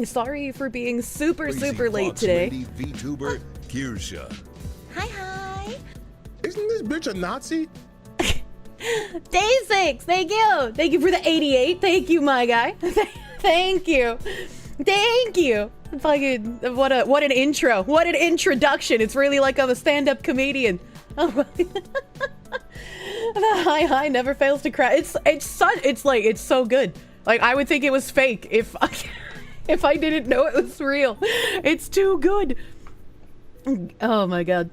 morning. Sorry for being super late today. VTuber Kirsche. Hi. Isn't this bitch a Nazi? Day 6. Thank you. Thank you for the 88. Thank you, my guy. Thank you. Fucking what an intro. What an introduction. It's really like I'm a stand-up comedian. Oh, the hi never fails to crack. It's so good. Like, I would think it was fake if I didn't know it was real. It's too good. Oh my god.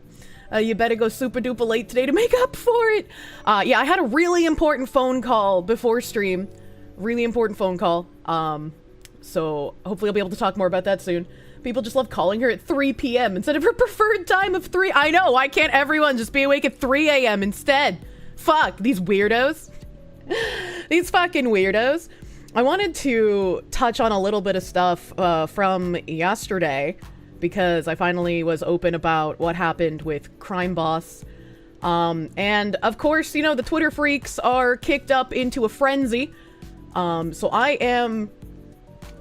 You better go super duper late today to make up for it. Yeah, I had a really important phone call before stream. Really important phone call. So hopefully I'll be able to talk more about that soon. People just love calling her at 3 p.m. instead of her preferred time of 3. I know, why can't everyone just be awake at 3 a.m. instead? Fuck, these weirdos. These fucking weirdos. I wanted to touch on a little bit of stuff from yesterday, because I finally was open about what happened with Crime Boss. And of course, you know, the Twitter freaks are kicked up into a frenzy. So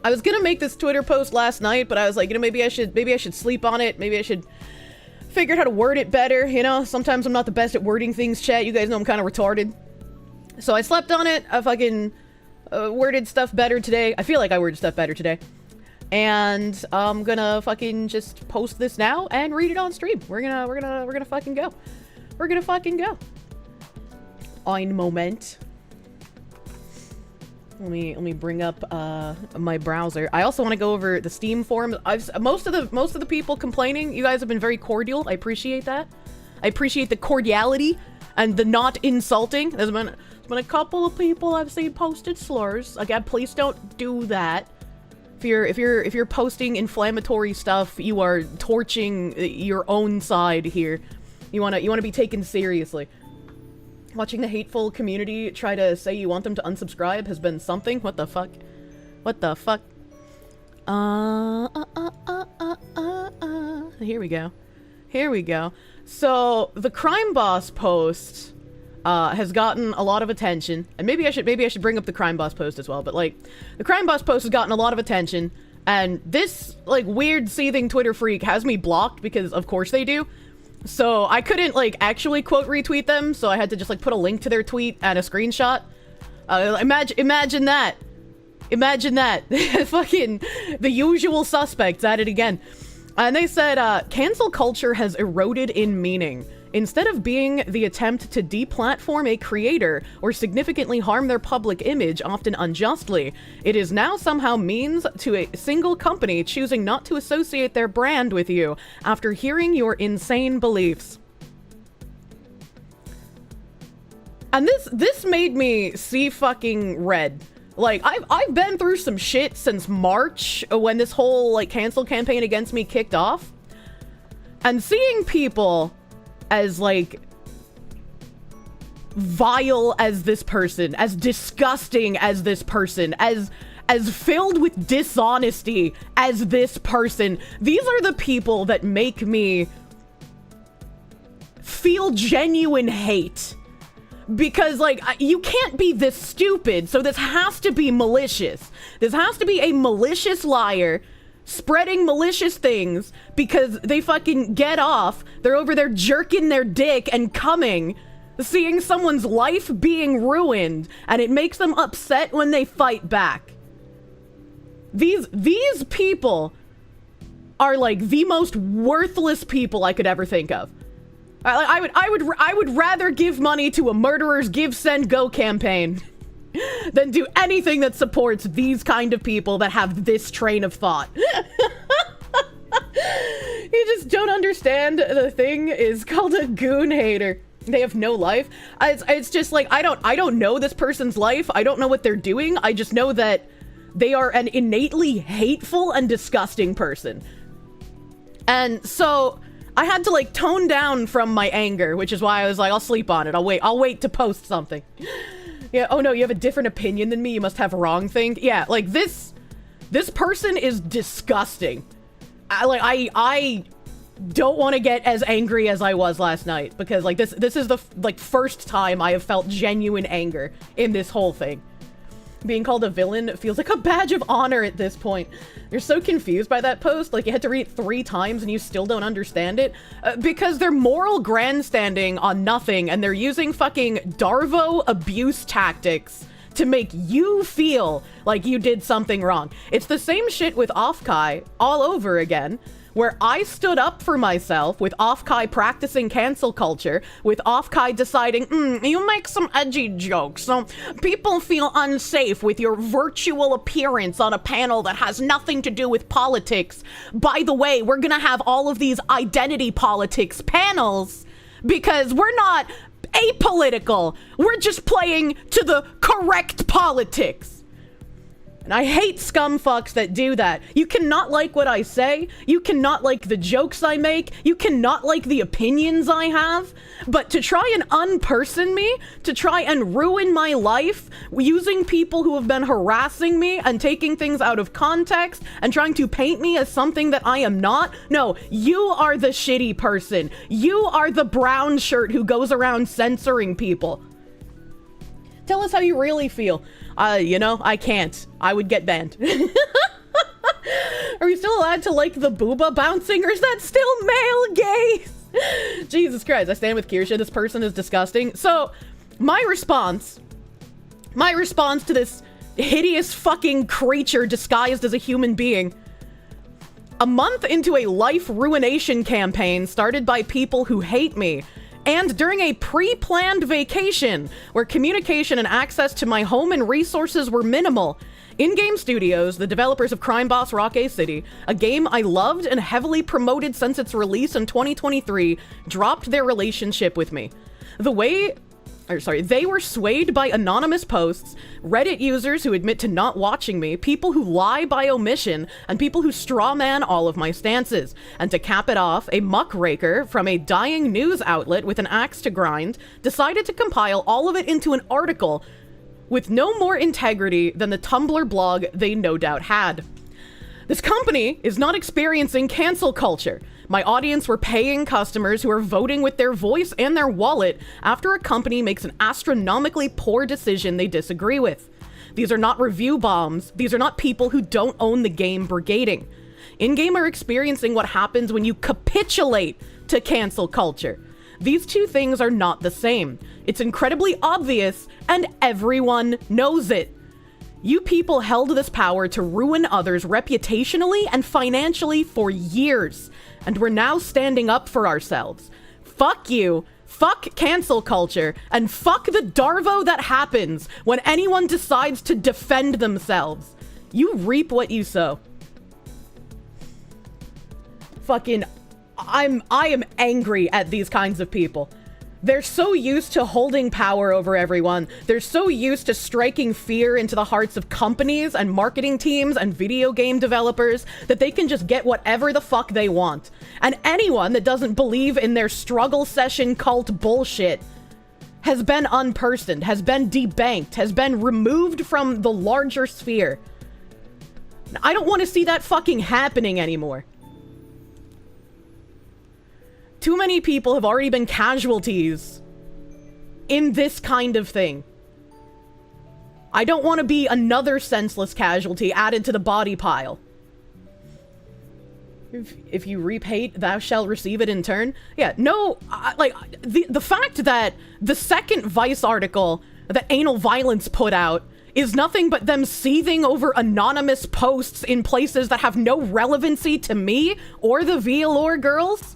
I was gonna make this Twitter post last night, but I was like, you know, maybe I should sleep on it. Maybe I should figure out how to word it better. You know, sometimes I'm not the best at wording things, chat. You guys know I'm kind of retarded. So I slept on it. I fucking worded stuff better today. I feel like I worded stuff better today. And I'm gonna fucking just post this now and read it on stream. We're gonna fucking go. We're gonna fucking go. Ein Moment. Let me bring up my browser. I also want to go over the Steam forums. Most of the people complaining, you guys have been very cordial. I appreciate that. I appreciate the cordiality and the not insulting. There's been a couple of people I've seen posted slurs. Again, please don't do that. If you're posting inflammatory stuff, you are torching your own side here. You wanna be taken seriously. Watching the hateful community try to say you want them to unsubscribe has been something. What the fuck? What the fuck? Here we go. Here we go. So the Crime Boss post has gotten a lot of attention, and maybe I should bring up the Crime Boss post as well. But like, the Crime Boss post has gotten a lot of attention, and this like weird seething Twitter freak has me blocked because of course they do. So I couldn't like actually quote retweet them, so I had to just like put a link to their tweet and a screenshot. Imagine that. Imagine that. Fucking the usual suspects at it again. And they said, cancel culture has eroded in meaning. Instead of being the attempt to deplatform a creator or significantly harm their public image, often unjustly, it is now somehow means to a single company choosing not to associate their brand with you after hearing your insane beliefs. And this made me see fucking red. Like, I've been through some shit since March when this whole, like, cancel campaign against me kicked off. And seeing people as, like, vile as this person, as disgusting as this person, as filled with dishonesty as this person, these are the people that make me feel genuine hate. Because, like, you can't be this stupid, so this has to be malicious. This has to be a malicious liar spreading malicious things because they fucking get off. They're over there jerking their dick and coming, seeing someone's life being ruined, and it makes them upset when they fight back. These people are, like, the most worthless people I could ever think of. I would rather give money to a murderers give send go campaign than do anything that supports these kind of people that have this train of thought. You just don't understand. The thing is called a goon hater. They have no life. It's just like, I don't know this person's life. I don't know what they're doing. I just know that they are an innately hateful and disgusting person. And so I had to, like, tone down from my anger, which is why I was like, I'll sleep on it. I'll wait to post something. Yeah, oh no, you have a different opinion than me. You must have wrong thing. Yeah, like, this person is disgusting. I don't want to get as angry as I was last night, because, like, this is the, like, first time I have felt genuine anger in this whole thing. Being called a villain feels like a badge of honor at this point. You're so confused by that post, like you had to read it 3 times and you still don't understand it. Because they're moral grandstanding on nothing, and they're using fucking Darvo abuse tactics to make you feel like you did something wrong. It's the same shit with Okage all over again, where I stood up for myself, with Okage practicing cancel culture, with Okage deciding, you make some edgy jokes, so people feel unsafe with your virtual appearance on a panel that has nothing to do with politics. By the way, we're gonna have all of these identity politics panels because we're not apolitical. We're just playing to the correct politics. And I hate scum fucks that do that. You cannot like what I say. You cannot like the jokes I make. You cannot like the opinions I have. But to try and unperson me, to try and ruin my life using people who have been harassing me and taking things out of context and trying to paint me as something that I am not. No, you are the shitty person. You are the brown shirt who goes around censoring people. Tell us how you really feel. You know, I can't. I would get banned. Are we still allowed to like the booba bouncing, or is that still male gaze? Jesus Christ, I stand with Kirsche. This person is disgusting. So, my response to this hideous fucking creature disguised as a human being. A month into a life ruination campaign started by people who hate me, and during a pre-planned vacation where communication and access to my home and resources were minimal, In-game studios, the developers of Crime Boss Rock City, a game I loved and heavily promoted since its release in 2023, dropped their relationship with me. They were swayed by anonymous posts, Reddit users who admit to not watching me, people who lie by omission, and people who strawman all of my stances. And to cap it off, a muckraker from a dying news outlet with an axe to grind decided to compile all of it into an article with no more integrity than the Tumblr blog they no doubt had. This company is not experiencing cancel culture. My audience were paying customers who are voting with their voice and their wallet after a company makes an astronomically poor decision they disagree with. These are not review bombs. These are not people who don't own the game brigading. In-game are experiencing what happens when you capitulate to cancel culture. These two things are not the same. It's incredibly obvious, and everyone knows it. You people held this power to ruin others reputationally and financially for years, and we're now standing up for ourselves. Fuck you, fuck cancel culture, and fuck the Darvo that happens when anyone decides to defend themselves. You reap what you sow. Fucking, I am angry at these kinds of people. They're so used to holding power over everyone. They're so used to striking fear into the hearts of companies and marketing teams and video game developers that they can just get whatever the fuck they want. And anyone that doesn't believe in their struggle session cult bullshit has been unpersoned, has been debanked, has been removed from the larger sphere. I don't want to see that fucking happening anymore. Too many people have already been casualties in this kind of thing. I don't want to be another senseless casualty added to the body pile. If you reap hate, thou shalt receive it in turn. Yeah, no, the fact that the second Vice article that Anal Violence put out is nothing but them seething over anonymous posts in places that have no relevancy to me or the VLOR girls.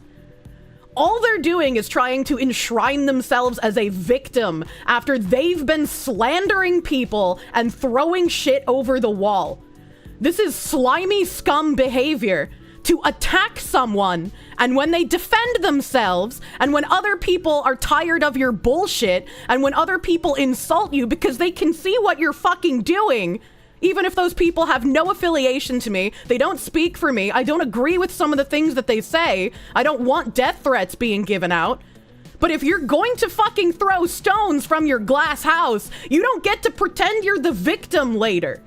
All they're doing is trying to enshrine themselves as a victim after they've been slandering people and throwing shit over the wall. This is slimy scum behavior to attack someone, and when they defend themselves, and when other people are tired of your bullshit, and when other people insult you because they can see what you're fucking doing, even if those people have no affiliation to me, they don't speak for me, I don't agree with some of the things that they say, I don't want death threats being given out. But if you're going to fucking throw stones from your glass house, you don't get to pretend you're the victim later.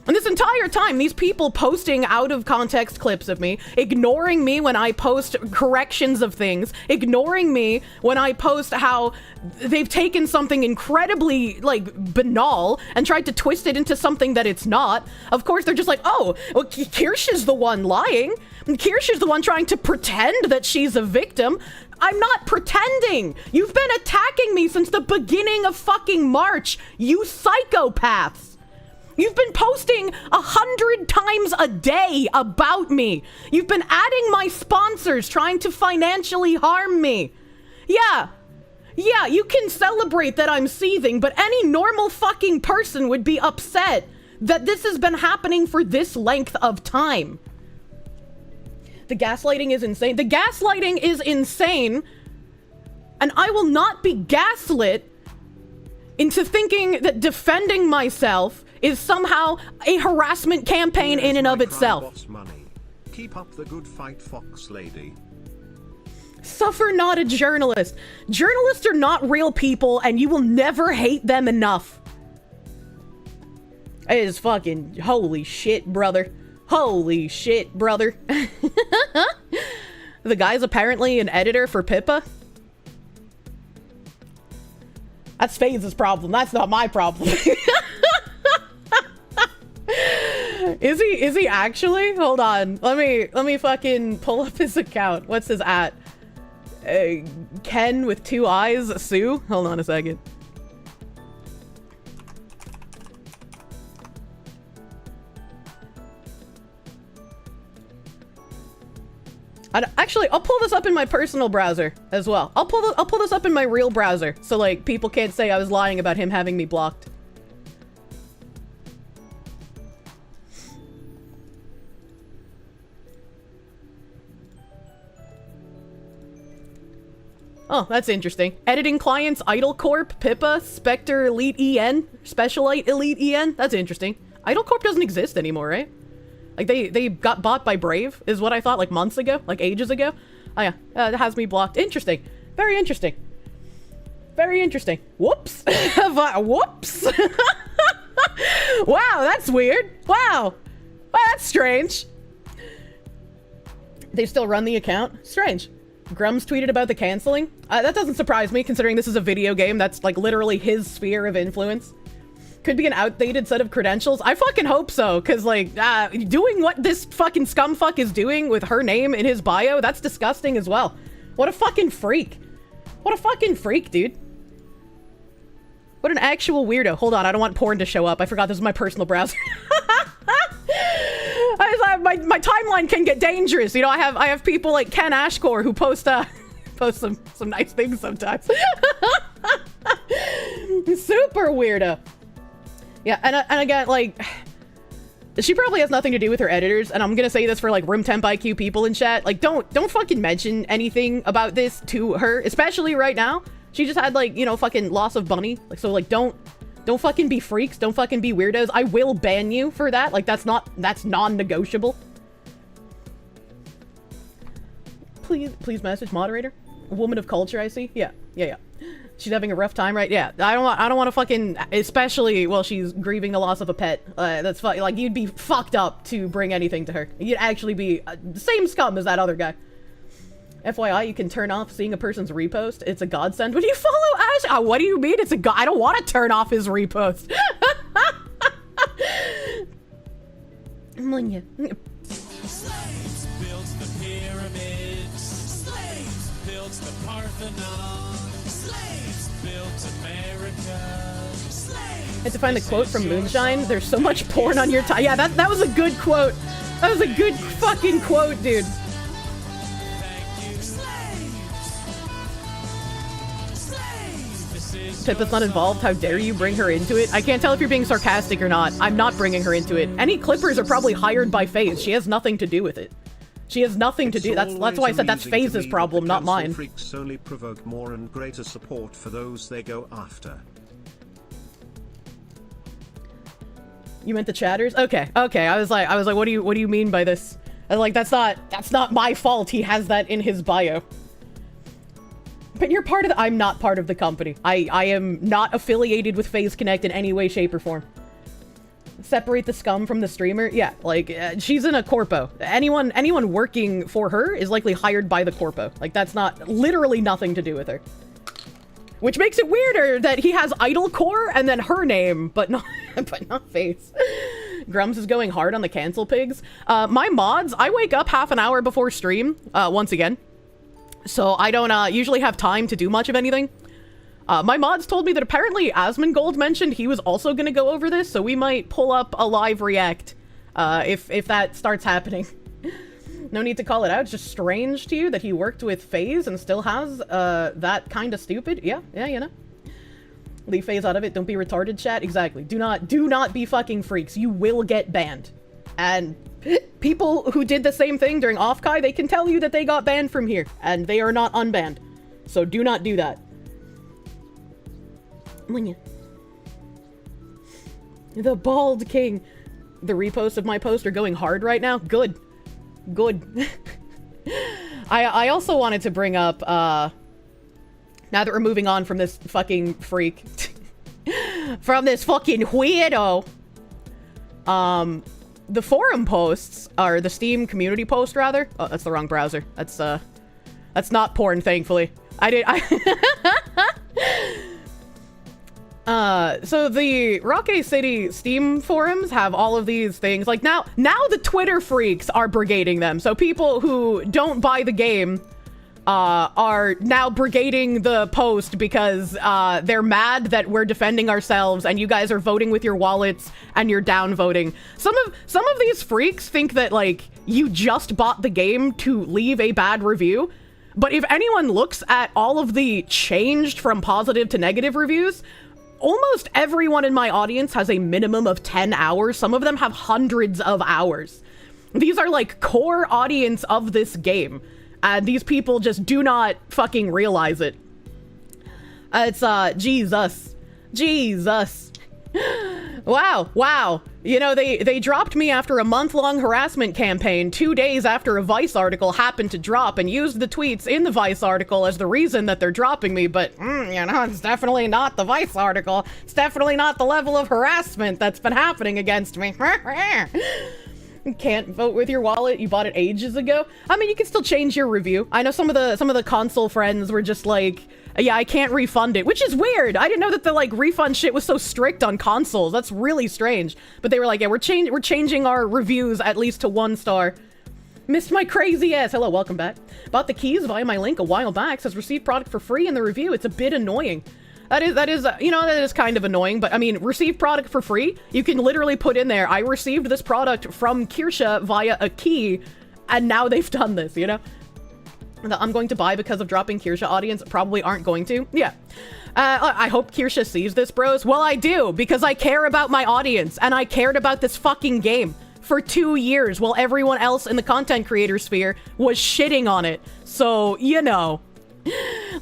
And this entire time, these people posting out of context clips of me, ignoring me when I post corrections of things, ignoring me when I post how they've taken something incredibly, like, banal and tried to twist it into something that it's not. Of course, they're just like, oh, well, Kirsche is the one lying. Kirsche is the one trying to pretend that she's a victim. I'm not pretending. You've been attacking me since the beginning of fucking March, you psychopaths. You've been posting 100 times a day about me. You've been adding my sponsors, trying to financially harm me. Yeah, you can celebrate that I'm seething, but any normal fucking person would be upset that this has been happening for this length of time. The gaslighting is insane. The gaslighting is insane, and I will not be gaslit into thinking that defending myself is somehow a harassment campaign in and of itself. Keep up the good fight, Fox Lady. Suffer not a journalist. Journalists are not real people, and you will never hate them enough. It is fucking holy shit, brother. Holy shit, brother. The guy's apparently an editor for Pippa. That's FaZe's problem. That's not my problem. Is he actually? Hold on. Let me fucking pull up his account. What's his at? Ken with 2 eyes, Sue? Hold on a second. Actually, I'll pull this up in my personal browser as well. I'll pull this up in my real browser, so like people can't say I was lying about him having me blocked. Oh, that's interesting. Editing clients, Idle Corp, Pippa, Spectre Elite EN, Specialite Elite EN. That's interesting. Idle Corp doesn't exist anymore, right? Like, they got bought by Brave, is what I thought, like, months ago, like, ages ago. Oh, yeah, it has me blocked. Interesting. Very interesting. Very interesting. Whoops. Whoops. Wow, that's weird. Wow. Well, that's strange. They still run the account? Strange. Grum's tweeted about the canceling. That doesn't surprise me, considering this is a video game that's, like, literally his sphere of influence. Could be an outdated set of credentials. I fucking hope so, because, like, doing what this fucking scumfuck is doing with her name in his bio, that's disgusting as well. What a fucking freak. What a fucking freak, dude. What an actual weirdo. Hold on, I don't want porn to show up. I forgot this is my personal browser. My timeline can get dangerous. You know, I have people like Ken Ashcore who post some nice things sometimes. Super weirdo. Yeah, and again, like, she probably has nothing to do with her editors, and I'm gonna say this for, like, room temp IQ people in chat. Like, don't fucking mention anything about this to her, especially right now. She just had, like, you know, fucking loss of money. Like, so, like, don't fucking be freaks. Don't fucking be weirdos. I will ban you for that. Like, that's non-negotiable. Please message moderator. A woman of culture, I see. Yeah. She's having a rough time, right? Yeah. I don't want to fucking, especially while she's grieving the loss of a pet. That's like, you'd be fucked up to bring anything to her. You'd actually be the same scum as that other guy. FYI, you can turn off seeing a person's repost. It's a godsend. When you follow Ash, what do you mean? It's a I don't want to turn off his repost. Slaves built the pyramids. Slaves built the Parthenon. Slaves built America. Slaves. I had to find the quote from Moonshine. There's so much porn on your time. Yeah, that was a good quote. That was a good fucking quote, dude. Pippa's not involved. How dare you bring her into it? I can't tell if you're being sarcastic or not. I'm not bringing her into it. Any clippers are probably hired by FaZe. She has nothing to do with it. She has nothing to do. That's why I said that's FaZe's problem, not mine. Freaks only provoke more and greater support for those they go after. You meant the chatters? Okay. I was like, what do you mean by this? I was like, that's not my fault. He has that in his bio. But you're part of the- I'm not part of the company. I am not affiliated with FaZe Connect in any way, shape, or form. Separate the scum from the streamer. Yeah, like, she's in a corpo. Anyone working for her is likely hired by the corpo. Like, that's not literally nothing to do with her. Which makes it weirder that he has Idol Core and then her name, but not face. Grums is going hard on the cancel pigs. My mods, I wake up half an hour before stream, once again. So I don't usually have time to do much of anything. My mods told me that apparently Asmongold mentioned he was also going to go over this, so we might pull up a live react if that starts happening. No need to call it out. It's just strange to you that he worked with FaZe and still has that kind of stupid. Yeah, you know. Leave FaZe out of it. Don't be retarded, chat. Exactly. Do not be fucking freaks. You will get banned. And people who did the same thing during Offkai, they can tell you that they got banned from here, and they are not unbanned. So do not do that. The Bald King. The reposts of my post are going hard right now. Good. I also wanted to bring up, now that we're moving on from this fucking freak, from this fucking weirdo, the forum posts, or the Steam community post, rather. Oh, that's the wrong browser. That's not porn, thankfully. So the Rocky City Steam forums have all of these things. Like, now the Twitter freaks are brigading them. So people who don't buy the game, are now brigading the post because, they're mad that we're defending ourselves and you guys are voting with your wallets and you're downvoting. Some of these freaks think that, like, you just bought the game to leave a bad review. But if anyone looks at all of the changed from positive to negative reviews, almost everyone in my audience has a minimum of 10 hours. Some of them have hundreds of hours. These are like core audience of this game. And these people just do not fucking realize it. It's, Jesus. Wow. You know, they dropped me after a month-long harassment campaign 2 days after a Vice article happened to drop, and used the tweets in the Vice article as the reason that they're dropping me, but, you know, it's definitely not the Vice article. It's definitely not the level of harassment that's been happening against me. You can't vote with your wallet. You bought it ages ago. I mean, you can still change your review. I know some of the console friends were just like, yeah, I can't refund it, which is weird. I didn't know that the, like, refund shit was so strict on consoles. That's really strange. But they were like, yeah, we're changing our reviews at least to 1 star. Missed my crazy ass. Hello, welcome back. Bought the keys via my link a while back. Says received product for free in the review. It's a bit annoying. That is, you know, that is kind of annoying, but I mean, receive product for free. You can literally put in there, I received this product from Kirsche via a key, and now they've done this, you know? I'm going to buy because of dropping Kirsche audience, probably aren't going to. Yeah. I hope Kirsche sees this, bros. Well, I do, because I care about my audience, and I cared about this fucking game for 2 years, while everyone else in the content creator sphere was shitting on it. So, you know.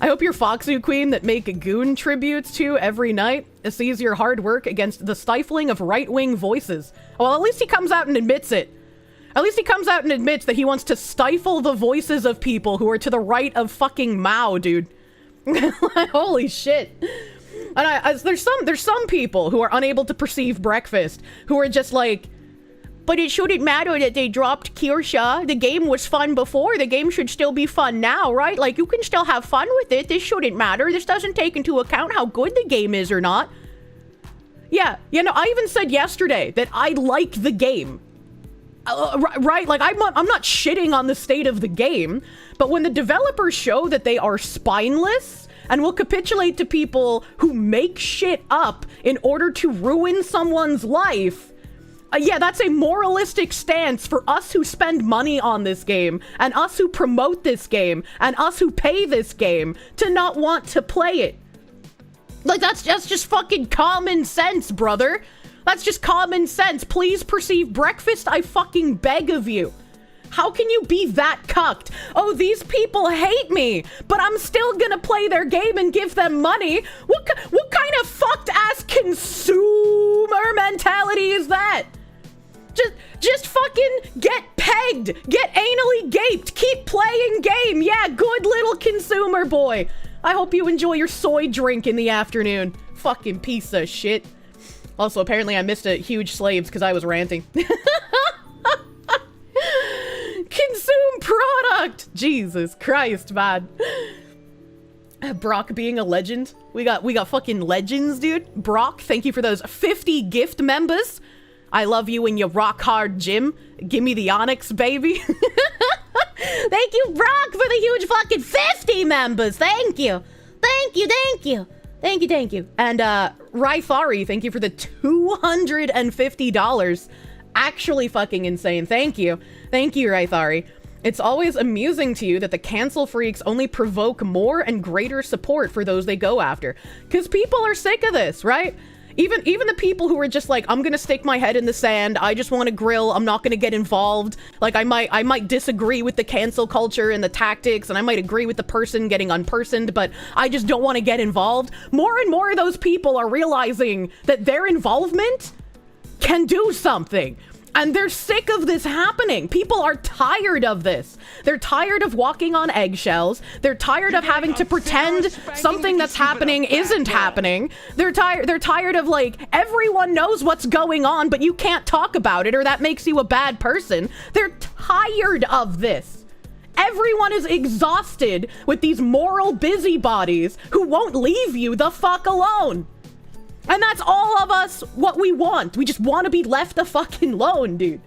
I hope your Foxu Queen that make goon tributes to every night sees your hard work against the stifling of right-wing voices. Well, at least he comes out and admits it. At least he comes out and admits that he wants to stifle the voices of people who are to the right of fucking Mao, dude. Holy shit. And there's some people who are unable to perceive breakfast, who are just like, but it shouldn't matter that they dropped Kirsche. The game was fun before. The game should still be fun now, right? Like, you can still have fun with it. This shouldn't matter. This doesn't take into account how good the game is or not. Yeah, you know, I even said yesterday that I like the game. Right? Like, I'm not shitting on the state of the game, but when the developers show that they are spineless and will capitulate to people who make shit up in order to ruin someone's life, yeah, that's a moralistic stance for us who spend money on this game, and us who promote this game, and us who pay this game to not want to play it. Like, that's just fucking common sense, brother. That's just common sense. Please perceive breakfast, I fucking beg of you. How can you be that cucked? Oh, these people hate me, but I'm still gonna play their game and give them money. What kind of fucked ass consumer mentality is that? Just fucking get pegged, get anally gaped, keep playing game. Yeah, good little consumer boy. I hope you enjoy your soy drink in the afternoon. Fucking piece of shit. Also, apparently I missed a huge slaves because I was ranting. Consume product! Jesus Christ, man. Brock being a legend. We got fucking legends, dude. Brock, thank you for those 50 gift members. I love you in your rock hard gym. Give me the onyx, baby. Thank you, Brock, for the huge fucking 50 members. Thank you. Thank you, thank you. Thank you, thank you. And Raifari, thank you for the $250. Actually fucking insane. Thank you. Thank you, Raithari. It's always amusing to you that the cancel freaks only provoke more and greater support for those they go after. Because people are sick of this, right? Even the people who are just like, I'm gonna stick my head in the sand, I just want to grill, I'm not gonna get involved. Like, I might disagree with the cancel culture and the tactics, and I might agree with the person getting unpersoned, but I just don't want to get involved. More and more of those people are realizing that their involvement can do something. And they're sick of this happening. People are tired of this. They're tired of walking on eggshells. They're tired of having to pretend something that's happening isn't happening. They're tired of, like, everyone knows what's going on, but you can't talk about it or that makes you a bad person. They're tired of this. Everyone is exhausted with these moral busybodies who won't leave you the fuck alone. And that's all of us what we want. We just want to be left the fucking alone, dude.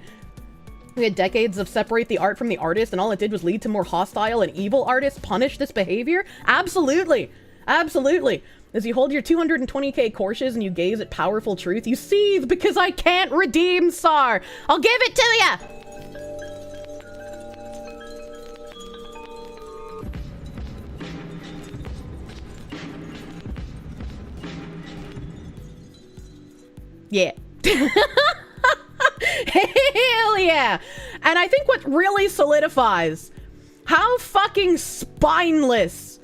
We had decades of separate the art from the artist, and all it did was lead to more hostile and evil artists punish this behavior? Absolutely. Absolutely. As you hold your 220k Kirsches and you gaze at powerful truth, you seethe because I can't redeem Sar. I'll give it to ya! Yeah. Hell yeah. And I think what really solidifies how fucking spineless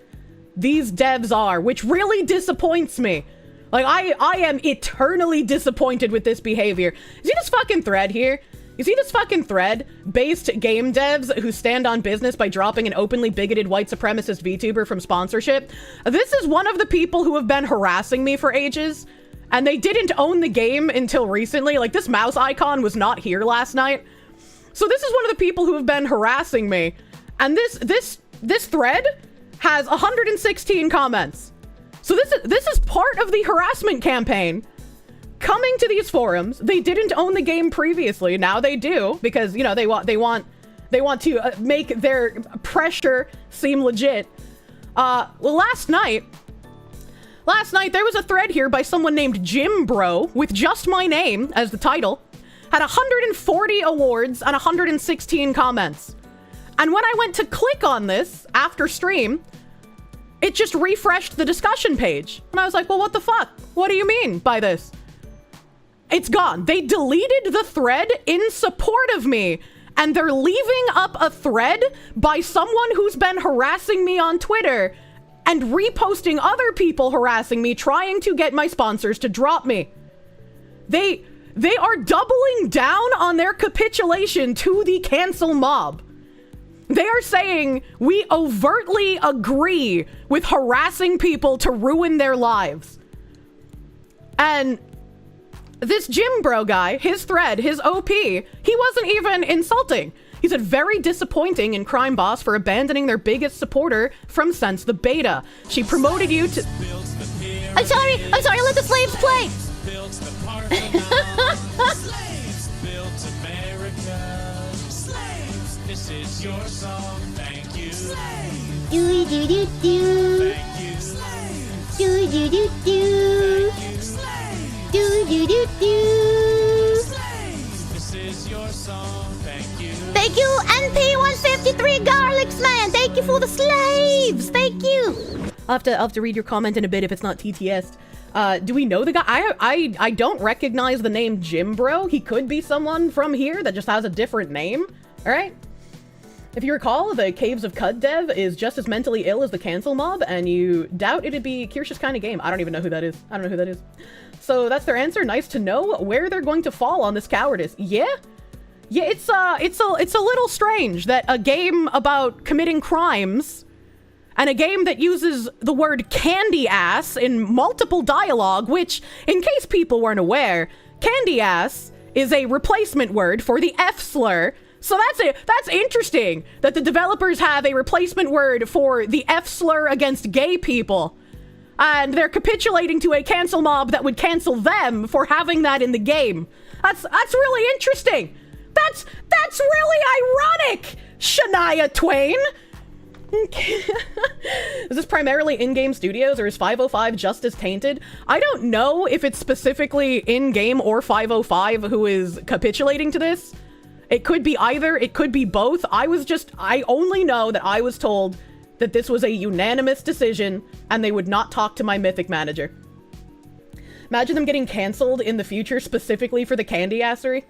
these devs are, which really disappoints me. Like, I am eternally disappointed with this behavior. You see this fucking thread here? You see this fucking thread? Based game devs who stand on business by dropping an openly bigoted white supremacist VTuber from sponsorship. This is one of the people who have been harassing me for ages. And they didn't own the game until recently. Like, this mouse icon was not here last night. So this is one of the people who have been harassing me. And this thread has 116 comments. So this is part of the harassment campaign. Coming to these forums, they didn't own the game previously. Now they do, because, you know, they want to make their pressure seem legit. Well, last night, there was a thread here by someone named Jim Bro with just my name as the title. Had 140 awards and 116 comments. And when I went to click on this after stream, it just refreshed the discussion page. And I was like, well, what the fuck? What do you mean by this? It's gone. They deleted the thread in support of me. And they're leaving up a thread by someone who's been harassing me on Twitter and reposting other people harassing me, trying to get my sponsors to drop me. They are doubling down on their capitulation to the cancel mob. They are saying we overtly agree with harassing people to ruin their lives. And this Jim Bro guy, his thread, his OP, he wasn't even insulting. He said, very disappointing in Crime Boss for abandoning their biggest supporter from since the beta. She promoted you to... I'm sorry, let the slaves play! Slaves built America. Slaves, this is your song, thank you. Slaves, Do-do-do-do. thank you. Slaves, Do-do-do-do. thank you. Slaves, Do-do-do-do. slaves, this is your song, thank you. Thank you, NP153 Garlics Man. Thank you for the slaves. Thank you. I'll have to read your comment in a bit if it's not TTS. Do we know the guy? I don't recognize the name Jim Bro. He could be someone from here that just has a different name. All right. If you recall, the Caves of Cud dev is just as mentally ill as the cancel mob, and you doubt it'd be Kirsche's kind of game. I don't even know who that is. I don't know who that is. So that's their answer. Nice to know where they're going to fall on this cowardice. Yeah. Yeah, it's a little strange that a game about committing crimes and a game that uses the word candy ass in multiple dialogue, which, in case people weren't aware, candy ass is a replacement word for the F slur. So that's interesting that the developers have a replacement word for the F slur against gay people. And they're capitulating to a cancel mob that would cancel them for having that in the game. That's really interesting. That's really ironic, Shania Twain. Is this primarily in-game studios, or is 505 just as tainted? I don't know if it's specifically in-game or 505 who is capitulating to this. It could be either, it could be both. I only know that I was told that this was a unanimous decision and they would not talk to my Mythic manager. Imagine them getting canceled in the future specifically for the candy assery.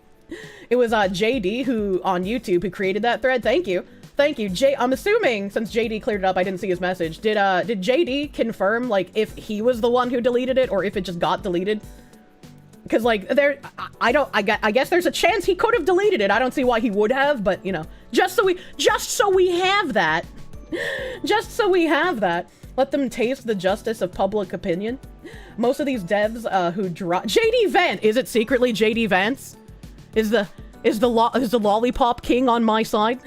It was JD who, on YouTube, who created that thread. Thank you. Thank you. I'm assuming, since JD cleared it up, I didn't see his message. Did JD confirm, like, if he was the one who deleted it or if it just got deleted? Because, like, I guess there's a chance he could have deleted it. I don't see why he would have, but, you know, just so we have that. Just so we have that. Let them taste the justice of public opinion. Most of these devs who drop JD Vance. Is it secretly JD Vance? Is the lollipop king on my side?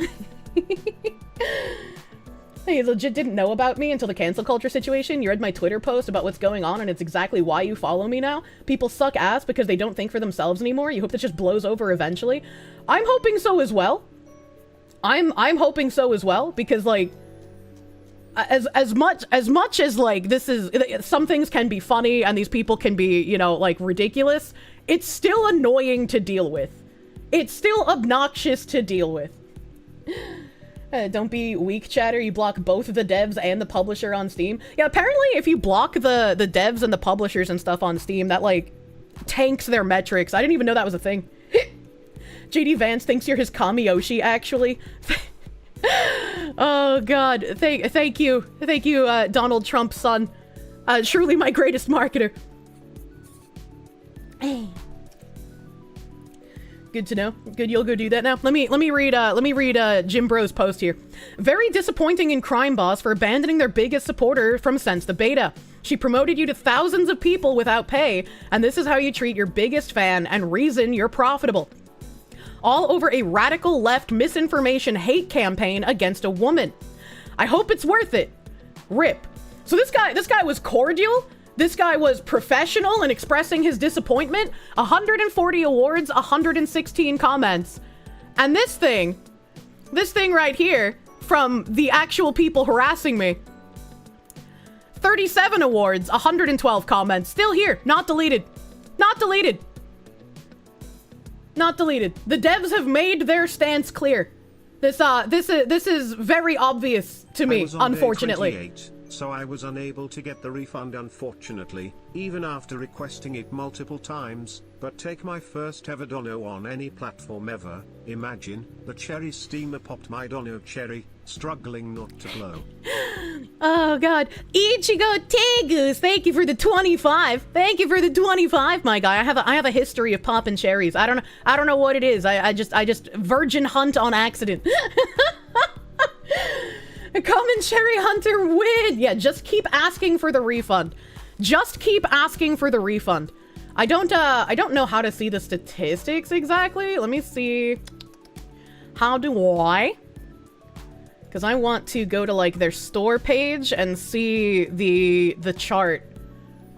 Hey, you legit didn't know about me until the cancel culture situation. You read my Twitter post about what's going on, and it's exactly why you follow me now. People suck ass because they don't think for themselves anymore. You hope that just blows over eventually. I'm hoping so as well. I'm hoping so as well, because, like, as much as like this is, some things can be funny and these people can be, you know, like, ridiculous, it's still annoying to deal with. It's still obnoxious to deal with. Don't be weak, chatter. You block both the devs and the publisher on Steam. Yeah, apparently if you block the devs and the publishers and stuff on Steam, that, like, tanks their metrics. I didn't even know that was a thing. JD Vance thinks you're his Kamiyoshi, actually. Oh, God. Thank you. Thank you, Donald Trump's son. Truly my greatest marketer. Good to know. Good, you'll go do that now. Let me read Jim Bro's post here. Very disappointing in Crime Boss for abandoning their biggest supporter from since the beta. She promoted you to thousands of people without pay, and this is how you treat your biggest fan and reason you're profitable. All over a radical left misinformation hate campaign against a woman. I hope it's worth it. RIP. So this guy was cordial. This guy was professional in expressing his disappointment. 140 awards, 116 comments. And this thing right here, from the actual people harassing me. 37 awards, 112 comments. Still here, not deleted. Not deleted. Not deleted. The devs have made their stance clear. This is very obvious to me, unfortunately. Day 28, so I was unable to get the refund, unfortunately, even after requesting it multiple times, but take my first ever dono on any platform ever. Imagine, the cherry steamer popped my dono cherry, struggling not to blow. Oh, God. Ichigo Tegus, thank you for the 25. Thank you for the 25, my guy. I have a history of popping cherries. I don't know what it is. I just virgin hunt on accident. Come and Cherry Hunter win. Yeah, just keep asking for the refund. Just keep asking for the refund. I don't know how to see the statistics exactly. Let me see. How do I? Because I want to go to, like, their store page and see the chart.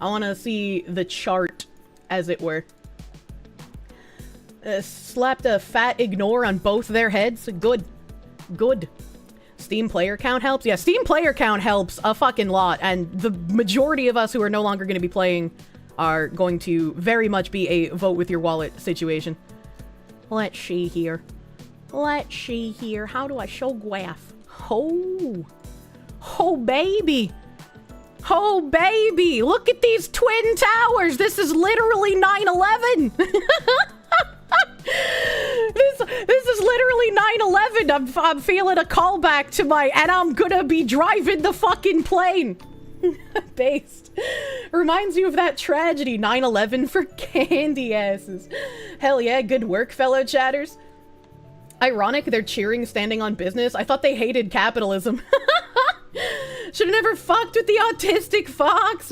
I want to see the chart, as it were. Slapped a fat ignore on both their heads. Good. Good. Steam player count helps? Yeah, Steam player count helps a fucking lot, and the majority of us who are no longer going to be playing are going to very much be a vote with your wallet situation. Let's see here. Let's see here. How do I show graph? Oh. Oh, baby. Oh, baby. Look at these twin towers. This is literally 9/11. This is literally 9/11. I'm feeling a callback to my, and I'm gonna be driving the fucking plane. Based. Reminds you of that tragedy, 9/11 for candy asses. Hell yeah, good work, fellow chatters. Ironic they're cheering standing on business. I thought they hated capitalism. Should have never fucked with the autistic fox.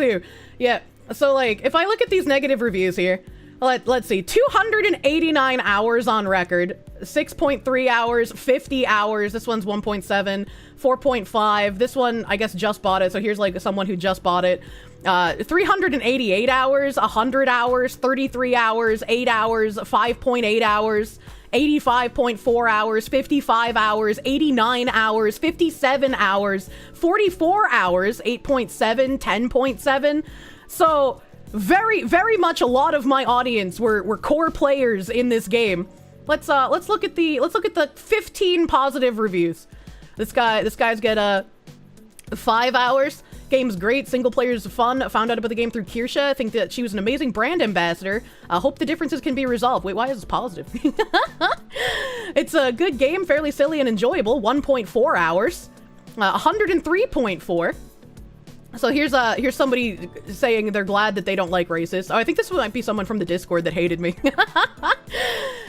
Yeah, so like, if I look at these negative reviews here, let's see, 289 hours on record, 6.3 hours, 50 hours, this one's 1.7, 4.5, this one, I guess, just bought it, so here's like someone who just bought it, 388 hours, 100 hours, 33 hours, 8 hours, 5.8 hours, 85.4 hours, 55 hours, 89 hours, 57 hours, 44 hours, 8.7, 10.7. So very, very much a lot of my audience were core players in this game. Let's look at the 15 positive reviews. This guy's got 5 hours. Game's great, single player's fun. Found out about the game through Kirsche. I think that she was an amazing brand ambassador. Hope the differences can be resolved. Wait, why is this positive? It's a good game, fairly silly and enjoyable. 1.4 hours. 103.4. So here's somebody saying they're glad that they don't like racists. Oh, I think this might be someone from the Discord that hated me.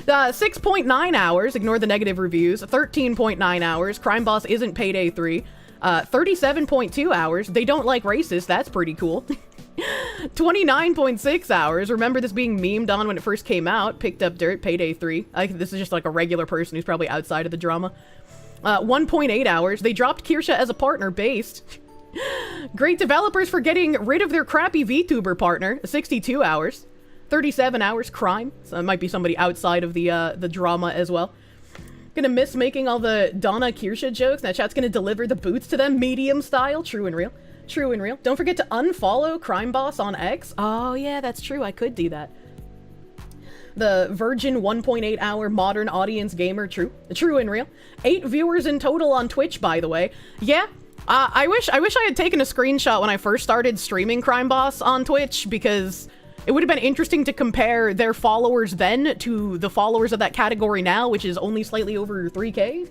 6.9 hours. Ignore the negative reviews. 13.9 hours. Crime Boss isn't Payday 3. 37.2 hours. They don't like racists. That's pretty cool. 29.6 hours. Remember this being memed on when it first came out. Picked up dirt. Payday 3. This is just like a regular person who's probably outside of the drama. 1.8 hours. They dropped Kirsche as a partner based. Great developers for getting rid of their crappy VTuber partner. 62 hours. 37 hours. Crime. So it might be somebody outside of the drama as well. Gonna miss making all the Donna Kirsche jokes. Now chat's gonna deliver the boots to them medium style. True and real. True and real. Don't forget to unfollow Crime Boss on X. Oh yeah, that's true. I could do that. The virgin 1.8 hour modern audience gamer. True. True and real. 8 viewers in total on Twitch, by the way. Yeah. I wish I had taken a screenshot when I first started streaming Crime Boss on Twitch, because it would have been interesting to compare their followers then to the followers of that category now, which is only slightly over 3K.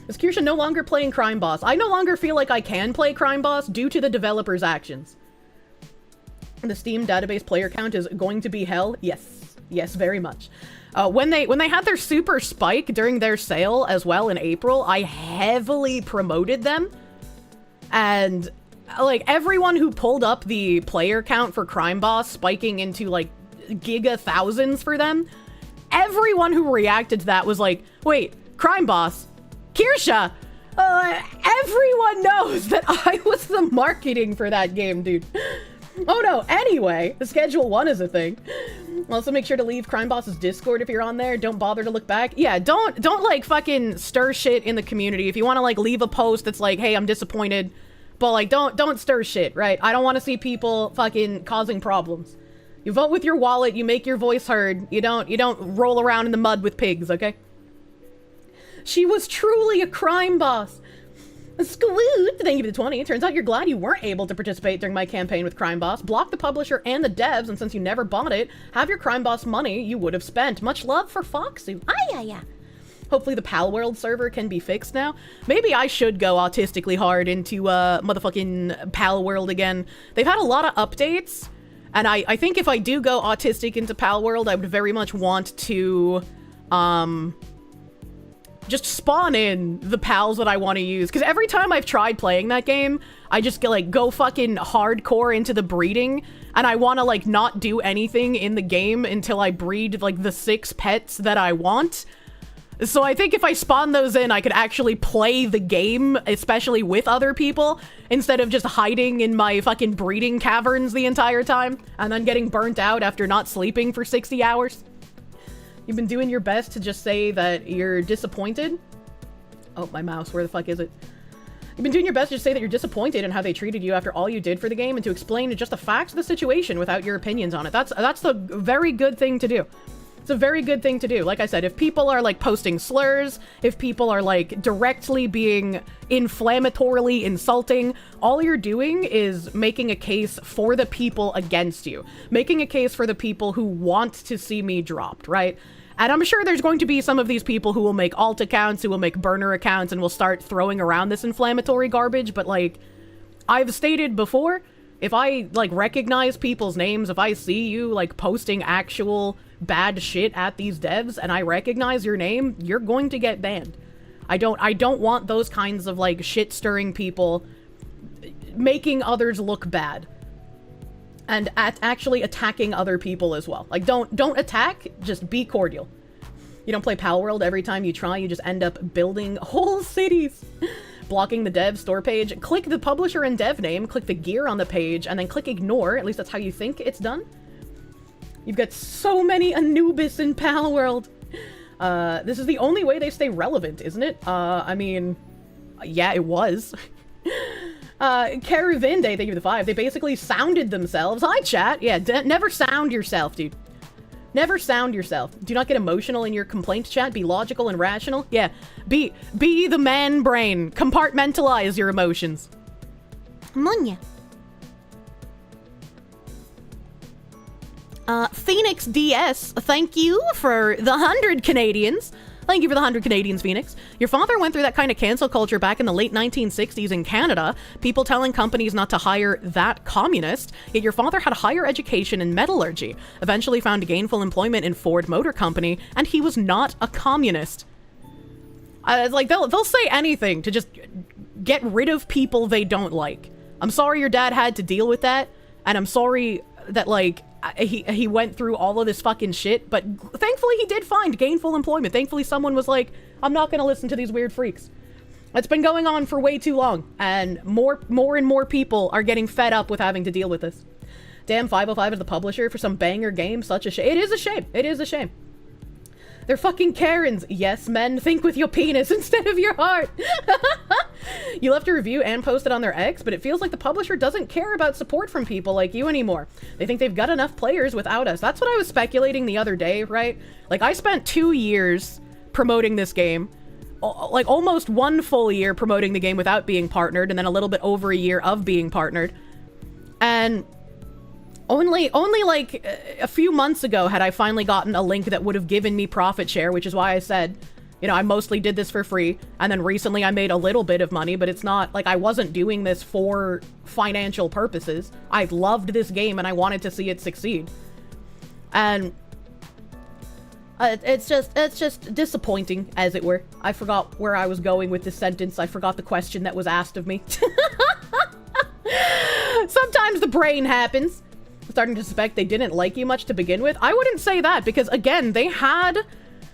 Is Kirsche no longer playing Crime Boss? I no longer feel like I can play Crime Boss due to the developer's actions. The Steam database player count is going to be hell. Yes. Yes, very much. When they had their super spike during their sale as well in April, I heavily promoted them. And like everyone who pulled up the player count for Crime Boss spiking into like giga thousands for them, everyone who reacted to that was like, wait, Crime Boss, Kirsche, everyone knows that I was the marketing for that game, dude. Oh no, anyway, the Schedule 1 is a thing. Also make sure to leave Crime Boss's Discord if you're on there. Don't bother to look back. Yeah, don't like fucking stir shit in the community. If you want to like leave a post that's like, hey, I'm disappointed, but like don't stir shit, right? I don't want to see people fucking causing problems. You vote with your wallet, you make your voice heard. You don't roll around in the mud with pigs, okay? She was truly a crime boss. Squoot, thank you for the 20. Turns out you're glad you weren't able to participate during my campaign with Crime Boss. Block the publisher and the devs, and since you never bought it, have your Crime Boss money you would have spent. Much love for Foxy. Yeah. Hopefully the Pal World server can be fixed now. Maybe I should go autistically hard into motherfucking Pal World again. They've had a lot of updates, and I think if I do go autistic into Pal World, I would very much want to just spawn in the pals that I want to use. Because every time I've tried playing that game, I just go fucking hardcore into the breeding, and I want to like not do anything in the game until I breed like the 6 pets that I want. So I think if I spawn those in, I could actually play the game, especially with other people, instead of just hiding in my fucking breeding caverns the entire time, and then getting burnt out after not sleeping for 60 hours. You've been doing your best to just say that you're disappointed. Oh, my mouse, where the fuck is it? You've been doing your best to just say that you're disappointed in how they treated you after all you did for the game, and to explain just the facts of the situation without your opinions on it. That's a very good thing to do. It's a very good thing to do. Like I said, if people are like posting slurs, if people are like directly being inflammatorily insulting, all you're doing is making a case for the people against you. Making a case for the people who want to see me dropped, right? And I'm sure there's going to be some of these people who will make alt accounts, who will make burner accounts, and will start throwing around this inflammatory garbage, but like, I've stated before, if I like recognize people's names, if I see you like posting actual bad shit at these devs and I recognize your name, you're going to get banned. I don't want those kinds of like shit stirring people making others look bad. And actually attacking other people as well. Like, don't attack, just be cordial. You don't play Pal World every time you try, you just end up building whole cities. Blocking the dev store page. Click the publisher and dev name, click the gear on the page, and then click ignore. At least that's how you think it's done. You've got so many Anubis in Pal World. This is the only way they stay relevant, isn't it? I mean, yeah, it was. Caravinde, thank you for the 5. They basically sounded themselves. Hi, chat. Yeah, never sound yourself, dude. Never sound yourself. Do not get emotional in your complaint chat. Be logical and rational. Yeah, be the man brain. Compartmentalize your emotions. Munya. Phoenix DS, thank you for the 100 Canadians. Thank you for the 100 Canadians, Phoenix. Your father went through that kind of cancel culture back in the late 1960s in Canada, people telling companies not to hire that communist, yet your father had a higher education in metallurgy, eventually found gainful employment in Ford Motor Company, and he was not a communist. Like, they'll say anything to just get rid of people they don't like. I'm sorry your dad had to deal with that, and I'm sorry that, like, he went through all of this fucking shit, but thankfully he did find gainful employment. Thankfully someone was like, I'm not gonna listen to these weird freaks. It's been going on for way too long, and more and more people are getting fed up with having to deal with this. Damn, 505 is the publisher for some banger game. Such a shame. It is a shame. It is a shame. They're fucking Karens. Yes, men, think with your penis instead of your heart. You left a review and posted on their X, but it feels like the publisher doesn't care about support from people like you anymore. They think they've got enough players without us. That's what I was speculating the other day, right? Like, I spent 2 years promoting this game. Like, almost 1 full year promoting the game without being partnered, and then a little bit over a year of being partnered. And only like a few months ago had I finally gotten a link that would have given me profit share, which is why I said, you know, I mostly did this for free. And then recently I made a little bit of money, but it's not like I wasn't doing this for financial purposes. I loved this game and I wanted to see it succeed. And it's just disappointing, as it were. I forgot where I was going with this sentence. I forgot the question that was asked of me. Sometimes the brain happens. Starting to suspect they didn't like you much to begin with. I wouldn't say that, because again, they had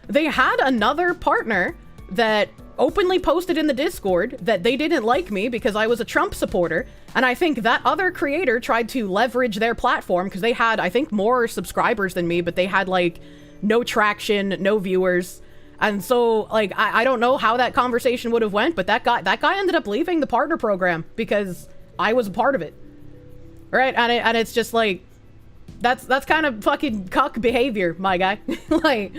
another partner that openly posted in the Discord that they didn't like me because I was a Trump supporter, and I think that other creator tried to leverage their platform because they had, I think, more subscribers than me, but they had like no traction, no viewers. And so, like, I don't know how that conversation would have went, but that guy ended up leaving the partner program because I was a part of it. Right? And it's just like, that's kind of fucking cuck behavior, my guy. Like,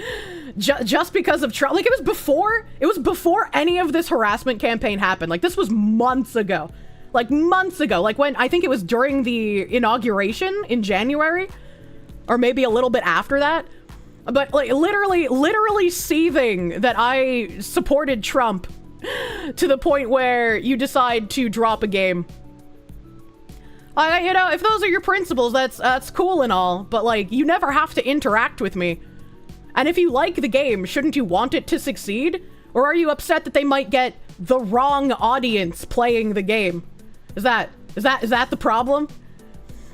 just because of Trump. Like, it was before any of this harassment campaign happened. Like, this was months ago. Like, when, I think it was during the inauguration in January, or maybe a little bit after that. But, like, literally seething that I supported Trump to the point where you decide to drop a game. You know, if those are your principles, that's cool and all, but, like, you never have to interact with me. And if you like the game, shouldn't you want it to succeed? Or are you upset that they might get the wrong audience playing the game? Is that the problem?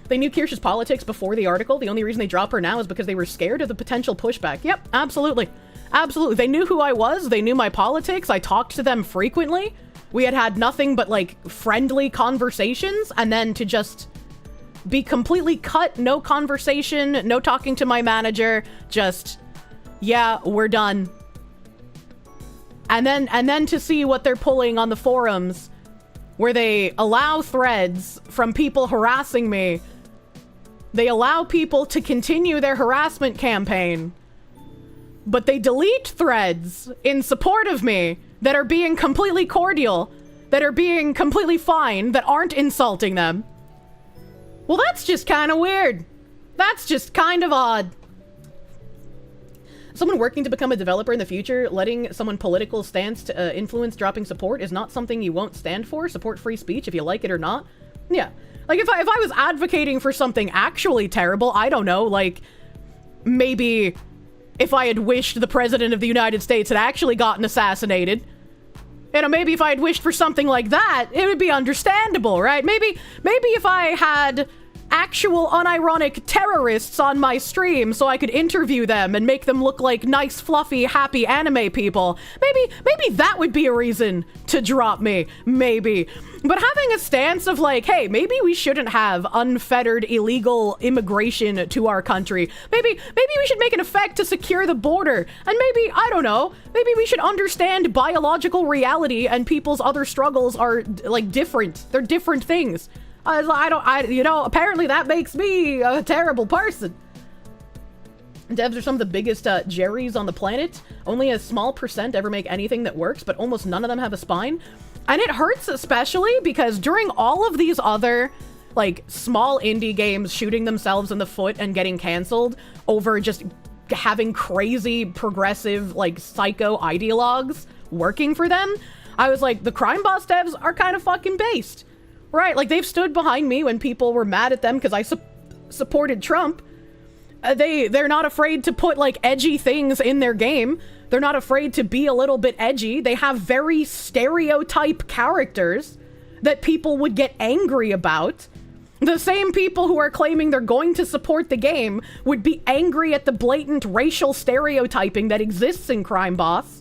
They knew Kirsche's politics before the article. The only reason they drop her now is because they were scared of the potential pushback. Yep, absolutely. Absolutely. They knew who I was. They knew my politics. I talked to them frequently. We had nothing but, like, friendly conversations, and then to just be completely cut, no conversation, no talking to my manager, just, yeah, we're done. And then to see what they're pulling on the forums, where they allow threads from people harassing me. They allow people to continue their harassment campaign, but they delete threads in support of me that are being completely cordial, that are being completely fine, that aren't insulting them. Well, that's just kind of weird. That's just kind of odd. Someone working to become a developer in the future, letting someone political stance to influence dropping support is not something you won't stand for. Support free speech if you like it or not. Yeah. Like, if I was advocating for something actually terrible, I don't know, like, maybe if I had wished the president of the United States had actually gotten assassinated, You know, maybe if I had wished for something like that, it would be understandable, right? Maybe if I had actual unironic terrorists on my stream so I could interview them and make them look like nice, fluffy, happy anime people, maybe that would be a reason to drop me, maybe. But having a stance of like, hey, maybe we shouldn't have unfettered illegal immigration to our country. Maybe we should make an effect to secure the border. And maybe, I don't know, maybe we should understand biological reality and people's other struggles are like different. They're different things. You know, apparently that makes me a terrible person. Devs are some of the biggest Jerrys on the planet. Only a small percent ever make anything that works, but almost none of them have a spine. And it hurts especially because during all of these other, like, small indie games shooting themselves in the foot and getting canceled over just having crazy, progressive, like, psycho ideologues working for them, I was like, the Crime Boss devs are kind of fucking based. Right, like, they've stood behind me when people were mad at them because I supported Trump. They're not afraid to put, like, edgy things in their game. They're not afraid to be a little bit edgy. They have very stereotype characters that people would get angry about. The same people who are claiming they're going to support the game would be angry at the blatant racial stereotyping that exists in Crime Boss.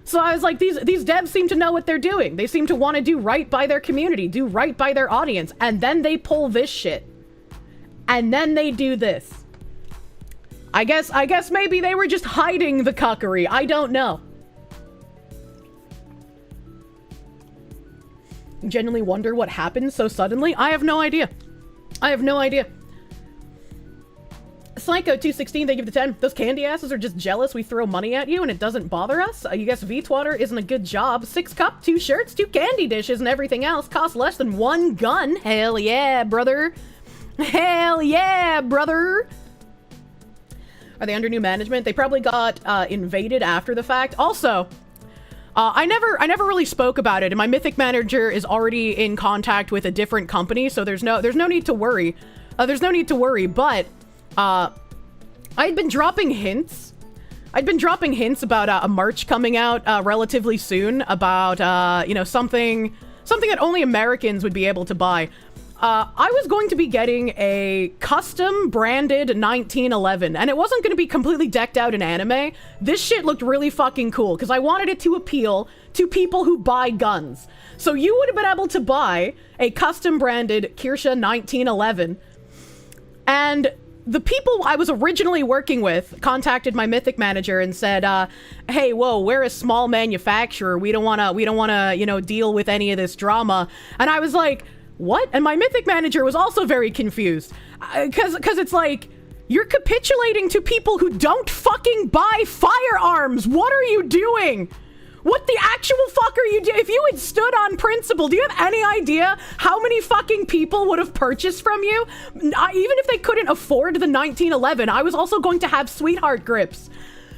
So I was like, these devs seem to know what they're doing. They seem to want to do right by their community, do right by their audience, and then they pull this shit. And then they do this. I guess maybe they were just hiding the cuckery. I don't know. Genuinely wonder what happened so suddenly. I have no idea. I have no idea. Psycho216, they give the 10. Those candy asses are just jealous we throw money at you and it doesn't bother us. You guess V-Twatter isn't a good job. 6 cup, 2 shirts, 2 candy dishes, and everything else costs less than 1 gun. Hell yeah, brother. Hell yeah, brother. Are they under new management? They probably got invaded after the fact. Also, I never really spoke about it, and my Mythic manager is already in contact with a different company, so there's no need to worry. There's no need to worry, but I'd been dropping hints. I'd been dropping hints about a merch coming out relatively soon about, you know, something that only Americans would be able to buy. I was going to be getting a custom branded 1911, and it wasn't going to be completely decked out in anime. This shit looked really fucking cool because I wanted it to appeal to people who buy guns. So you would have been able to buy a custom branded Kirsche 1911, and the people I was originally working with contacted my Mythic manager and said, hey, whoa, we're a small manufacturer. We don't want to, you know, deal with any of this drama. And I was like, what? And my Mythic manager was also very confused. Because it's like, you're capitulating to people who don't fucking buy firearms. What are you doing? What the actual fuck are you doing? If you had stood on principle, do you have any idea how many fucking people would have purchased from you? Even if they couldn't afford the 1911, I was also going to have sweetheart grips.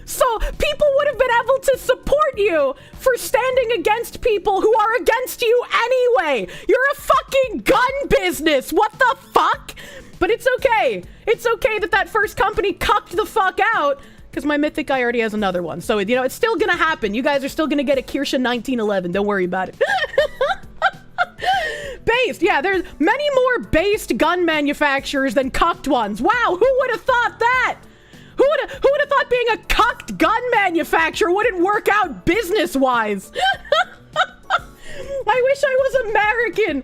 So people would have been able to support you for standing against people who are against you anyway. You're a fucking gun business. What the fuck? But it's okay. It's okay that first company cucked the fuck out. Because my Mythic guy already has another one. So, you know, it's still gonna happen. You guys are still gonna get a Kirsche 1911. Don't worry about it. Based. Yeah, there's many more based gun manufacturers than cucked ones. Wow, who would have thought that? Who would have thought being a cucked gun manufacturer wouldn't work out business-wise? I wish I was American.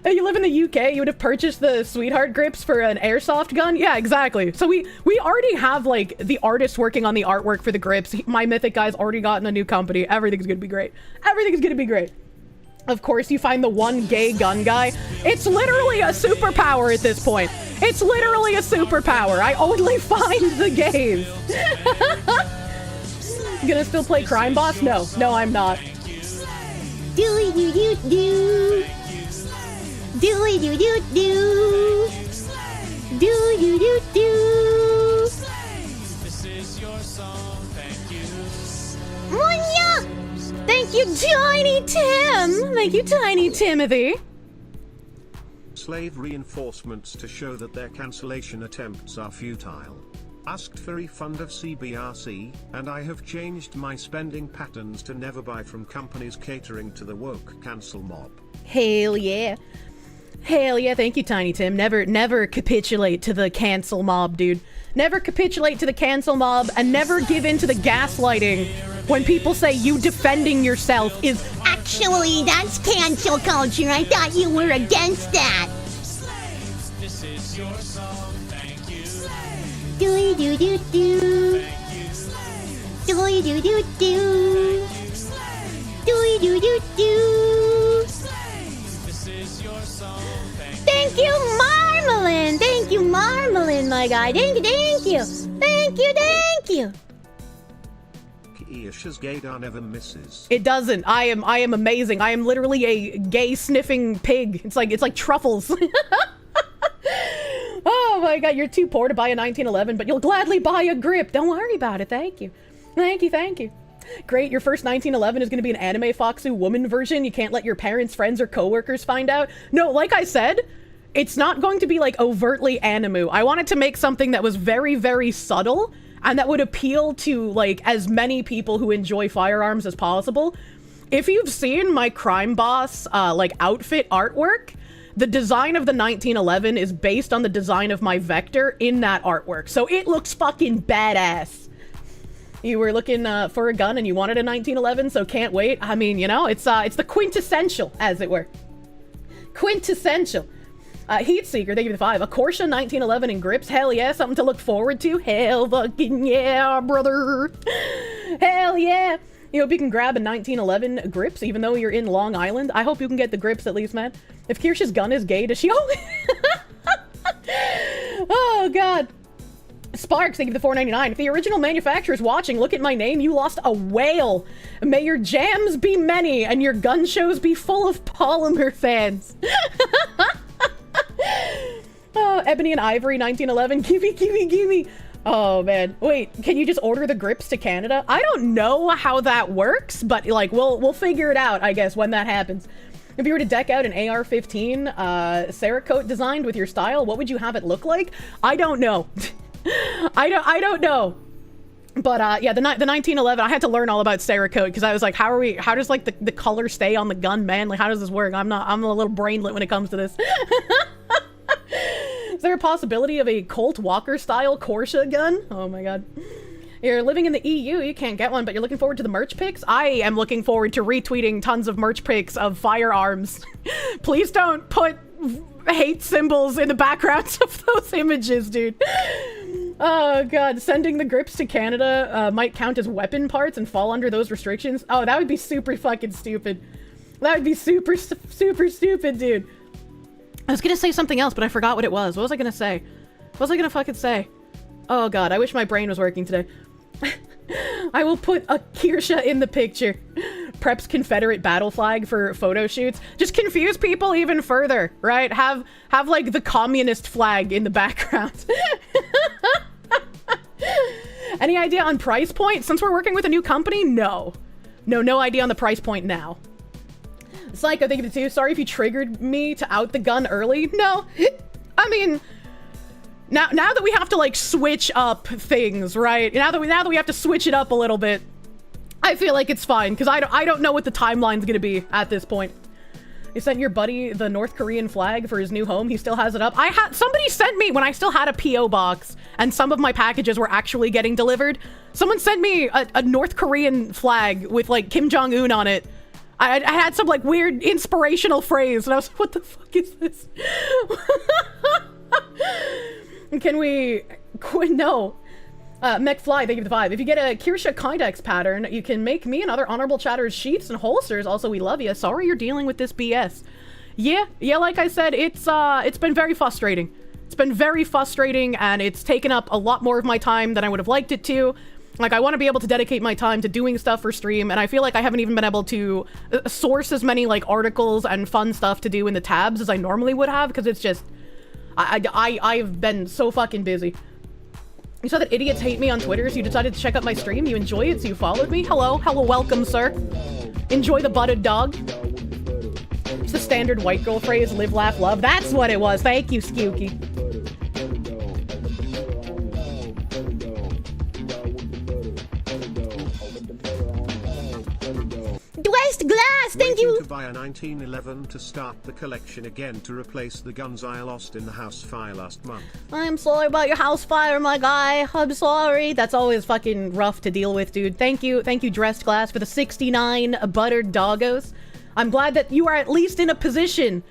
You live in the UK, you would have purchased the sweetheart grips for an airsoft gun? Yeah, exactly. So we already have, like, the artists working on the artwork for the grips. My Mythic guy's already gotten a new company. Everything's gonna be great. Everything's gonna be great. Of course, you find the one gay gun guy. It's literally a superpower at this point. It's literally a superpower. I only find the gays. You gonna still play Crime Boss? No, I'm not. Do-do-do-do. Do-do-do-do. Do-do-do-do. This is your song, thank you. Munya! Thank you, Tiny Tim! Thank you, Tiny Timothy. Slave reinforcements to show that their cancellation attempts are futile. Asked for refund of CBRC, and I have changed my spending patterns to never buy from companies catering to the woke cancel mob. Hell yeah. Hell yeah, thank you, Tiny Tim. Never capitulate to the cancel mob, dude. Never capitulate to the cancel mob, and never give in to the gaslighting when people say you defending yourself is... Actually, that's cancel culture. I thought you were against that. This is your song, thank you. Do do do do. Do do do do. Do do do do. This is your song, Thank you, Marmalin. Thank you, Marmalin, my guy. Thank you, thank you. Thank you, thank you. Kirsche's gaydar never misses. It doesn't. I am amazing. I am literally a gay sniffing pig. It's like truffles. Oh my god, you're too poor to buy a 1911, but you'll gladly buy a grip. Don't worry about it. Thank you. Thank you, thank you. Great, your first 1911 is going to be an anime Foxu woman version. You can't let your parents, friends, or coworkers find out. No, like I said, it's not going to be like overtly anime. I wanted to make something that was very, very subtle and that would appeal to like as many people who enjoy firearms as possible. If you've seen my crime boss like outfit artwork, the design of the 1911 is based on the design of my vector in that artwork. So it looks fucking badass. You were looking for a gun and you wanted a 1911, so can't wait. I mean, you know, it's the quintessential, as it were. Quintessential. Heatseeker, thank you for the 5. A Kirsche 1911 in grips. Hell yeah, something to look forward to. Hell fucking yeah, brother. Hell yeah. You hope you can grab a 1911 grips, even though you're in Long Island. I hope you can get the grips at least, man. If Kirsche's gun is gay, does she... Oh, God. Sparks, thank you for the 4.99. If the original manufacturer's watching, look at my name. You lost a whale. May your jams be many and your gun shows be full of polymer fans. Oh, Ebony and Ivory 1911. Gimme, gimme, gimme. Oh, man. Wait, can you just order the grips to Canada? I don't know how that works, but like we'll figure it out, I guess, when that happens. If you were to deck out an AR-15 Cerakote designed with your style, what would you have it look like? I don't know. I don't know. But yeah, the 1911, I had to learn all about Cerakote because I was like, how does like the color stay on the gun, man? Like, how does this work? I'm a little brainlet when it comes to this. Is there a possibility of a Colt Walker style Kirsche gun? Oh my god. You're living in the EU, you can't get one, but you're looking forward to the merch pics? I am looking forward to retweeting tons of merch pics of firearms. Please don't put hate symbols in the backgrounds of those images, dude. Oh god, sending the grips to Canada might count as weapon parts and fall under those restrictions. Oh, that would be super fucking stupid. That would be super stupid, dude. I was gonna say something else, but I forgot what it was. What was I gonna say? What was I gonna fucking say? Oh god, I wish my brain was working today. I will put a Kirsche in the picture. Preps Confederate battle flag for photo shoots. Just confuse people even further, right? Have like the communist flag in the background. Any idea on price point? Since we're working with a new company, no. No idea on the price point now. Psycho, thank you for the 2. Sorry if you triggered me to out the gun early. No. I mean, now that we have to like switch up things, right? Now that we have to switch it up a little bit, I feel like it's fine because I don't know what the timeline's gonna be at this point. You sent your buddy the North Korean flag for his new home. He still has it up. Somebody sent me when I still had a PO box and some of my packages were actually getting delivered. Someone sent me a North Korean flag with like Kim Jong-un on it. I had some like weird inspirational phrase and I was like, what the fuck is this? Can we quit? No. McFly, thank you for the 5. If you get a Kirsche Kydex pattern, you can make me and other honorable chatters sheaths and holsters. Also, we love you. Sorry you're dealing with this BS. Yeah, like I said, it's been very frustrating. It's been very frustrating and it's taken up a lot more of my time than I would have liked it to. Like, I want to be able to dedicate my time to doing stuff for stream, and I feel like I haven't even been able to source as many, like, articles and fun stuff to do in the tabs as I normally would have, because it's just... I've been so fucking busy. You saw that idiots hate me on Twitter, so you decided to check out my stream. You enjoy it, so you followed me. Hello, welcome, sir. Enjoy the butted dog. It's the standard white girl phrase, live, laugh, love. That's what it was. Thank you, Skewky. West Glass, thank Waiting you. to buy a 1911 to start the collection again to replace the guns I lost in the house fire last month. I'm sorry about your house fire, my guy. I'm sorry. That's always fucking rough to deal with, dude. Thank you, Dressed Glass, for the 69 buttered doggos. I'm glad that you are at least in a position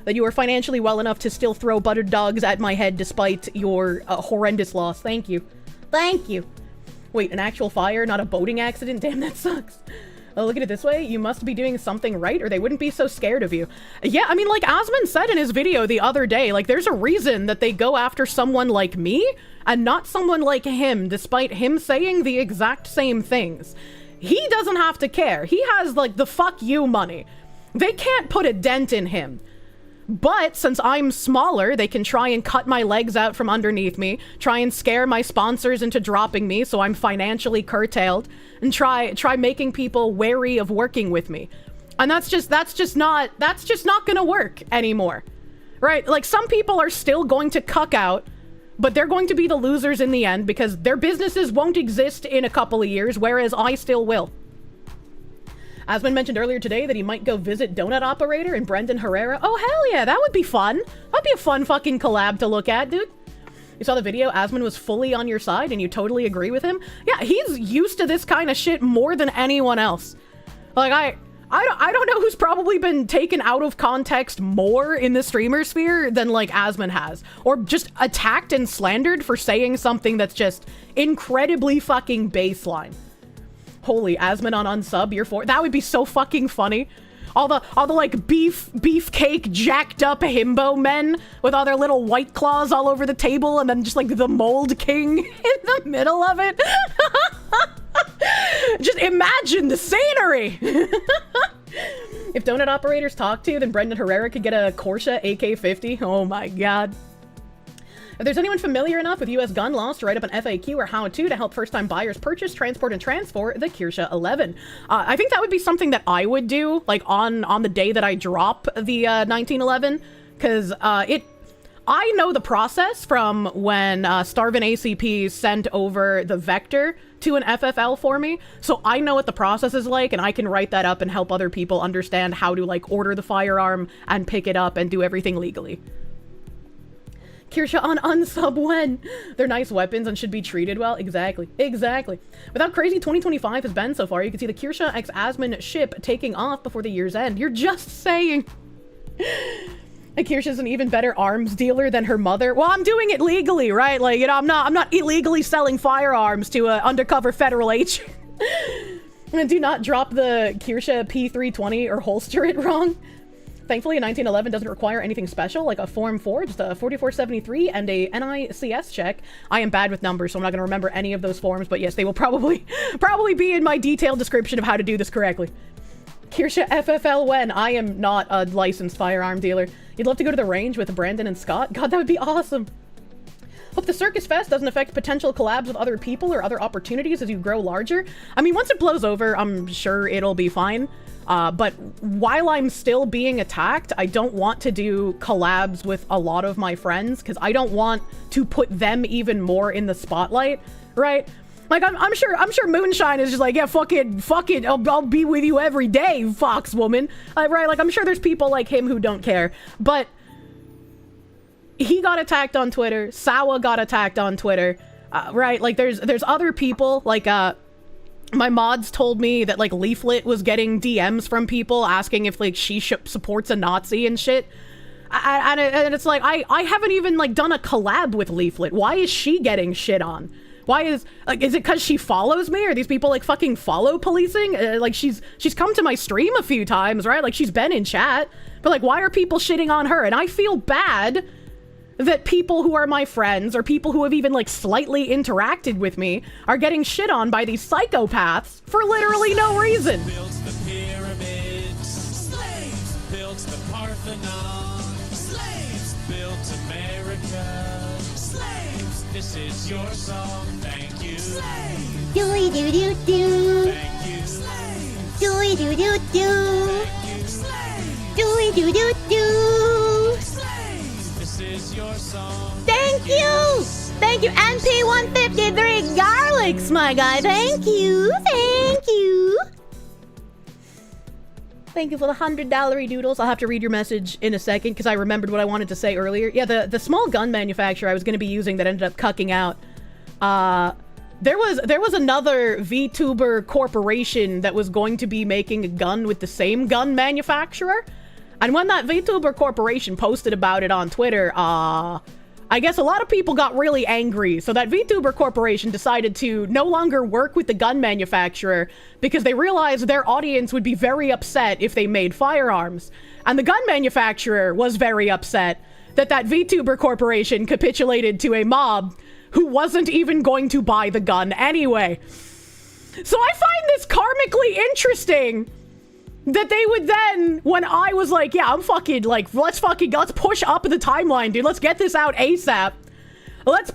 that you are financially well enough to still throw buttered dogs at my head despite your horrendous loss. Thank you. Thank you. Wait, an actual fire, not a boating accident? Damn, that sucks. Oh, look at it this way. You must be doing something right or they wouldn't be so scared of you. Yeah, I mean, like Asmon said in his video the other day, like there's a reason that they go after someone like me and not someone like him, despite him saying the exact same things. He doesn't have to care. He has like the fuck you money. They can't put a dent in him. But since I'm smaller, they can try and cut my legs out from underneath me, try and scare my sponsors into dropping me so I'm financially curtailed, and try making people wary of working with me. And that's just not gonna work anymore. Right? Like some people are still going to cuck out, but they're going to be the losers in the end because their businesses won't exist in a couple of years, whereas I still will. Asmon mentioned earlier today that he might go visit Donut Operator and Brendan Herrera. Oh, hell yeah, that would be fun. That'd be a fun fucking collab to look at, dude. You saw the video, Asmon was fully on your side and you totally agree with him? Yeah, he's used to this kind of shit more than anyone else. Like, I don't know who's probably been taken out of context more in the streamer sphere than, like, Asmon has. Or just attacked and slandered for saying something that's just incredibly fucking baseline. Holy, Asmon on unsub, you're for that would be so fucking funny. All the like beefcake jacked up himbo men with all their little white claws all over the table and then just like the mold king in the middle of it. Just imagine the scenery. If Donut Operators talk to you, then Brendan Herrera could get a Kirsche AK-50. Oh my god. If there's anyone familiar enough with US gun laws to write up an FAQ or how-to to help first-time buyers purchase, transport, and transfer the Kirsche 11. I think that would be something that I would do, like, on the day that I drop the 1911, because I know the process from when Starvin ACP sent over the vector to an FFL for me, so I know what the process is like, and I can write that up and help other people understand how to, like, order the firearm and pick it up and do everything legally. Kirsche on unsub when? They're nice weapons and should be treated well. Exactly. Exactly. With how crazy 2025 has been so far, you can see the Kirsche x Asmon ship taking off before the year's end. You're just saying. And Kirsche's an even better arms dealer than her mother. Well, I'm doing it legally, right? Like, you know, I'm not illegally selling firearms to an undercover federal agent. And do not drop the Kirsche P320 or holster it wrong. Thankfully, a 1911 doesn't require anything special, like a Form 4, just a 4473 and a NICS check. I am bad with numbers, so I'm not going to remember any of those forms, but yes, they will probably be in my detailed description of how to do this correctly. Kirsche FFL when? I am not a licensed firearm dealer. You'd love to go to the range with Brandon and Scott? God, that would be awesome. Hope the Circus Fest doesn't affect potential collabs with other people or other opportunities as you grow larger. I mean, once it blows over, I'm sure it'll be fine. But while I'm still being attacked, I don't want to do collabs with a lot of my friends because I don't want to put them even more in the spotlight, right? Like, I'm sure Moonshine is just like, yeah, fuck it, I'll be with you every day, Fox woman, right? Like, I'm sure there's people like him who don't care, but he got attacked on Twitter, Sawa got attacked on Twitter, right? Like, there's other people, like, my mods told me that, like, Leaflet was getting DMs from people asking if, like, she supports a Nazi and shit. And it's like, I haven't even, like, done a collab with Leaflet. Why is she getting shit on? Why is, like, is it because she follows me? Are these people, like, fucking follow policing? Like, she's come to my stream a few times, right? Like, she's been in chat. But, like, why are people shitting on her? And I feel bad that people who are my friends or people who have even, like, slightly interacted with me are getting shit on by these psychopaths for literally no reason. Built the pyramids. Slaves built the Parthenon. Slaves built America. Slaves, this is your song. Thank you. Slaves. Doo doo doo doo. Thank you. Slaves. Doo doo doo doo. Thank you. Slaves. Doo doo doo doo. Slaves, this is your song. Thank you! Thank you, NP153 Garlics, my guy. Thank you. Thank you. Thank you for the $100 doodles. I'll have to read your message in a second because I remembered what I wanted to say earlier. Yeah, the small gun manufacturer I was going to be using that ended up cucking out. There was another VTuber corporation that was going to be making a gun with the same gun manufacturer. And when that VTuber corporation posted about it on Twitter, I guess a lot of people got really angry. So that VTuber corporation decided to no longer work with the gun manufacturer because they realized their audience would be very upset if they made firearms. And the gun manufacturer was very upset that that VTuber corporation capitulated to a mob who wasn't even going to buy the gun anyway. So I find this karmically interesting that they would then, when I was like, yeah, I'm fucking, like, let's push up the timeline, dude. Let's get this out ASAP. Let's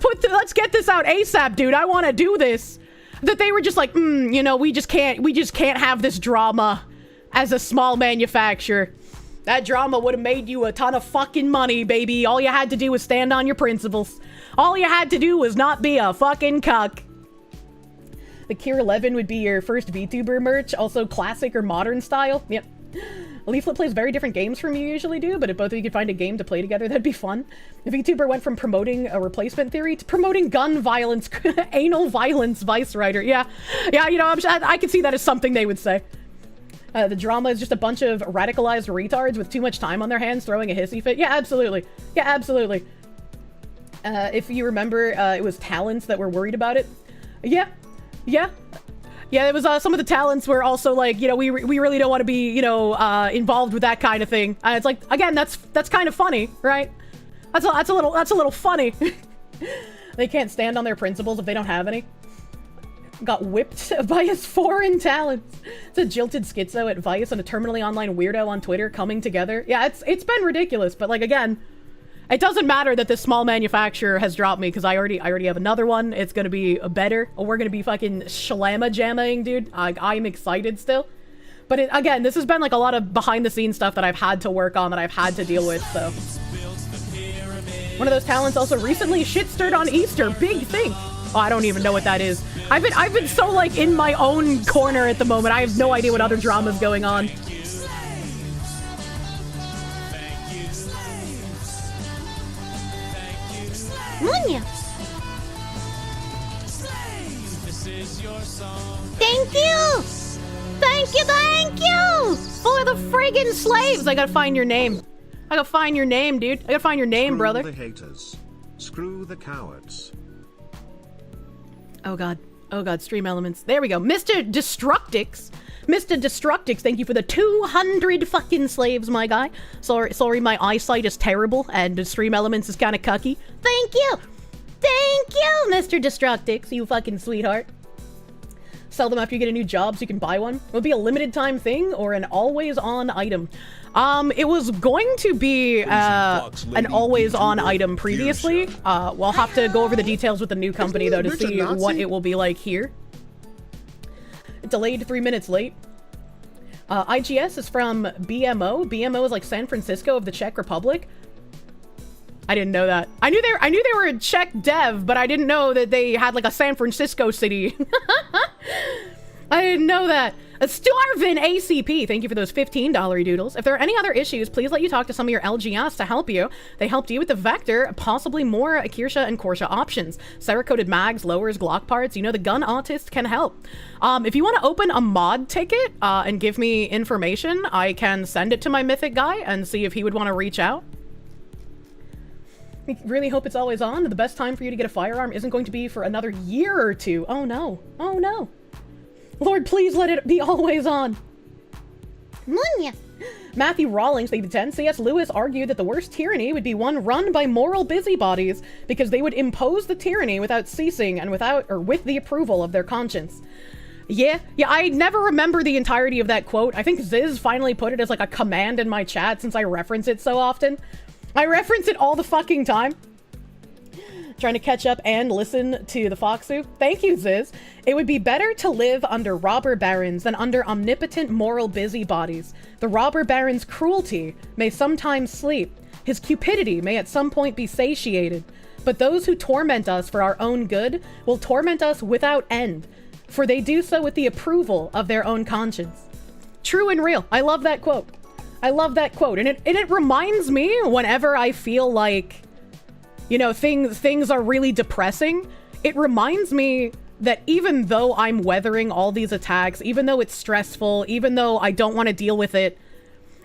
get this out ASAP, dude. I want to do this. That they were just like, you know, we just can't have this drama as a small manufacturer. That drama would have made you a ton of fucking money, baby. All you had to do was stand on your principles. All you had to do was not be a fucking cuck. The Kier 11 would be your first VTuber merch, also classic or modern style. Yep. Leaflet plays very different games from you usually do, but if both of you could find a game to play together, that'd be fun. The VTuber went from promoting a replacement theory to promoting gun violence, anal violence, Vice Rider. Yeah, you know, I could see that as something they would say. The drama is just a bunch of radicalized retards with too much time on their hands throwing a hissy fit. Yeah, absolutely. Yeah, absolutely. If you remember, it was talents that were worried about it. Yeah, it was some of the talents were also like, you know, we really don't want to be, you know, involved with that kind of thing. It's like, again, that's kind of funny, right? That's a little funny. They can't stand on their principles if they don't have any. Got whipped by his foreign talents. It's a jilted schizo at Vice and a terminally online weirdo on Twitter coming together. Yeah, it's been ridiculous, but like, again, it doesn't matter that this small manufacturer has dropped me because I already have another one. It's gonna be better. We're gonna be fucking shlama-jammaing, dude. I'm excited still. But again, this has been like a lot of behind the scenes stuff that I've had to work on, that I've had to deal with, so. One of those talents also recently shit-stirred on Easter. Big thing. Oh, I don't even know what that is. I've been so like in my own corner at the moment. I have no idea what other drama's going on. Munya. Thank you! Thank you! For the friggin' slaves! I gotta find your name. I gotta find your name, dude. I gotta find your name, brother. Screw the haters. Screw the cowards. Oh god, stream elements. There we go. Mr. Destructix. Mr. Destructix, thank you for the 200 fucking slaves, my guy. Sorry, my eyesight is terrible and the stream elements is kind of cucky. Thank you, Mr. Destructix, you fucking sweetheart. Sell them after you get a new job so you can buy one. Will it be a limited time thing or an always on item? It was going to be an always on item previously. We'll have to go over the details with the new company though to see what it will be like here. Delayed 3 minutes late. IGS is from BMO. BMO is like San Francisco of the Czech Republic. I didn't know that. I knew they were a Czech dev, but I didn't know that they had like a San Francisco city. I didn't know that. Starvin ACP, thank you for those $15 doodles. If there are any other issues, please let you talk to some of your LGS to help you. They helped you with the Vector, possibly more Kirsche and Porsche options. Cerakoted mags, lowers, Glock parts, you know the gun autist can help. If you want to open a mod ticket and give me information, I can send it to my mythic guy and see if he would want to reach out. I really hope it's always on. The best time for you to get a firearm isn't going to be for another year or two. Oh no. Oh no. Lord, please let it be always on. Munya. Matthew Rawlings, thank you 10. C.S. Lewis argued that the worst tyranny would be one run by moral busybodies because they would impose the tyranny without ceasing and with the approval of their conscience. Yeah, I never remember the entirety of that quote. I think Ziz finally put it as like a command in my chat since I reference it so often. I reference it all the fucking time. Trying to catch up and listen to the Foxu. Thank you, Ziz. It would be better to live under robber barons than under omnipotent moral busybodies. The robber baron's cruelty may sometimes sleep. His cupidity may at some point be satiated. But those who torment us for our own good will torment us without end, for they do so with the approval of their own conscience. true and real. I love that quote. I love that quote. And it reminds me whenever I feel like, you know, things are really depressing. It reminds me that even though I'm weathering all these attacks, even though it's stressful, even though I don't want to deal with it,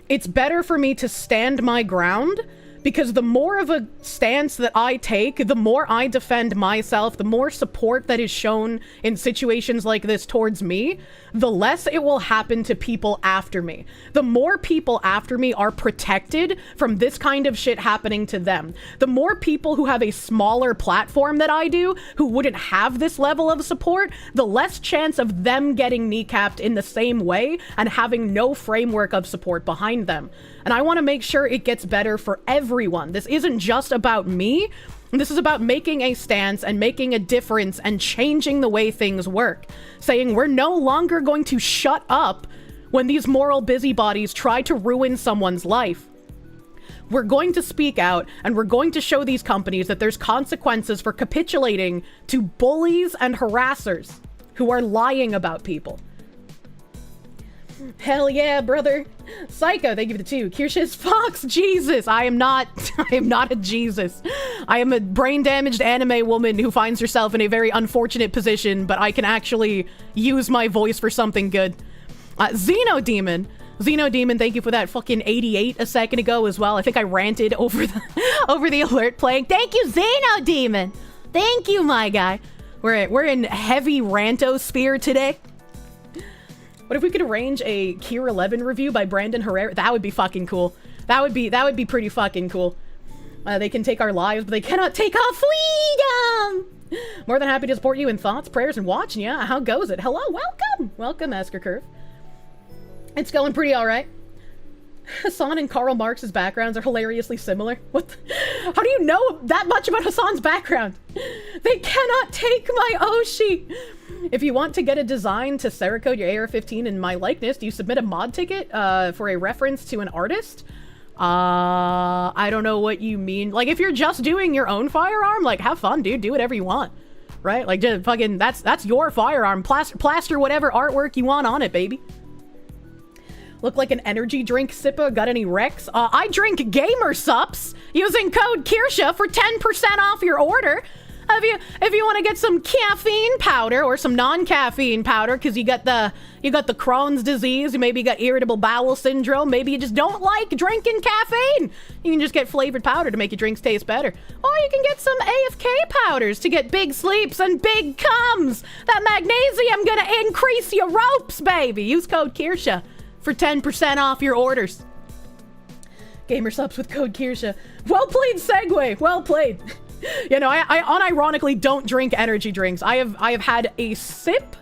it's better for me to stand my ground, because the more of a stance that I take, the more I defend myself, the more support that is shown in situations like this towards me, the less it will happen to people after me. The more people after me are protected from this kind of shit happening to them. The more people who have a smaller platform that I do, who wouldn't have this level of support, the less chance of them getting kneecapped in the same way and having no framework of support behind them. And I want to make sure it gets better for everyone. This isn't just about me. This is about making a stance and making a difference and changing the way things work. Saying we're no longer going to shut up when these moral busybodies try to ruin someone's life. We're going to speak out, and we're going to show these companies that there's consequences for capitulating to bullies and harassers who are lying about people. Hell yeah, brother. Psycho, thank you for the 2. Kirsche's Fox, Jesus. I am not a Jesus. I am a brain-damaged anime woman who finds herself in a very unfortunate position, but I can actually use my voice for something good. Xenodemon, thank you for that fucking 88 a second ago as well. I think I ranted over the alert playing. Thank you, Xenodemon. Thank you, my guy. We're in heavy rantosphere today. What if we could arrange a Kier 11 review by Brandon Herrera? That would be fucking cool. That would be pretty fucking cool. They can take our lives, but they cannot take our freedom! More than happy to support you in thoughts, prayers, and watching. Yeah, how goes it? Hello, welcome! Welcome, Esker Curve. It's going pretty alright. Hassan and Karl Marx's backgrounds are hilariously similar. How do you know that much about Hassan's background? They cannot take my Oshi! If you want to get a design to Cerakote your AR-15 in my likeness, do you submit a mod ticket for a reference to an artist? I don't know what you mean. Like, if you're just doing your own firearm, like, have fun, dude. Do whatever you want. Right? Like, just fucking, that's your firearm. Plaster whatever artwork you want on it, baby. Look like an energy drink sipper. Got any Rex? I drink Gamer Sups using code Kirsche for 10% off your order. If you want to get some caffeine powder or some non-caffeine powder, because you got the Crohn's disease, you maybe got irritable bowel syndrome, maybe you just don't like drinking caffeine, you can just get flavored powder to make your drinks taste better. Or you can get some AFK powders to get big sleeps and big comes. That magnesium gonna increase your ropes, baby. Use code Kirsche for 10% off your orders. Gamer Subs with code Kirsche. Well played, segue. Well played. You know, I unironically don't drink energy drinks. I have had a sip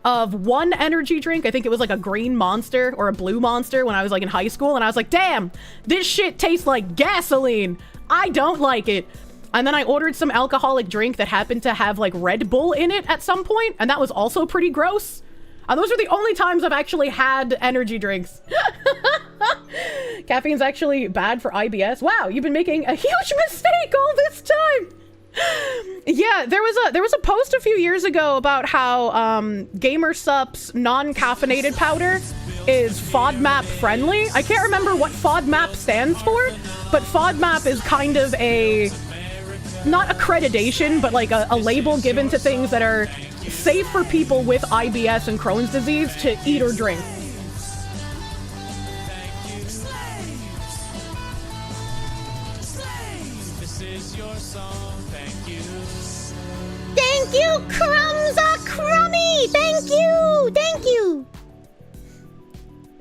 of one energy drink. I think it was like a green Monster or a blue Monster when I was like in high school, and I was like, damn, this shit tastes like gasoline. I don't like it. And then I ordered some alcoholic drink that happened to have like Red Bull in it at some point, and that was also pretty gross. Those are the only times I've actually had energy drinks. Caffeine's actually bad for IBS. Wow, you've been making a huge mistake all this time. Yeah, there was a post a few years ago about how Gamer Sup's non-caffeinated powder is FODMAP friendly. I can't remember what FODMAP stands for, but FODMAP is kind of a, not accreditation, but like a label given to things that are safe for people with IBS and Crohn's disease to eat or drink. Thank you, Crumbs are crummy! Thank you! Thank you!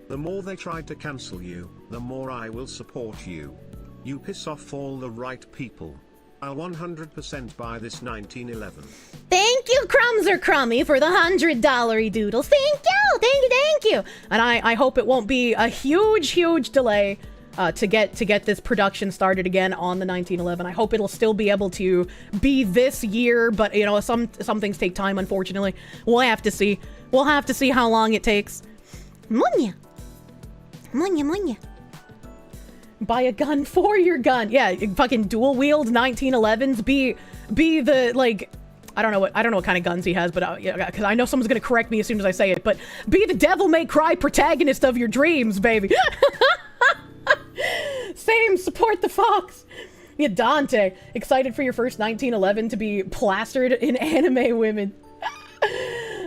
The more they try to cancel you, the more I will support you. You piss off all the right people. I'll 100% buy this 1911. Thank you, Crumbs are crummy, for the $100 doodles. Thank you! Thank you, thank you! And I hope it won't be a huge delay to get this production started again on the 1911. I hope it'll still be able to be this year, but you know, some things take time, unfortunately. We'll have to see. We'll have to see how long it takes. Munya. Munya, munya. Buy a gun for your gun. Yeah, fucking dual wield 1911s. Be the, like, I don't know what kind of guns he has, but yeah, because I know someone's gonna correct me as soon as I say it. But be the devil may cry protagonist of your dreams, baby. Same, support the fox. Yeah, Dante, excited for your first 1911 to be plastered in anime women.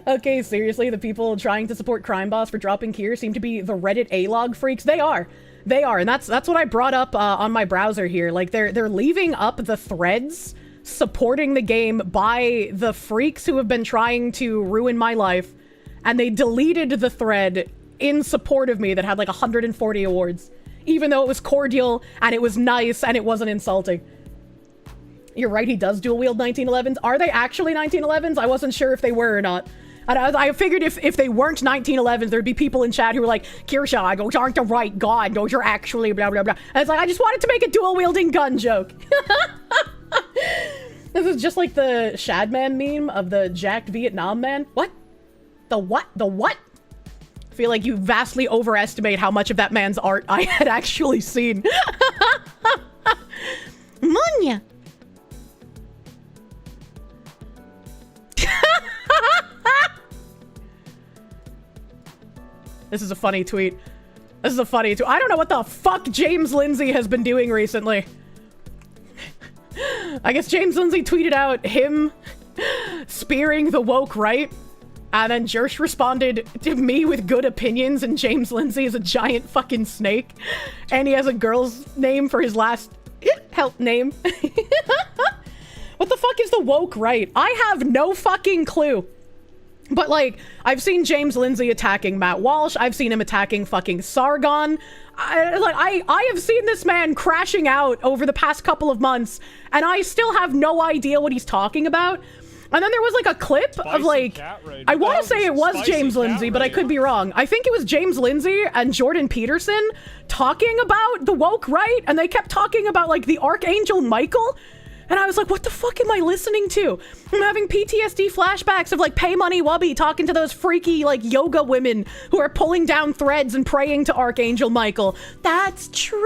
Okay, seriously, the people trying to support Crime Boss for dropping Kier seem to be the Reddit A-log freaks. They are, and that's what I brought up on my browser here. Like they're leaving up the threads supporting the game by the freaks who have been trying to ruin my life, and they deleted the thread in support of me that had like 140 awards, even though it was cordial and it was nice and it wasn't insulting. You're right, he does dual wield 1911s. Are they actually 1911s? I wasn't sure if they were or not. And I figured if they weren't 1911s, there'd be people in chat who were like, Kirsche, those aren't the right gun, those are actually blah blah blah. And it's like, I just wanted to make a dual wielding gun joke. This is just like the Shadman meme of the jacked Vietnam man. What? The what? The what? I feel like you vastly overestimate how much of that man's art I had actually seen. Munya. This is a funny tweet. I don't know what the fuck James Lindsay has been doing recently. I guess James Lindsay tweeted out him spearing the woke right, and then Jersh responded to me with good opinions, and James Lindsay is a giant fucking snake, and he has a girl's name for his last help name. What the fuck is the woke right? I have no fucking clue. But, like, I've seen James Lindsay attacking Matt Walsh. I've seen him attacking fucking Sargon. I have seen this man crashing out over the past couple of months, and I still have no idea what he's talking about. And then there was, like, a clip of, like, I want to say it was James Lindsay, but I could be wrong. I think it was James Lindsay and Jordan Peterson talking about the woke right, and they kept talking about, like, the Archangel Michael. And I was like, what the fuck am I listening to? I'm having PTSD flashbacks of like Pay Money Wubby talking to those freaky like yoga women who are pulling down threads and praying to Archangel Michael. That's true.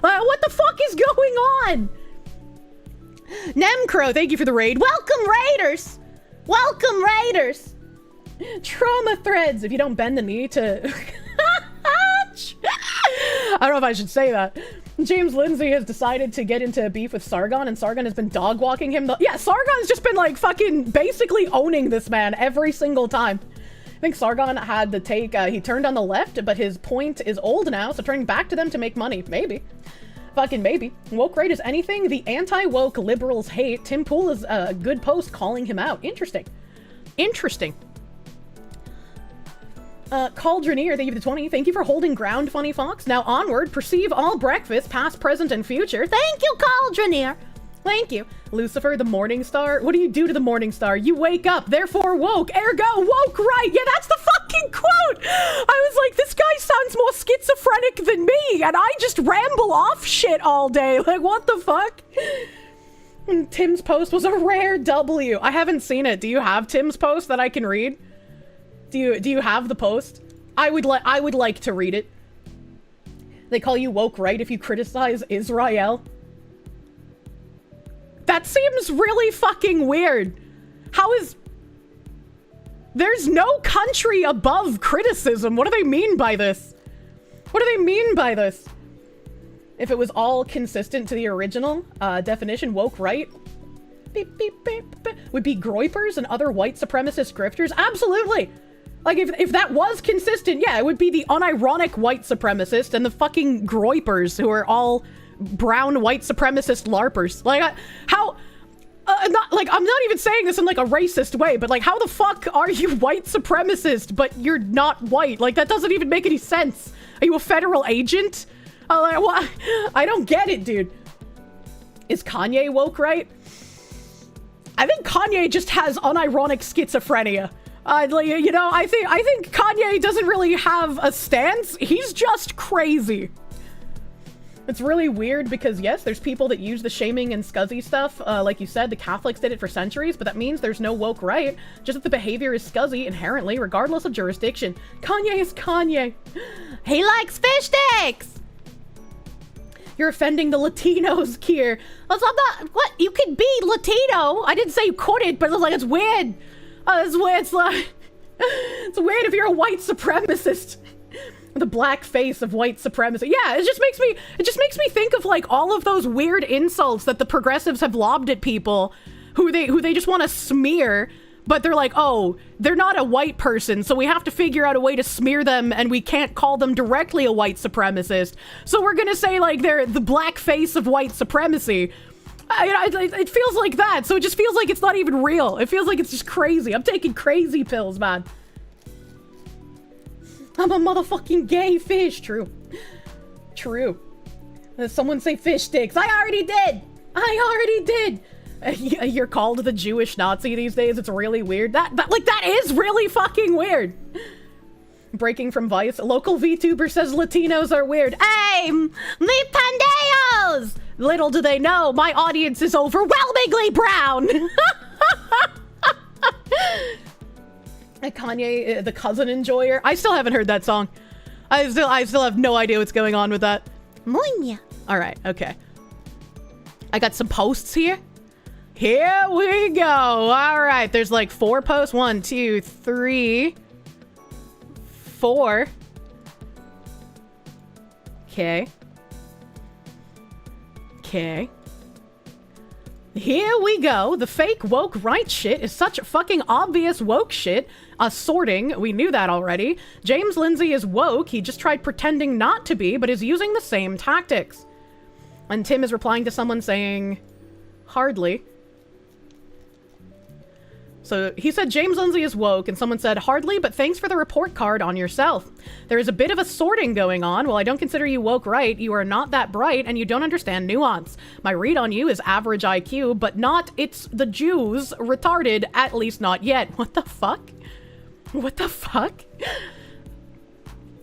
What the fuck is going on? Nemcro, thank you for the raid. Welcome, Raiders. Welcome, Raiders. Trauma threads. If you don't bend the knee to... I don't know if I should say that. James Lindsay has decided to get into a beef with Sargon, and Sargon has been dog walking him. Yeah, Sargon's just been like fucking basically owning this man every single time. I think Sargon had the take, he turned on the left, but his point is old now, so turning back to them to make money. Maybe. Fucking maybe. Woke right is anything the anti-woke liberals hate. Tim Pool is a good post calling him out. Interesting. Interesting. Cauldroneer, thank you for the 20. Thank you for holding ground, Funny Fox. Now onward, perceive all breakfast, past, present, and future. Thank you, Cauldroneer. Thank you. Lucifer, the morning star. What do you do to the morning star? You wake up, therefore woke, ergo woke right. Yeah, that's the fucking quote. I was like, this guy sounds more schizophrenic than me, and I just ramble off shit all day. Like, what the fuck? And Tim's post was a rare W. I haven't seen it. Do you have Tim's post that I can read? Do you have the post? I would like to read it. They call you woke right if you criticize Israel. That seems really fucking weird. How is... There's no country above criticism. What do they mean by this? What do they mean by this? If it was all consistent to the original definition, woke right beep, beep, beep, beep, would be groypers and other white supremacist grifters. Absolutely. Like, if that was consistent, yeah, it would be the unironic white supremacist and the fucking groypers who are all brown white supremacist larpers. Like, how... I'm not even saying this in, like, a racist way, but, like, how the fuck are you white supremacist, but you're not white? Like, that doesn't even make any sense. Are you a federal agent? Like, what? I don't get it, dude. Is Kanye woke right? I think Kanye just has unironic schizophrenia. You know, I think Kanye doesn't really have a stance. He's just crazy. It's really weird because, yes, there's people that use the shaming and scuzzy stuff. Like you said, the Catholics did it for centuries, but that means there's no woke right. Just that the behavior is scuzzy inherently, regardless of jurisdiction. Kanye is Kanye. He likes fish sticks. You're offending the Latinos, Kier. I'm not, what? You could be Latino. I didn't say you couldn't, but it's weird. It's weird. It's like, it's weird if you're a white supremacist. The black face of white supremacy. Yeah, it just makes me think of like all of those weird insults that the progressives have lobbed at people who they just want to smear, but they're like, oh, they're not a white person, so we have to figure out a way to smear them, and we can't call them directly a white supremacist. So we're gonna say like they're the black face of white supremacy. It feels like that, so it just feels like it's not even real. It feels like it's just crazy. I'm taking crazy pills, man. I'm a motherfucking gay fish. True. True. Someone say fish sticks. I already did. You're called the Jewish Nazi these days. It's really weird. That is really fucking weird. Breaking from Vice. Local VTuber says Latinos are weird. Hey, me pandeos! Little do they know, my audience is overwhelmingly brown. Kanye, the cousin enjoyer. I still haven't heard that song. I still have no idea what's going on with that. Monya. All right, okay. I got some posts here. Here we go. All right, there's like 4 posts. 1, 2, 3, 4. Okay. Okay. Here we go. The fake woke right shit is such fucking obvious woke shit. Sorting. We knew that already. James Lindsay is woke. He just tried pretending not to be, but is using the same tactics. And Tim is replying to someone saying, hardly. So he said James Lindsay is woke, and someone said, hardly, but thanks for the report card on yourself. There is a bit of a sorting going on. While I don't consider you woke right, you are not that bright, and you don't understand nuance. My read on you is average IQ, but not it's the Jews retarded, at least not yet. What the fuck? What the fuck?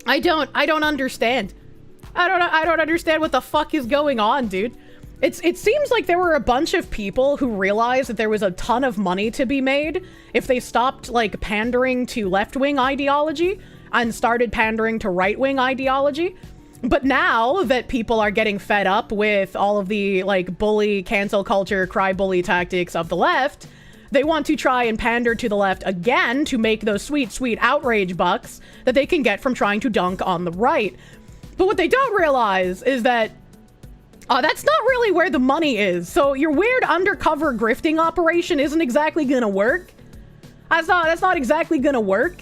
I don't understand. I don't understand what the fuck is going on, dude. It seems like there were a bunch of people who realized that there was a ton of money to be made if they stopped, like, pandering to left-wing ideology and started pandering to right-wing ideology. But now that people are getting fed up with all of the, like, bully, cancel culture, cry bully tactics of the left, they want to try and pander to the left again to make those sweet, sweet outrage bucks that they can get from trying to dunk on the right. But what they don't realize is that that's not really where the money is. So your weird undercover grifting operation isn't exactly gonna work. That's not exactly gonna work.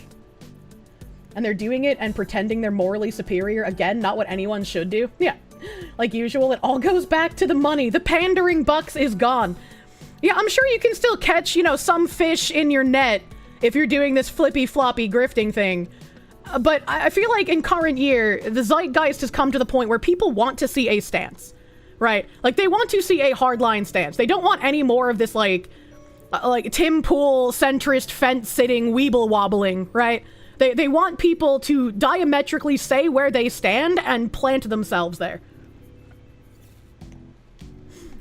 And they're doing it and pretending they're morally superior. Again, not what anyone should do. Yeah, like usual, it all goes back to the money. The pandering bucks is gone. Yeah, I'm sure you can still catch, you know, some fish in your net if you're doing this flippy floppy grifting thing. But I feel like in current year, the zeitgeist has come to the point where people want to see a stance. Right? Like, they want to see a hardline stance. They don't want any more of this, like Tim Pool, centrist, fence-sitting, weeble-wobbling, right? They want people to diametrically say where they stand and plant themselves there.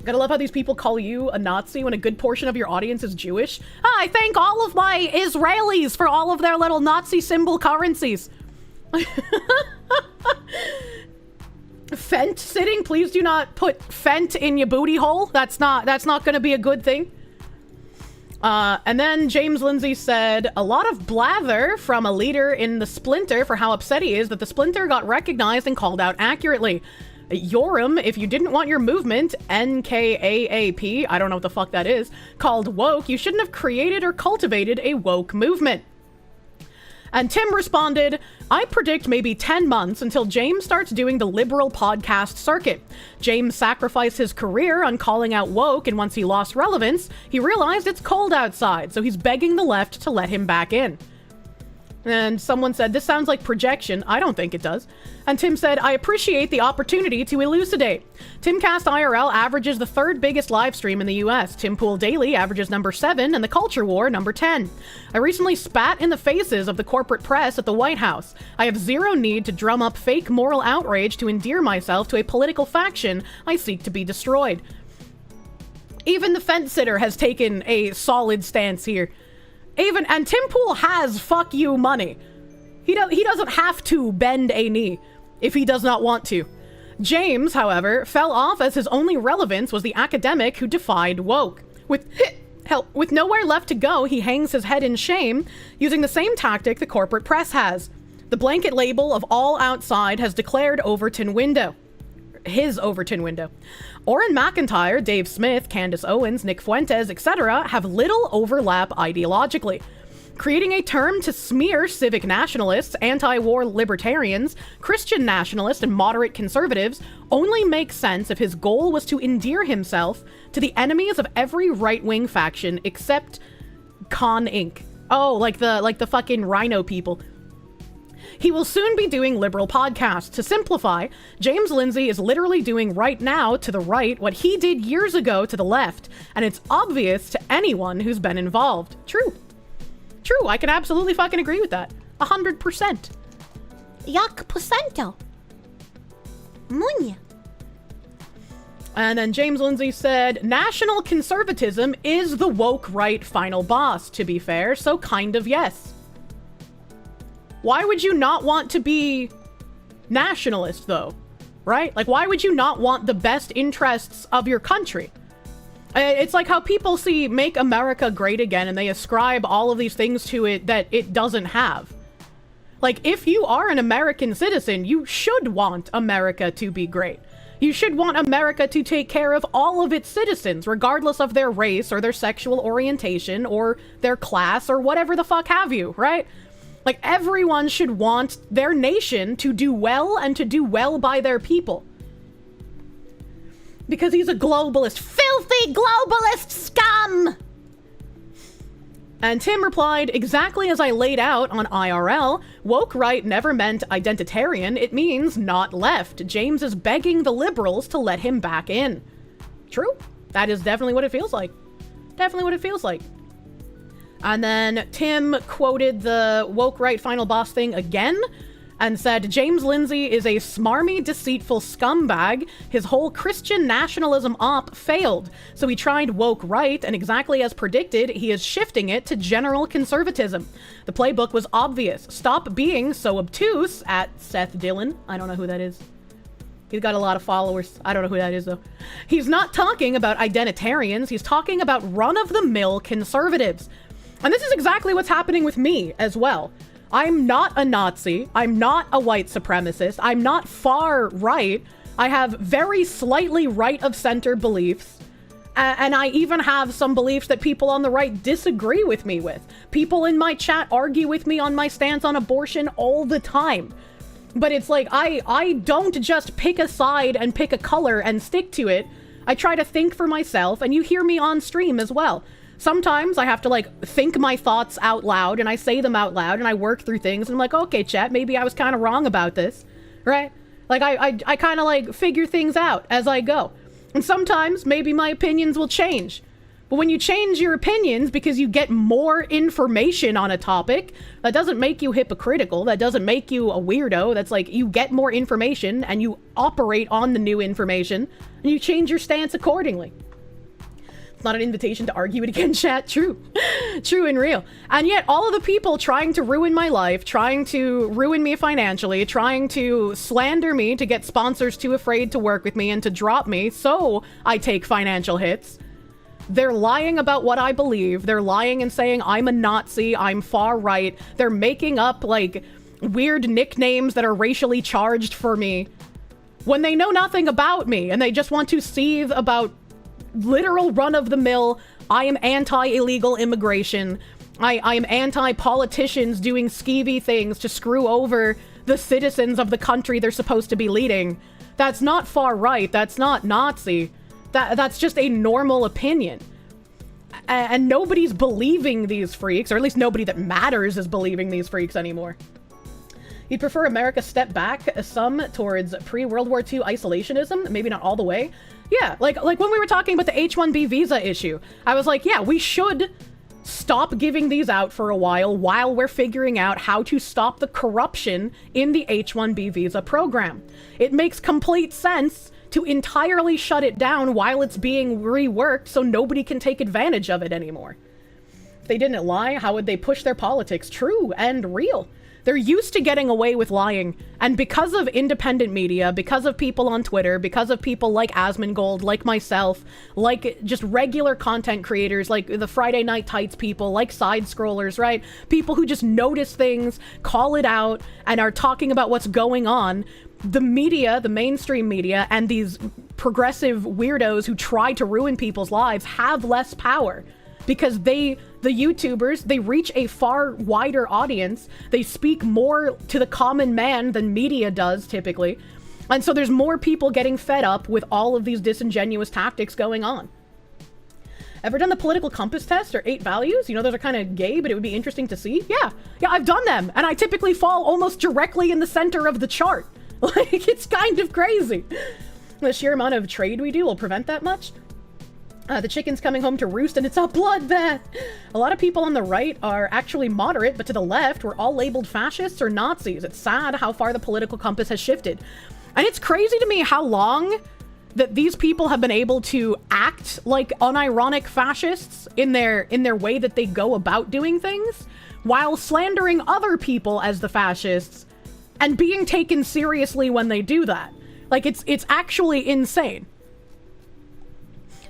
Gotta love how these people call you a Nazi when a good portion of your audience is Jewish. I thank all of my Israelis for all of their little Nazi symbol currencies. Fent sitting, please do not put Fent in your booty hole. That's not gonna be a good thing. And then James Lindsay said, a lot of blather from a leader in the Splinter for how upset he is that the Splinter got recognized and called out accurately. Yoram, if you didn't want your movement, NKAAP, I don't know what the fuck that is, called woke, you shouldn't have created or cultivated a woke movement. And Tim responded, I predict maybe 10 months until James starts doing the liberal podcast circuit. James sacrificed his career on calling out woke, and once he lost relevance, he realized it's cold outside, so he's begging the left to let him back in. And someone said, this sounds like projection. I don't think it does. And Tim said, I appreciate the opportunity to elucidate. Timcast IRL averages the 3rd biggest live stream in the US. Timpool Daily averages number 7 and the Culture War number 10. I recently spat in the faces of the corporate press at the White House. I have zero need to drum up fake moral outrage to endear myself to a political faction I seek to be destroyed. Even the fence sitter has taken a solid stance here. And Tim Pool has fuck you money. He doesn't have to bend a knee if he does not want to. James, however, fell off as his only relevance was the academic who defied woke. With nowhere left to go, he hangs his head in shame, using the same tactic the corporate press has. The blanket label of all outside has declared Overton window. His Overton window. Orrin McIntyre, Dave Smith, Candace Owens, Nick Fuentes, etc. have little overlap ideologically. Creating a term to smear civic nationalists, anti-war libertarians, Christian nationalists, and moderate conservatives only makes sense if his goal was to endear himself to the enemies of every right-wing faction except Con Inc. Oh, like the fucking rhino people. He will soon be doing liberal podcasts. To simplify, James Lindsay is literally doing right now to the right what he did years ago to the left, and it's obvious to anyone who's been involved. True, I can absolutely fucking agree with that. 100%. Yuck placento. Munya. And then James Lindsay said, national conservatism is the woke right final boss, to be fair, so kind of yes. Why would you not want to be nationalist, though? Right? Like, why would you not want the best interests of your country? It's like how people see Make America Great Again and they ascribe all of these things to it that it doesn't have. Like, if you are an American citizen, you should want America to be great. You should want America to take care of all of its citizens, regardless of their race or their sexual orientation or their class or whatever the fuck have you, right? Like, everyone should want their nation to do well and to do well by their people. Because he's a globalist. Filthy globalist scum! And Tim replied, exactly as I laid out on IRL, woke right never meant identitarian, it means not left. James is begging the liberals to let him back in. True. That is definitely what it feels like. Definitely what it feels like. And then Tim quoted the woke right final boss thing again and said, James Lindsay is a smarmy, deceitful scumbag. His whole Christian nationalism op failed. So he tried woke right, and exactly as predicted, he is shifting it to general conservatism. The playbook was obvious. Stop being so obtuse at Seth Dillon. I don't know who that is. He's got a lot of followers. I don't know who that is, though. He's not talking about identitarians. He's talking about run-of-the-mill conservatives. And this is exactly what's happening with me as well. I'm not a Nazi. I'm not a white supremacist. I'm not far right. I have very slightly right of center beliefs. And I even have some beliefs that people on the right disagree with me with. People in my chat argue with me on my stance on abortion all the time. But it's like, I don't just pick a side and pick a color and stick to it. I try to think for myself, and you hear me on stream as well. Sometimes I have to, like, think my thoughts out loud, and I say them out loud, and I work through things, and I'm like, okay, chat, maybe I was kind of wrong about this, right? Like, I kind of, like, figure things out as I go. And sometimes, maybe my opinions will change. But when you change your opinions because you get more information on a topic, that doesn't make you hypocritical, that doesn't make you a weirdo, that's like, you get more information, and you operate on the new information, and you change your stance accordingly. It's not an invitation to argue it again, chat. True. True and real. And yet all of the people trying to ruin my life, trying to ruin me financially, trying to slander me to get sponsors too afraid to work with me and to drop me so I take financial hits. They're lying about what I believe. They're lying and saying I'm a Nazi, I'm far right. They're making up, like, weird nicknames that are racially charged for me when they know nothing about me and they just want to seethe about literal run-of-the-mill, I am anti-illegal immigration. I am anti-politicians doing skeevy things to screw over the citizens of the country they're supposed to be leading. That's not far right. That's not Nazi. That's just a normal opinion. And nobody's believing these freaks, or at least nobody that matters is believing these freaks anymore. You'd prefer America step back some towards pre-World War II isolationism? Maybe not all the way. Yeah, like when we were talking about the H-1B visa issue, I was like, yeah, we should stop giving these out for a while we're figuring out how to stop the corruption in the H-1B visa program. It makes complete sense to entirely shut it down while it's being reworked so nobody can take advantage of it anymore. If they didn't lie, how would they push their politics? True and real. They're used to getting away with lying. And because of independent media, because of people on Twitter, because of people like Asmongold, like myself, like just regular content creators, like the Friday Night Tights people, like side scrollers, right? People who just notice things, call it out, and are talking about what's going on. The media, the mainstream media, and these progressive weirdos who try to ruin people's lives have less power. Because the YouTubers, they reach a far wider audience. They speak more to the common man than media does, typically. And so there's more people getting fed up with all of these disingenuous tactics going on. Ever done the political compass test or 8 values? You know, those are kind of gay, but it would be interesting to see. Yeah, I've done them. And I typically fall almost directly in the center of the chart. Like, it's kind of crazy. The sheer amount of trade we do will prevent that much. The chicken's coming home to roost and it's a bloodbath. A lot of people on the right are actually moderate, but to the left, we're all labeled fascists or Nazis. It's sad how far the political compass has shifted. And it's crazy to me how long that these people have been able to act like unironic fascists in their way that they go about doing things, while slandering other people as the fascists and being taken seriously when they do that. Like, it's actually insane.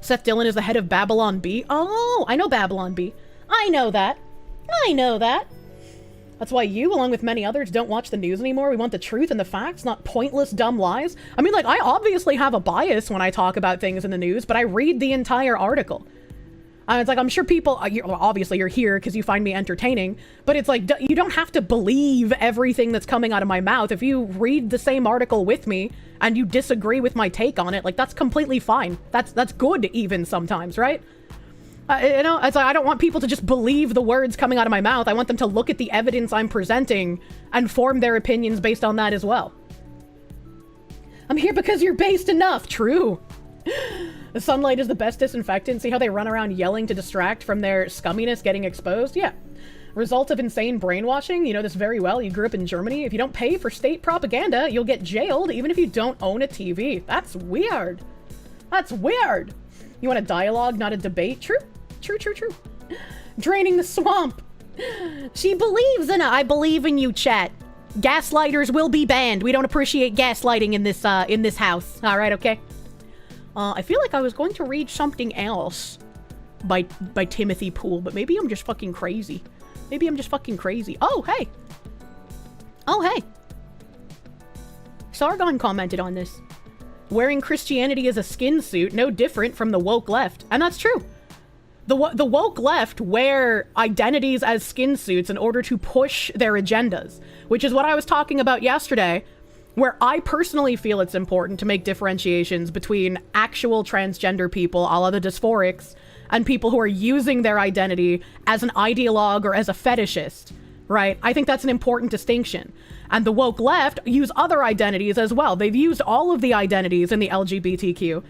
Seth Dillon is the head of Babylon Bee. Oh, I know Babylon Bee. I know that. That's why you, along with many others, don't watch the news anymore. We want the truth and the facts, not pointless, dumb lies. I mean, like, I obviously have a bias when I talk about things in the news, but I read the entire article. It's like, I'm sure people, obviously you're here because you find me entertaining, but it's like, you don't have to believe everything that's coming out of my mouth. If you read the same article with me and you disagree with my take on it, like, that's completely fine. That's good even sometimes, right? You know, it's like, I don't want people to just believe the words coming out of my mouth. I want them to look at the evidence I'm presenting and form their opinions based on that as well. I'm here because you're based enough. True. The sunlight is the best disinfectant. See how they run around yelling to distract from their scumminess getting exposed? Yeah. Result of insane brainwashing. You know this very well. You grew up in Germany. If you don't pay for state propaganda, you'll get jailed even if you don't own a TV. That's weird. That's weird. You want a dialogue, not a debate? True. True. Draining the swamp. She believes in it. I believe in you, chat. Gaslighters will be banned. We don't appreciate gaslighting in this house. All right, okay? I feel like I was going to read something else by Timothy Poole, but maybe I'm just fucking crazy. Oh, hey. Sargon commented on this. Wearing Christianity as a skin suit, no different from the woke left. And that's true. The woke left wear identities as skin suits in order to push their agendas, which is what I was talking about yesterday, where I personally feel it's important to make differentiations between actual transgender people, a la the dysphorics, and people who are using their identity as an ideologue or as a fetishist, right? I think that's an important distinction. And the woke left use other identities as well. They've used all of the identities in the LGBTQ.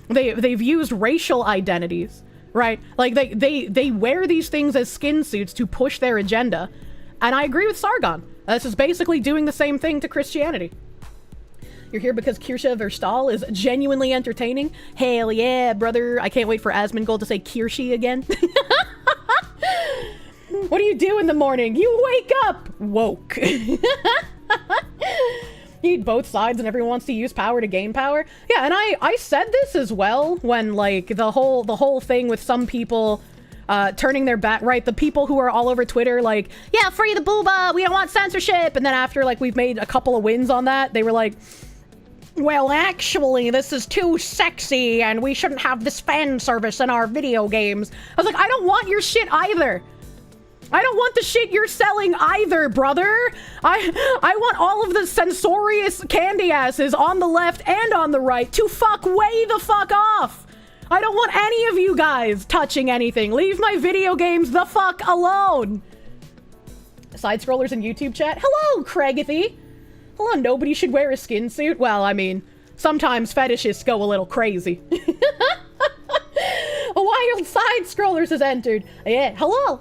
They've used racial identities, right? Like, they wear these things as skin suits to push their agenda. And I agree with Sargon. This is basically doing the same thing to Christianity. You're here because Kirsche Verstal is genuinely entertaining? Hell yeah, brother. I can't wait for Asmongold to say Kirsche again. What do you do in the morning? You wake up! Woke. You eat both sides and everyone wants to use power to gain power. Yeah, and I said this as well when, like, the whole thing with some people turning their back, right? The people who are all over Twitter like, yeah, free the booba, we don't want censorship. And then after, like, we've made a couple of wins on that, they were like, well, actually, this is too sexy and we shouldn't have this fan service in our video games. I was like, I don't want your shit either. I don't want the shit you're selling either, brother. I want all of the censorious candy asses on the left and on the right to fuck way the fuck off. I don't want any of you guys touching anything. Leave my video games the fuck alone. Side scrollers in YouTube chat. Hello, Craigathy. Hello, nobody should wear a skin suit. Well, I mean, sometimes fetishists go a little crazy. A wild side scrollers has entered. Yeah. Hello.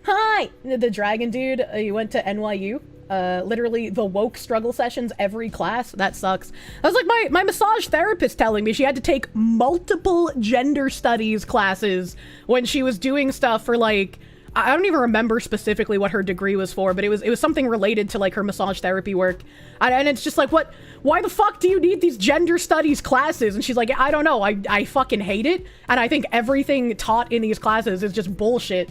Hi. The dragon dude, he went to NYU. Literally the woke struggle sessions every class. That sucks. I was like, my massage therapist telling me she had to take multiple gender studies classes when she was doing stuff for, like, I don't even remember specifically what her degree was for, but it was something related to like her massage therapy work. And it's just like, why the fuck do you need these gender studies classes? And she's like, I don't know, I fucking hate it. And I think everything taught in these classes is just bullshit.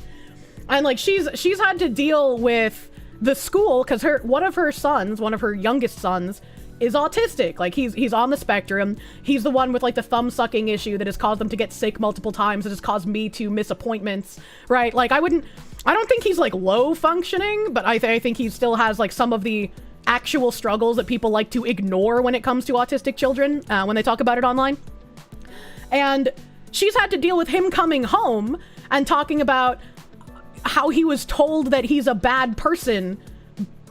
And like, she's had to deal with the school because one of her youngest sons is autistic. Like he's on the spectrum. He's the one with like the thumb sucking issue that has caused them to get sick multiple times. That has caused me to miss appointments, right? Like I don't think he's like low functioning, but I think he still has like some of the actual struggles that people like to ignore when it comes to autistic children when they talk about it online. And she's had to deal with him coming home and talking about how he was told that he's a bad person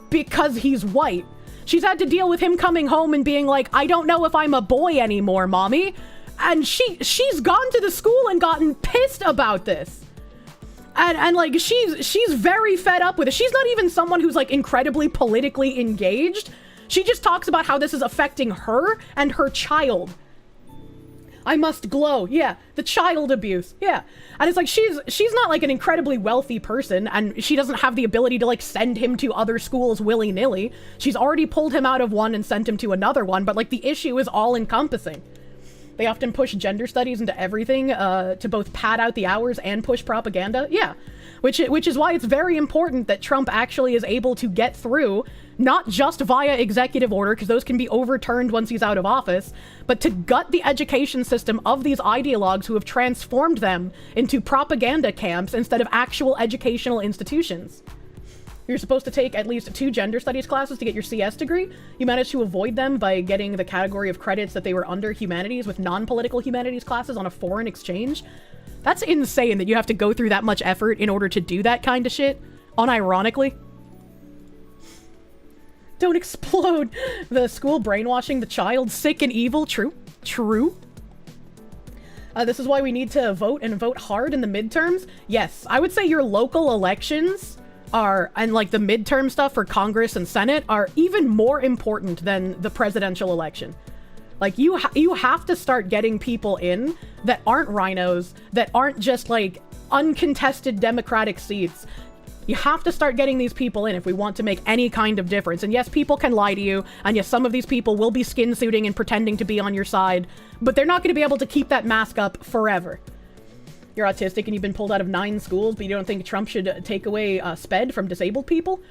because he's white. She's had to deal with him coming home and being like, I don't know if I'm a boy anymore, mommy. And she's gone to the school and gotten pissed about this. And like, she's very fed up with it. She's not even someone who's like incredibly politically engaged. She just talks about how this is affecting her and her child. I must glow. Yeah. The child abuse. Yeah. And it's like, she's not like an incredibly wealthy person, and she doesn't have the ability to like send him to other schools willy-nilly. She's already pulled him out of one and sent him to another one, but like the issue is all encompassing. They often push gender studies into everything to both pad out the hours and push propaganda. Yeah. Which is why it's very important that Trump actually is able to get through, not just via executive order, because those can be overturned once he's out of office, but to gut the education system of these ideologues who have transformed them into propaganda camps instead of actual educational institutions. You're supposed to take at least 2 gender studies classes to get your CS degree. You managed to avoid them by getting the category of credits that they were under humanities with non-political humanities classes on a foreign exchange. That's insane that you have to go through that much effort in order to do that kind of shit, unironically. Don't explode. The school brainwashing the child, sick and evil. True. This is why we need to vote and vote hard in the midterms. Yes, I would say your local elections and like the midterm stuff for Congress and Senate are even more important than the presidential election. Like you have to start getting people in that aren't rhinos, that aren't just like uncontested Democratic seats. You have to start getting these people in if we want to make any kind of difference. And yes, people can lie to you. And yes, some of these people will be skin suiting and pretending to be on your side, but they're not going to be able to keep that mask up forever. You're autistic and you've been pulled out of 9 schools, but you don't think Trump should take away SPED from disabled people?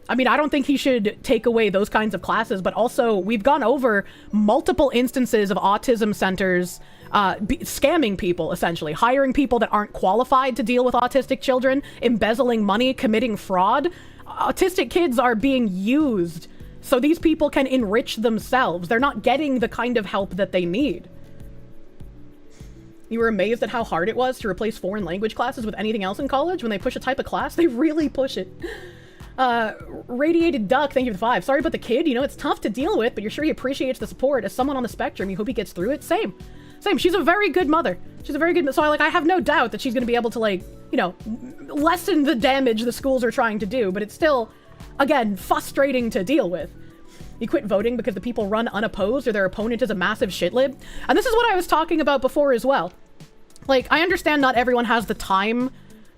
I mean, I don't think he should take away those kinds of classes, but also we've gone over multiple instances of autism centers scamming people, essentially, hiring people that aren't qualified to deal with autistic children, embezzling money, committing fraud. Autistic kids are being used so these people can enrich themselves. They're not getting the kind of help that they need. You were amazed at how hard it was to replace foreign language classes with anything else in college? When they push a type of class, they really push it. Radiated Duck, thank you for the 5. Sorry about the kid, you know, it's tough to deal with, but you're sure he appreciates the support. As someone on the spectrum, you hope he gets through it. Same. She's a very good mother. So I have no doubt that she's going to be able to, like, you know, lessen the damage the schools are trying to do, but it's still, again, frustrating to deal with. You quit voting because the people run unopposed or their opponent is a massive shitlib. And this is what I was talking about before as well. Like, I understand not everyone has the time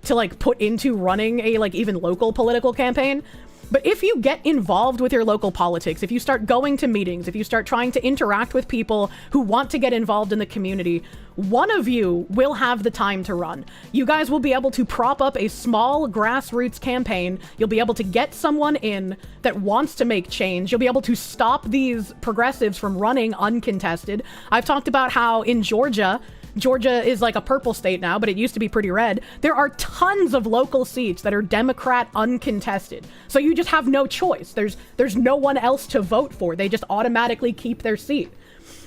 to like put into running a like even local political campaign. But if you get involved with your local politics, if you start going to meetings, if you start trying to interact with people who want to get involved in the community, one of you will have the time to run. You guys will be able to prop up a small grassroots campaign. You'll be able to get someone in that wants to make change. You'll be able to stop these progressives from running uncontested. I've talked about how in Georgia is like a purple state now, but it used to be pretty red. There are tons of local seats that are Democrat uncontested. So you just have no choice. There's no one else to vote for. They just automatically keep their seat.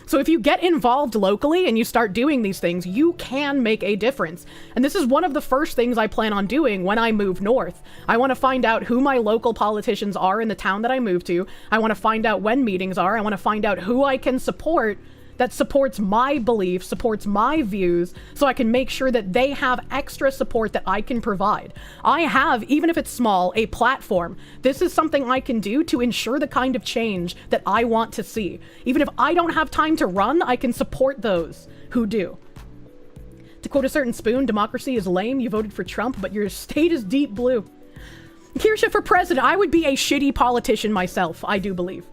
So if you get involved locally and you start doing these things, you can make a difference. And this is one of the first things I plan on doing when I move north. I want to find out who my local politicians are in the town that I move to. I want to find out when meetings are. I want to find out who I can support that supports my beliefs, supports my views, so I can make sure that they have extra support that I can provide. I have, even if it's small, a platform. This is something I can do to ensure the kind of change that I want to see. Even if I don't have time to run, I can support those who do. To quote a certain spoon, democracy is lame. You voted for Trump, but your state is deep blue. Kirsche for president. I would be a shitty politician myself, I do believe.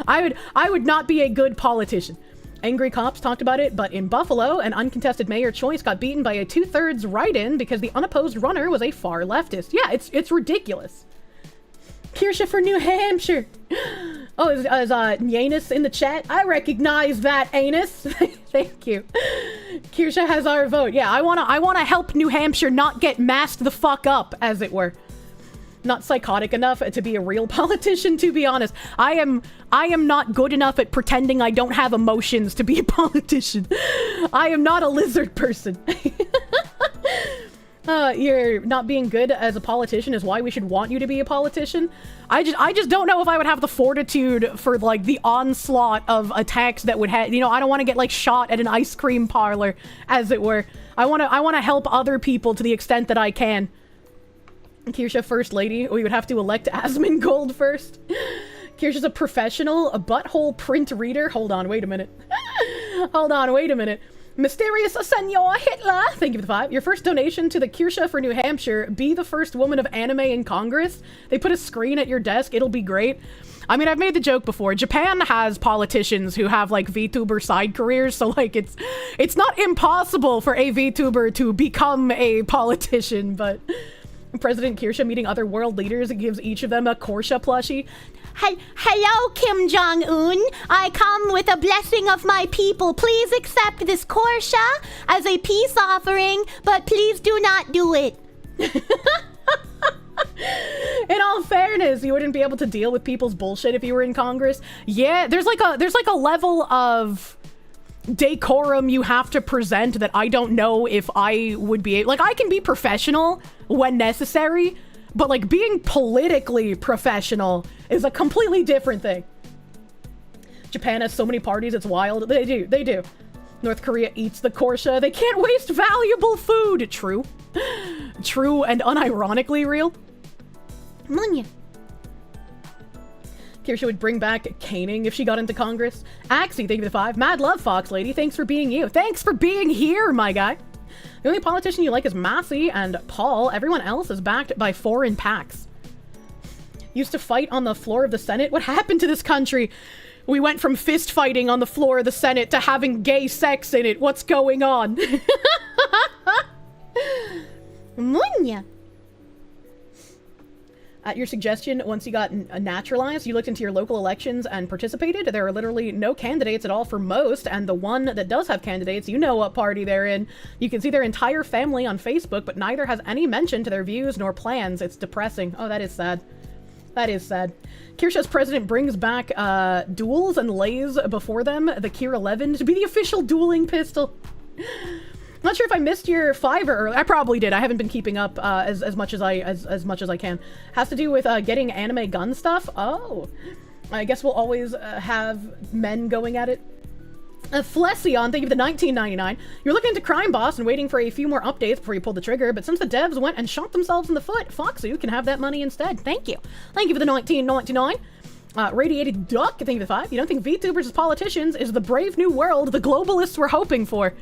I would not be a good politician. Angry cops talked about it, but in Buffalo, an uncontested mayor choice got beaten by a 2/3 write-in because the unopposed runner was a far leftist. Yeah, it's ridiculous. Kirsche for New Hampshire. Oh, is Yanus in the chat? I recognize that, Anus. Thank you. Kirsche has our vote. Yeah, I wanna help New Hampshire not get masked the fuck up, as it were. Not psychotic enough to be a real politician, to be honest. I am not good enough at pretending I don't have emotions to be a politician. I am not a lizard person. You're not being good as a politician is why we should want you to be a politician. I just don't know if I would have the fortitude for, like, the onslaught of attacks that would have, you know, I don't want to get, like, shot at an ice cream parlor, as it were. I want to help other people to the extent that I can. Kirsche first lady. We would have to elect Asmongold first. Kirsche's a professional, a butthole print reader. Hold on, wait a minute. Hold on, wait a minute. Mysterious Senor Hitler. Thank you for the 5. Your first donation to the Kirsche for New Hampshire. Be the first woman of anime in Congress. They put a screen at your desk. It'll be great. I mean, I've made the joke before. Japan has politicians who have, like, VTuber side careers, so, like, it's not impossible for a VTuber to become a politician, but President Kirsche meeting other world leaders gives each of them a Kirsche plushie. Hello, Kim Jong-un. I come with a blessing of my people. Please accept this Kirsche as a peace offering, but please do not do it. In all fairness, you wouldn't be able to deal with people's bullshit if you were in Congress. Yeah, there's like a level of decorum you have to present that I don't know if I would be, like, I can be professional when necessary, but, like, being politically professional is a completely different thing. Japan has so many parties, it's wild. They do. North Korea eats the Kirsche. They can't waste valuable food. True. True and unironically real. Munya. Kirsche would bring back caning if she got into Congress. Axie, thank you for the 5. Mad love, Fox Lady. Thanks for being you. Thanks for being here, my guy. The only politician you like is Massey and Paul. Everyone else is backed by foreign PACs. Used to fight on the floor of the Senate. What happened to this country? We went from fist fighting on the floor of the Senate to having gay sex in it. What's going on? Munya. At your suggestion, once you got naturalized, you looked into your local elections and participated. There are literally no candidates at all for most, and the one that does have candidates, you know what party they're in. You can see their entire family on Facebook, but neither has any mention to their views nor plans. It's depressing. Oh, that is sad. That is sad. Kirsche's president brings back duels and lays before them the Kier 11 to be the official dueling pistol. Not sure if I missed your 5 earlier. I probably did. I haven't been keeping up as much as I can. Has to do with getting anime gun stuff. Oh, I guess we'll always have men going at it. Flession, thank you for the $19.99. You're looking into Crime Boss and waiting for a few more updates before you pull the trigger, but since the devs went and shot themselves in the foot, Foxu can have that money instead. Thank you. Thank you for the $19.99. Radiated Duck, thank you for the 5. You don't think VTubers as politicians is the brave new world the globalists were hoping for?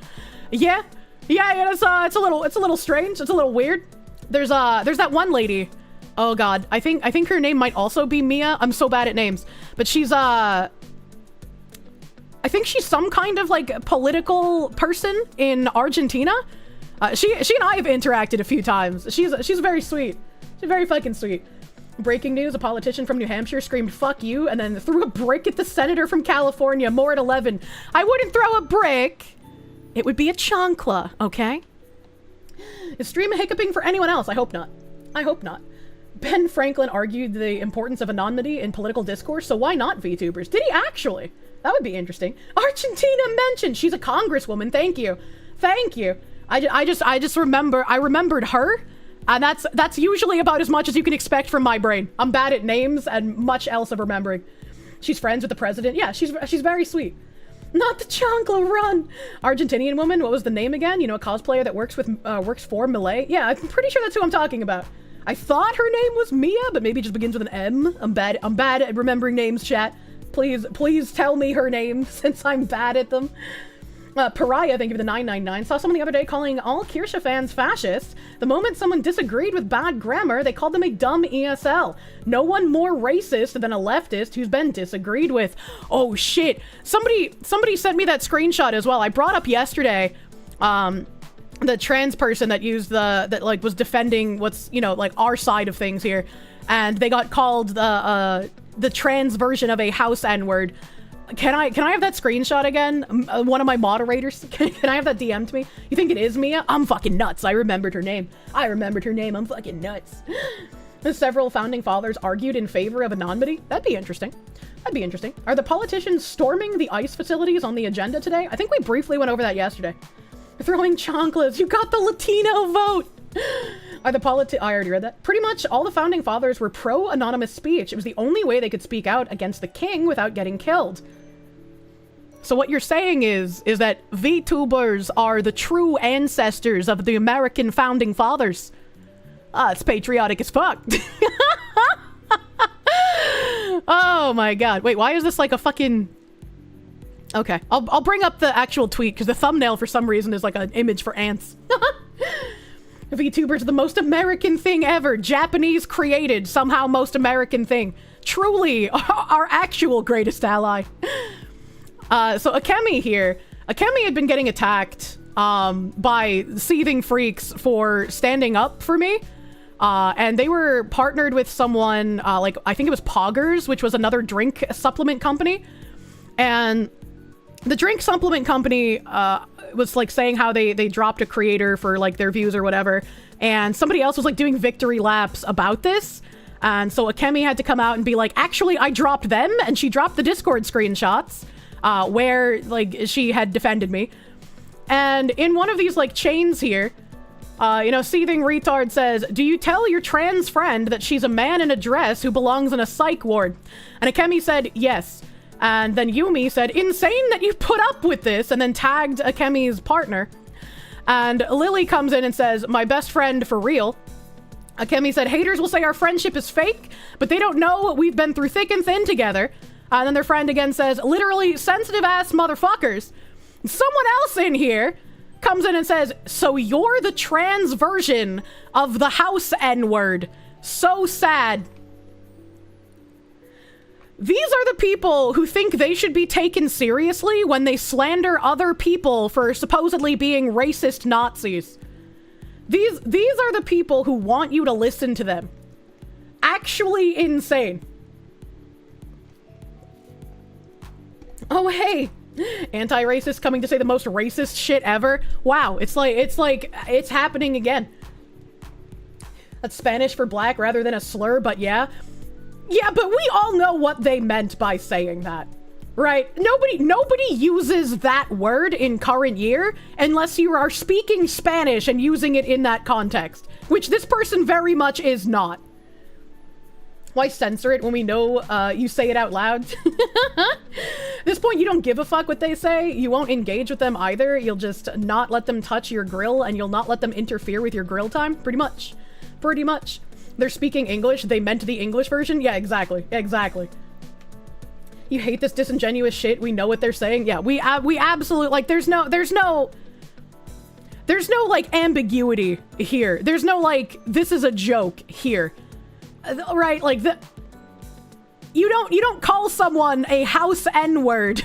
Yeah, it's a little strange. It's a little weird. There's that one lady. Oh god, I think her name might also be Mia. I'm so bad at names, but she's I think she's some kind of, like, political person in Argentina. She and I have interacted a few times. She's very sweet. She's very fucking sweet. Breaking news, a politician from New Hampshire screamed "fuck you" and then threw a brick at the senator from California. More at 11. I wouldn't throw a brick. It would be a chancla, okay? Is stream hiccuping for anyone else? I hope not. I hope not. Ben Franklin argued the importance of anonymity in political discourse, so why not VTubers? Did he actually? That would be interesting. Argentina mentioned. She's a congresswoman. Thank you. Thank you. I just remembered her, and that's usually about as much as you can expect from my brain. I'm bad at names and much else of remembering. She's friends with the president. Yeah, she's very sweet. Not the chancla, run! Argentinian woman, what was the name again? You know, a cosplayer that works for Malay? Yeah, I'm pretty sure that's who I'm talking about. I thought her name was Mia, but maybe it just begins with an M. I'm bad at remembering names, chat. Please tell me her name, since I'm bad at them. Pariah, thank you for the 999. Saw someone the other day calling all Kirsche fans fascists. The moment someone disagreed with bad grammar, they called them a dumb ESL. No one more racist than a leftist who's been disagreed with. Oh shit. Somebody sent me that screenshot as well. I brought up yesterday, the trans person that used that was defending what's, you know, like our side of things here. And they got called the trans version of a house N-word. Can I have that screenshot again? One of my moderators, can I have that DM to me? You think it is Mia? I'm fucking nuts. I remembered her name. I'm fucking nuts. Several founding fathers argued in favor of anonymity. That'd be interesting. Are the politicians storming the ICE facilities on the agenda today? I think we briefly went over that yesterday. Throwing chocolates. You got the Latino vote. I already read that. Pretty much all the founding fathers were pro-anonymous speech. It was the only way they could speak out against the king without getting killed. So what you're saying is that VTubers are the true ancestors of the American founding fathers. It's patriotic as fuck. Oh my god. Wait, why is this like a fucking... Okay, I'll bring up the actual tweet because the thumbnail for some reason is like an image for ants. VTubers are the most American thing ever. Japanese created, somehow most American thing. Truly our actual greatest ally. So Akemi here. Akemi had been getting attacked by seething freaks for standing up for me. And they were partnered with someone, like, I think it was Poggers, which was another drink supplement company. And the drink supplement company was like saying how they dropped a creator for like their views or whatever. And somebody else was like doing victory laps about this. And so Akemi had to come out and be like, actually, I dropped them. And she dropped the Discord screenshots where like she had defended me. And in one of these like chains here, you know, seething retard says, do you tell your trans friend that she's a man in a dress who belongs in a psych ward? And Akemi said, yes. And then Yumi said, insane that you put up with this, and then tagged Akemi's partner. And Lily comes in and says, my best friend for real. Akemi said, haters will say our friendship is fake, but they don't know we've been through thick and thin together. And then their friend again says, literally sensitive ass motherfuckers. Someone else in here comes in and says, so you're the trans version of the house N-word. So sad. These are the people who think they should be taken seriously when they slander other people for supposedly being racist Nazis. These are the people who want you to listen to them. Actually insane. Oh, hey. Anti-racist coming to say the most racist shit ever. Wow, it's happening again. That's Spanish for black rather than a slur, but yeah. Yeah, but we all know what they meant by saying that, right? Nobody uses that word in current year unless you are speaking Spanish and using it in that context, which this person very much is not. Why censor it when we know you say it out loud? At this point, you don't give a fuck what they say. You won't engage with them either. You'll just not let them touch your grill, and you'll not let them interfere with your grill time. Pretty much. They're speaking English. They meant the English version. Yeah, exactly. You hate this disingenuous shit. We know what they're saying. Yeah, we absolutely, like, there's no like ambiguity here. There's no like, this is a joke here. Right, like you don't call someone a house N-word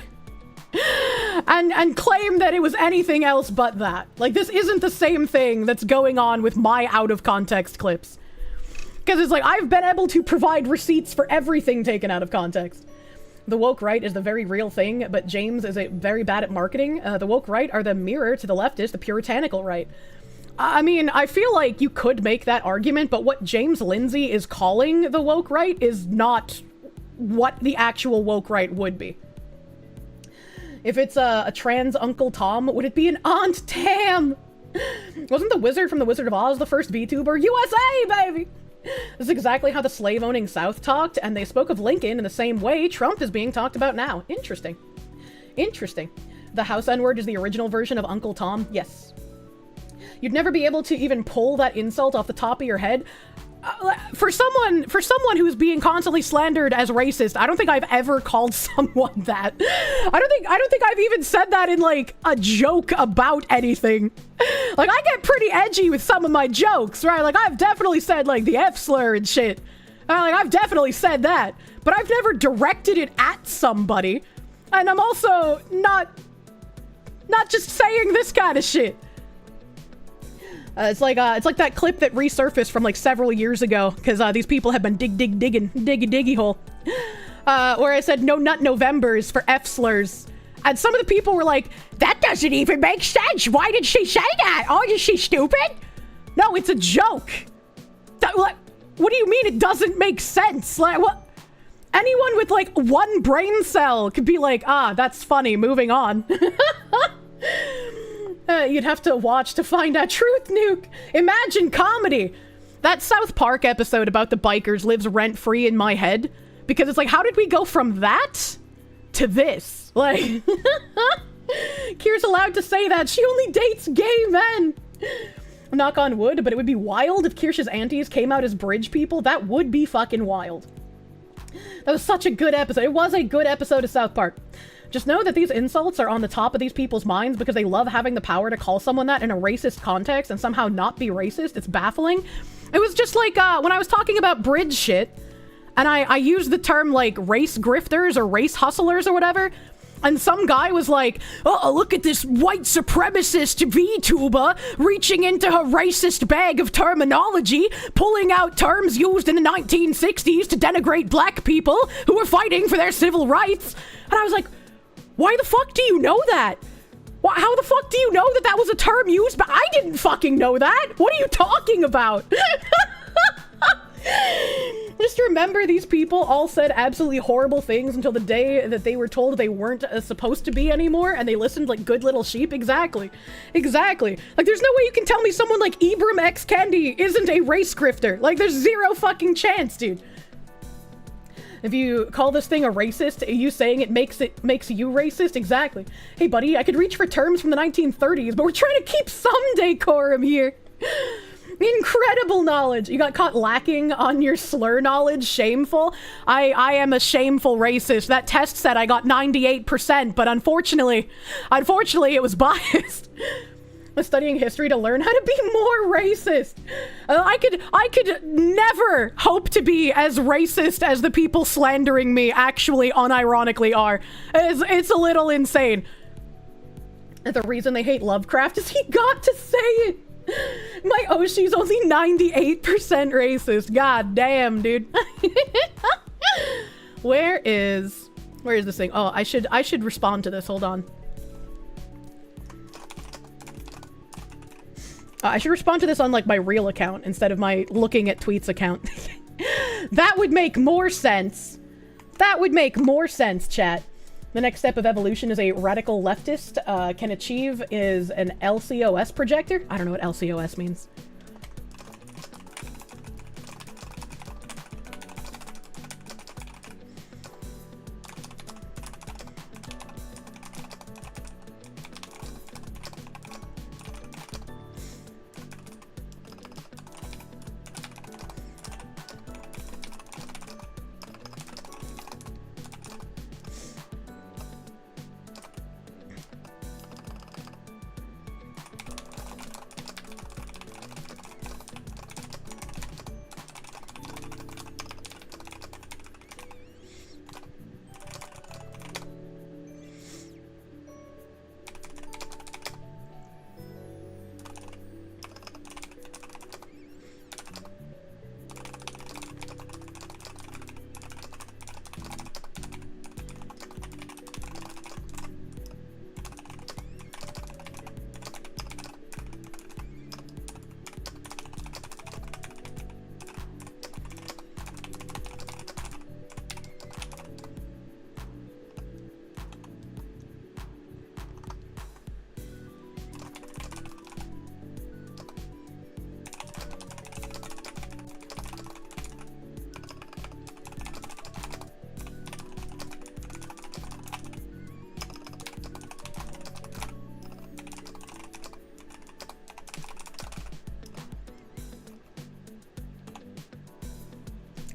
and claim that it was anything else but that. Like, this isn't the same thing that's going on with my out of context clips. Because it's like, I've been able to provide receipts for everything taken out of context. The woke right is the very real thing, but James is very bad at marketing. The woke right are the mirror to the leftist, the puritanical right. I mean, I feel like you could make that argument, but what James Lindsay is calling the woke right is not what the actual woke right would be. If it's a trans Uncle Tom, would it be an Aunt Tam? Wasn't the wizard from The Wizard of Oz the first VTuber? USA, baby! This is exactly how the slave-owning South talked, and they spoke of Lincoln in the same way Trump is being talked about now. Interesting. The house N-word is the original version of Uncle Tom? Yes. You'd never be able to even pull that insult off the top of your head. for someone who's being constantly slandered as racist, I don't think I've ever called someone that. I don't think I've even said that in like a joke about anything. Like, I get pretty edgy with some of my jokes, right? Like, I've definitely said like the F slur and shit. Like, I've definitely said that, but I've never directed it at somebody. And I'm also not just saying this kind of shit. It's like that clip that resurfaced from like several years ago, because these people have been digging diggy hole, where I said no nut Novembers for F slurs, and some of the people were like, that doesn't even make sense. Why did she say that? Oh, is she stupid? No, it's a joke. What do you mean it doesn't make sense? Like, what? Anyone with like one brain cell could be like, ah, that's funny, moving on. You'd have to watch to find out. Truth Nuke. Imagine comedy. That South Park episode about the bikers lives rent-free in my head, because it's like, how did we go from that to this? Like, Kira's allowed to say that. She only dates gay men. Knock on wood, but it would be wild if Kirsche's aunties came out as bridge people. That would be fucking wild. That was such a good episode. It was a good episode of South Park. Just know that these insults are on the top of these people's minds because they love having the power to call someone that in a racist context and somehow not be racist. It's baffling. It was just like when I was talking about bridge shit, and I used the term like race grifters or race hustlers or whatever, and some guy was like, oh, look at this white supremacist VTuber reaching into her racist bag of terminology, pulling out terms used in the 1960s to denigrate black people who were fighting for their civil rights. And I was like, why the fuck do you know that? How the fuck do you know that that was a term used? But I didn't fucking know that. What are you talking about? Just remember, these people all said absolutely horrible things until the day that they were told they weren't supposed to be anymore, and they listened like good little sheep. Exactly. Like, there's no way you can tell me someone like Ibram X. Kendi isn't a race grifter. Like, there's zero fucking chance, dude. If you call this thing a racist, are you saying it makes you racist? Exactly. Hey, buddy, I could reach for terms from the 1930s, but we're trying to keep some decorum here. Incredible knowledge. You got caught lacking on your slur knowledge. Shameful. I am a shameful racist. That test said I got 98%, but unfortunately it was biased. I was studying history to learn how to be more racist. I could never hope to be as racist as the people slandering me actually unironically are. It's a little insane. And the reason they hate Lovecraft is he got to say it. My Oshi's only 98% racist. God damn, dude. Where is this thing? Oh, I should respond to this. Hold on. I should respond to this on like my real account instead of my looking at tweets account. That would make more sense. That would make more sense, chat. The next step of evolution is a radical leftist can achieve is an LCOS projector. I don't know what LCOS means.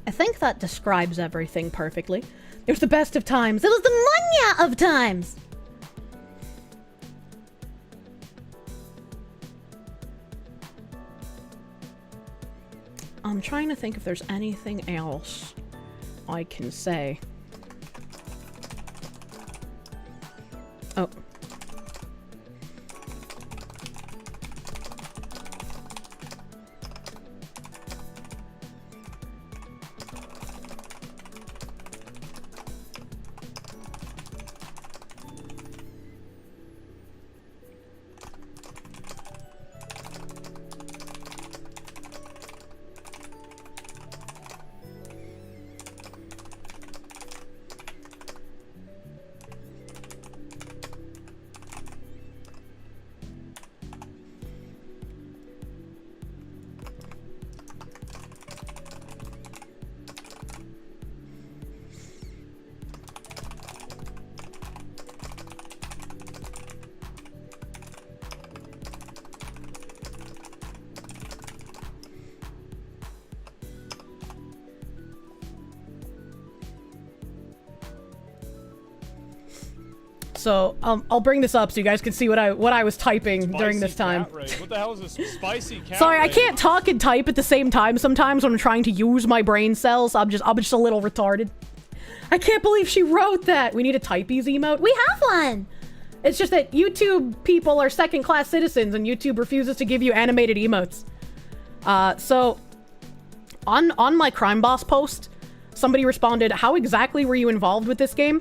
I think that describes everything perfectly. It was the best of times. It was the munya of times. I'm trying to think if there's anything else I can say. Oh. So I'll bring this up so you guys can see what I was typing during this time. What the hell is this spicy cat Sorry, I raid? can't talk and type at the same time sometimes when I'm trying to use my brain cells. I'm just a little retarded. I can't believe she wrote that. We need a typeys emote. We have one. It's just that YouTube people are second-class citizens and YouTube refuses to give you animated emotes. So on my crime boss post, somebody responded, "How exactly were you involved with this game?"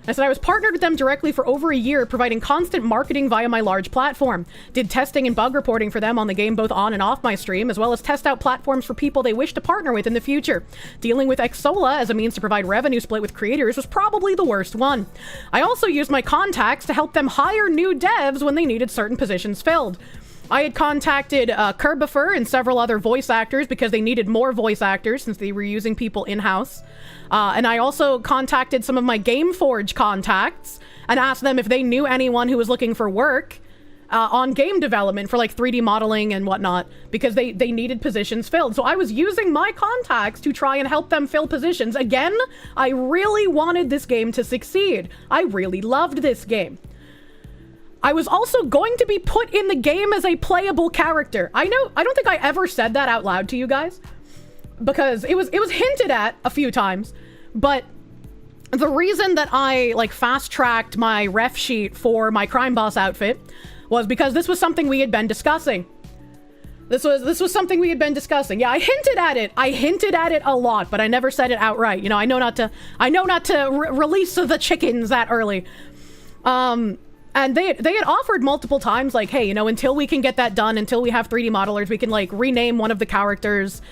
I said I was partnered with them directly for over a year, providing constant marketing via my large platform. Did testing and bug reporting for them on the game both on and off my stream, as well as test out platforms for people they wish to partner with in the future. Dealing with Xsola as a means to provide revenue split with creators was probably the worst one. I also used my contacts to help them hire new devs when they needed certain positions filled. I had contacted Kerbifer and several other voice actors because they needed more voice actors since they were using people in-house. And I also contacted some of my Gameforge contacts and asked them if they knew anyone who was looking for work on game development for like 3D modeling and whatnot, because they needed positions filled. So I was using my contacts to try and help them fill positions. Again, I really wanted this game to succeed. I really loved this game. I was also going to be put in the game as a playable character. I don't think I ever said that out loud to you guys, because it was hinted at a few times, but the reason that I like fast-tracked my ref sheet for my crime boss outfit was because this was something we had been discussing. This was something we had been discussing. Yeah, I hinted at it. I hinted at it a lot, but I never said it outright. You know, I know not to release the chickens that early. And they had offered multiple times, like, hey, you know, until we can get that done, until we have 3D modelers, we can, like, rename one of the characters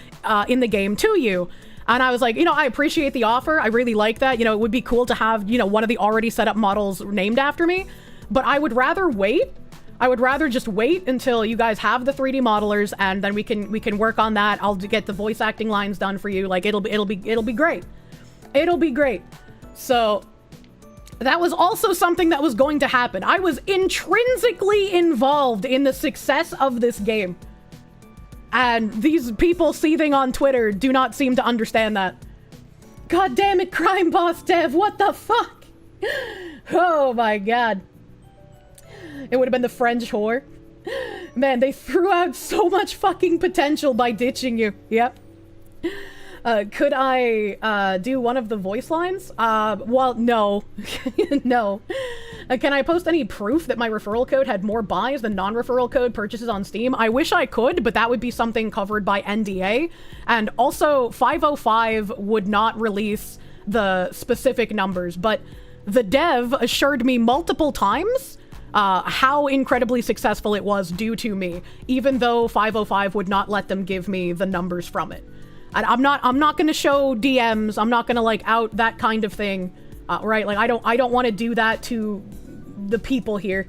in the game to you. And I was like, you know, I appreciate the offer. I really like that. You know, it would be cool to have, you know, one of the already set up models named after me. But I would rather wait. I would rather just wait until you guys have the 3D modelers, and then we can work on that. I'll get the voice acting lines done for you. Like, it'll be great. It'll be great. So that was also something that was going to happen. I was intrinsically involved in the success of this game. And these people seething on Twitter do not seem to understand that. God damn it, Crime Boss Dev, what the fuck? Oh my god. It would have been the French whore. Man, they threw out so much fucking potential by ditching you. Yep. Could I do one of the voice lines? Well, no. No. Can I post any proof that my referral code had more buys than non-referral code purchases on Steam? I wish I could, but that would be something covered by NDA. And also, 505 would not release the specific numbers, but the dev assured me multiple times how incredibly successful it was due to me, even though 505 would not let them give me the numbers from it. And I'm not gonna show DMs. I'm not gonna like out that kind of thing, right? Like I don't want to do that to the people here.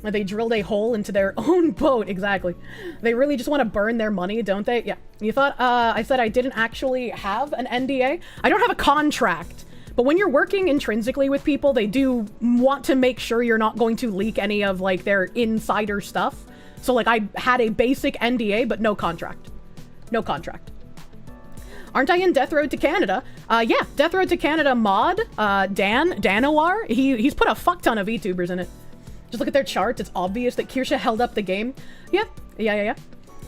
They drilled a hole into their own boat. Exactly. They really just want to burn their money, don't they? Yeah. You thought I said I didn't actually have an NDA? I don't have a contract. But when you're working intrinsically with people, they do want to make sure you're not going to leak any of like their insider stuff. So like I had a basic NDA, but no contract. No contract. Aren't I in Death Road to Canada? Yeah, Death Road to Canada mod, Danowar, he's put a fuck ton of VTubers in it. Just look at their charts, it's obvious that Kirsche held up the game. Yeah.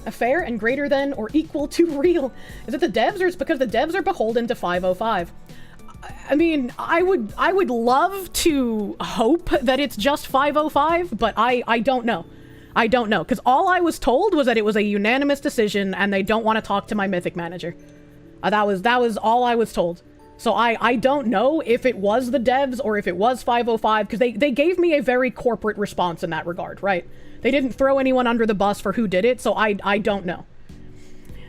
A fair and greater than or equal to real. Is it the devs, or it's because the devs are beholden to 505? I mean, I would love to hope that it's just 505, but I don't know. I don't know, because all I was told was that it was a unanimous decision and they don't want to talk to my Mythic manager. That was all I was told. So I don't know if it was the devs or if it was 505, because they gave me a very corporate response in that regard, right? They didn't throw anyone under the bus for who did it, so I don't know.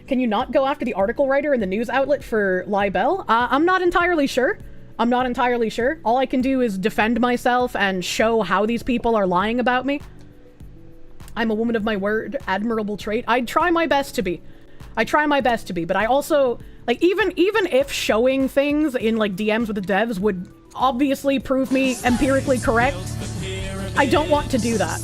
Can you not go after the article writer in the news outlet for libel? I'm not entirely sure. I'm not entirely sure. All I can do is defend myself and show how these people are lying about me. I'm a woman of my word, admirable trait. I try my best to be. But I also, like, even if showing things in, like, DMs with the devs would obviously prove me empirically correct, I don't want to do that.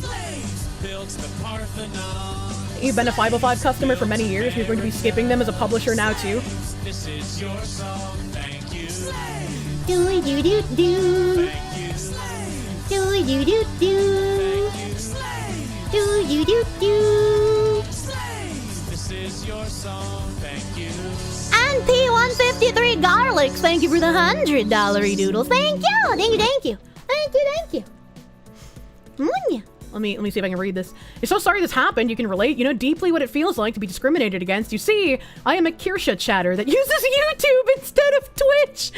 You've been a 505 customer for many years. You're going to be skipping them as a publisher now, too. This is your song, thank you. Do-do-do-do. Do-do-do-do. Do-do-do-do. This is your song, thank you. And P153 Garlics, thank you for the $100 doodles. Thank you. Let me see if I can read this. You're so sorry this happened. You can relate. You know deeply what it feels like to be discriminated against. You see, I am a Kirsche chatter that uses YouTube instead of Twitch.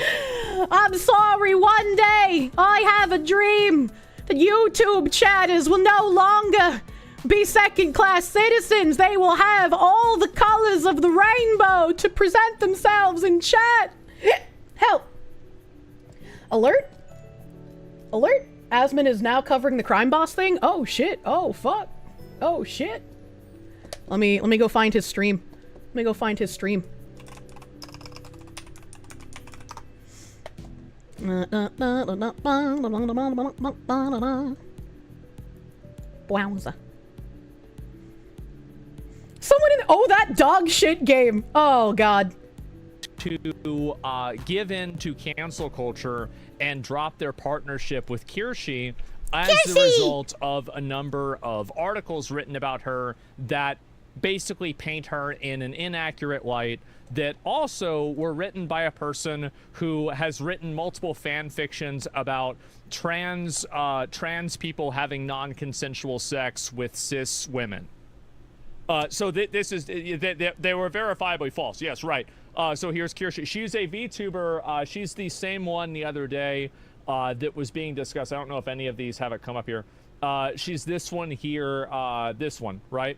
I'm sorry. One day, I have a dream that YouTube chatters will no longer be second-class citizens. They will have all the colors of the rainbow to present themselves in chat. Help. Alert. Asmon is now covering the crime boss thing. Oh shit. Oh fuck. Oh shit. Let me go find his stream. Wowza. Someone in that dog shit game. Oh god. To give in to cancel culture and drop their partnership with Kirsche as the result of a number of articles written about her that basically paint her in an inaccurate light, that also were written by a person who has written multiple fan fictions about trans people having non-consensual sex with cis women. So this is, they were verifiably false. Yes, right. So here's Kirsche. She's a VTuber. She's the same one the other day that was being discussed. I don't know if any of these have it come up here. She's this one here, this one, right?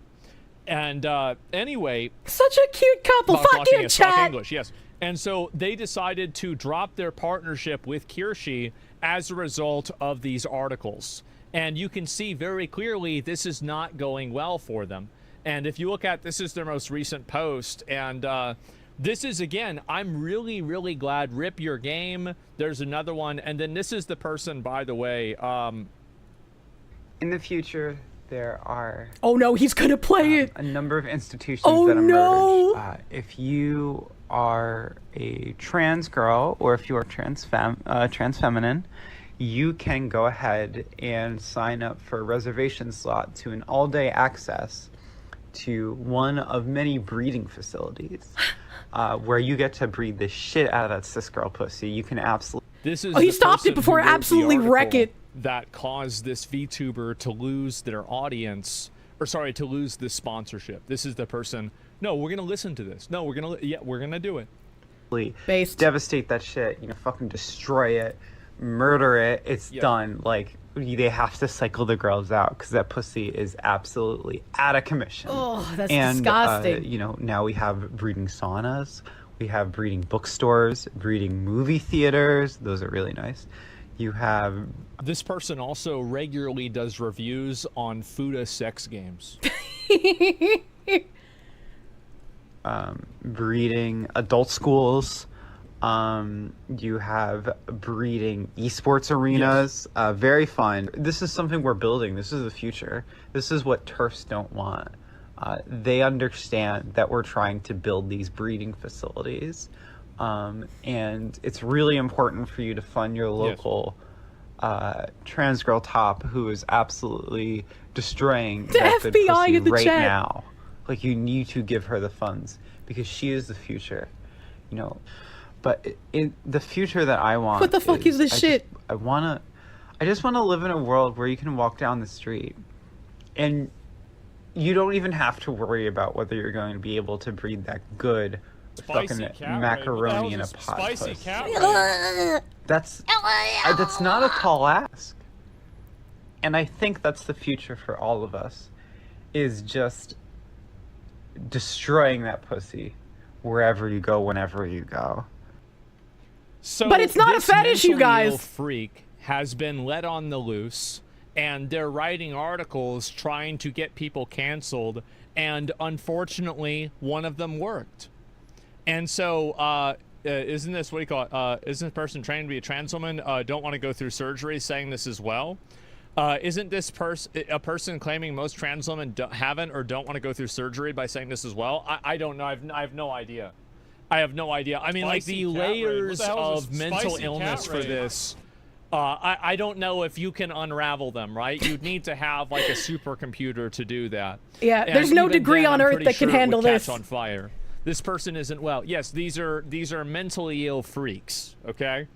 And anyway. Such a cute couple. Fuck you, chat. English, yes. And so they decided to drop their partnership with Kirsche as a result of these articles. And you can see very clearly this is not going well for them. And if you look at, this is their most recent post, and this is, again, I'm really, really glad. Rip your game. There's another one. And then this is the person, by the way. In the future, there are... Oh, no, he's going to play it. A number of institutions that emerge. No. If you are a trans girl, or if you are trans feminine, you can go ahead and sign up for a reservation slot to an all-day access to one of many breeding facilities where you get to breed the shit out of that cis girl pussy. You can absolutely... This is he stopped it before it absolutely wreck it. That caused this VTuber to lose their audience, or sorry, to lose this sponsorship. This is the person, no, we're going to listen to this. No, we're going to do it. Based. Devastate that shit, fucking destroy it, murder it. It's done. Like, they have to cycle the girls out because that pussy is absolutely out of commission. Oh, that's disgusting. Now we have breeding saunas, we have breeding bookstores, breeding movie theaters. Those are really nice. You have... This person also regularly does reviews on Fuda sex games. Breeding adult schools. You have breeding esports arenas. Yes. Very fun. This is something we're building. This is the future. This is what TERFs don't want. they understand that we're trying to build these breeding facilities. And it's really important for you to fund your local trans girl top who is absolutely destroying The that good FBI pussy in the right chat. now. Like, you need to give her the funds because she is the future, you know. But in the future that I want, What the fuck is this shit? I just want to live in a world where you can walk down the street and you don't even have to worry about whether you're going to be able to breed that good Spicy fucking cat macaroni in a raid. What the pot. hell is this? Spicy puss. cat raid. That's not a tall ask. And I think that's the future for all of us, is just destroying that pussy wherever you go, whenever you go. So But it's not a this fetish, you mentally ill guys. freak has been let on the loose, and they're writing articles trying to get people canceled, and unfortunately, one of them worked. And so, isn't this, what do you call it? Isn't this person trained to be a trans woman, don't want to go through surgery, saying this as well? Isn't this a person claiming most trans women haven't or don't want to go through surgery by saying this as well? I don't know. I have no idea. I have no idea. I mean, like, the layers of mental illness for this, I don't know if you can unravel them, right? You'd need to have, like, a supercomputer to do that. Yeah, And there's no even degree then, on I'm Earth pretty that can sure it handle would catch this. on fire. This person isn't well. Yes, these are mentally ill freaks, okay?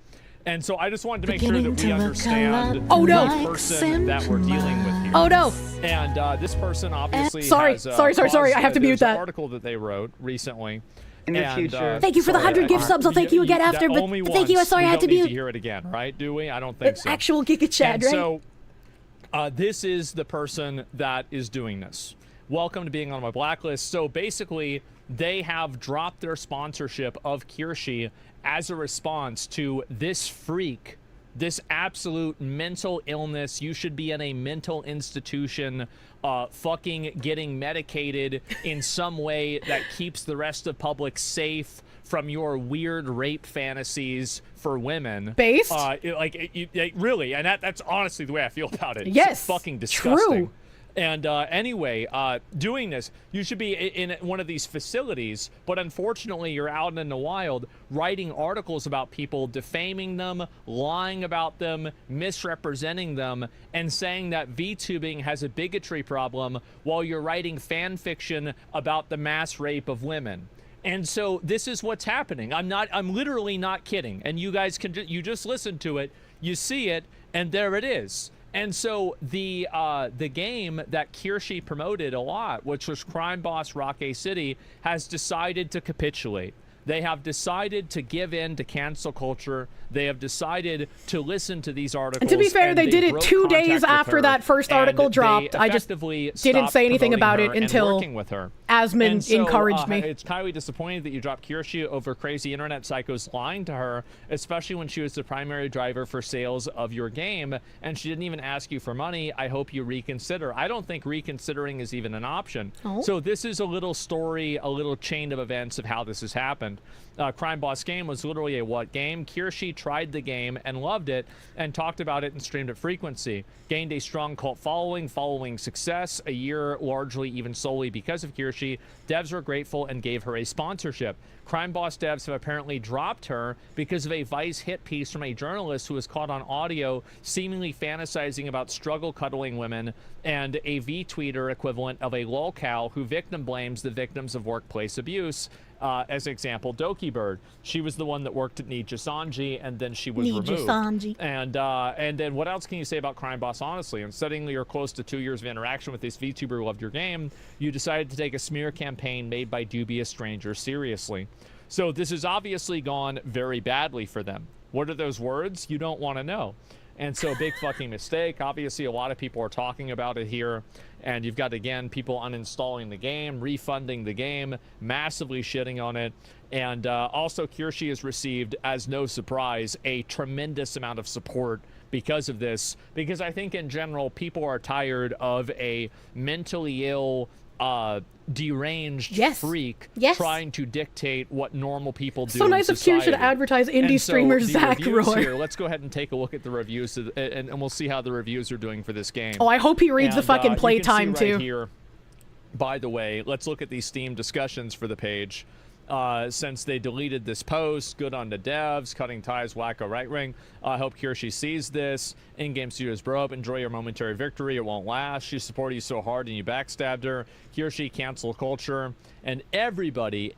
And so I just wanted to make sure that we understand Oh, no. the person that we're dealing with here. Oh no! And this person obviously Sorry, has, sorry, I have to mute there's that. an article that they wrote recently. In the And, future. Thank you for the 100 gift subs. I'll thank you again after, but only thank you. once. Sorry, We I had to don't need mute. to hear it again, right? Do we? I don't think so. Actual Giga Chad, And right? so, this is the person that is doing this. Welcome to being on my blacklist. So basically, they have dropped their sponsorship of Kirsche as a response to this freak, this absolute mental illness. You should be in a mental institution, fucking getting medicated in some way that keeps the rest of public safe from your weird rape fantasies for women. Based? Really, and that's honestly the way I feel about it. Yes, It's fucking disgusting. true. And anyway, doing this, you should be in one of these facilities, but unfortunately you're out in the wild writing articles about people, defaming them, lying about them, misrepresenting them, and saying that VTubing has a bigotry problem while you're writing fan fiction about the mass rape of women. And so this is what's happening. I'm literally not kidding. And you guys you just listen to it, you see it, and there it is. And so the game that Kirsche promoted a lot, which was Crime Boss Rock-A City, has decided to capitulate. They have decided to give in to cancel culture. They have decided to listen to these articles. And to be fair, they did it broke 2 days contact with after her, that first and article they dropped. I just effectively didn't stopped say anything promoting about her it and until working with her. Asmon And so, encouraged me. It's highly disappointing that you dropped Kirsche over crazy internet psychos lying to her, especially when she was the primary driver for sales of your game, and she didn't even ask you for money. I hope you reconsider. I don't think reconsidering is even an option. Oh. So this is a little story, a little chain of events of how this has happened. Crime Boss game was literally a what game? Kirsche tried the game and loved it and talked about it and streamed at frequency. Gained a strong cult following success, a year largely even solely because of Kirsche. Devs were grateful and gave her a sponsorship. Crime Boss devs have apparently dropped her because of a Vice hit piece from a journalist who was caught on audio seemingly fantasizing about struggle cuddling women, and a V-tweeter equivalent of a lolcow who victim blames the victims of workplace abuse. As example, Doki Bird. She was the one that worked at Nija Sanji, and then she was removed. Sanji. And then what else can you say about Crime Boss, honestly? And studying your close to 2 years of interaction with this VTuber who loved your game, you decided to take a smear campaign made by dubious strangers seriously. So this has obviously gone very badly for them. What are those words? You don't want to know. And so big fucking mistake. Obviously, a lot of people are talking about it here. And you've got, again, people uninstalling the game, refunding the game, massively shitting on it. And also, Kirsche has received, as no surprise, a tremendous amount of support because of this. Because I think, in general, people are tired of a mentally ill, deranged freak trying to dictate what normal people do. So nice in of Kirsche society. to advertise indie And streamer the Zach reviews Roar. here, let's go ahead and take a look at the reviews, and we'll see how the reviews are doing for this game. Oh, I hope he reads the fucking you can see playtime right too. Here, By the way, let's look at these Steam discussions for the page. Since they deleted this post, good on the devs, cutting ties, wacko right ring. I hope Kirsche sees this. In-game studios, bro up, enjoy your momentary victory. It won't last. She supported you so hard and you backstabbed her. Kirsche, cancel culture. And everybody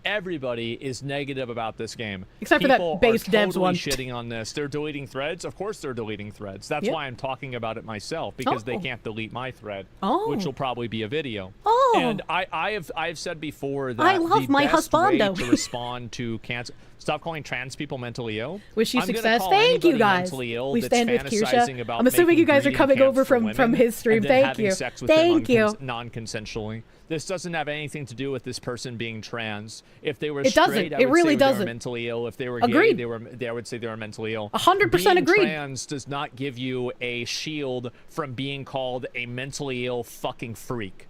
is negative about this game. Except for that base devs one. Shitting on this. They're deleting threads. Of course they're deleting threads. That's why I'm talking about it myself, because they can't delete my thread, which will probably be a video. And I've said before that I love my husbando. To respond to cancer. Stop calling trans people mentally ill. Wish you success. Thank you guys. We stand with Kirsche. I'm assuming you guys are coming over from his stream. Thank you. Thank you. Non-consensually. This doesn't have anything to do with this person being trans. If they were it straight, doesn't. It really doesn't. They were mentally ill. If they were Agreed. gay, I would say they were mentally ill. 100% agreed. Being trans does not give you a shield from being called a mentally ill fucking freak.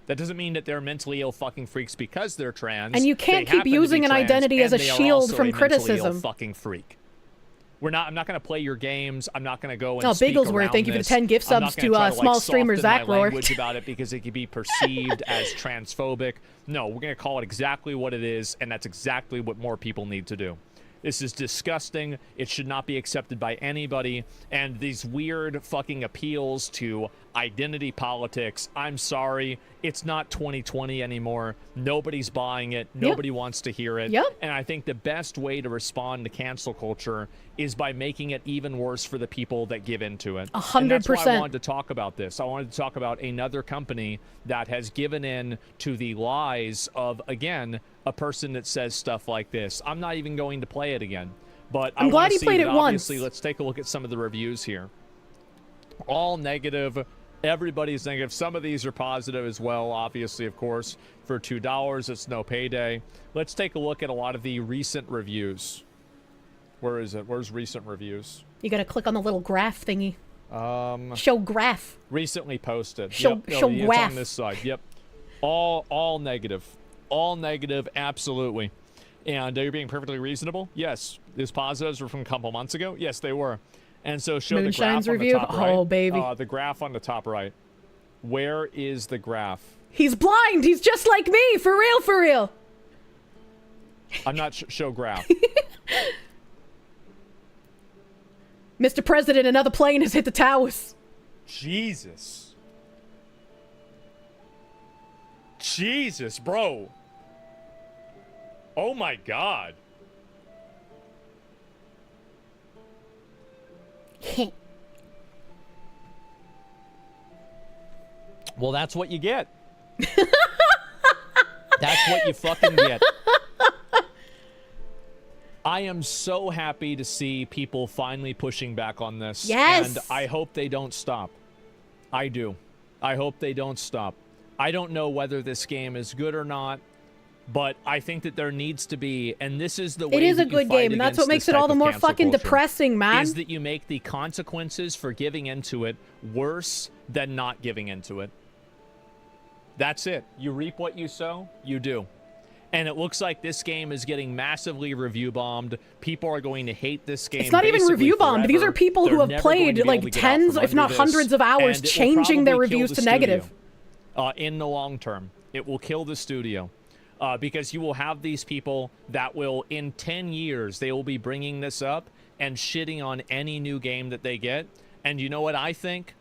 That doesn't mean that they're mentally ill fucking freaks because they're trans. And you can't keep using an identity as a shield from criticism. Fucking freak. I'm not going to play your games. I'm not going to go and speak around thank you for the 10 gift subs to small streamer Zach Roar. Language about it because it could be perceived as transphobic. No, we're going to call it exactly what it is, and that's exactly what more people need to do. This is disgusting. It should not be accepted by anybody. And these weird fucking appeals to identity politics, I'm sorry, it's not 2020 anymore. Nobody's buying it. Nobody wants to hear it. And I think the best way to respond to cancel culture is by making it even worse for the people that give into it. 100%. And that's why I wanted to talk about this. I wanted to talk about another company that has given in to the lies of, again, a person that says stuff like this. I'm not even going to play it again. But I'm glad he played it once. Obviously, let's take a look at some of the reviews here. All negative. Everybody's negative. Some of these are positive as well, obviously, of course. For $2, it's no payday. Let's take a look at a lot of the recent reviews. Where is it? Where's recent reviews? You gotta click on the little graph thingy. Show graph. Recently posted. Show It's graph. on this side. Yep. All negative. All negative, absolutely. And you're being perfectly reasonable? Yes. These positives were from a couple months ago? Yes, they were. And so show Moonshine's the graph review? on the top right. Oh, baby. The graph on the top right. Where is the graph? He's blind. He's just like me. For real, for real. I'm not show graph. Mr. President, another plane has hit the towers. Jesus. Jesus, bro. Oh my God. Well, that's what you get. That's what you fucking get. I am so happy to see people finally pushing back on this. Yes. And I hope they don't stop. I do. I hope they don't stop. I don't know whether this game is good or not, but I think that there needs to be, and this is the way it is that a good game, and that's what makes it all the more fucking depressing, man. Is that you make the consequences for giving into it worse than not giving into it. That's it. You reap what you sow, you do. And it looks like this game is getting massively review bombed. People are going to hate this game. It's not even review bombed. These are people who have played like tens, if not hundreds of hours, changing their reviews to negative. In the long term, it will kill the studio. Because you will have these people that will, in 10 years, they will be bringing this up and shitting on any new game that they get. And you know what I think?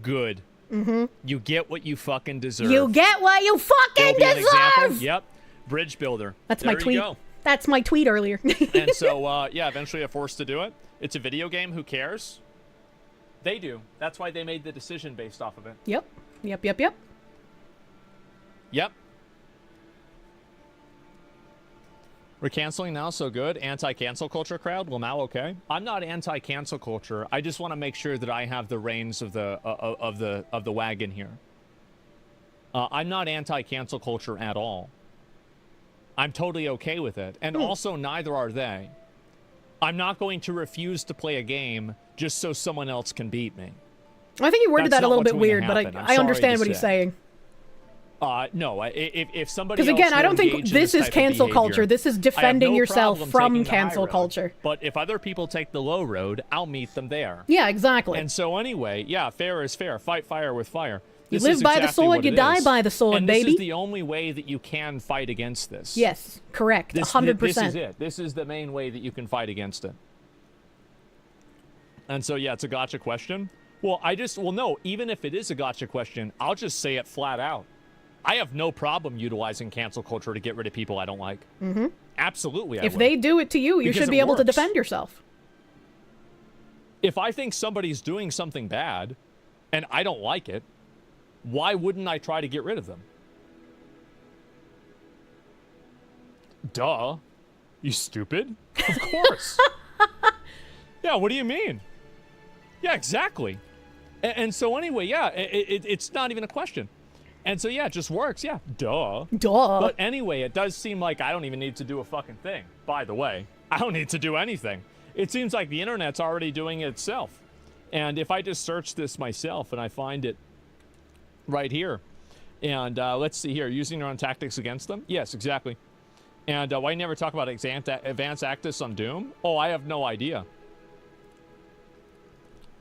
Good. You get what you fucking deserve. You get what you fucking deserve! Yep. Bridge builder. That's my tweet. That's my tweet earlier. And so, yeah, eventually they're forced to do it. It's a video game. Who cares? They do. That's why they made the decision based off of it. Yep. Yep, yep, yep. Yep. We're canceling now, so good. Anti-cancel culture crowd. Well, now okay. I'm not anti-cancel culture. I just want to make sure that I have the reins of the wagon here. I'm not anti-cancel culture at all. I'm totally okay with it, and also neither are they. I'm not going to refuse to play a game just so someone else can beat me. I think you worded that a little bit weird, but I understand what he's saying. No, if somebody because again, I don't think this is cancel culture. This is defending yourself from cancel culture. But if other people take the low road, I'll meet them there. Yeah, exactly. And so anyway, yeah, fair is fair. Fight fire with fire. You This live is by the exactly sword, what you it die is. by the sword, and baby. This is the only way that you can fight against this. Yes, correct. This 100%. is it. This is the main way that you can fight against it. And so, yeah, it's a gotcha question. Well, no, even if it is a gotcha question, I'll just say it flat out. I have no problem utilizing cancel culture to get rid of people I don't like. Mm-hmm. Absolutely, I If will. they do it to you, you Because should it be able to works. defend yourself. If I think somebody's doing something bad and I don't like it, why wouldn't I try to get rid of them? Duh. You stupid? Of course. Yeah, what do you mean? Yeah, exactly. And so anyway, yeah, it's not even a question. And so, yeah, it just works. Yeah, duh. Duh. But anyway, it does seem like I don't even need to do a fucking thing. By the way, I don't need to do anything. It seems like the internet's already doing it itself. And if I just search this myself and I find it right here, and let's see here, using their own tactics against them? Yes, exactly. And why you never talk about advanced Actus on Doom? Oh, I have no idea.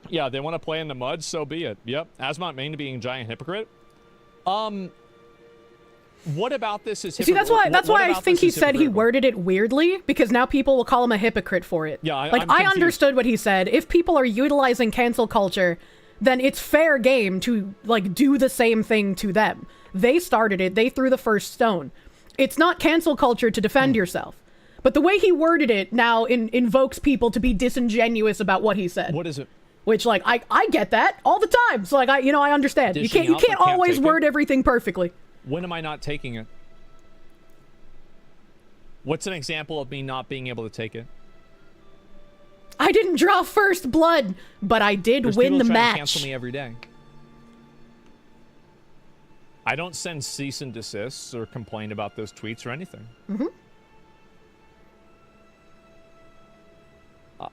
Yeah, they want to play in the mud, so be it. Yep, Asmont Main being a giant hypocrite. What about this is See, that's why I think he said he worded it weirdly, because now people will call him a hypocrite for it. Yeah, I'm I confused. understood what he said. If people are utilizing cancel culture, then it's fair game to like do the same thing to them. They started it. They threw the first stone. It's not cancel culture to defend yourself. But the way he worded it now invokes people to be disingenuous about what he said. What is it? Which, like, I get that all the time. So, like, I understand. You Dishing can't out but can't always take word it? everything perfectly. When am I not taking it? What's an example of me not being able to take it? I didn't draw first blood, but I did There's win people the trying to match. cancel me every day. I don't send cease and desists or complain about those tweets or anything. Mm-hmm.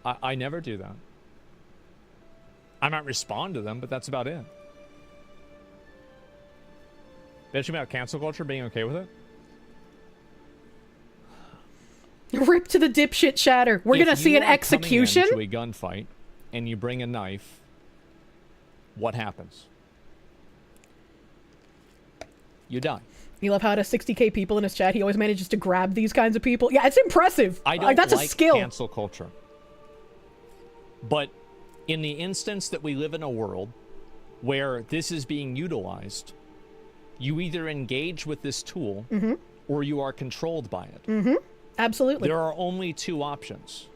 I never do that. I might respond to them, but that's about it. Bitching about cancel culture, being okay with it? Rip to the dipshit shatter. We're gonna see an execution. If you are coming into a gunfight and you bring a knife, what happens? You die. You love how out of 60k people in his chat, he always manages to grab these kinds of people. Yeah, it's impressive. I don't Like, that's like a skill. cancel culture. But in the instance that we live in a world where this is being utilized, you either engage with this tool or you are controlled by it. Absolutely. There are only two options.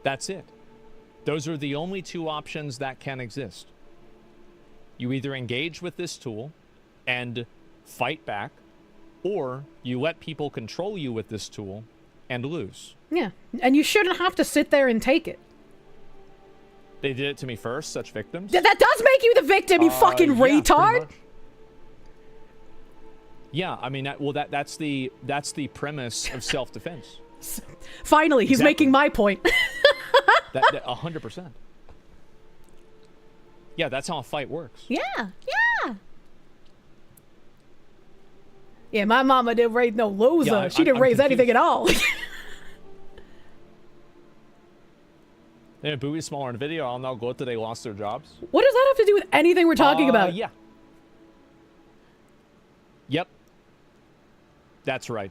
That's it. Those are the only two options that can exist. You either engage with this tool and fight back, or you let people control you with this tool and lose. Yeah, and you shouldn't have to sit there and take it. They did it to me first, such victims. That does make you the victim, you fucking Yeah, pretty retard. much. Yeah, I mean, that's the premise of self-defense. Finally, he's Exactly. making my point. That 100%. Yeah, that's how a fight works. Yeah. Yeah, my mama didn't raise no loser. Yeah, She didn't I'm raise anything confused. at all. Yeah, Bowie's smaller in video. I'll now go to they lost their jobs. What does that have to do with anything we're talking about? Yeah. Yep. That's right.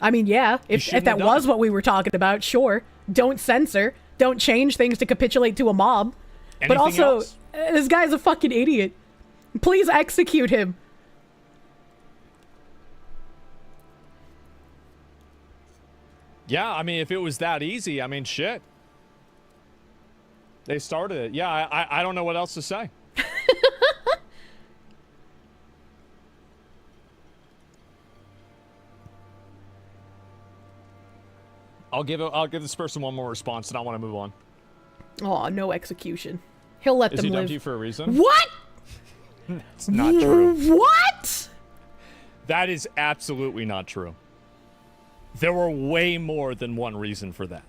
I mean, yeah, if shouldn't that have done was it. what we were talking about, sure. Don't censor. Don't change things to capitulate to a mob. But Anything also, else? this guy's a fucking idiot. Please execute him. Yeah, I mean, if it was that easy, I mean, shit. They started it. Yeah, I don't know what else to say. I'll give this person one more response, and I want to move on. Aw, no execution. He'll let Is them he done live. to you for a reason? What? It's not true. What? That is absolutely not true. There were way more than one reason for that.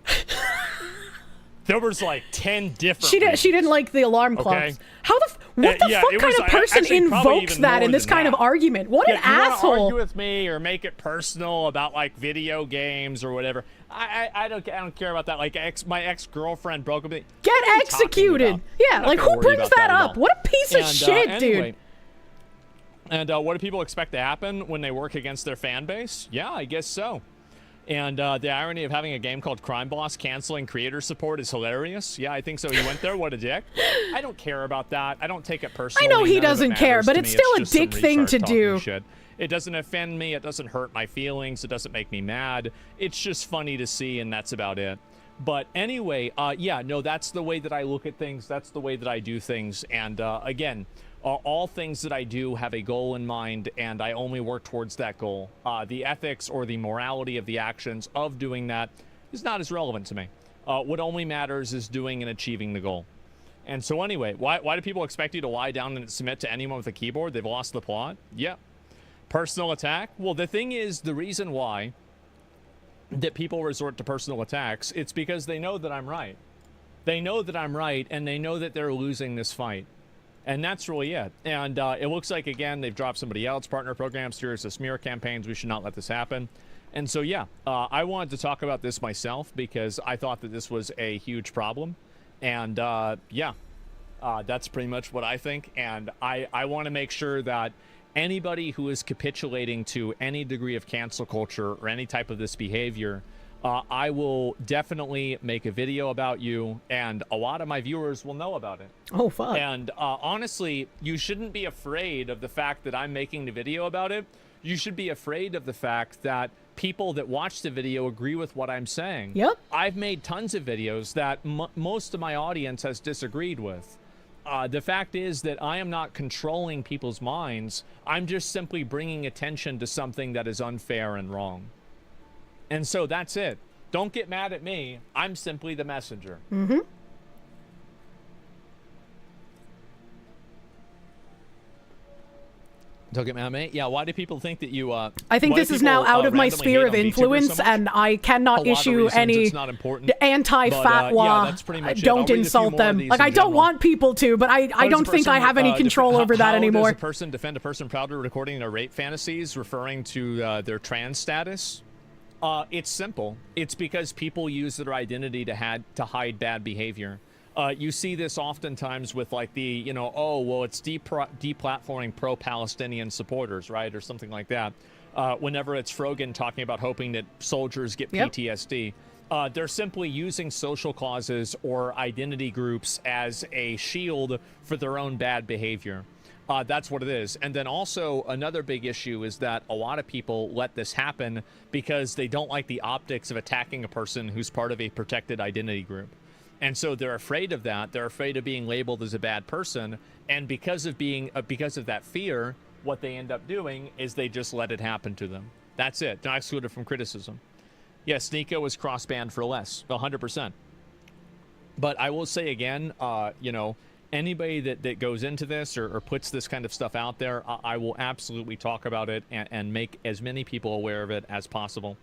There was like 10 different. She didn't like the alarm clocks. Okay. How the what the yeah, fuck it kind was, of person actually, probably invokes even that more in this than kind of that. argument? What an If you wanna asshole! argue with me or make it personal about like video games or whatever. I don't care about that. Like my ex-girlfriend broke up with me. Get What are you talking executed. about? Yeah, I'm not like gonna who worry brings about that at up? all. What a piece of shit, anyway, dude. And what do people expect to happen when they work against their fan base? Yeah, I guess so. And the irony of having a game called Crime Boss canceling creator support is hilarious. Yeah, I think so. He went there. What a dick. I don't care about that. I don't take it personally. I know he None of it doesn't care, matters but to it's me. still a just some dick thing retard to talking do. shit. It doesn't offend me. It doesn't hurt my feelings. It doesn't make me mad. It's just funny to see, and that's about it. But anyway, yeah, no, that's the way that I look at things. That's the way that I do things. And again, all things that I do have a goal in mind, and I only work towards that goal. The ethics or the morality of the actions of doing that is not as relevant to me. What only matters is doing and achieving the goal. And so anyway, why do people expect you to lie down and submit to anyone with a keyboard? They've lost the plot? Yeah. Personal attack? Well, the thing is, the reason why that people resort to personal attacks, it's because they know that I'm right. They know that I'm right, and they know that they're losing this fight. And that's really it. And it looks like, again, they've dropped somebody else. Partner programs, series of smear campaigns. We should not let this happen. And so, yeah, I wanted to talk about this myself because I thought that this was a huge problem. And, yeah, that's pretty much what I think. And I want to make sure that anybody who is capitulating to any degree of cancel culture or any type of this behavior, I will definitely make a video about you, and a lot of my viewers will know about it. Oh, fuck. And honestly, you shouldn't be afraid of the fact that I'm making the video about it. You should be afraid of the fact that people that watch the video agree with what I'm saying. Yep. I've made tons of videos that most of my audience has disagreed with. The fact is that I am not controlling people's minds. I'm just simply bringing attention to something that is unfair and wrong. And so that's it. Don't get mad at me. I'm simply the messenger. Mm-hmm. Don't get mad at me. Yeah, why do people think that you... I think this is now out of my sphere of influence, and I cannot issue any anti-fatwa. Don't insult them. Like, I don't want people to, but I don't think I have any control over that anymore. How does a person defend a person proudly recording their rape fantasies, referring to their trans status? It's simple. It's because people use their identity to hide bad behavior. You see this oftentimes with like the, you know, oh, well, it's deplatforming pro-Palestinian supporters, right? Or something like that. Whenever it's Frogan talking about hoping that soldiers get PTSD. They're simply using social causes or identity groups as a shield for their own bad behavior. That's what it is. And then also another big issue is that a lot of people let this happen because they don't like the optics of attacking a person who's part of a protected identity group. And so they're afraid of that. They're afraid of being labeled as a bad person. And because of that fear, what they end up doing is they just let it happen to them. That's it. Not excluded from criticism. Yes, Nico was cross-banned for less, 100%. But I will say again, you know, anybody that goes into this or puts this kind of stuff out there, I will absolutely talk about it and make as many people aware of it as possible.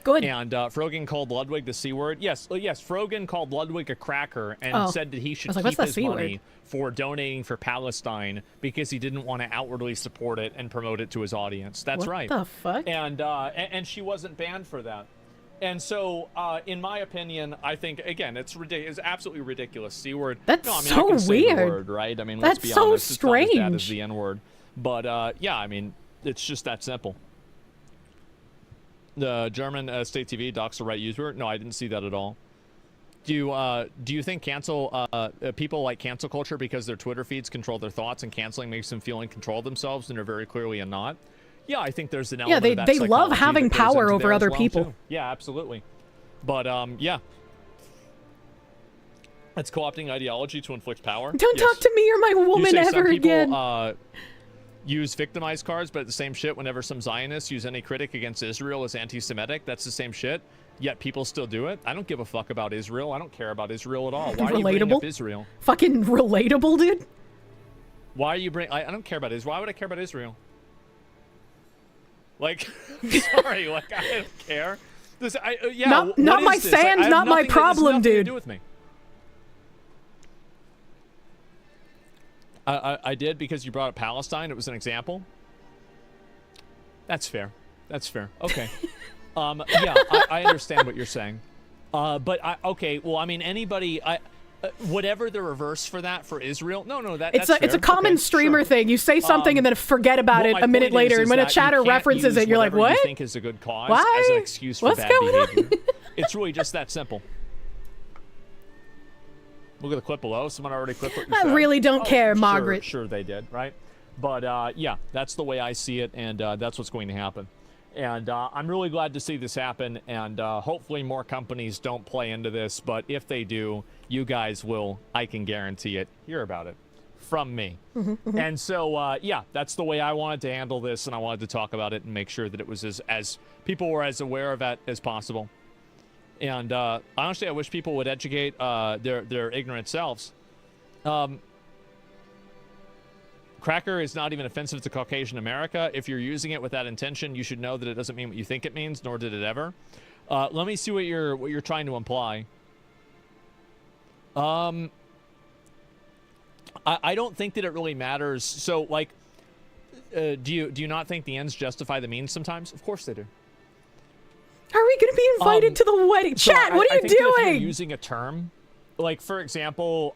Good. And Frogan called Ludwig the C word. Yes, Frogan called Ludwig a cracker and said that he should keep his money for donating for Palestine because he didn't want to outwardly support it and promote it to his audience. That's right. What the fuck? And she wasn't banned for that. And so, in my opinion, I think again, it's absolutely ridiculous. C word. That's I so can say weird. The word, right? I mean, that's let's be so honest. strange. It's not as bad as the N word, but yeah, I mean, it's just that simple. The German state TV docs the right user. No, I didn't see that at all. Do you think people like cancel culture because their Twitter feeds control their thoughts and canceling makes them feel in control of themselves and are very clearly not? Yeah, I think there's an element of that they love having power over other people. Too. Yeah, absolutely. But yeah. It's co-opting ideology to inflict power. Don't talk to me or my woman ever again. Use victimized cards, but the same shit whenever some Zionists use any critic against Israel as anti-Semitic. That's the same shit, yet people still do it. I don't give a fuck about Israel. I don't care about Israel at all. Why are you bringing up Israel? Fucking relatable, dude. Why are you bringing... I don't care about Israel. Why would I care about Israel? Like, sorry, like, I don't care. This, yeah, not my sand, like, not my problem, dude. Do with me. I did because you brought up Palestine. It was an example. That's fair. That's fair. Okay. Yeah, I understand what you're saying. But okay. Well, I mean, anybody. Whatever the reverse for that for Israel. No, that's fair. It's a common streamer thing. You say something and then forget about it a minute later, and when a chatter references it, you're like, "What?" You think is a good cause Why? as an excuse for What's bad going behavior. It's really just that simple. Look at the clip below. Someone already clipped what you said. I really don't care, Margaret. Sure they did, right? But yeah, that's the way I see it, and that's what's going to happen. And I'm really glad to see this happen, and hopefully more companies don't play into this, but if they do, you guys will, I can guarantee it, hear about it from me. And so, yeah, that's the way I wanted to handle this, and I wanted to talk about it and make sure that it was as people were as aware of it as possible. And honestly, I wish people would educate their ignorant selves. Cracker is not even offensive to Caucasian America. If you're using it with that intention, you should know that it doesn't mean what you think it means, nor did it ever. Let me see what you're trying to imply. I don't think that it really matters. So, like, do you not think the ends justify the means sometimes? Of course they do. Are we going to be invited to the wedding? So Chat, what are you think that if doing? you're using a term, like for example,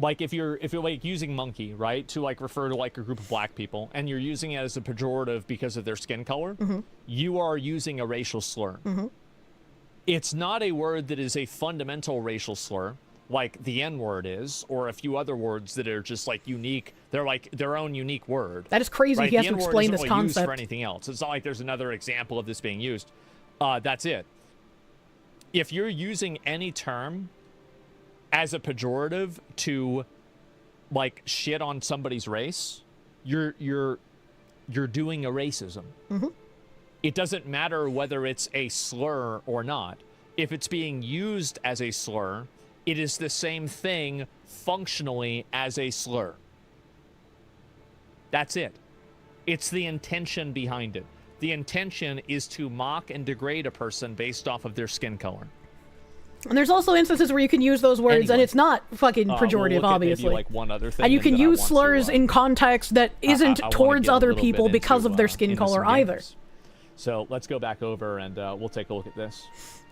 like if you're like using monkey, right, to like refer to like a group of black people, and you're using it as a pejorative because of their skin color, you are using a racial slur. It's not a word that is a fundamental racial slur, like the N-word is, or a few other words that are just like unique. They're like their own unique word. That is crazy. Right? He has the to N-word explain isn't this really used concept. for anything else. It's not like there's another example of this being used. That's it. If you're using any term as a pejorative to like shit on somebody's race, you're doing a racism. It doesn't matter whether it's a slur or not. If it's being used as a slur, it is the same thing functionally as a slur. That's it. It's the intention behind it. The intention is to mock and degrade a person based off of their skin color. And there's also instances where you can use those words and it's not fucking pejorative, obviously. Maybe, like, one other thing, and you can use slurs to, in context that isn't I towards get a other little people bit because into, of their skin into color some either. games. So let's go back over and we'll take a look at this.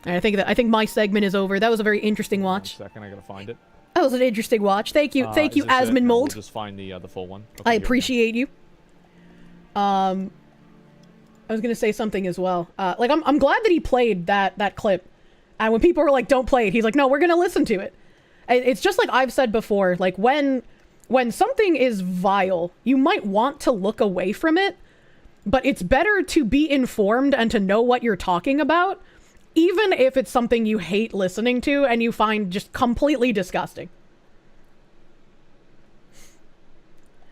And I think my segment is over. That was a very interesting watch. 1 second, I gotta find it. That was an interesting watch. Thank you, Asmon No, Mold. We'll just find the full one. Okay, I here we go. appreciate you. I was gonna say something as well. Like I'm glad that he played that clip. And when people were like, "Don't play it," he's like, "No, we're gonna listen to it." It's just like I've said before. Like when something is vile, you might want to look away from it, but it's better to be informed and to know what you're talking about, even if it's something you hate listening to and you find just completely disgusting.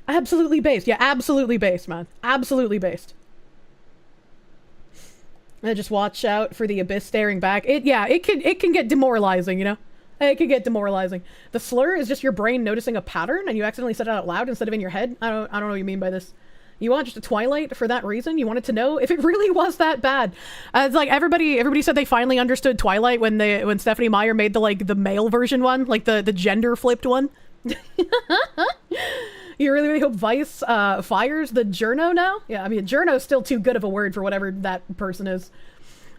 Absolutely based. Yeah, absolutely based, man. Absolutely based. Just watch out for the abyss staring back. It can get demoralizing, you know? It can get demoralizing. The slur is just your brain noticing a pattern and you accidentally said it out loud instead of in your head. I don't know what you mean by this. You want just a Twilight for that reason? You wanted to know if it really was that bad. It's like everybody said they finally understood Twilight when Stephanie Meyer made the male version one, like the gender flipped one. You really hope Vice fires the journo now? Yeah, I mean, journo's still too good of a word for whatever that person is.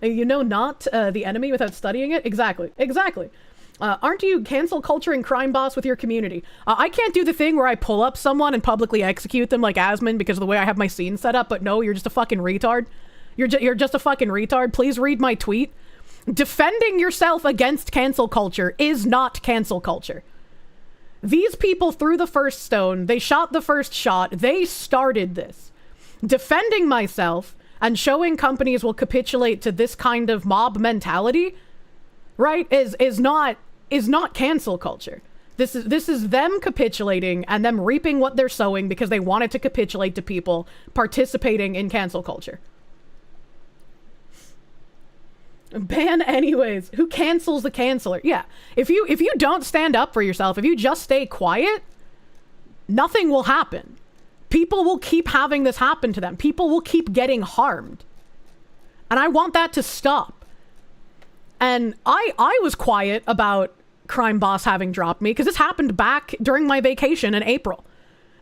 You know not the enemy without studying it? Exactly. Aren't you cancel culture and crime boss with your community? I can't do the thing where I pull up someone and publicly execute them like Asmon because of the way I have my scene set up, but no, you're just a fucking retard. You're just a fucking retard. Please read my tweet. Defending yourself against cancel culture is not cancel culture. These people threw the first stone. They shot the first shot. They started this. Defending myself and showing companies will capitulate to this kind of mob mentality, right, is not cancel culture. This is them capitulating and them reaping what they're sowing because they wanted to capitulate to people participating in cancel culture. Ban anyways. Who cancels the canceler? Yeah. If you don't stand up for yourself, if you just stay quiet, nothing will happen. People will keep having this happen to them. People will keep getting harmed. And I want that to stop. And I was quiet about Crime Boss having dropped me because this happened back during my vacation in April.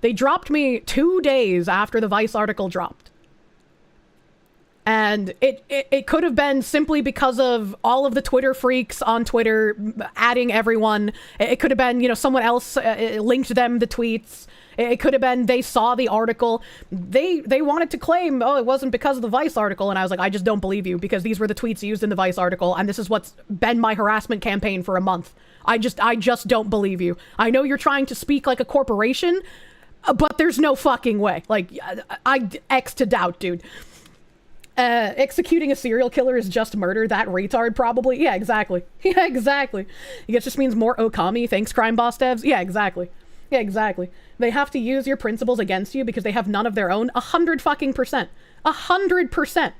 They dropped me 2 days after the Vice article dropped. And it could have been simply because of all of the Twitter freaks on Twitter adding everyone. It could have been, you know, someone else linked them the tweets. It could have been they saw the article. They wanted to claim, oh, it wasn't because of the Vice article. And I was like, I just don't believe you, because these were the tweets used in the Vice article. And this is what's been my harassment campaign for a month. I just don't believe you. I know you're trying to speak like a corporation, but there's no fucking way. Like, I X to doubt, dude. Executing a serial killer is just murder. That retard probably. Yeah, exactly. Yeah, exactly. I guess just means more Okami. Thanks, crime boss devs. Yeah, exactly. Yeah, exactly. They have to use your principles against you because they have none of their own. 100%. 100%.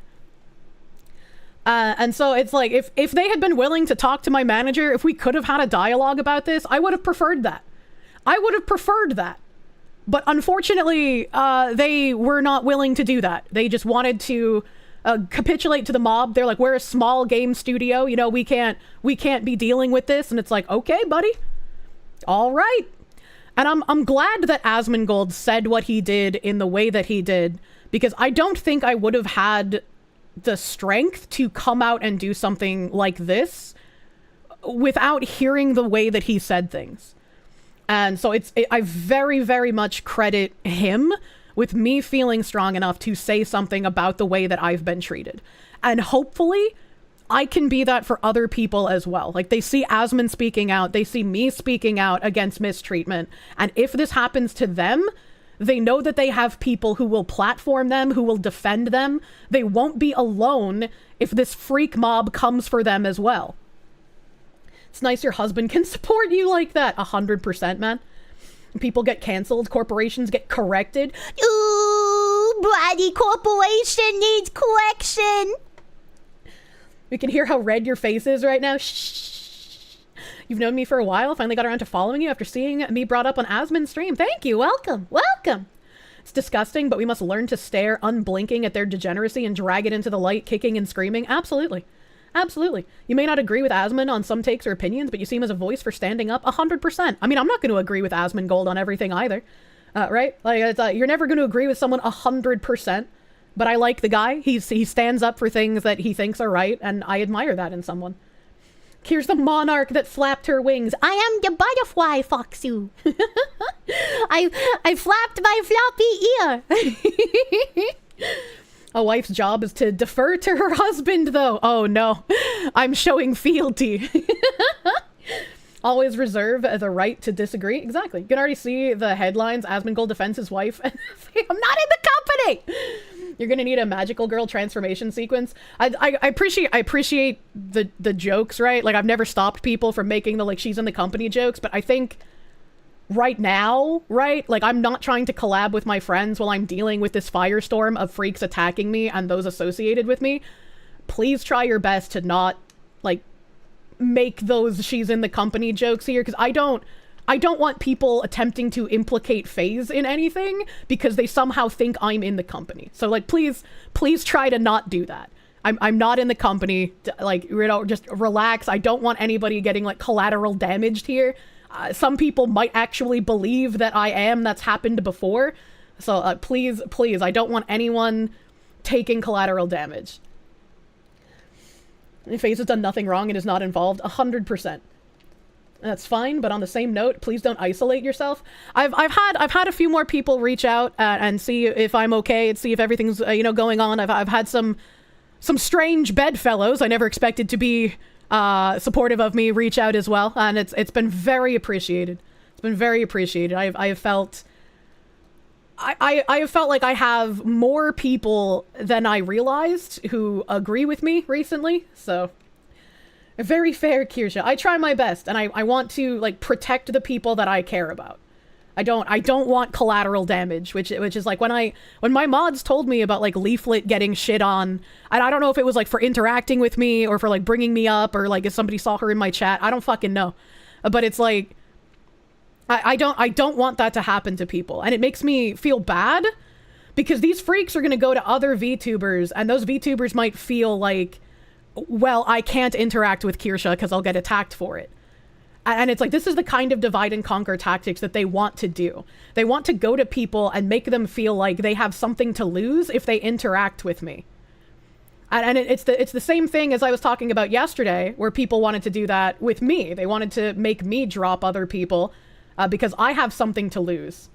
And so it's like, if they had been willing to talk to my manager, if we could have had a dialogue about this, I would have preferred that. I would have preferred that. But unfortunately, they were not willing to do that. They just wanted to capitulate to the mob. They're like, we're a small game studio, you know, we can't be dealing with this. And it's like, okay, buddy, all right. And I'm glad that Asmongold said what he did in the way that he did, because I don't think I would have had the strength to come out and do something like this without hearing the way that he said things. And so I very, very much credit him with me feeling strong enough to say something about the way that I've been treated. And hopefully I can be that for other people as well. Like, they see Asmon speaking out, they see me speaking out against mistreatment. And if this happens to them, they know that they have people who will platform them, who will defend them. They won't be alone if this freak mob comes for them as well. It's nice your husband can support you like that. 100%, man. People get canceled, corporations get corrected. Ooh, bloody corporation needs correction. We can hear how red your face is right now. Shh. You've known me for a while. Finally got around to following you after seeing me brought up on Asmon's stream. Thank you. Welcome. Welcome. It's disgusting, but we must learn to stare unblinking at their degeneracy and drag it into the light, kicking and screaming. Absolutely. Absolutely. You may not agree with Asmon on some takes or opinions, but you see him as a voice for standing up. 100%. I mean, I'm not going to agree with Asmongold on everything either. Right? Like, it's, you're never going to agree with someone 100%. But I like the guy. He stands up for things that he thinks are right, and I admire that in someone. Here's the monarch that flapped her wings. I am the butterfly, Foxu. I flapped my floppy ear. A wife's job is to defer to her husband, though. Oh, no. I'm showing fealty. Always reserve the right to disagree. Exactly. You can already see the headlines. Asmongold defends his wife. I'm not in the company! You're gonna need a magical girl transformation sequence. I appreciate the jokes, right? Like, I've never stopped people from making the, like, she's in the company jokes, but I think right now, right? Like, I'm not trying to collab with my friends while I'm dealing with this firestorm of freaks attacking me and those associated with me. Please try your best to not, like, make those she's in the company jokes here, because I don't want people attempting to implicate FaZe in anything because they somehow think I'm in the company. So, like, please try to not do that. I'm not in the company. Like, you know, just relax. I don't want anybody getting, like, collateral damaged here. Some people might actually believe that I am. That's happened before. So, please, I don't want anyone taking collateral damage. If FaZe has done nothing wrong and is not involved, 100%. That's fine, but on the same note, please don't isolate yourself. I've had a few more people reach out and see if I'm okay and see if everything's going on. I've had some strange bedfellows I never expected to be supportive of me reach out as well, and it's been very appreciated. It's been very appreciated. I have felt like I have more people than I realized who agree with me recently, so very fair, Kirsche. I try my best, and I want to, like, protect the people that I care about. I don't want collateral damage, which is like when my mods told me about, like, Leaflet getting shit on, and I don't know if it was, like, for interacting with me or for, like, bringing me up or, like, if somebody saw her in my chat. I don't fucking know. But it's like, I don't want that to happen to people, and it makes me feel bad because these freaks are going to go to other VTubers, and those VTubers might feel like, well, I can't interact with Kirsche because I'll get attacked for it. And it's like, this is the kind of divide and conquer tactics that they want to do. They want to go to people and make them feel like they have something to lose if they interact with me. And it's the same thing as I was talking about yesterday, where people wanted to do that with me. They wanted to make me drop other people because I have something to lose.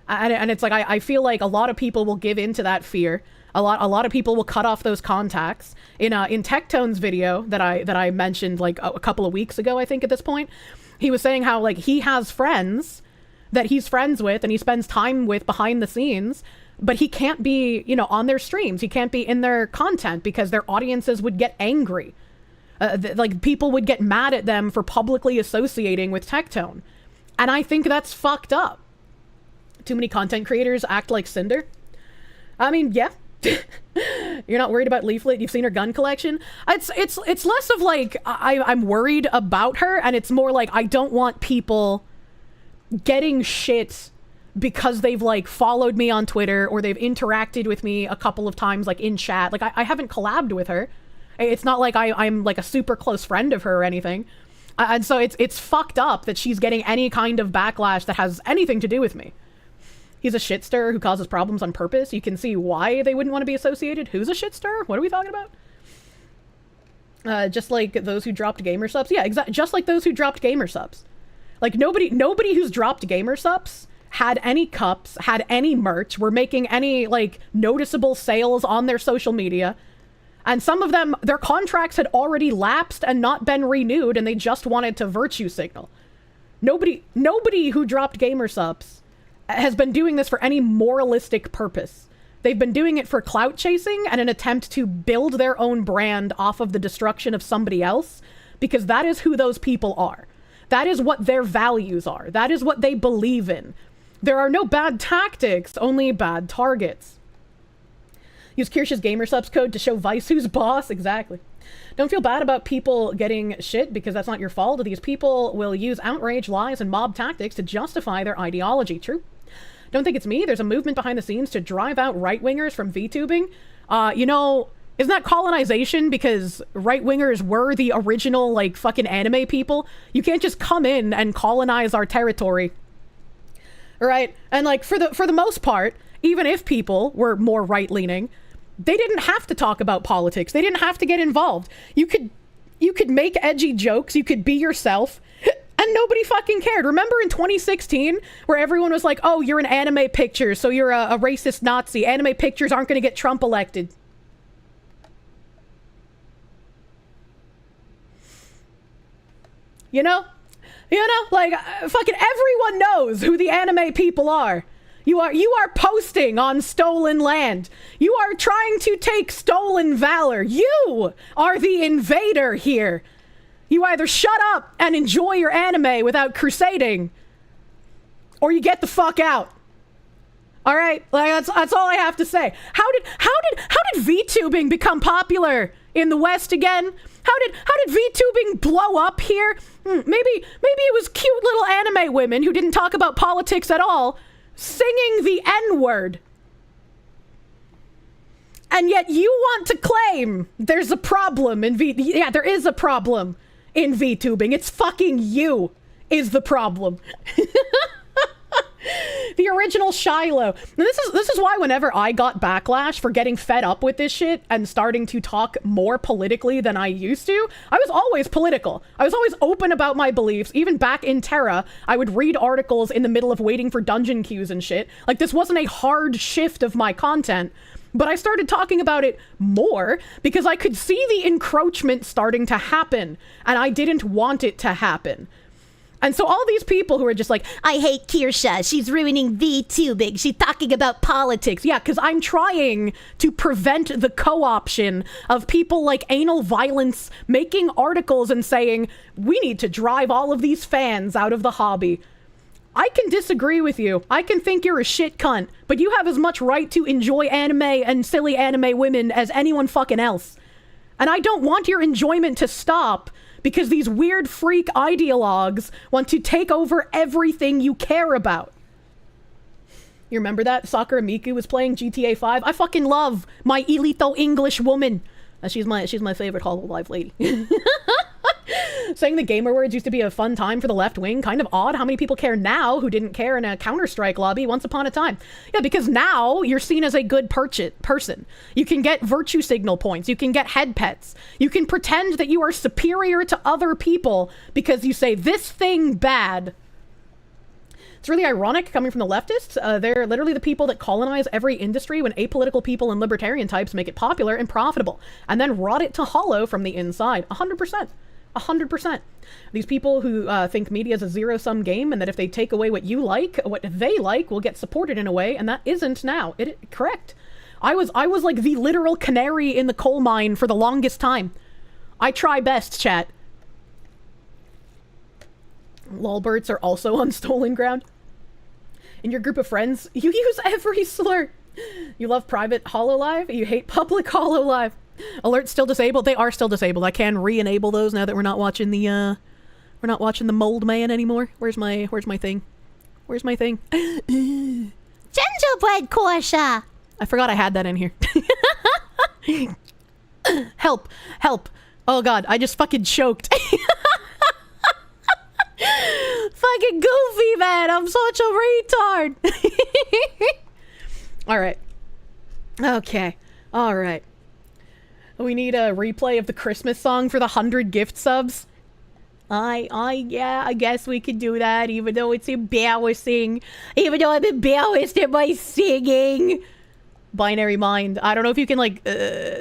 And it's like, I feel like a lot of people will give into that fear. A lot of people will cut off those contacts. In Tectone's video that I mentioned like a couple of weeks ago, I think at this point, he was saying how like he has friends that he's friends with and he spends time with behind the scenes, but he can't be, you know, on their streams. He can't be in their content because their audiences would get angry. Like people would get mad at them for publicly associating with Tectone. And I think that's fucked up. Too many content creators act like Cinder. I mean, yeah. You're not worried about Leaflet? You've seen her gun collection? It's less of like I'm worried about her, and it's more like I don't want people getting shit because they've like followed me on Twitter or they've interacted with me a couple of times like in chat. Like I haven't collabed with her. It's not like I'm like a super close friend of her or anything. And so it's fucked up that she's getting any kind of backlash that has anything to do with me. He's a shit stirrer who causes problems on purpose. You can see why they wouldn't want to be associated. Who's a shit stirrer? What are we talking about? Just like those who dropped gamer subs. Yeah, exactly. Just like those who dropped gamer subs. Like nobody who's dropped gamer subs had any cups, had any merch, were making any like noticeable sales on their social media. And some of them, their contracts had already lapsed and not been renewed, and they just wanted to virtue signal. Nobody who dropped gamer subs has been doing this for any moralistic purpose. They've been doing it for clout chasing and an attempt to build their own brand off of the destruction of somebody else, because that is who those people are. That is what their values are. That is what they believe in. There are no bad tactics, only bad targets. Use Kirsche's gamer subs code to show Vice who's boss. Exactly. Don't feel bad about people getting shit because that's not your fault. These people will use outrage, lies, and mob tactics to justify their ideology. True. Don't think it's me. There's a movement behind the scenes to drive out right-wingers from VTubing. You know, isn't that colonization? Because right-wingers were the original, like, fucking anime people. You can't just come in and colonize our territory. Right? And, like, for the most part, even if people were more right-leaning, they didn't have to talk about politics. They didn't have to get involved. You could make edgy jokes. You could be yourself. And nobody fucking cared. Remember in 2016 where everyone was like, oh, you're an anime picture, so you're a racist Nazi. Anime pictures aren't going to get Trump elected. You know? Like, fucking everyone knows who the anime people are. You are posting on stolen land. You are trying to take stolen valor. You are the invader here. You either shut up and enjoy your anime without crusading, or you get the fuck out. All right, like that's all I have to say. How did VTubing become popular in the West again? How did VTubing blow up here? Maybe it was cute little anime women who didn't talk about politics at all, singing the N-word. And yet you want to claim there's a problem in yeah, there is a problem in VTubing. It's fucking you is the problem. The original Shiloh. Now, this is why whenever I got backlash for getting fed up with this shit and starting to talk more politically than I used to, I was always political. I was always open about my beliefs. Even back in Terra, I would read articles in the middle of waiting for dungeon queues and shit. Like, this wasn't a hard shift of my content. But I started talking about it more because I could see the encroachment starting to happen, and I didn't want it to happen. And so all these people who are just like, I hate Kirsche, she's ruining VTubing, she's talking about politics. Yeah, because I'm trying to prevent the co-option of people like Anal Violence making articles and saying, we need to drive all of these fans out of the hobby. I can disagree with you. I can think you're a shit cunt, but you have as much right to enjoy anime and silly anime women as anyone fucking else. And I don't want your enjoyment to stop because these weird freak ideologues want to take over everything you care about. You remember that? Sakura Miku was playing GTA 5. I fucking love my Elito English woman. She's my favorite Hololive lady. Saying the gamer words used to be a fun time for the left wing. Kind of odd how many people care now who didn't care in a Counter-Strike lobby once upon a time. Yeah, because now you're seen as a good person. You can get virtue signal points. You can get head pets. You can pretend that you are superior to other people because you say this thing bad. It's really ironic coming from the leftists. They're literally the people that colonize every industry when apolitical people and libertarian types make it popular and profitable, and then rot it to hollow from the inside. 100%. 100%. These people who think media is a zero-sum game, and that if they take away what you like, what they like will get supported in a way, and that isn't now. Correct. I was like the literal canary in the coal mine for the longest time. I try best, chat. Lolberts are also on stolen ground. In your group of friends, you use every slur. You love private HoloLive, you hate public HoloLive. Alerts still disabled. They are still disabled. I can re-enable those now that we're not watching the Mold Man anymore. Where's my thing? Where's my thing? Gingerbread Kirsche. I forgot I had that in here. Help. Oh god, I just fucking choked. Fucking goofy, man. I'm such a retard. Alright. Okay. Alright. We need a replay of the Christmas song for the 100 gift subs. Yeah, I guess we could do that, even though it's embarrassing. Even though I'm embarrassed at my singing. Binary Mind. I don't know if you can, like,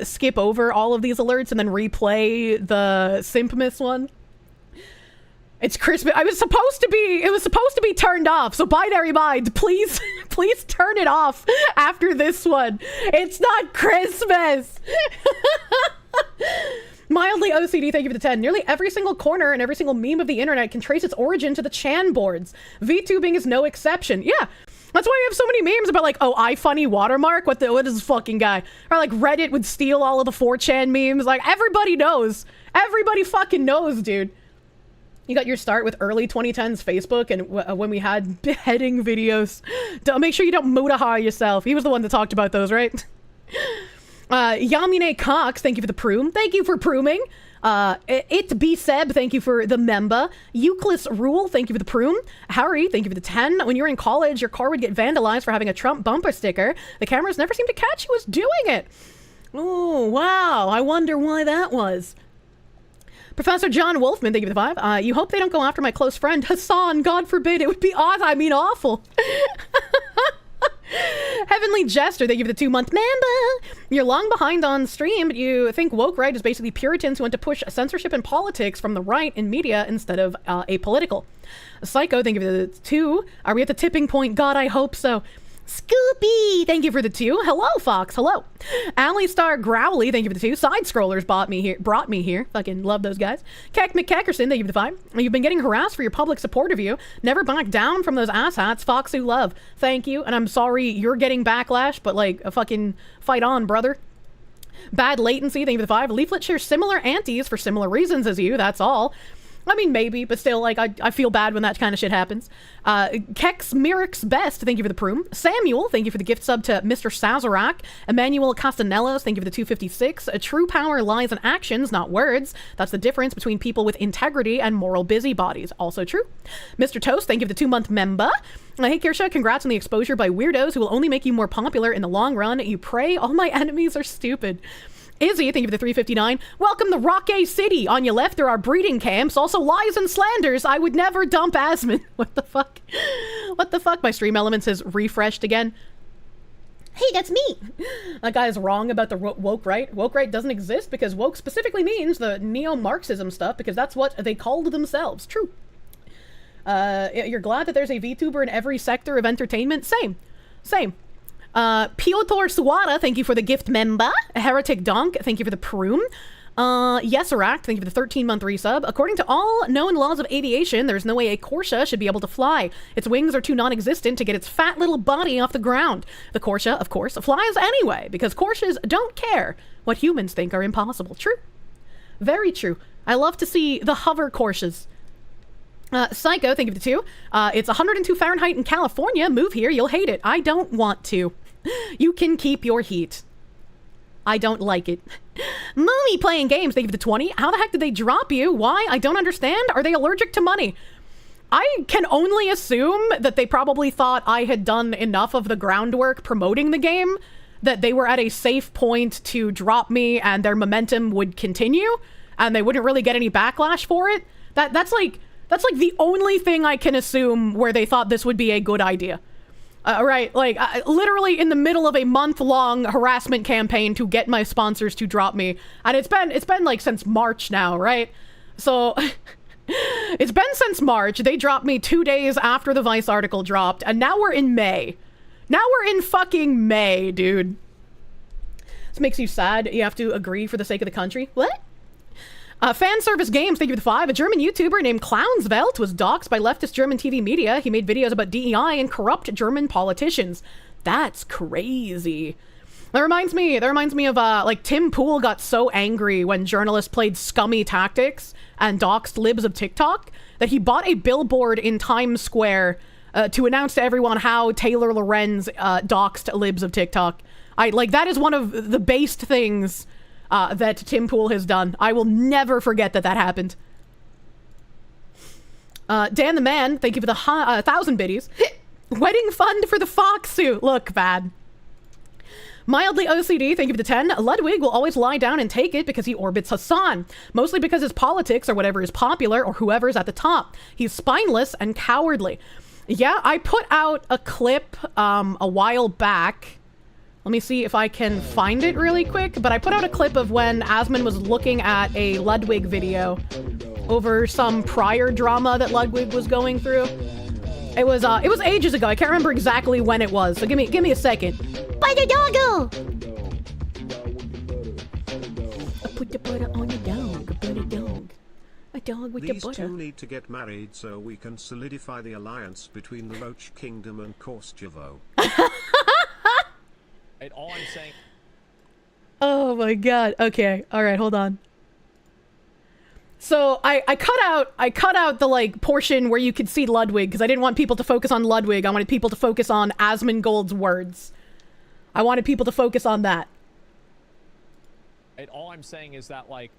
skip over all of these alerts and then replay the Simpmas one. It's Christmas. It was supposed to be turned off. So Binary Mind, please turn it off after this one. It's not Christmas. Mildly OCD, thank you for the 10. Nearly every single corner and every single meme of the internet can trace its origin to the Chan boards. VTubing is no exception. Yeah. That's why you have so many memes about, like, oh, iFunny watermark? What is this fucking guy? Or, like, Reddit would steal all of the 4chan memes. Like, everybody knows. Everybody fucking knows, dude. You got your start with early 2010s Facebook and when we had beheading videos. Make sure you don't Mutaha yourself. He was the one that talked about those, right? Yamine Cox, thank you for the proom. Thank you for prooming. It B Seb, thank you for the member. Euclid Rule, thank you for the proom. Harry, thank you for the 10. When you were in college, your car would get vandalized for having a Trump bumper sticker. The cameras never seemed to catch who was doing it. Oh, wow. I wonder why that was. Professor John Wolfman, thank you for the 5. You hope they don't go after my close friend Hassan. God forbid. It would be odd. I mean, awful. Heavenly Jester, thank you for the 2-month member. You're long behind on stream, but you think woke right is basically Puritans who want to push censorship and politics from the right in media instead of apolitical. Psycho, thank you for the 2. Are we at the tipping point? God, I hope so. Scoopy, thank you for the 2. Hello, Fox. Hello. Alley Star Growly, thank you for the 2. Side Scrollers brought me here. Fucking love those guys. Keck McKeckerson, thank you for the 5. You've been getting harassed for your public support of you. Never back down from those asshats. Fox who love. Thank you. And I'm sorry you're getting backlash, but like a fucking fight on, brother. Bad Latency, thank you for the 5. Leaflet shares similar antis for similar reasons as you. That's all. I mean, maybe, but still, like, I feel bad when that kind of shit happens. Kex Mirix Best, thank you for the proom. Samuel, thank you for the gift sub to Mr. Sazerac. Emmanuel Castanelos, thank you for the 256. True power lies in actions, not words. That's the difference between people with integrity and moral busybodies. Also true. Mr. Toast, thank you for the 2-month member. Hey, Kirsche, congrats on the exposure by weirdos who will only make you more popular in the long run. You pray all my enemies are stupid. Izzy, thank you for the 359. Welcome to Rockay City. On your left, there are breeding camps. Also lies and slanders. I would never dump Asmon. What the fuck? What the fuck? My stream elements has refreshed again. Hey, that's me. That guy is wrong about the woke right. Woke right doesn't exist because woke specifically means the neo-Marxism stuff because that's what they called themselves. True. You're glad that there's a VTuber in every sector of entertainment? Same. Piotr Suwara, thank you for the gift member. Heretic Donk, thank you for the proom. Yeseract, thank you for the 13-month resub. According to all known laws of aviation, there's no way a Kirsche should be able to fly. Its wings are too non-existent to get its fat little body off the ground. The Kirsche, of course, flies anyway, because Kirsches don't care what humans think are impossible. True. Very true. I love to see the hover Kirsches. Psycho, thank you for the 2. It's 102 Fahrenheit in California. Move here, you'll hate it. I don't want to. You can keep your heat. I don't like it. Moomy playing games, thank you for the 20. How the heck did they drop you? Why? I don't understand. Are they allergic to money? I can only assume that they probably thought I had done enough of the groundwork promoting the game that they were at a safe point to drop me and their momentum would continue and they wouldn't really get any backlash for it. That's like the only thing I can assume where they thought this would be a good idea. Right, like literally in the middle of a month-long harassment campaign to get my sponsors to drop me, and it's been like since March now, right? So it's been since March. They dropped me 2 days after the Vice article dropped, and now we're in May. Now we're in fucking May, dude. This makes you sad. You have to agree for the sake of the country. What? Fan Service Games, thank you for the 5. A German YouTuber named Clownsvelt was doxxed by leftist German TV media. He made videos about DEI and corrupt German politicians. That's crazy. That reminds me of, like, Tim Pool got so angry when journalists played scummy tactics and doxed libs of TikTok that he bought a billboard in Times Square to announce to everyone how Taylor Lorenz doxed libs of TikTok. That is one of the based things that Tim Pool has done. I will never forget that happened. Dan the Man, thank you for the 1,000 biddies. Wedding fund for the fox suit. Look, bad. Mildly OCD, thank you for the 10. Ludwig will always lie down and take it because he orbits Hassan. Mostly because his politics are whatever is popular or whoever's at the top. He's spineless and cowardly. Yeah, I put out a clip a while back. Let me see if I can find it really quick, but I put out a clip of when Asmund was looking at a Ludwig video over some prior drama that Ludwig was going through. It was ages ago. I can't remember exactly when it was, so give me a second. Bite the doggo! I put the butter on the dog, a butter dog. A dog with the These butter. two need to get married so we can solidify the alliance between the Roach Kingdom and Korstjevo. All I'm saying. Oh my god. Okay. All right. Hold on. So I cut out the like portion where you could see Ludwig because I didn't want people to focus on Ludwig. I wanted people to focus on Asmongold's words. I wanted people to focus on that. All I'm saying is that like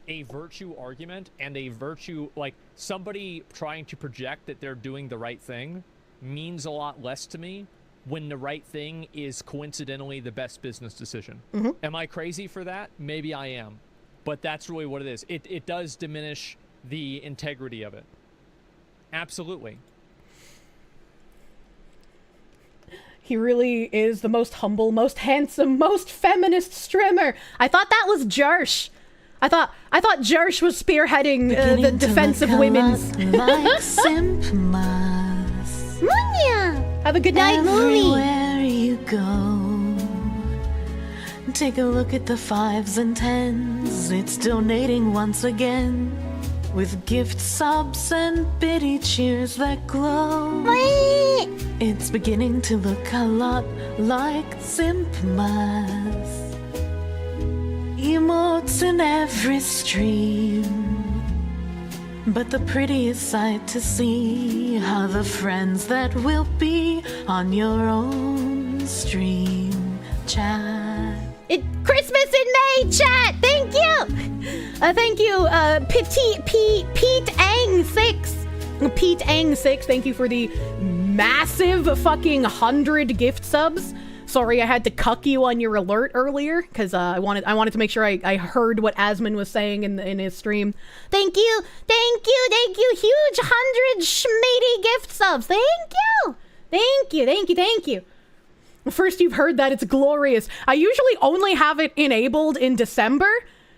a virtue argument and a virtue, like somebody trying to project that they're doing the right thing means a lot less to me when the right thing is coincidentally the best business decision. Mm-hmm. Am I crazy for that? Maybe I am. But that's really what it is. It does diminish the integrity of it. Absolutely. He really is the most humble, most handsome, most feminist streamer. I thought that was Jersh. I thought Jersh was spearheading the defense of women's. Like Simpmas. Munya! Have a good night, Mooney. Everywhere you go, take a look at the 5s and 10s. It's donating once again with gift subs and biddy cheers that glow. It's beginning to look a lot like Simpmas. Emotes in every stream. But the prettiest sight to see are the friends that will be on your own stream chat. It's Christmas in May, chat! Thank you! Thank you, Pete Ang 6. Pete Ang 6, thank you for the massive fucking 100 gift subs. Sorry, I had to cuck you on your alert earlier because I wanted to make sure I heard what Asmund was saying in his stream. Thank you, huge 100 schmeedy gift subs. Thank you. First, you've heard that it's glorious. I usually only have it enabled in December,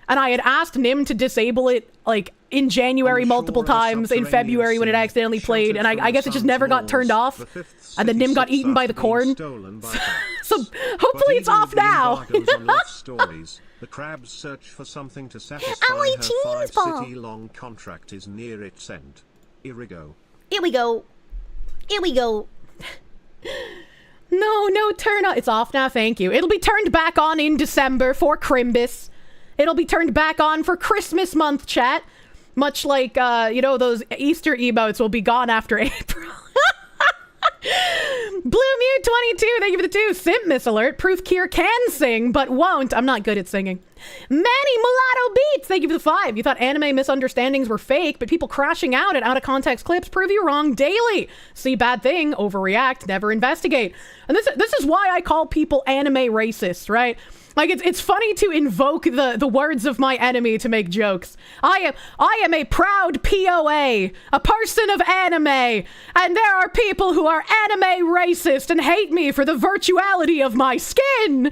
and I had asked Nim to disable it like in January multiple times, in February when it accidentally played, and I guess it just never got turned off, and then Nim got eaten by the corn. So hopefully it's off now. The crab's search for something to satisfy her 5-city-long contract is near its end. Here we go. No turn on. It's off now, thank you. It'll be turned back on in December for Crimbus. It'll be turned back on for Christmas month, chat. Much like, those Easter emotes will be gone after April. Mew22, thank you for the 2. Simp Miss Alert. Proof Kier can sing, but won't. I'm not good at singing. Manny Mulatto Beats, thank you for the 5. You thought anime misunderstandings were fake, but people crashing out at out-of-context clips prove you wrong daily. See bad thing, overreact, never investigate. And this is why I call people anime racists, right? Like, it's funny to invoke the words of my enemy to make jokes. I am a proud POA, a person of anime, and there are people who are anime racist and hate me for the virtuality of my skin.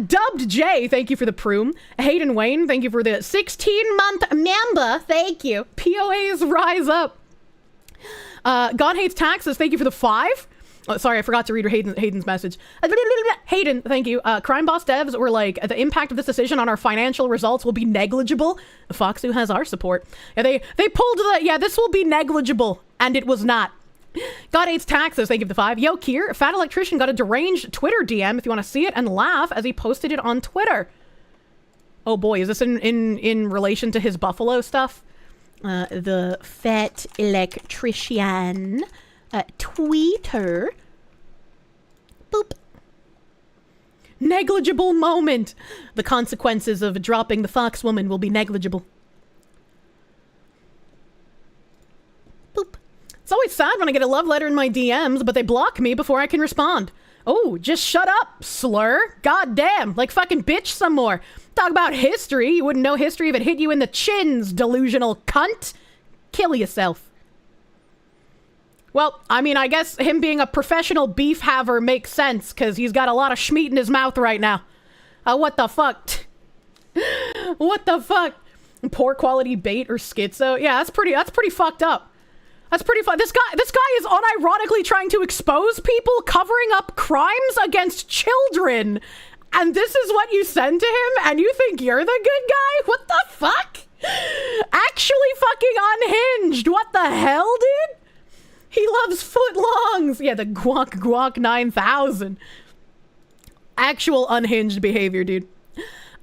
Dubbed J, thank you for the proom. Hayden Wayne, thank you for the 16-month member. Thank you. POAs rise up. God Hates Taxes, thank you for the 5. Oh, sorry, I forgot to read Hayden's message. Hayden, thank you. Crime Boss devs were like, the impact of this decision on our financial results will be negligible. Foxu has our support. Yeah, they pulled this will be negligible, and it was not. God Hates Taxes, thank you for the 5. Yo, Kier, Fat Electrician got a deranged Twitter DM if you want to see it and laugh as he posted it on Twitter. Oh boy, is this in relation to his Buffalo stuff? The Fat Electrician Twitter. Boop. Negligible moment. The consequences of dropping the Fox woman will be negligible. Boop. It's always sad when I get a love letter in my DMs, but they block me before I can respond. Oh, just shut up, slur. God damn, like fucking bitch some more. Talk about history. You wouldn't know history if it hit you in the chins, delusional cunt. Kill yourself. Well, I mean, I guess him being a professional beef haver makes sense, because he's got a lot of schmeat in his mouth right now. What the fuck? What the fuck? Poor quality bait or schizo? Yeah, that's pretty fucked up. That's pretty fun. This guy is unironically trying to expose people covering up crimes against children. And this is what you send to him, and you think you're the good guy? What the fuck? Actually fucking unhinged. What the hell, dude? He loves footlongs. Yeah, the guac 9000. Actual unhinged behavior, dude.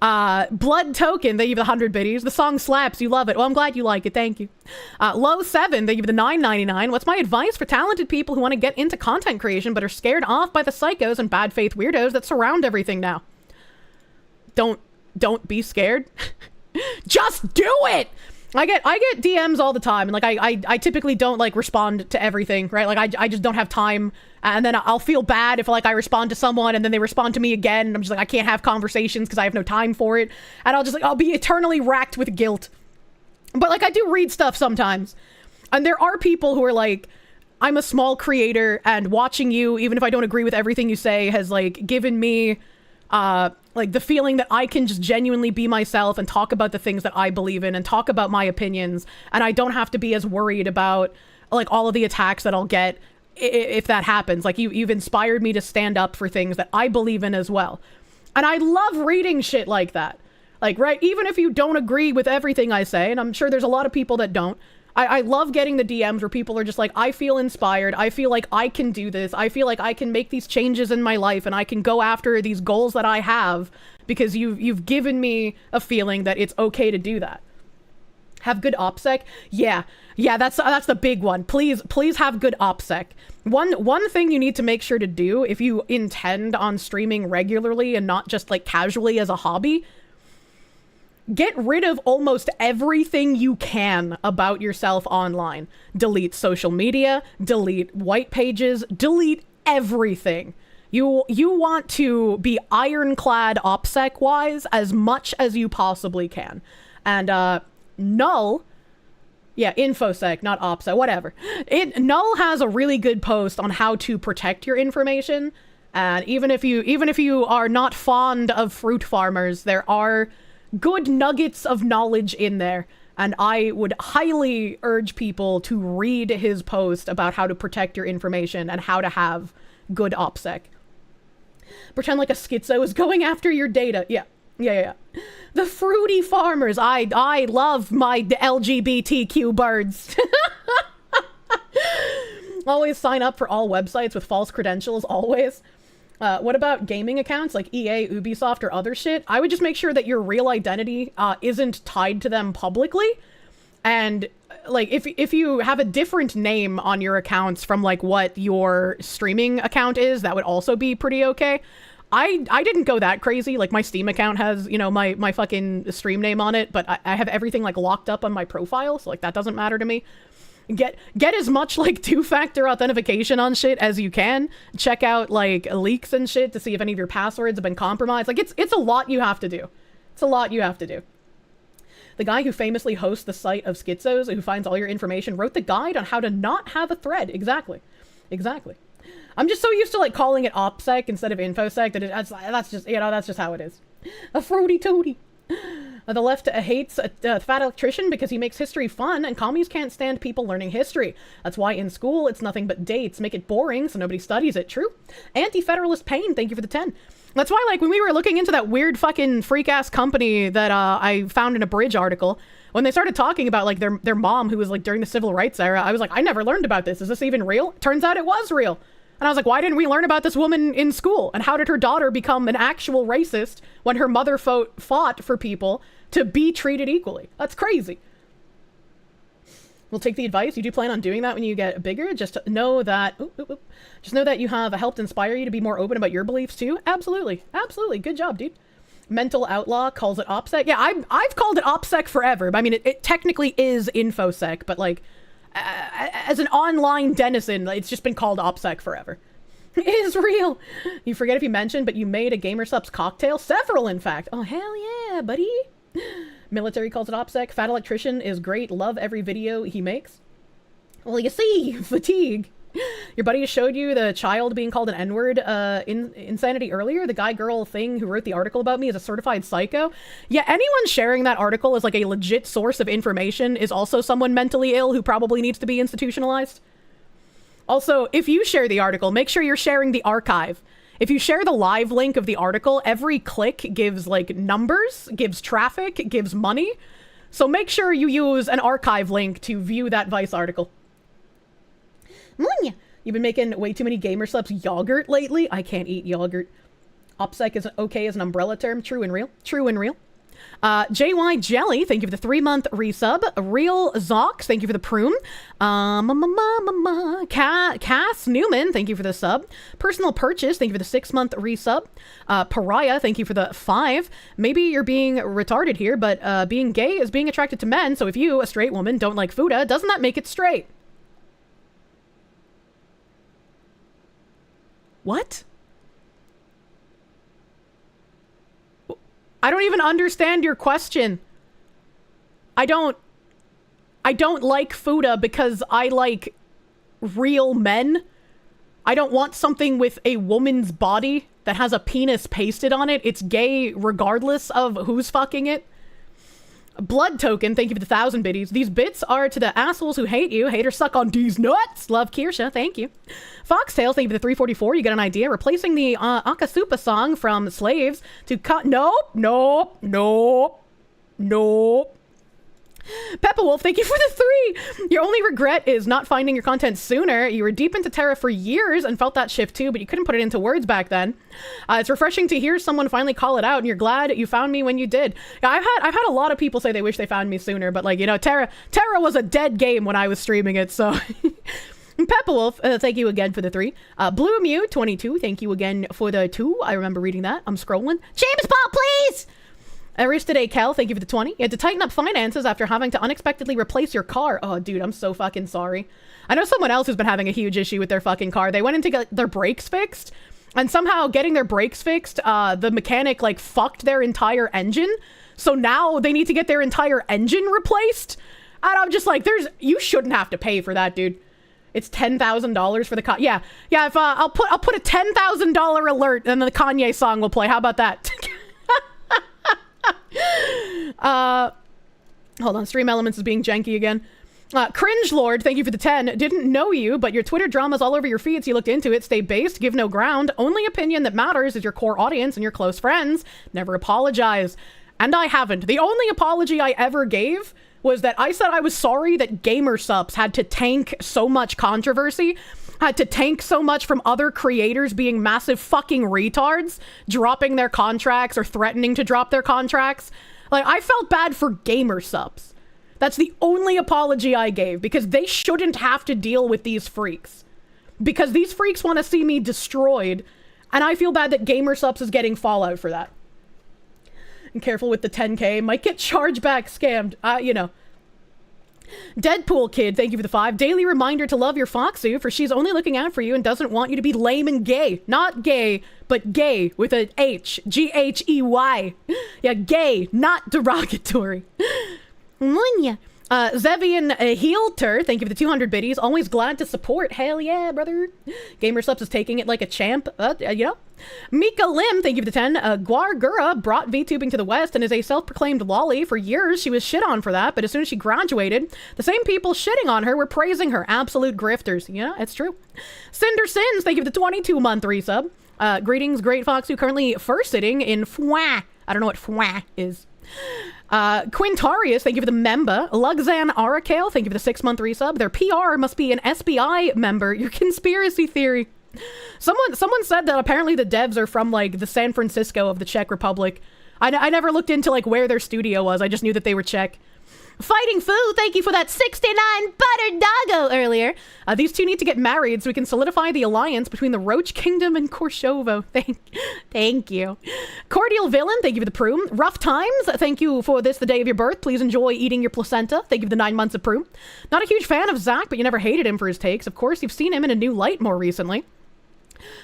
Blood Token, they give the 100 biddies. The song slaps, you love it. Well, I'm glad you like it, thank you. Low 7, they give the 9.99. What's my advice for talented people who want to get into content creation but are scared off by the psychos and bad faith weirdos that surround everything now? Don't be scared. Just do it! I get DMs all the time, and like I typically don't like respond to everything, right? Like I just don't have time, and then I'll feel bad if like I respond to someone and then they respond to me again, and I'm just like, I can't have conversations because I have no time for it, and I'll be eternally racked with guilt. But like I do read stuff sometimes, and there are people who are like, I'm a small creator, and watching you, even if I don't agree with everything you say, has like given me like the feeling that I can just genuinely be myself and talk about the things that I believe in and talk about my opinions, and I don't have to be as worried about like all of the attacks that I'll get if that happens. Like you've inspired me to stand up for things that I believe in as well. And I love reading shit like that. Like, right, even if you don't agree with everything I say, and I'm sure there's a lot of people that don't, I love getting the DMs where people are just like, I feel inspired. I feel like I can do this. I feel like I can make these changes in my life, and I can go after these goals that I have because you've given me a feeling that it's okay to do that. Have good OPSEC? Yeah, that's the big one. Please have good OPSEC. One thing you need to make sure to do if you intend on streaming regularly and not just like casually as a hobby, get rid of almost everything you can about yourself online. Delete social media, delete white pages, delete everything. You want to be ironclad OPSEC-wise as much as you possibly can. And Null, yeah, InfoSec, not OPSEC, whatever. Null has a really good post on how to protect your information. And even if you are not fond of fruit farmers, there are good nuggets of knowledge in there, and I would highly urge people to read his post about how to protect your information and how to have good OPSEC. Pretend like a schizo is going after your data. Yeah. The fruity farmers. I love my LGBTQ birds. Always sign up for all websites with false credentials, always. What about gaming accounts like EA, Ubisoft, or other shit? I would just make sure that your real identity isn't tied to them publicly. And like, if you have a different name on your accounts from, like, what your streaming account is, that would also be pretty okay. I didn't go that crazy. Like, my Steam account has, you know, my fucking stream name on it, but I have everything, like, locked up on my profile, so, like, that doesn't matter to me. Get as much, like, two-factor authentication on shit as you can. Check out, like, leaks and shit to see if any of your passwords have been compromised. Like, it's a lot you have to do. It's a lot you have to do. The guy who famously hosts the site of Schizos, who finds all your information, wrote the guide on how to not have a thread. Exactly. Exactly. I'm just so used to, like, calling it OPSEC instead of InfoSec that that's just, you know, that's just how it is. A fruity tooty. The left hates a fat electrician because he makes history fun, and commies can't stand people learning history. That's why in school it's nothing but dates. Make it boring so nobody studies it. True. Anti-federalist pain, thank you for the 10. That's why, like, when we were looking into that weird fucking freak-ass company that I found in a Bridge article, when they started talking about, like, their mom who was, like, during the civil rights era, I was like, I never learned about this. Is this even real? Turns out it was real. And I was like, why didn't we learn about this woman in school? And how did her daughter become an actual racist when her mother fought for people to be treated equally? That's crazy. We'll take the advice. You do plan on doing that when you get bigger. Just know that, just know that you have helped inspire you to be more open about your beliefs too. Absolutely. Absolutely. Good job, dude. Mental Outlaw calls it OPSEC. Yeah, I've called it OPSEC forever. I mean, it technically is InfoSec, but, like, as an online denizen, it's just been called OPSEC forever. It is real. You forget if you mentioned, but you made a Gamer Subs cocktail. Several, in fact. Oh, hell yeah, buddy. Military calls it OPSEC. Fat Electrician is great. Love every video he makes. Well, you see, fatigue. Your buddy showed you the child being called an N-word in Insanity earlier. The guy-girl thing who wrote the article about me is a certified psycho. Yeah, anyone sharing that article as, like, a legit source of information is also someone mentally ill who probably needs to be institutionalized. Also, if you share the article, make sure you're sharing the archive. If you share the live link of the article, every click gives, like, numbers, gives traffic, gives money. So make sure you use an archive link to view that Vice article. You've been making way too many Gamer Subs yogurt lately. I can't eat yogurt. OPSEC is okay as an umbrella term. True and real. True and real. JY Jelly, thank you for the 3-month resub. Real Zox, thank you for the prune. Cass Newman, thank you for the sub. Personal Purchase, thank you for the 6-month resub. Pariah, thank you for the 5. Maybe you're being retarded here, but being gay is being attracted to men, so if you, a straight woman, don't like Fuda, doesn't that make it straight? What? I don't even understand your question. I don't like Fuda because I like real men. I don't want something with a woman's body that has a penis pasted on it. It's gay regardless of who's fucking it. Blood Token, thank you for the 1,000 biddies. These bits are to the assholes who hate you. Haters suck on these nuts. Love Kirsche, thank you. Foxtails, thank you for the 344. You got an idea. Replacing the Akasupa song from Slaves to cut. Nope. Peppa Wolf, thank you for the 3. Your only regret is not finding your content sooner. You were deep into Terra for years and felt that shift too, but you couldn't put it into words back then. It's refreshing to hear someone finally call it out, and you're glad you found me when you did. Yeah, I've had a lot of people say they wish they found me sooner, but, like, you know, Terra was a dead game when I was streaming it, so. Peppa Wolf, thank you again for the 3. Blue Mew 22, thank you again for the 2. I remember reading that. I'm scrolling. James Paul, please! Aristide Kel, thank you for the 20. You had to tighten up finances after having to unexpectedly replace your car. Oh, dude, I'm so fucking sorry. I know someone else who's been having a huge issue with their fucking car. They went in to get their brakes fixed, and somehow getting their brakes fixed, the mechanic, like, fucked their entire engine. So now they need to get their entire engine replaced. And I'm just like, you shouldn't have to pay for that, dude. It's $10,000 for the car. Yeah. If I'll put a $10,000 alert, and the Kanye song will play. How about that? Hold on, Stream Elements is being janky again. Cringe Lord, thank you for the 10. Didn't know you, but your Twitter drama's all over your feeds. You looked into it. Stay based, give no ground. Only opinion that matters is your core audience and your close friends. Never apologize. And I haven't. The only apology I ever gave was that I said I was sorry that Gamer Subs had to tank so much controversy, had to tank so much from other creators being massive fucking retards, dropping their contracts or threatening to drop their contracts. Like, I felt bad for Gamer Subs. That's the only apology I gave, because they shouldn't have to deal with these freaks. Because these freaks want to see me destroyed, and I feel bad that GamerSups is getting fallout for that. And careful with the 10K, might get chargeback scammed. You know. Deadpool Kid, thank you for the 5. Daily reminder to love your Foxu, for she's only looking out for you and doesn't want you to be lame and gay. Not gay, but gay with an H. G-H-E-Y. Yeah, gay, not derogatory. Munya. Zevian Heelter, thank you for the 200 biddies. Always glad to support. Hell yeah, brother. GamerSups is taking it like a champ. You know. Mika Lim, thank you for the 10. Guargura brought VTubing to the West and is a self-proclaimed lolly. For years, she was shit on for that, but as soon as she graduated, the same people shitting on her were praising her. Absolute grifters. Yeah, it's true. Cinder Sins, thank you for the 22-month resub. Greetings, Great Fox, who currently first sitting in Fwa. I don't know what Fwa is. Quintarius, thank you for the member. Luxan Arakale, thank you for the 6-month resub. Their PR must be an SBI member. Your conspiracy theory. Someone said that apparently the devs are from, like, the San Francisco of the Czech Republic. I never looked into, like, where their studio was. I just knew that they were Czech. Fighting Foo, thank you for that 69 buttered doggo earlier. These two need to get married so we can solidify the alliance between the Roach Kingdom and Korshovo. Thank you. Cordial Villain, thank you for the prune. Rough Times, thank you for this, the day of your birth. Please enjoy eating your placenta. Thank you for the 9 months of prune. Not a huge fan of Zach, but you never hated him for his takes. Of course, you've seen him in a new light more recently.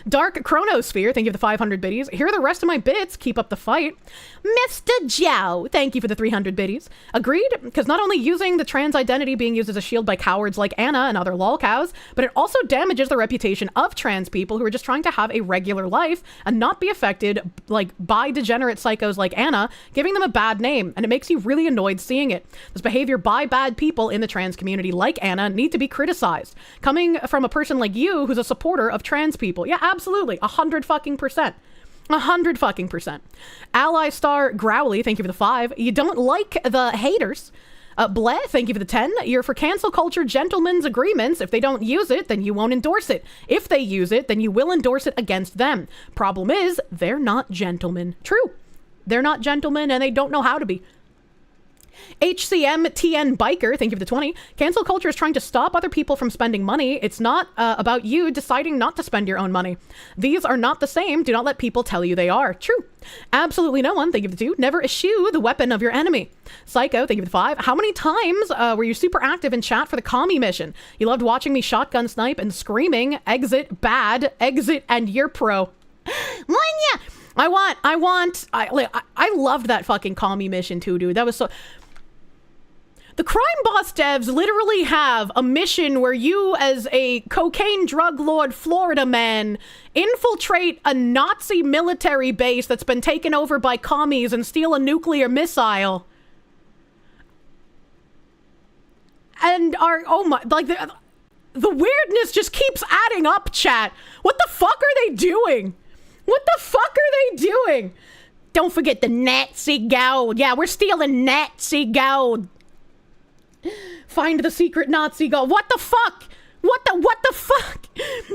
Dark Chronosphere, thank you for the 500 biddies. Here are the rest of my bits. Keep up the fight. Mr. Joe, thank you for the 300 biddies. Agreed, because not only using the trans identity being used as a shield by cowards like Anna and other lolcows, but it also damages the reputation of trans people who are just trying to have a regular life and not be affected like by degenerate psychos like Anna, giving them a bad name, and it makes you really annoyed seeing it. This behavior by bad people in the trans community like Anna need to be criticized. Coming from a person like you who's a supporter of trans people. Yeah, absolutely. 100%. 100%. Ally Star Growly, thank you for the 5. You don't like the haters. Bleh, thank you for the 10. You're for cancel culture gentlemen's agreements. If they don't use it, then you won't endorse it. If they use it, then you will endorse it against them. Problem is, they're not gentlemen. True. They're not gentlemen and they don't know how to be. HCM TN Biker, thank you for the 20. Cancel culture is trying to stop other people from spending money. It's not about you deciding not to spend your own money. These are not the same. Do not let people tell you they are. True. Absolutely no one, thank you for the 2. Never eschew the weapon of your enemy. Psycho, thank you for the 5. How many times were you super active in chat for the commie mission? You loved watching me shotgun snipe and screaming, exit, bad, exit, and you're pro. Wanya! I loved that fucking commie mission too, dude. That was so... The Crime Boss devs literally have a mission where you, as a cocaine drug lord Florida man, infiltrate a Nazi military base that's been taken over by commies and steal a nuclear missile. And the weirdness just keeps adding up, chat. What the fuck are they doing? What the fuck are they doing? Don't forget the Nazi gold. Yeah, we're stealing Nazi gold. Find the secret Nazi gold. What the fuck? What the fuck?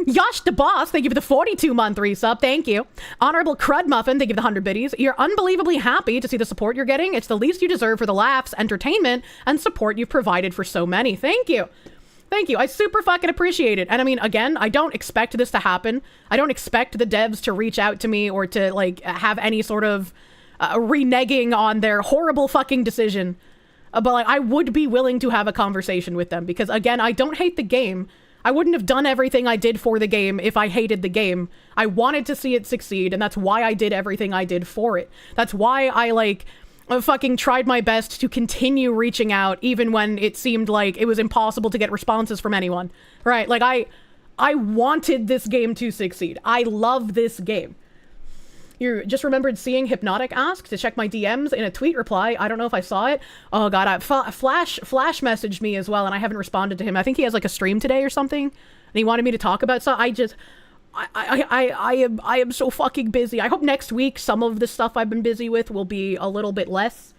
Yosh the Boss, thank you for the 42-month resub. Thank you. Honorable Crud Muffin, thank you for the 100 biddies. You're unbelievably happy to see the support you're getting. It's the least you deserve for the laughs, entertainment, and support you've provided for so many. Thank you. Thank you. I super fucking appreciate it. And I mean, again, I don't expect this to happen. I don't expect the devs to reach out to me or to, like, have any sort of reneging on their horrible fucking decision. But like, I would be willing to have a conversation with them because, again, I don't hate the game. I wouldn't have done everything I did for the game if I hated the game. I wanted to see it succeed, and that's why I did everything I did for it. That's why I fucking tried my best to continue reaching out even when it seemed like it was impossible to get responses from anyone. Right? Like, I wanted this game to succeed. I love this game. You just remembered seeing Hypnotic ask to check my DMs in a tweet reply. I don't know if I saw it. Oh god, Flash messaged me as well, and I haven't responded to him. I think he has like a stream today or something, and he wanted me to talk about stuff. I am so fucking busy. I hope next week some of the stuff I've been busy with will be a little bit less.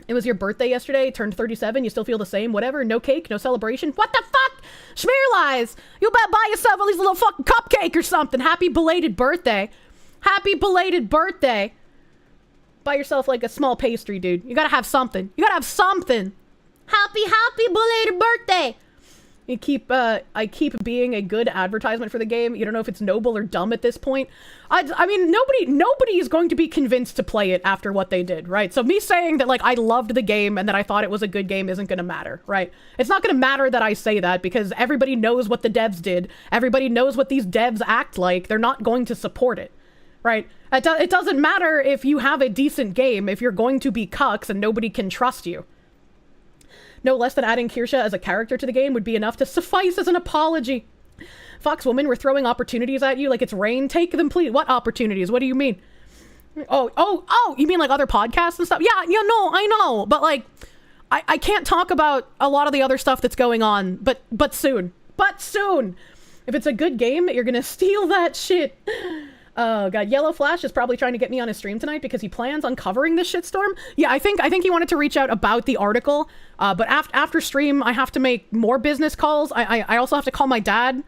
It was your birthday yesterday, turned 37, you still feel the same, whatever, no cake, no celebration. What the fuck? Schmear lies! You better buy yourself at least a little fucking cupcake or something. Happy belated birthday. Happy belated birthday. Buy yourself like a small pastry, dude. You gotta have something. You gotta have something. Happy belated birthday. I keep being a good advertisement for the game. You don't know if it's noble or dumb at this point. I mean, nobody is going to be convinced to play it after what they did, right? So me saying that, like, I loved the game and that I thought it was a good game isn't going to matter, right? It's not going to matter that I say that because everybody knows what the devs did. Everybody knows what these devs act like. They're not going to support it, right? It doesn't matter if you have a decent game if you're going to be cucks and nobody can trust you. No less than adding Kirsche as a character to the game would be enough to suffice as an apology. Foxwoman, we're throwing opportunities at you like it's rain. Take them, please. What opportunities? What do you mean? Oh, you mean like other podcasts and stuff? Yeah, no, I know. But like, I can't talk about a lot of the other stuff that's going on, but soon. But soon. If it's a good game, you're gonna steal that shit. Oh god, Yellow Flash is probably trying to get me on his stream tonight because he plans on covering this shitstorm. Yeah, I think he wanted to reach out about the article, but after stream, I have to make more business calls. I also have to call my dad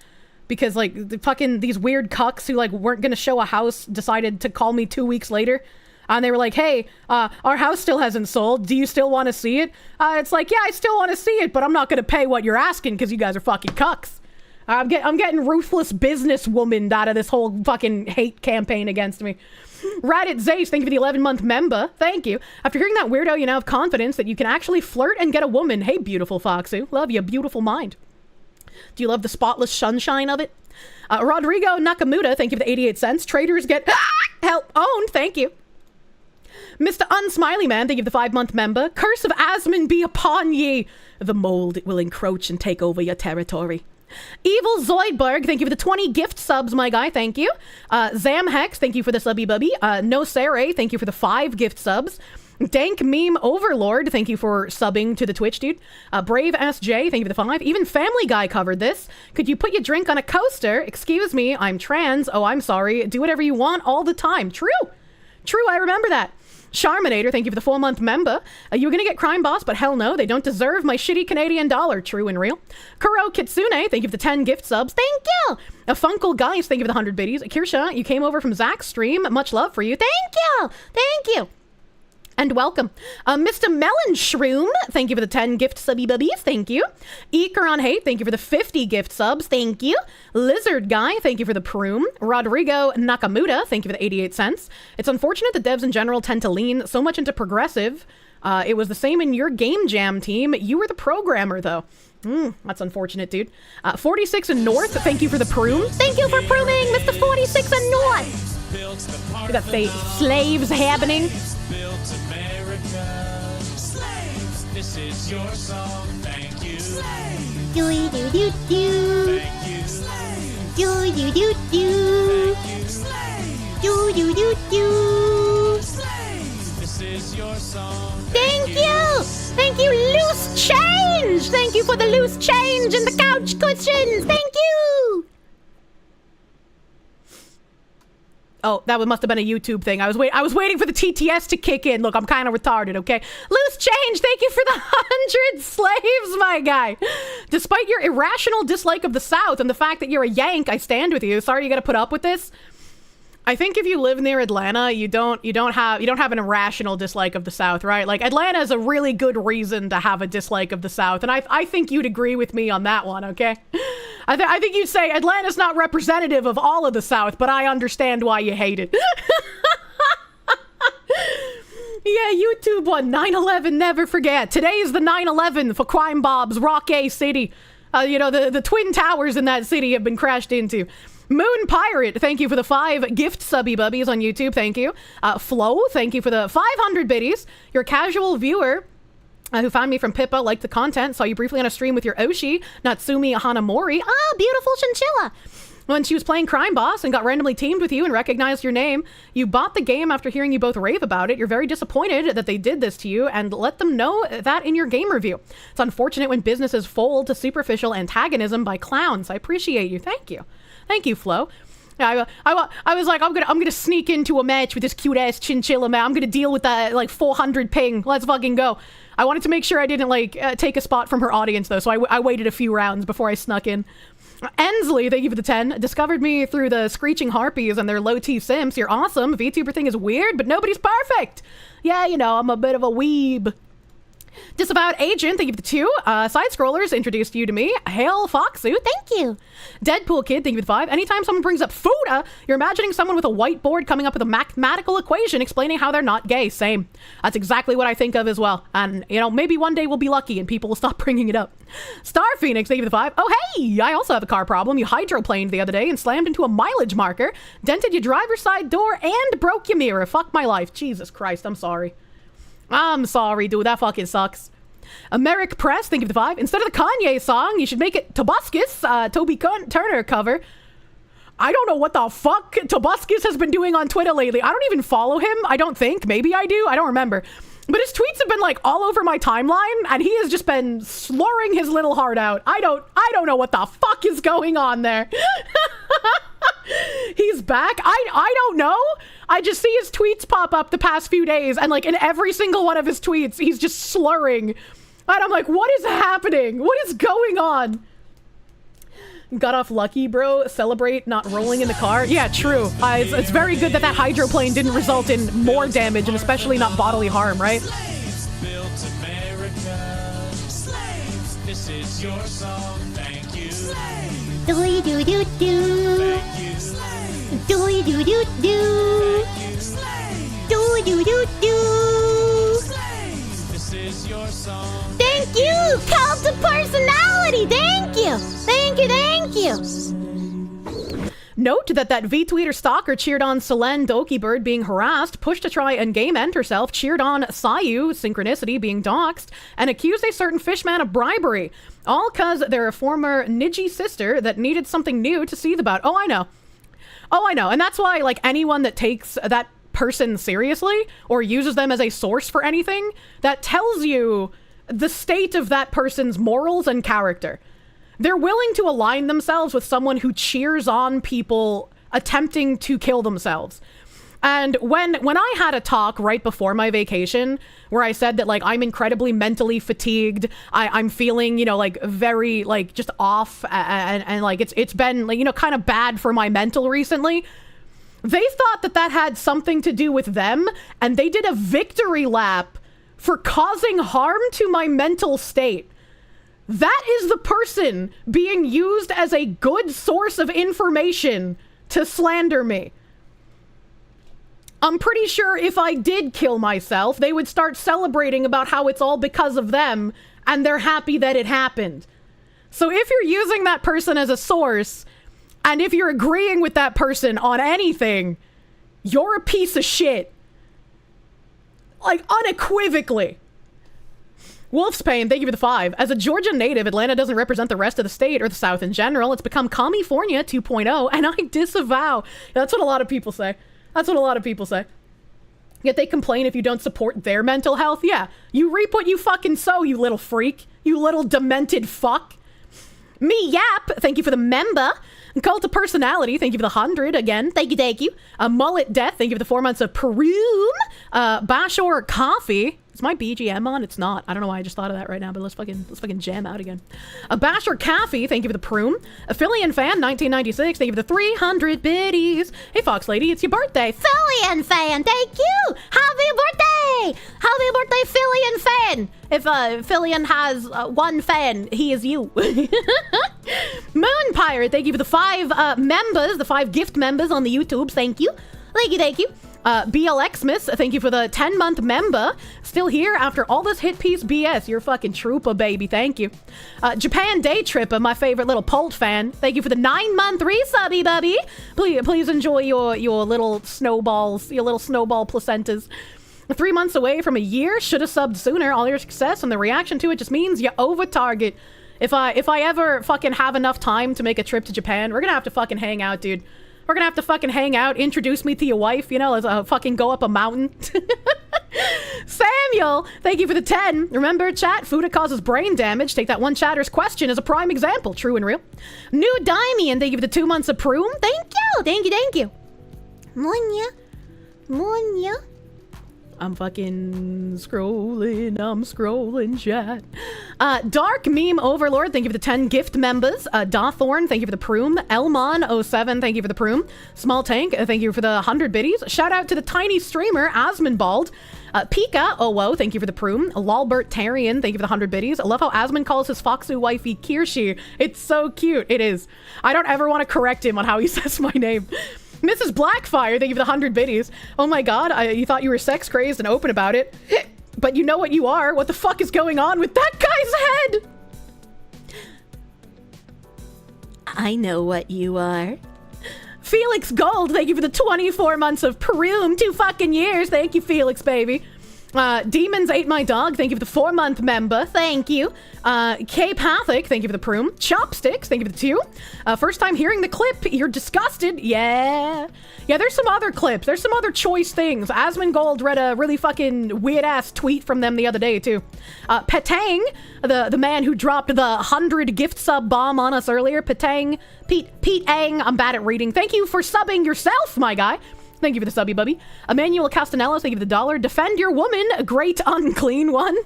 because like these weird cucks who like weren't gonna show a house decided to call me 2 weeks later, and they were like, "Hey, our house still hasn't sold. Do you still want to see it?" It's like, yeah, I still want to see it, but I'm not gonna pay what you're asking because you guys are fucking cucks. I'm getting ruthless businesswoman out of this whole fucking hate campaign against me. Radit Zace, thank you for the 11-month member. Thank you. After hearing that weirdo, you now have confidence that you can actually flirt and get a woman. Hey, beautiful Foxu. Love your beautiful mind. Do you love the spotless sunshine of it? Rodrigo Nakamuda, thank you for the 88 cents. Traders get help owned. Thank you. Mr. Unsmiley Man, thank you for the 5-month member. Curse of Asmon be upon ye. The mold will encroach and take over your territory. Evil Zoidberg, thank you for the 20 gift subs, my guy, thank you. Zam Hex, thank you for the subby bubby. No Saray, thank you for the 5 gift subs. Dank Meme Overlord, thank you for subbing to the Twitch, dude. Brave SJ, thank you for the 5. Even Family Guy covered this. Could you put your drink on a coaster? Excuse me, I'm trans. Oh, I'm sorry. Do whatever you want all the time. True, I remember that. Charminator, thank you for the 4-month member. You were gonna get Crime Boss, but hell no, they don't deserve my shitty Canadian dollar. True and real. Kuro Kitsune, thank you for the 10 gift subs. Thank you! A Funkle Guys, thank you for the 100 biddies. Kirsche, you came over from Zach's stream. Much love for you. Thank you! And welcome. Mr. Melon Shroom, thank you for the 10 gift subby bubbies. Thank you. Eker on Hate, thank you for the 50 gift subs. Thank you. Lizard Guy, thank you for the Proom. Rodrigo Nakamuda, thank you for the 88 cents. It's unfortunate that devs in general tend to lean so much into progressive. It was the same in your Game Jam team. You were the programmer, though. That's unfortunate, dude. 46 and North, thank you for the Proom. Thank you for prooming, Mr. 46 and North. Look at that slaves happening. Built America. Slaves. This is your song. Thank you. Slaves. Do do do do. Thank you. Slaves. Do do do do. Thank you. Slaves. Do do do do. Slaves. This is your song. Thank you. Thank you, loose change. Thank you for the loose change and the couch cushions. Thank you. Oh, that must have been a YouTube thing. I was waiting for the TTS to kick in. Look, I'm kind of retarded, okay? Loose change, thank you for the 100 slaves, my guy. Despite your irrational dislike of the South and the fact that you're a Yank, I stand with you. Sorry you gotta put up with this. I think if you live near Atlanta, you don't have an irrational dislike of the South, right? Like, Atlanta is a really good reason to have a dislike of the South, and I think you'd agree with me on that one, okay? I think you'd say Atlanta's not representative of all of the South, but I understand why you hate it. Yeah, YouTube one, 9/11, never forget. Today is the 9/11 for Crime Bob's Rock A City. The Twin Towers in that city have been crashed into. Moon Pirate, thank you for the 5 gift subby bubbies on YouTube, thank you. Flo, thank you for the 500 biddies. Your casual viewer who found me from Pippa, liked the content, saw you briefly on a stream with your Oshi, Natsumi Hanamori. Ah, beautiful chinchilla. When she was playing Crime Boss and got randomly teamed with you and recognized your name, you bought the game after hearing you both rave about it. You're very disappointed that they did this to you and let them know that in your game review. It's unfortunate when businesses fold to superficial antagonism by clowns. I appreciate you. Thank you. Thank you, Flo. I was like, I'm gonna sneak into a match with this cute ass chinchilla, man. I'm gonna deal with that like 400 ping. Let's fucking go. I wanted to make sure I didn't take a spot from her audience though, so I waited a few rounds before I snuck in. Ensley, thank you for the 10. Discovered me through the Screeching Harpies and their low-T simps. You're awesome. VTuber thing is weird, but nobody's perfect. Yeah, I'm a bit of a weeb. Disavowed Agent, thank you for the 2. Side Scrollers introduced you to me. Hail Foxu, thank you. Deadpool Kid, thank you for the 5. Anytime someone brings up Fuda, you're imagining someone with a whiteboard coming up with a mathematical equation explaining how they're not gay. Same. That's exactly what I think of as well. And, you know, maybe one day we'll be lucky and people will stop bringing it up. Star Phoenix, thank you for the 5. Oh, hey, I also have a car problem. You hydroplaned the other day and slammed into a mileage marker, dented your driver's side door, and broke your mirror. Fuck my life. Jesus Christ, I'm sorry. I'm sorry, dude. That fucking sucks. Americ Press, thank you for the 5. Instead of the Kanye song, you should make it Tobuscus, Toby Turner cover. I don't know what the fuck Tobuscus has been doing on Twitter lately. I don't even follow him. I don't think. Maybe I do. I don't remember. But his tweets have been like all over my timeline, and he has just been slurring his little heart out. I don't know what the fuck is going on there. He's back. I don't know. I just see his tweets pop up the past few days, and like in every single one of his tweets, he's just slurring. And I'm like, what is happening? What is going on? Got off lucky, bro. Celebrate not rolling in the car. Yeah, true. It's very good that hydroplane didn't result in more damage, and especially not bodily harm, right? Slaves built America. Slaves, this is your song. Thank you. Slaves. Do do do do. Thank you. Slaves. Do do do do. Thank you. Slaves. Do do do do. Slaves, this is your song. Thank you, cult of personality. Thank you. Thank you. Thank you. Note that V-tweeter stalker cheered on Selene Dokibird being harassed, pushed to try and game end herself, cheered on Sayu Synchronicity being doxxed, and accused a certain fishman of bribery. All cause they're a former Niji sister that needed something new to seethe about. Oh, I know. And that's why, like, anyone that takes that person seriously or uses them as a source for anything, that tells you the state of that person's morals and character. They're willing to align themselves with someone who cheers on people attempting to kill themselves. And when I had a talk right before my vacation where I said that, like, I'm incredibly mentally fatigued, I'm feeling, you know, like, very, like, just off, and like, it's been, like, you know, kind of bad for my mental recently, they thought that had something to do with them, and they did a victory lap for causing harm to my mental state. That is the person being used as a good source of information to slander me. I'm pretty sure if I did kill myself, they would start celebrating about how it's all because of them, and they're happy that it happened. So if you're using that person as a source, and if you're agreeing with that person on anything, you're a piece of shit. Like, unequivocally. Wolf's Pain, thank you for the 5. As a Georgia native, Atlanta doesn't represent the rest of the state or the South in general. It's become California 2.0, and I disavow. That's what a lot of people say. Yet they complain if you don't support their mental health. Yeah, you reap what you fucking sow, you little freak. You little demented fuck. Me Yap, thank you for the member. Cult of Personality, thank you for the 100 again. Thank you. Mullet Death, thank you for the 4 months of Perum. Bashor Coffee. Is my BGM on? It's not. I don't know why I just thought of that right now, but let's fucking jam out again. Bashor Coffee, thank you for the Proom. Phillian Fan, 1996, thank you for the 300 biddies. Hey, Fox Lady, it's your birthday. Phillian Fan, thank you. Happy birthday. Happy birthday, Phillian Fan. If Phillian has one fan, he is you. Moon Pirate, thank you for the 5 members, the 5 gift members on the YouTube. Thank you. Thank you. BLXmas, thank you for the 10-month member. Still here after all this hit piece BS. You're a fucking trooper, baby. Thank you. Japan Day Tripper, my favorite little Polt fan. Thank you for the 9-month resubby, bubby. Please enjoy your little snowballs, your little snowball placentas. 3 months away from a year. Should have subbed sooner. All your success and the reaction to it just means you over target. If I ever fucking have enough time to make a trip to Japan, we're gonna have to fucking hang out, dude. We're gonna have to fucking hang out, introduce me to your wife, you know, let's fucking go up a mountain. Samuel, thank you for the 10. Remember, chat, food causes brain damage. Take that one chatter's question as a prime example. True and real. New Dimian, thank you for the 2 months of Proom. Thank you. Monya. I'm fucking scrolling chat. Dark Meme Overlord, thank you for the 10 gift members. Dawthorn, thank you for the Proom. Elmon07, thank you for the Proom. Small Tank, thank you for the 100 biddies. Shout out to the tiny streamer, Asmonbald. Pika, oh whoa, thank you for the proom. Lolbert Tarian, thank you for the 100 biddies. I love how Asmund calls his Foxu wifey Kirsche. It's so cute. It is. I don't ever want to correct him on how he says my name. Mrs. Blackfire, thank you for the 100 biddies. Oh my god, you thought you were sex crazed and open about it. But you know what you are. What the fuck is going on with that guy's head? I know what you are. Felix Gold, thank you for the 24 months of Perum. 2 fucking years. Thank you, Felix, baby. Demons Ate My Dog, thank you for the 4-month member. Thank you. K Pathic, thank you for the Proom. Chopsticks, thank you for the 2. First time hearing the clip, you're disgusted. Yeah, there's some other clips. There's some other choice things. Asmund Gold read a really fucking weird-ass tweet from them the other day, too. Petang, the man who dropped the 100 gift sub bomb on us earlier. Petang, Pete Ang, I'm bad at reading. Thank you for subbing yourself, my guy. Thank you for the subby bubby. Emmanuel Castanello, thank you for the $1. Defend your woman, a great unclean one.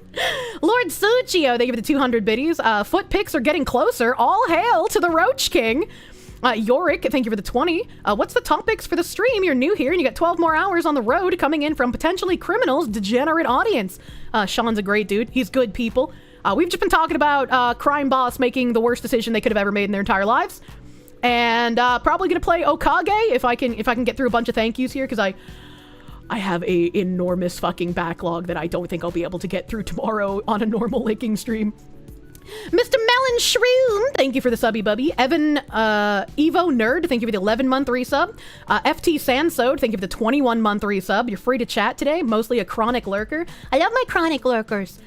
Lord Suchio, thank you for the 200 biddies. Foot pics are getting closer. All hail to the Roach King. Yorick, thank you for the 20. What's the topics for the stream? You're new here and you got 12 more hours on the road coming in from potentially criminals, degenerate audience. Sean's a great dude. He's good people. We've just been talking about crime boss making the worst decision they could have ever made in their entire lives. And probably gonna play Okage if I can get through a bunch of thank yous here, because I have a enormous fucking backlog that I don't think I'll be able to get through tomorrow on a normal licking stream. Mr. Melon Shroom, thank you for the subby bubby. Evan Evo Nerd, thank you for the 11-month resub. FT Sansode, thank you for the 21-month resub. You're free to chat today, mostly a chronic lurker. I love my chronic lurkers.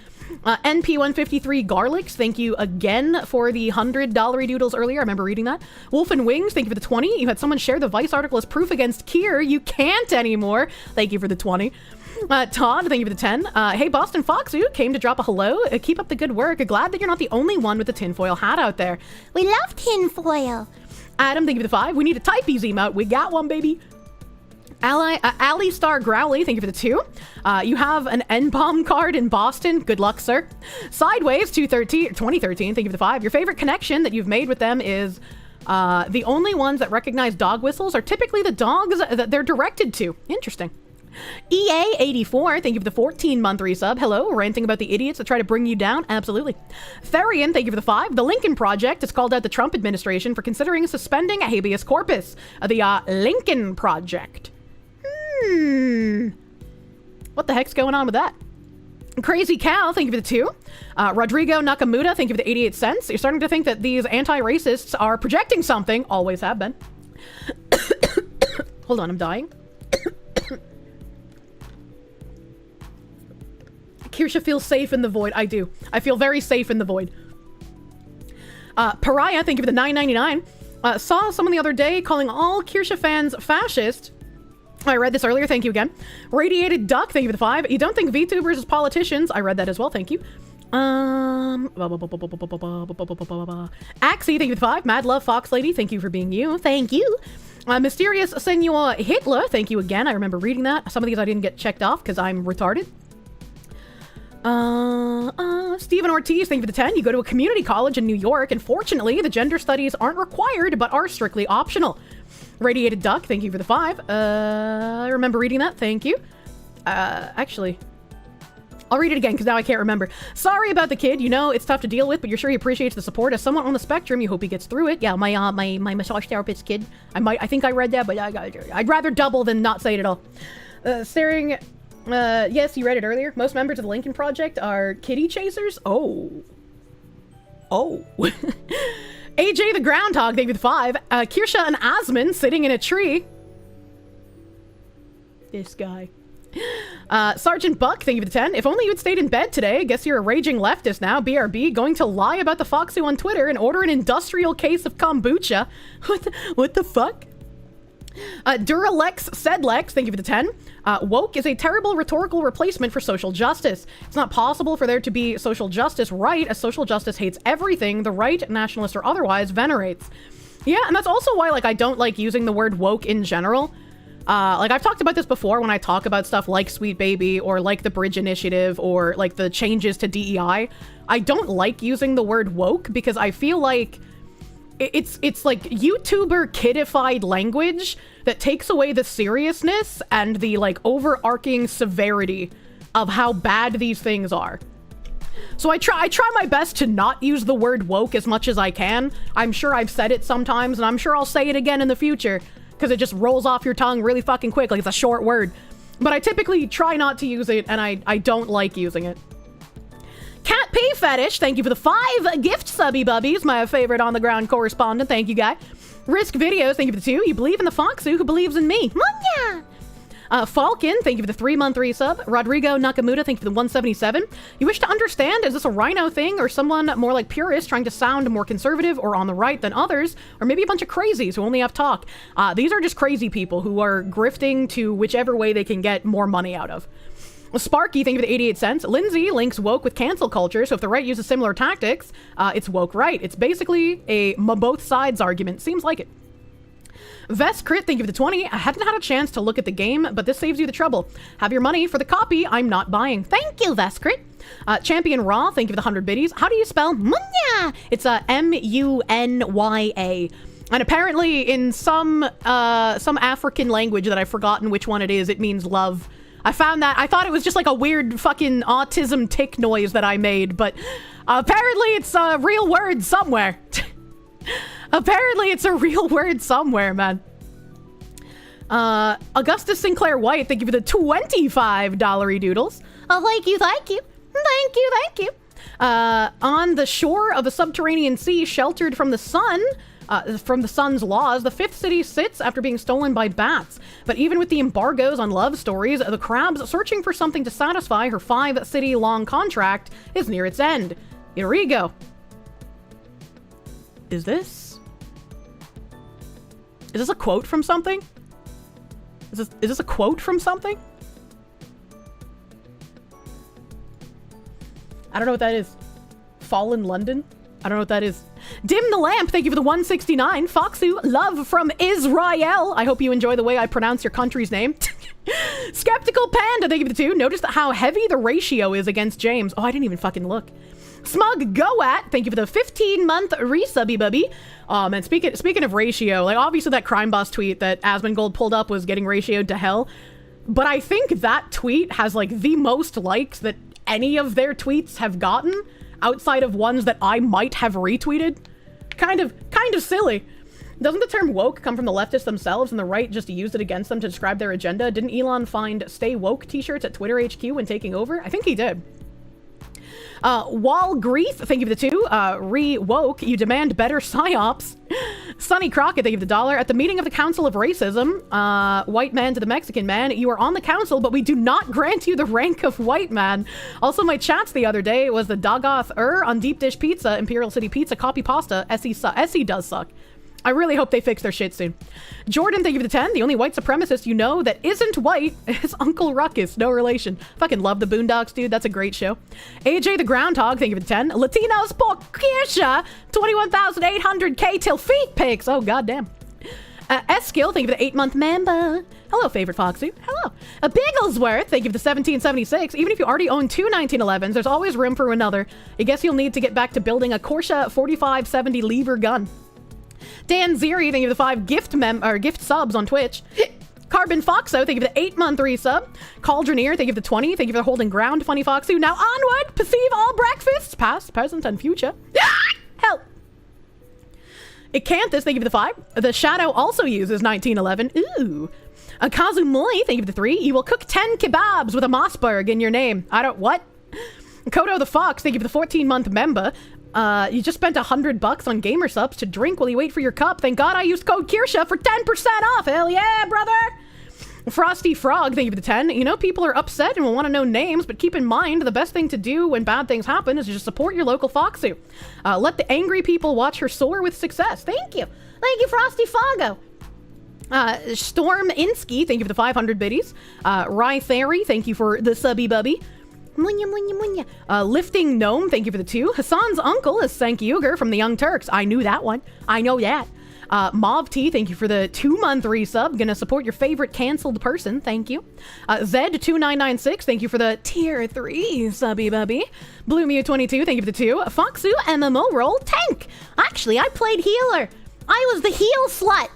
NP153 Garlics, thank you again for the $100 doodles earlier. I remember reading that. Wolf and Wings, thank you for the 20. You had someone share the Vice article as proof against Kier. You can't anymore. Thank you for the 20. Todd, thank you for the 10. Hey, Boston Foxu came to drop a hello. Keep up the good work. Glad that you're not the only one with the tinfoil hat out there. We love tinfoil. Adam, thank you for the 5. We need a typees emote. We got one, baby. Ali Star Growly, thank you for the 2. You have an N-bomb card in Boston. Good luck, sir. Sideways 2013, thank you for the 5. Your favorite connection that you've made with them is the only ones that recognize dog whistles are typically the dogs that they're directed to. Interesting. EA84, thank you for the 14-month resub. Hello, ranting about the idiots that try to bring you down? Absolutely. Therian, thank you for the 5. The Lincoln Project has called out the Trump administration for considering suspending habeas corpus. The Lincoln Project. What the heck's going on with that? Crazy Cal, thank you for the 2. Rodrigo Nakamura, thank you for the 88 cents. You're starting to think that these anti-racists are projecting something. Always have been. Hold on, I'm dying. Kirsche feels safe in the void. I do. I feel very safe in the void. Pariah, thank you for the $9.99. Saw someone the other day calling all Kirsche fans fascist. I read this earlier, thank you again. Radiated Duck, thank you for the 5. You don't think VTubers is politicians? I read that as well, thank you. Axie, thank you for the 5. Mad Love Fox Lady, thank you for being you. Thank you. Mysterious Senor Hitler, thank you again. I remember reading that. Some of these I didn't get checked off because I'm retarded. Stephen Ortiz, thank you for the 10. You go to a community college in New York, and fortunately, the gender studies aren't required, but are strictly optional. Radiated Duck, thank you for the 5. I remember reading that, thank you. Actually, I'll read it again, because now I can't remember. Sorry about the kid, you know, it's tough to deal with, but you're sure he appreciates the support. As someone on the spectrum, you hope he gets through it. Yeah, my massage therapist kid. I think I read that, but I'd rather double than not say it at all. Staring... yes, you read it earlier. Most members of the Lincoln Project are kitty chasers. Oh. AJ the Groundhog, thank you for the 5. Kirsche and Asmund sitting in a tree. This guy. Sergeant Buck, thank you for the 10. If only you had stayed in bed today. Guess you're a raging leftist now. BRB, going to lie about the Foxu on Twitter and order an industrial case of kombucha. What the fuck? Duralex Sedlex, thank you for the 10. Woke is a terrible rhetorical replacement for social justice. It's not possible for there to be social justice right, as social justice hates everything the right, nationalist or otherwise, venerates. Yeah, and that's also why, like, I don't like using the word woke in general. Like, I've talked about this before when I talk about stuff like Sweet Baby or like the Bridge Initiative or like the changes to DEI. I don't like using the word woke because I feel like it's like YouTuber kidified language that takes away the seriousness and the like overarching severity of how bad these things are. So I try my best to not use the word woke as much as I can. I'm sure I've said it sometimes, and I'm sure I'll say it again in the future, because it just rolls off your tongue really fucking quick, like it's a short word. But I typically try not to use it, and I don't like using it. Cat P Fetish, thank you for the 5 gift subby bubbies, my favorite on-the-ground correspondent, thank you, guy. Risk Videos, thank you for the 2. You believe in the Foxu who believes in me. Munya! Falcon, thank you for the 3-month resub. Rodrigo Nakamura, thank you for the 177. You wish to understand, is this a rhino thing or someone more like purist trying to sound more conservative or on the right than others? Or maybe a bunch of crazies who only have talk? These are just crazy people who are grifting to whichever way they can get more money out of. Sparky, thank you for the 88 cents. Lindsay links woke with cancel culture, so if the right uses similar tactics, it's woke right. It's basically a both sides argument. Seems like it. Vest Crit, thank you for the 20. I hadn't had a chance to look at the game, but this saves you the trouble. Have your money for the copy I'm not buying. Thank you, Vest Crit. Champion Raw, thank you for the 100 biddies. How do you spell Munya? It's M-U-N-Y-A. And apparently in some African language that I've forgotten which one it is, it means love. I found that. I thought it was just like a weird fucking autism tick noise that I made, but apparently it's a real word somewhere. Apparently it's a real word somewhere, man. Augustus Sinclair White, thank you for the $25 doodles. Oh, thank you, thank you. Thank you, thank you. On the shore of a subterranean sea sheltered from the sun, from the sun's laws, the 5th city sits after being stolen by bats. But even with the embargoes on love stories, the crab's searching for something to satisfy her 5-city-long contract is near its end. Here we go. Is this a quote from something? Is this a quote from something? I don't know what that is. Fallen London? I don't know what that is. Dim the Lamp, thank you for the 169. Foxu, love from Israel. I hope you enjoy the way I pronounce your country's name. Skeptical Panda, thank you for the 2. Notice how heavy the ratio is against James. Oh, I didn't even fucking look. Smug Goat, thank you for the 15-month resubby bubby. And speaking of ratio, like obviously that crime boss tweet that Asmongold pulled up was getting ratioed to hell. But I think that tweet has like the most likes that any of their tweets have gotten, outside of ones that I might have retweeted. Kind of silly. Doesn't the term woke come from the leftists themselves and the right just used it against them to describe their agenda? Didn't Elon find Stay Woke t-shirts at Twitter HQ when taking over? I think he did. Wall Grief, thank you for the 2. Re-woke, you demand better psyops. Sonny Crockett, thank you for the $1. At the meeting of the Council of Racism, white man to the Mexican man, you are on the council, but we do not grant you the rank of white man. Also, my chats the other day was the Dagoth on Deep Dish Pizza, Imperial City Pizza, copy pasta, SE does suck. I really hope they fix their shit soon. Jordan, thank you for the 10. The only white supremacist you know that isn't white is Uncle Ruckus. No relation. Fucking love the Boondocks, dude. That's a great show. AJ the Groundhog, thank you for the 10. Latinos por Kirsche, 21,800K till feet pics. Oh, goddamn. Eskill, thank you for the 8-month member. Hello, favorite Foxy. Hello. Bigglesworth, thank you for the 1776. Even if you already own 2 1911s, there's always room for another. I guess you'll need to get back to building a Kirsche 4570 lever gun. Dan Ziri, thank you for the 5 gift subs on Twitch. Carbon Foxo, thank you for the 8-month resub. Cauldroneer, thank you for the 20. Thank you for holding ground, Funny Foxu. Now onward, perceive all breakfasts, past, present, and future. Help. Acanthus, thank you for the 5. The Shadow also uses 1911. Ooh. Kazumoi, thank you for the 3. You will cook 10 kebabs with a Mossberg in your name. What? Kodo the Fox, thank you for the 14-month member. You just spent $100 on gamer subs to drink while you wait for your cup. Thank God I used code Kirsche for 10% off. Hell yeah, brother. Frosty Frog, thank you for the 10. You know, people are upset and will want to know names, but keep in mind the best thing to do when bad things happen is to just support your local Foxu. Let the angry people watch her soar with success. Thank you. Thank you, Frosty Fogo. Storm Insky, thank you for the 500 biddies. Rye Theory, thank you for the subby bubby. Munya, munya, munya. Lifting Gnome, thank you for the 2. Hassan's uncle is Sank Uger from the Young Turks. I knew that one. I know that. Mauve T, thank you for the 2-month resub. Gonna support your favorite canceled person. Thank you. Zed2996, thank you for the tier 3 subby bubby. Blue Mew 22, thank you for the 2. Foxu MMO role tank. Actually, I played healer. I was the heal slut.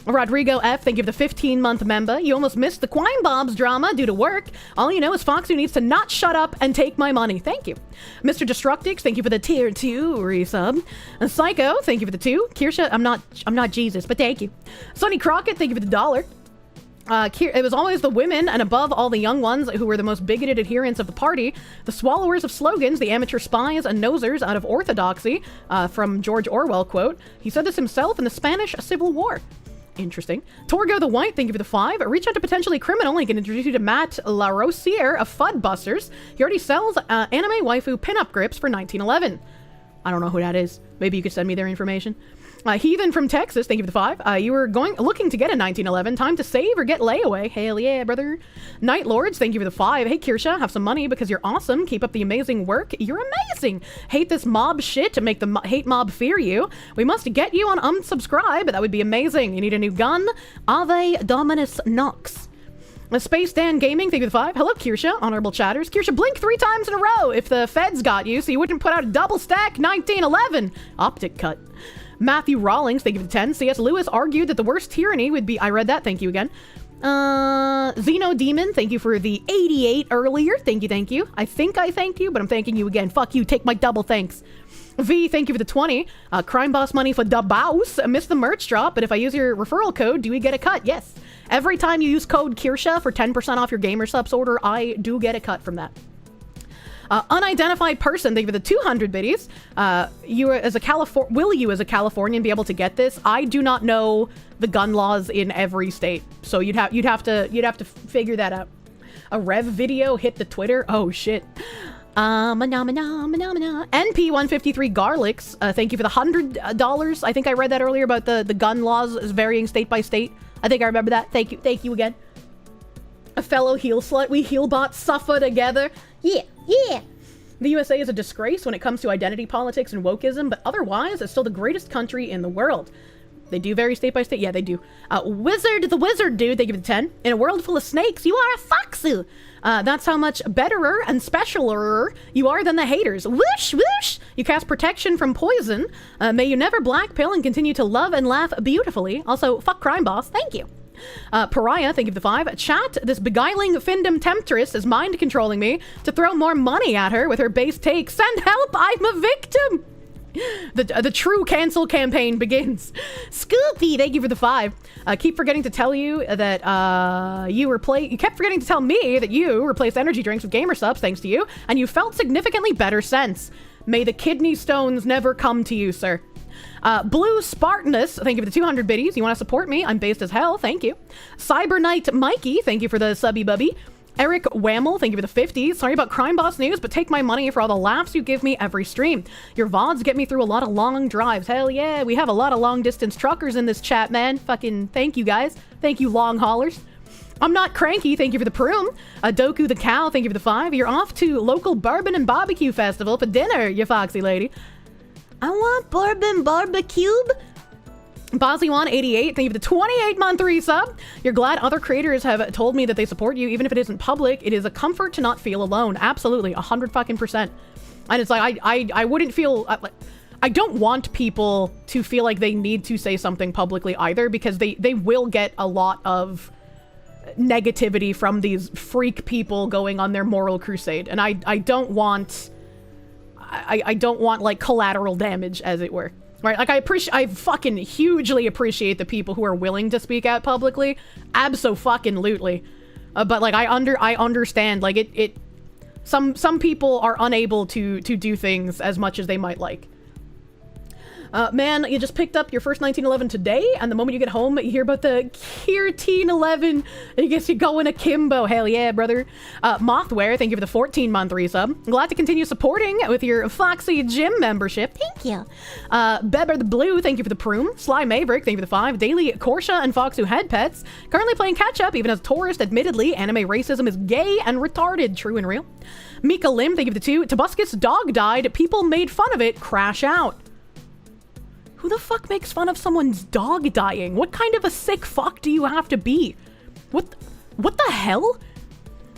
Rodrigo F, thank you for the 15-month member. You almost missed the Quine Bobs drama due to work. All you know is Fox who needs to not shut up and take my money. Thank you. Mr. Destructix, thank you for the tier 2 resub. And Psycho, thank you for the 2. Kirsche, I'm not Jesus, but thank you. Sonny Crockett, thank you for the $1. It was always the women, and above all the young ones, who were the most bigoted adherents of the party, the swallowers of slogans, the amateur spies and nosers out of orthodoxy, from George Orwell quote. He said this himself in the Spanish Civil War. Interesting. Torgo the White, thank you for the 5. Reach out to potentially criminal. He can introduce you to Matt LaRosiere of Fudbusters. He already sells anime waifu pinup grips for $19.11. I don't know who that is. Maybe you could send me their information. Heathen from Texas, thank you for the 5. You were looking to get a 1911. Time to save or get layaway. Hell yeah, brother. Night Lords, thank you for the 5. Hey, Kirsche, have some money because you're awesome. Keep up the amazing work. You're amazing. Hate this mob shit to make the hate mob fear you. We must get you on unsubscribe. That would be amazing. You need a new gun. Ave Dominus Nox. Space Dan Gaming, thank you for the 5. Hello, Kirsche, honorable chatters. Kirsche, blink 3 times in a row if the feds got you so you wouldn't put out a double stack 1911. Optic cut. Matthew Rawlings, thank you for the 10. C.S. Lewis argued that the worst tyranny would be... I read that, thank you again. Xeno Demon, thank you for the 88 earlier. Thank you. I think I thanked you, but I'm thanking you again. Fuck you, take my double thanks. V, thank you for the 20. Crime Boss money for the boss. Missed the merch drop, but if I use your referral code, do we get a cut? Yes. Every time you use code Kirsche for 10% off your Gamer Subs order, I do get a cut from that. Unidentified person, thank you for the 200 biddies. Will you as a Californian be able to get this? I do not know the gun laws in every state, so you'd have to figure that out. A Rev video hit the Twitter. Oh shit. NP153 Garlics, thank you for the $100. I think I read that earlier about the gun laws varying state by state. I think I remember that. Thank you again. A fellow heel slut, we heel bots suffer together. Yeah. The USA is a disgrace when it comes to identity politics and wokeism, but otherwise, it's still the greatest country in the world. They do vary state by state? Yeah, they do. Wizard the Wizard, dude, they give it 10. In a world full of snakes, you are a foxu. That's how much betterer and specialer you are than the haters. Whoosh, whoosh! You cast protection from poison. May you never black pill and continue to love and laugh beautifully. Also, fuck Crime Boss, thank you. Pariah, thank you for the 5. Chat, this beguiling Findom temptress is mind controlling me to throw more money at her with her base take. Send help, I'm a victim! The true cancel campaign begins. Scoopy, thank you for the 5. Keep forgetting to tell you that you kept forgetting to tell me that you replaced energy drinks with Gamer Subs thanks to you, and you felt significantly better since. May the kidney stones never come to you, sir. Blue Spartanus, thank you for the 200 biddies. You want to support me? I'm based as hell, thank you. Cyber Knight Mikey, thank you for the subby bubby. Eric Whammel, thank you for the 50. Sorry about Crime Boss news, but take my money for all the laughs you give me every stream. Your VODs get me through a lot of long drives. Hell yeah, we have a lot of long distance truckers in this chat, man. Fucking thank you guys. Thank you, long haulers. I'm not cranky, thank you for the Proom. Doku the Cow, thank you for the 5. You're off to local bourbon and barbecue festival for dinner, you foxy lady. I want bourbon barbecue. Bozzy188, thank you for the 28-month resub. You're glad other creators have told me that they support you, even if it isn't public. It is a comfort to not feel alone. Absolutely, 100%. And it's like, I wouldn't feel... I don't want people to feel like they need to say something publicly either, because they will get a lot of negativity from these freak people going on their moral crusade. And I don't want... I don't want, like, collateral damage, as it were. Right? Like, I fucking hugely appreciate the people who are willing to speak out publicly. Abso-fucking-lutely. But, like, I understand, like, some people are unable to do things as much as they might like. Man, you just picked up your first 1911 today, and the moment you get home, you hear about the Kirteen11. I guess you're going akimbo. Hell yeah, brother. Mothware, thank you for the 14-month resub. Glad to continue supporting with your Foxy Gym membership. Thank you. Beber the Blue, thank you for the Proom. Sly Maverick, thank you for the 5. Daily Kirsche and Foxu Head Pets. Currently playing catch-up, even as a tourist. Admittedly, anime racism is gay and retarded. True and real. Mika Lim, thank you for the 2. Tobuscus' dog died. People made fun of it. Crash out. Who the fuck makes fun of someone's dog dying? What kind of a sick fuck do you have to be? What the hell?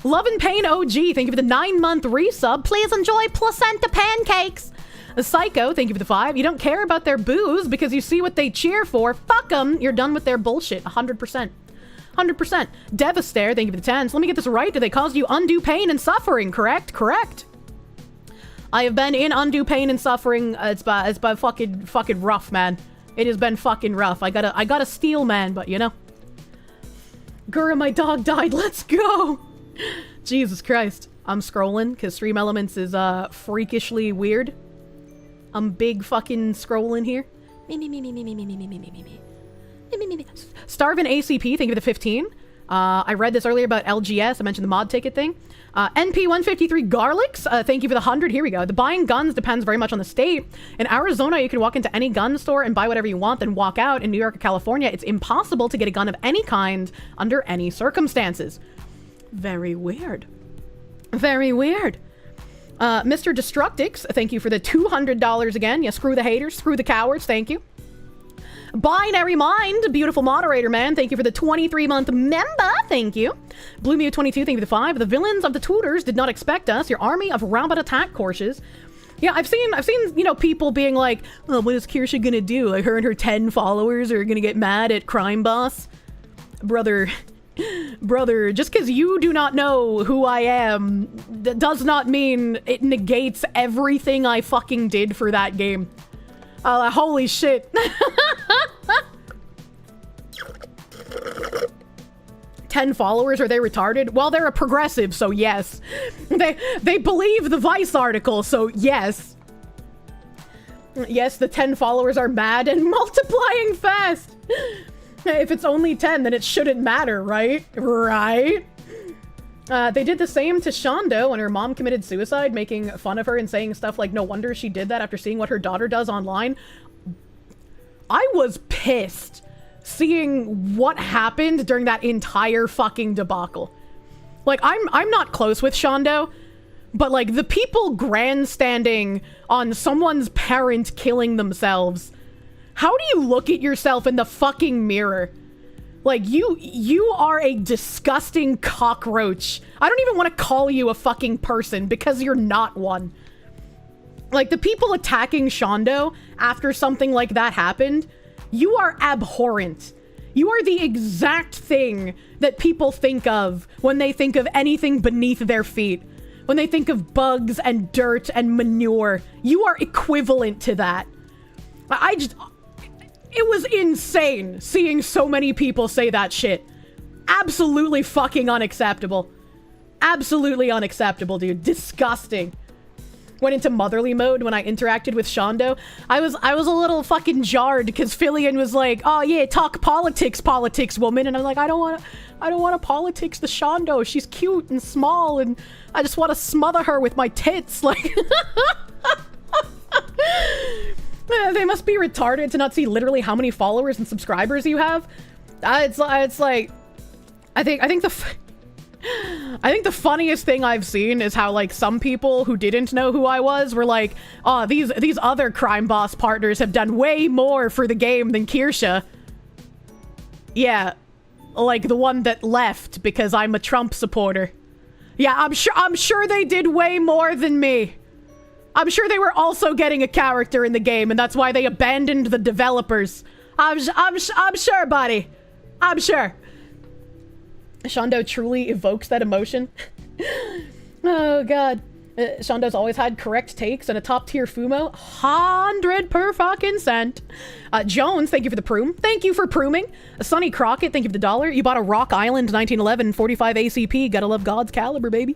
Love and Pain OG, thank you for the 9-month resub. Please enjoy placenta pancakes. A Psycho, thank you for the 5. You don't care about their boos because you see what they cheer for. Fuck them. You're done with their bullshit. 100%. 100%. Devastator, thank you for the 10. So let me get this right. Do they cause you undue pain and suffering? Correct? Correct. I have been in undue pain and suffering. It's been fucking rough, man. It has been fucking rough. I gotta steal, man, but you know. Gura, my dog died. Let's go. Jesus Christ. I'm scrolling because Stream Elements is freakishly weird. I'm big fucking scrolling here. Starvin ACP, thank you for the 15. I read this earlier about LGS. I mentioned the mod ticket thing. NP153 Garlics, thank you for the 100. Here we go. The buying guns depends very much on the state. In Arizona, you can walk into any gun store and buy whatever you want, then walk out. In New York or California, it's impossible to get a gun of any kind under any circumstances. Very weird. Very weird. Mr. Destructix, thank you for the $200 again. Yeah, screw the haters, screw the cowards, thank you. Binary Mind, beautiful moderator, man. Thank you for the 23-month member. Thank you. Bloomew22, thank you for the 5. The villains of the tutors did not expect us. Your army of robot attack courses. Yeah, I've seen, you know, people being like, oh, what is Kirsche gonna do? Like, her and her 10 followers are gonna get mad at Crime Boss. Brother, just because you do not know who I am, that does not mean it negates everything I fucking did for that game. Holy shit. 10 followers, are they retarded? Well, they're a progressive, so yes. They believe the Vice article, so yes. Yes, the 10 followers are mad and multiplying fast. If it's only 10, then it shouldn't matter, right? Right? They did the same to Shondo when her mom committed suicide, making fun of her and saying stuff like, no wonder she did that after seeing what her daughter does online. I was pissed seeing what happened during that entire fucking debacle. Like, I'm not close with Shondo, but like the people grandstanding on someone's parent killing themselves. How do you look at yourself in the fucking mirror? Like, you are a disgusting cockroach. I don't even want to call you a fucking person because you're not one. Like, the people attacking Shondo after something like that happened, you are abhorrent. You are the exact thing that people think of when they think of anything beneath their feet. When they think of bugs and dirt and manure. You are equivalent to that. It was insane seeing so many people say that shit. Absolutely fucking unacceptable. Absolutely unacceptable, dude. Disgusting. Went into motherly mode when I interacted with Shondo. I was a little fucking jarred because Filian was like, oh yeah, talk politics, woman. And I'm like, I don't want to politics the Shondo. She's cute and small and I just want to smother her with my tits. Like... They must be retarded to not see literally how many followers and subscribers you have. It's like, I think the funniest thing I've seen is how like some people who didn't know who I was were like, oh, these other Crime Boss partners have done way more for the game than Kirsche. Yeah, like the one that left because I'm a Trump supporter. Yeah, I'm sure they did way more than me. I'm sure they were also getting a character in the game, and that's why they abandoned the developers. I'm sure, buddy. I'm sure. Shondo truly evokes that emotion. Oh, God. Shondo's always had correct takes and a top-tier Fumo. 100%. Jones, thank you for the proom. Thank you for prooming. Sonny Crockett, thank you for the $1. You bought a Rock Island 1911 45 ACP. Gotta love God's caliber, baby.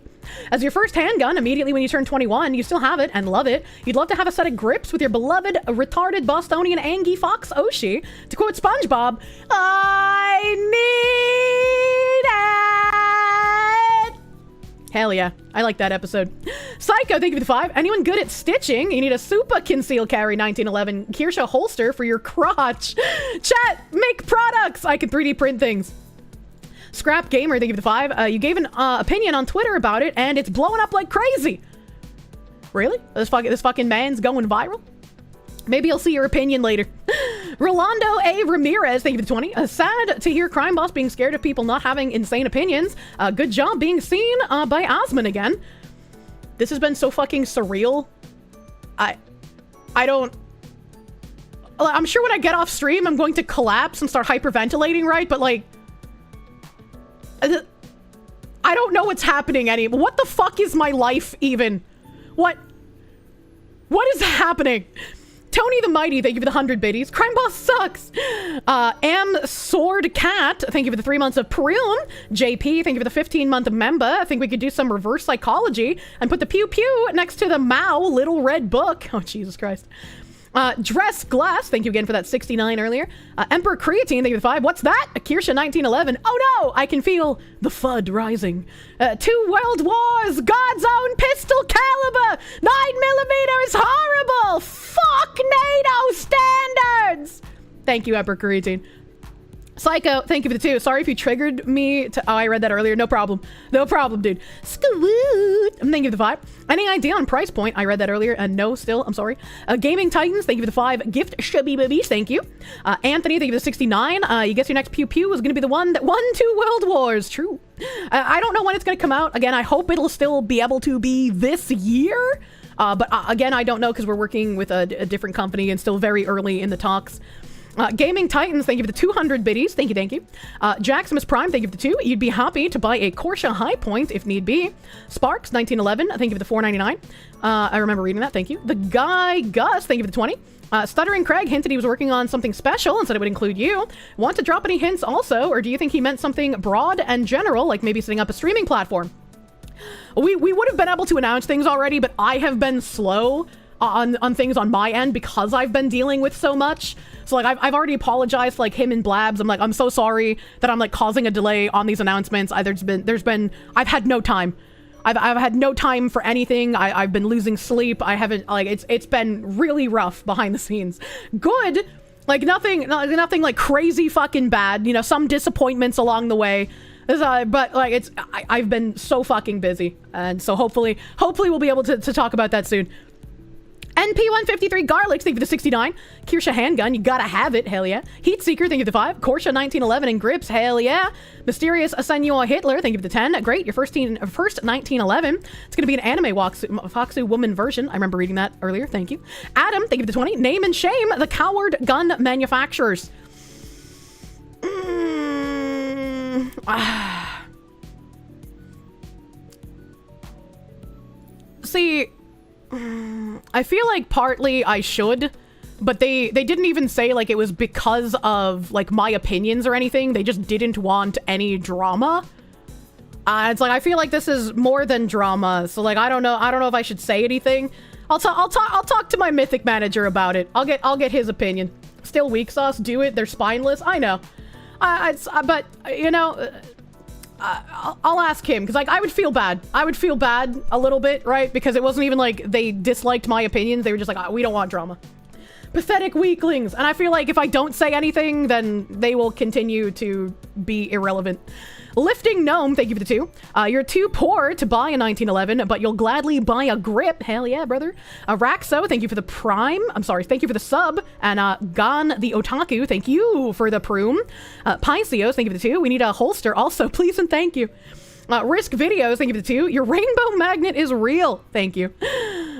As your first handgun, immediately when you turn 21, you still have it and love it. You'd love to have a set of grips with your beloved retarded Bostonian Angie Fox Oshi. To quote SpongeBob, I need it. Hell yeah. I like that episode. Psycho, thank you for the 5. Anyone good at stitching? You need a super conceal carry 1911 Kirsche holster for your crotch. Chat, make products. I can 3D print things. Scrap Gamer, thank you for the 5. You gave an opinion on Twitter about it, and it's blowing up like crazy. Really? This fucking man's going viral? Maybe I'll see your opinion later. Rolando A. Ramirez, thank you for the 20. Sad to hear Crime Boss being scared of people not having insane opinions. Good job being seen by Osman again. This has been so fucking surreal. I don't... I'm sure when I get off stream, I'm going to collapse and start hyperventilating, right? But, like... I don't know what's happening anymore. What the fuck is my life, even? What is happening? Tony the Mighty, thank you for the 100 biddies. Crime Boss sucks. Am Sword Cat, thank you for the 3 months of Prune. JP, thank you for the 15-month member. I think we could do some reverse psychology and put the pew pew next to the Mao Little Red Book. Oh, Jesus Christ. Dress Glass, thank you again for that 69 earlier. Emperor Creatine, thank you for the 5. What's that? Kirsche 1911. Oh no, I can feel the FUD rising. 2 World Wars, God's own pistol caliber, 9mm is horrible. Fuck NATO standards. Thank you, Emperor Creatine. Psycho, thank you for the 2. Sorry if you triggered me to... Oh, I read that earlier. No problem. No problem, dude. Scoot. Thank you for the 5. Any idea on price point? I read that earlier. And no, still. I'm sorry. Gaming Titans, thank you for the 5. Gift Shubby Bibbies, thank you. Anthony, thank you for the 69. You guess your next pew pew is going to be the one that won 2 World Wars. True. I don't know when it's going to come out. Again, I hope it'll still be able to be this year. But again, I don't know because we're working with a different company and still very early in the talks. Gaming Titans, thank you for the 200 biddies. Thank you, thank you. Jaximus Prime, thank you for the 2. You'd be happy to buy a Kirsche High Point if need be. Sparks, 1911, thank you for the 4.99. I remember reading that, thank you. The Guy Gus, thank you for the 20. Stuttering Craig hinted he was working on something special and said it would include you. Want to drop any hints also, or do you think he meant something broad and general, like maybe setting up a streaming platform? We would have been able to announce things already, but I have been slow on things on my end because I've been dealing with so much. So like I've already apologized to, like, him and Blabs. I'm like, I'm so sorry that I'm like causing a delay on these announcements. I've had no time. I've had no time for anything. I've been losing sleep. I haven't, like, it's been really rough behind the scenes. Good. Like nothing like crazy fucking bad, you know, some disappointments along the way. But like I've been so fucking busy. And so hopefully we'll be able to talk about that soon. NP153 Garlic, thank you for the 69. Kirsche Handgun, you gotta have it, hell yeah. Heat Seeker, thank you for the 5. Kirsche 1911 and Grips, hell yeah. Mysterious Senor Hitler, thank you for the 10. Great, your first 1911. It's gonna be an anime Foxu woman version. I remember reading that earlier, thank you. Adam, thank you for the 20. Name and shame the coward gun manufacturers. See... I feel like partly I should, but they didn't even say like it was because of like my opinions or anything. They just didn't want any drama. It's like I feel like this is more than drama. So like I don't know if I should say anything. I'll talk to my mythic manager about it. I'll get his opinion. Still weak sauce, do it. They're spineless. I know. But you know. I'll ask him, because like I would feel bad. I would feel bad a little bit, right? Because it wasn't even like they disliked my opinions. They were just like, we don't want drama. Pathetic weaklings. And I feel like if I don't say anything, then they will continue to be irrelevant. Lifting Gnome, thank you for the 2. You're too poor to buy a 1911, but you'll gladly buy a grip. Hell yeah, brother. Raxo, thank you for the Prime. I'm sorry, thank you for the sub. And Gon the Otaku, thank you for the Proom. Pisceos, thank you for the 2. We need a holster also, please and thank you. Risk Videos, thank you for the 2. Your rainbow magnet is real. Thank you.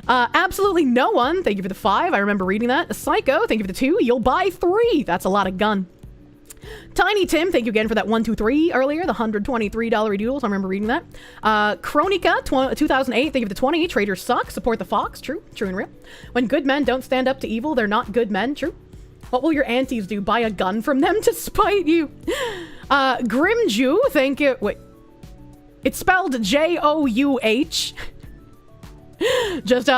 Absolutely no one, thank you for the 5. I remember reading that. Psycho, thank you for the 2. You'll buy 3. That's a lot of gun. Tiny Tim, thank you again for that 123 earlier, the $123 doodles. I remember reading that. Chronica 2008, thank you for the 20. Traders suck, support the fox. True and real. When good men don't stand up to evil, they're not good men. True. What will your aunties do? Buy a gun from them to spite you? Grimju, thank you. Wait. It's spelled J-O-U-H. Just,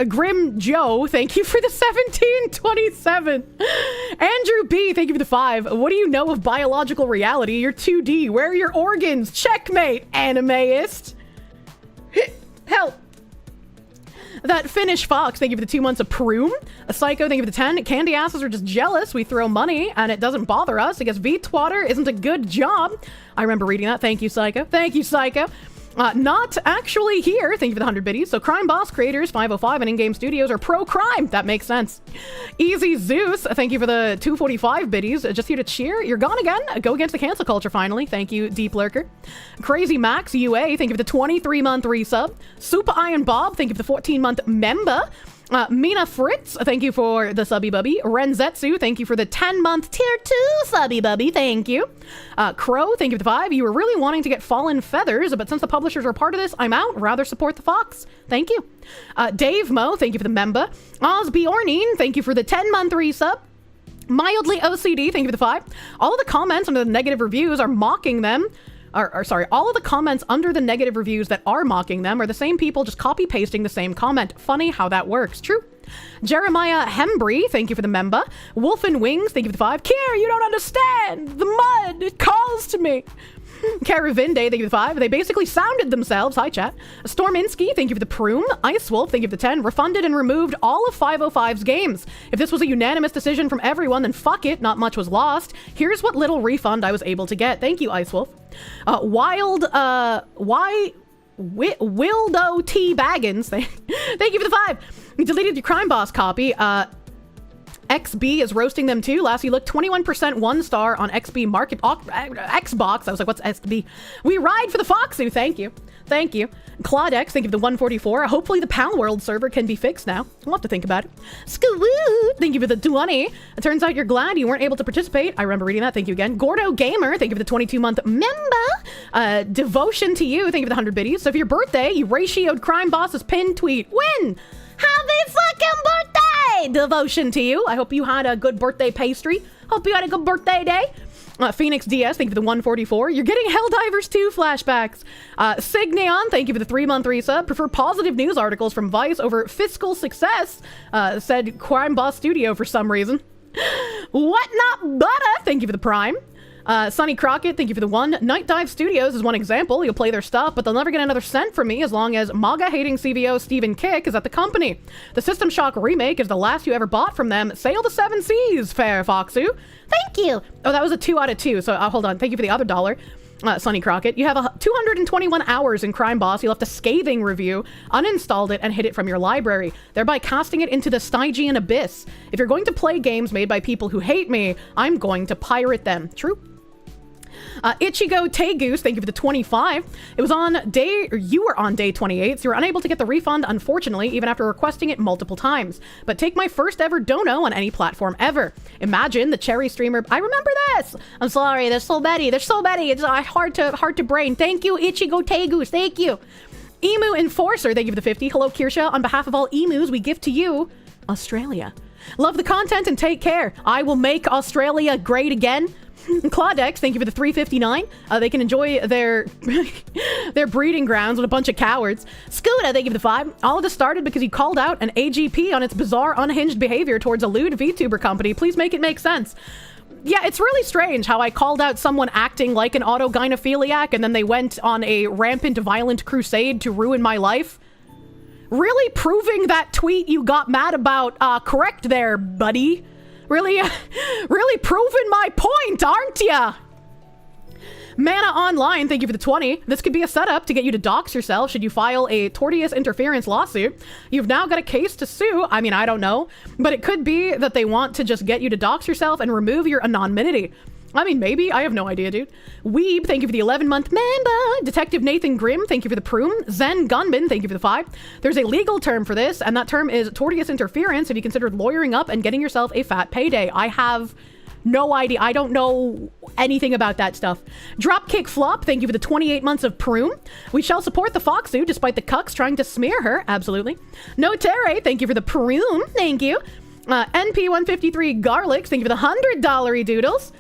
Grim Joe, thank you for the 1727. Andrew B, thank you for the 5. What do you know of biological reality? You're 2D. Where are your organs? Checkmate, animeist. Help. That Finnish Fox, thank you for the 2 months of Proom. A Psycho, thank you for the 10. Candy asses are just jealous. We throw money and it doesn't bother us. I guess V-Twatter isn't a good job. I remember reading that. Thank you, Psycho. Thank you, Psycho. Not actually here. Thank you for the 100 biddies. So Crime Boss creators 505 and in-game studios are pro-crime. That makes sense. Easy Zeus, thank you for the 245 biddies. Just here to cheer. You're gone again. Go against the cancel culture finally. Thank you, Deep Lurker. Crazy Max UA, thank you for the 23-month resub. Super Iron Bob, thank you for the 14-month member. Mina Fritz, thank you for the subby bubby. Renzetsu, thank you for the 10-month tier 2 subby bubby. Thank you. Crow, thank you for the 5. You were really wanting to get Fallen Feathers, but since the publishers are part of this, I'm out. Rather support the Fox. Thank you. Dave Mo, thank you for the member. Oz Bjornine, thank you for the 10-month resub. Mildly OCD, thank you for the 5. All of the comments under the negative reviews are mocking them. Sorry, all of the comments under the negative reviews that are mocking them are the same people just copy-pasting the same comment. Funny how that works. True. Jeremiah Hembry, thank you for the member. Wolf and Wings, thank you for the 5. Kier, you don't understand. The mud, it calls to me. Caravinde, thank you for the 5. They basically sounded themselves. Hi, chat. Storminsky, thank you for the Prune. Ice Wolf, thank you for the 10. Refunded and removed all of 505's games. If this was a unanimous decision from everyone, then fuck it, not much was lost. Here's what little refund I was able to get. Thank you, Ice Wolf. Wildo T. Baggins, thank you for the 5. You deleted your Crime Boss copy. XB is roasting them too. Last you looked 21% 1-star on XB Market Xbox. I was like, what's XB? We ride for the Foxu. Thank you. Thank you. Claudex, thank you for the 144. Hopefully the Pal World server can be fixed now. We'll have to think about it. Skawoo, thank you for the 20. It turns out you're glad you weren't able to participate. I remember reading that. Thank you again. Gordo Gamer, thank you for the 22-month member. Devotion to you, thank you for the 100 biddies. So for your birthday, you ratioed Crime Boss's pinned tweet. Win! Happy fucking birthday! Devotion to you. I hope you had a good birthday pastry. Hope you had a good birthday day. Phoenix DS, thank you for the 144. You're getting Helldivers 2 flashbacks. Signeon, thank you for the 3-month resub. Prefer positive news articles from Vice over fiscal success, said Crime Boss Studio for some reason. What Not Butter, thank you for the Prime. Sonny Crockett, thank you for the 1. Night Dive Studios is one example. You'll play their stuff, but they'll never get another cent from me as long as MAGA-hating CVO Stephen Kick is at the company. The System Shock remake is the last you ever bought from them. Sail the 7 seas, fair Foxu. Thank you. Oh, that was a 2 out of 2, so hold on. Thank you for the other $1. Sonny Crockett, you have 221 hours in Crime Boss. You left a scathing review, uninstalled it, and hid it from your library, thereby casting it into the Stygian abyss. If you're going to play games made by people who hate me, I'm going to pirate them. True. Ichigo Tegoose, thank you for the 25. It was you were on day 28, so you were unable to get the refund, unfortunately, even after requesting it multiple times. But take my first ever dono on any platform ever. Imagine the cherry streamer. I remember this. I'm sorry, there's so many. It's hard to brain. Thank you, Ichigo Tegoose. Thank you. Emu Enforcer, thank you for the 50. Hello, Kirsche. On behalf of all emus, we gift to you Australia. Love the content and take care. I will make Australia great again. Claudex, thank you for the 359. They can enjoy their their breeding grounds with a bunch of cowards. Scooter, thank you for the 5. All of this started because you called out an AGP on its bizarre, unhinged behavior towards a lewd VTuber company. Please make it make sense. Yeah, it's really strange how I called out someone acting like an autogynephiliac and then they went on a rampant, violent crusade to ruin my life. Really proving that tweet you got mad about correct there, buddy. Really proving my point, aren't ya? Mana Online, thank you for the 20. This could be a setup to get you to dox yourself should you file a tortious interference lawsuit. You've now got a case to sue. I mean, I don't know. But it could be that they want to just get you to dox yourself and remove your anonymity. I mean, maybe. I have no idea, dude. Weeb, thank you for the 11-month member. Detective Nathan Grimm, thank you for the Prune. Zen Gunman, thank you for the 5. There's a legal term for this, and that term is tortious interference if you considered lawyering up and getting yourself a fat payday. I have no idea. I don't know anything about that stuff. Dropkick Flop, thank you for the 28 months of Prune. We shall support the Foxu despite the cucks trying to smear her. Absolutely. No Terre, thank you for the Prune. Thank you. NP153 Garlics, thank you for the $100 doodles.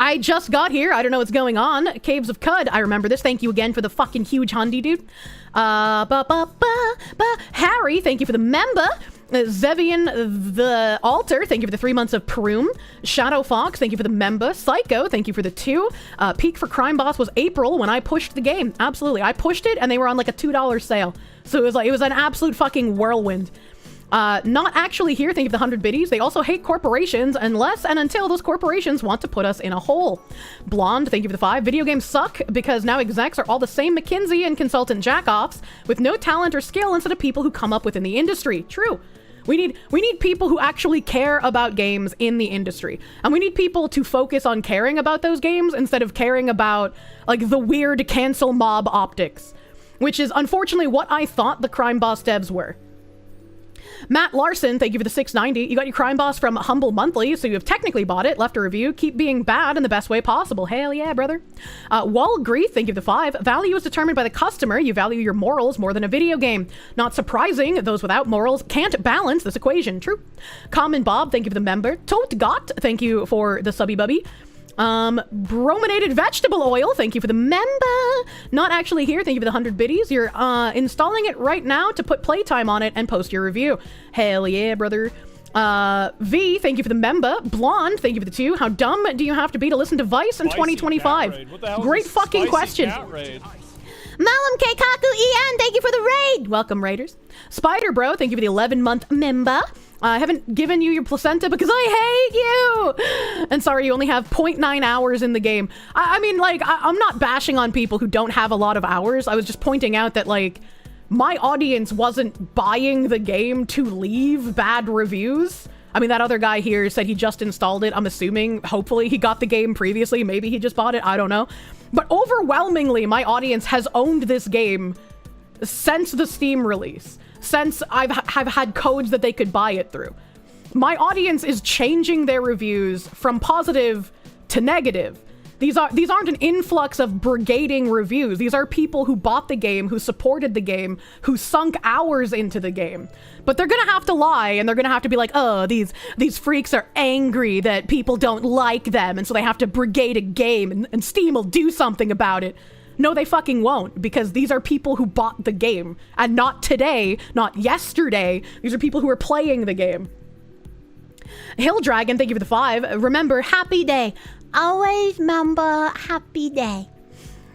I just got here. I don't know what's going on. Caves of Cud. I remember this. Thank you again for the fucking huge hundy, dude. Harry, thank you for the member. Zevian the Altar, thank you for the 3 months of Prune. Shadow Fox, thank you for the member. Psycho, thank you for the 2. Peak for Crime Boss was April when I pushed the game. Absolutely. I pushed it and they were on like a $2 sale. So it was an absolute fucking whirlwind. Not actually here, thank you for the 100 biddies. They also hate corporations unless and until those corporations want to put us in a hole. Blonde, thank you for the 5. Video games suck because now execs are all the same McKinsey and consultant jackoffs with no talent or skill instead of people who come up within the industry. True. We need people who actually care about games in the industry. And we need people to focus on caring about those games instead of caring about like the weird cancel mob optics, which is unfortunately what I thought the Crime Boss devs were. Matt Larson, thank you for the 690. You got your crime boss from Humble Monthly, so you have technically bought it, left a review. Keep being bad in the best way possible. Hell yeah, brother. Wall Grief, thank you for the 5. Value is determined by the customer. You value your morals more than a video game. Not surprising, those without morals can't balance this equation. True. Common Bob, thank you for the member. Tote Got, thank you for the subby bubby. Brominated vegetable oil, thank you for the member. Not actually here, thank you for the 100 biddies. You're installing it right now to put playtime on it and post your review. Hell yeah, brother. V, thank you for the member. Blonde, thank you for the 2. How dumb do you have to be to listen to Vice in 2025? Great fucking question. Malum Keikaku EN, thank you for the raid. Welcome, Raiders. Spider Bro, thank you for the 11-month member. I haven't given you your placenta because I hate you! And sorry, you only have 0.9 hours in the game. I mean, like, I'm not bashing on people who don't have a lot of hours. I was just pointing out that, like, my audience wasn't buying the game to leave bad reviews. I mean, that other guy here said he just installed it. I'm assuming, hopefully, he got the game previously. Maybe he just bought it. I don't know. But overwhelmingly, my audience has owned this game since the Steam release. Since I've had codes that they could buy it through. My audience is changing their reviews from positive to negative. These aren't an influx of brigading reviews. These are people who bought the game, who supported the game, who sunk hours into the game. But they're gonna have to lie, and they're gonna have to be like, oh, these freaks are angry that people don't like them, and so they have to brigade a game, and Steam will do something about it. No, they fucking won't, because these are people who bought the game. And not today, not yesterday. These are people who are playing the game. Hill Dragon, thank you for the 5. Remember, happy day. Always remember happy day.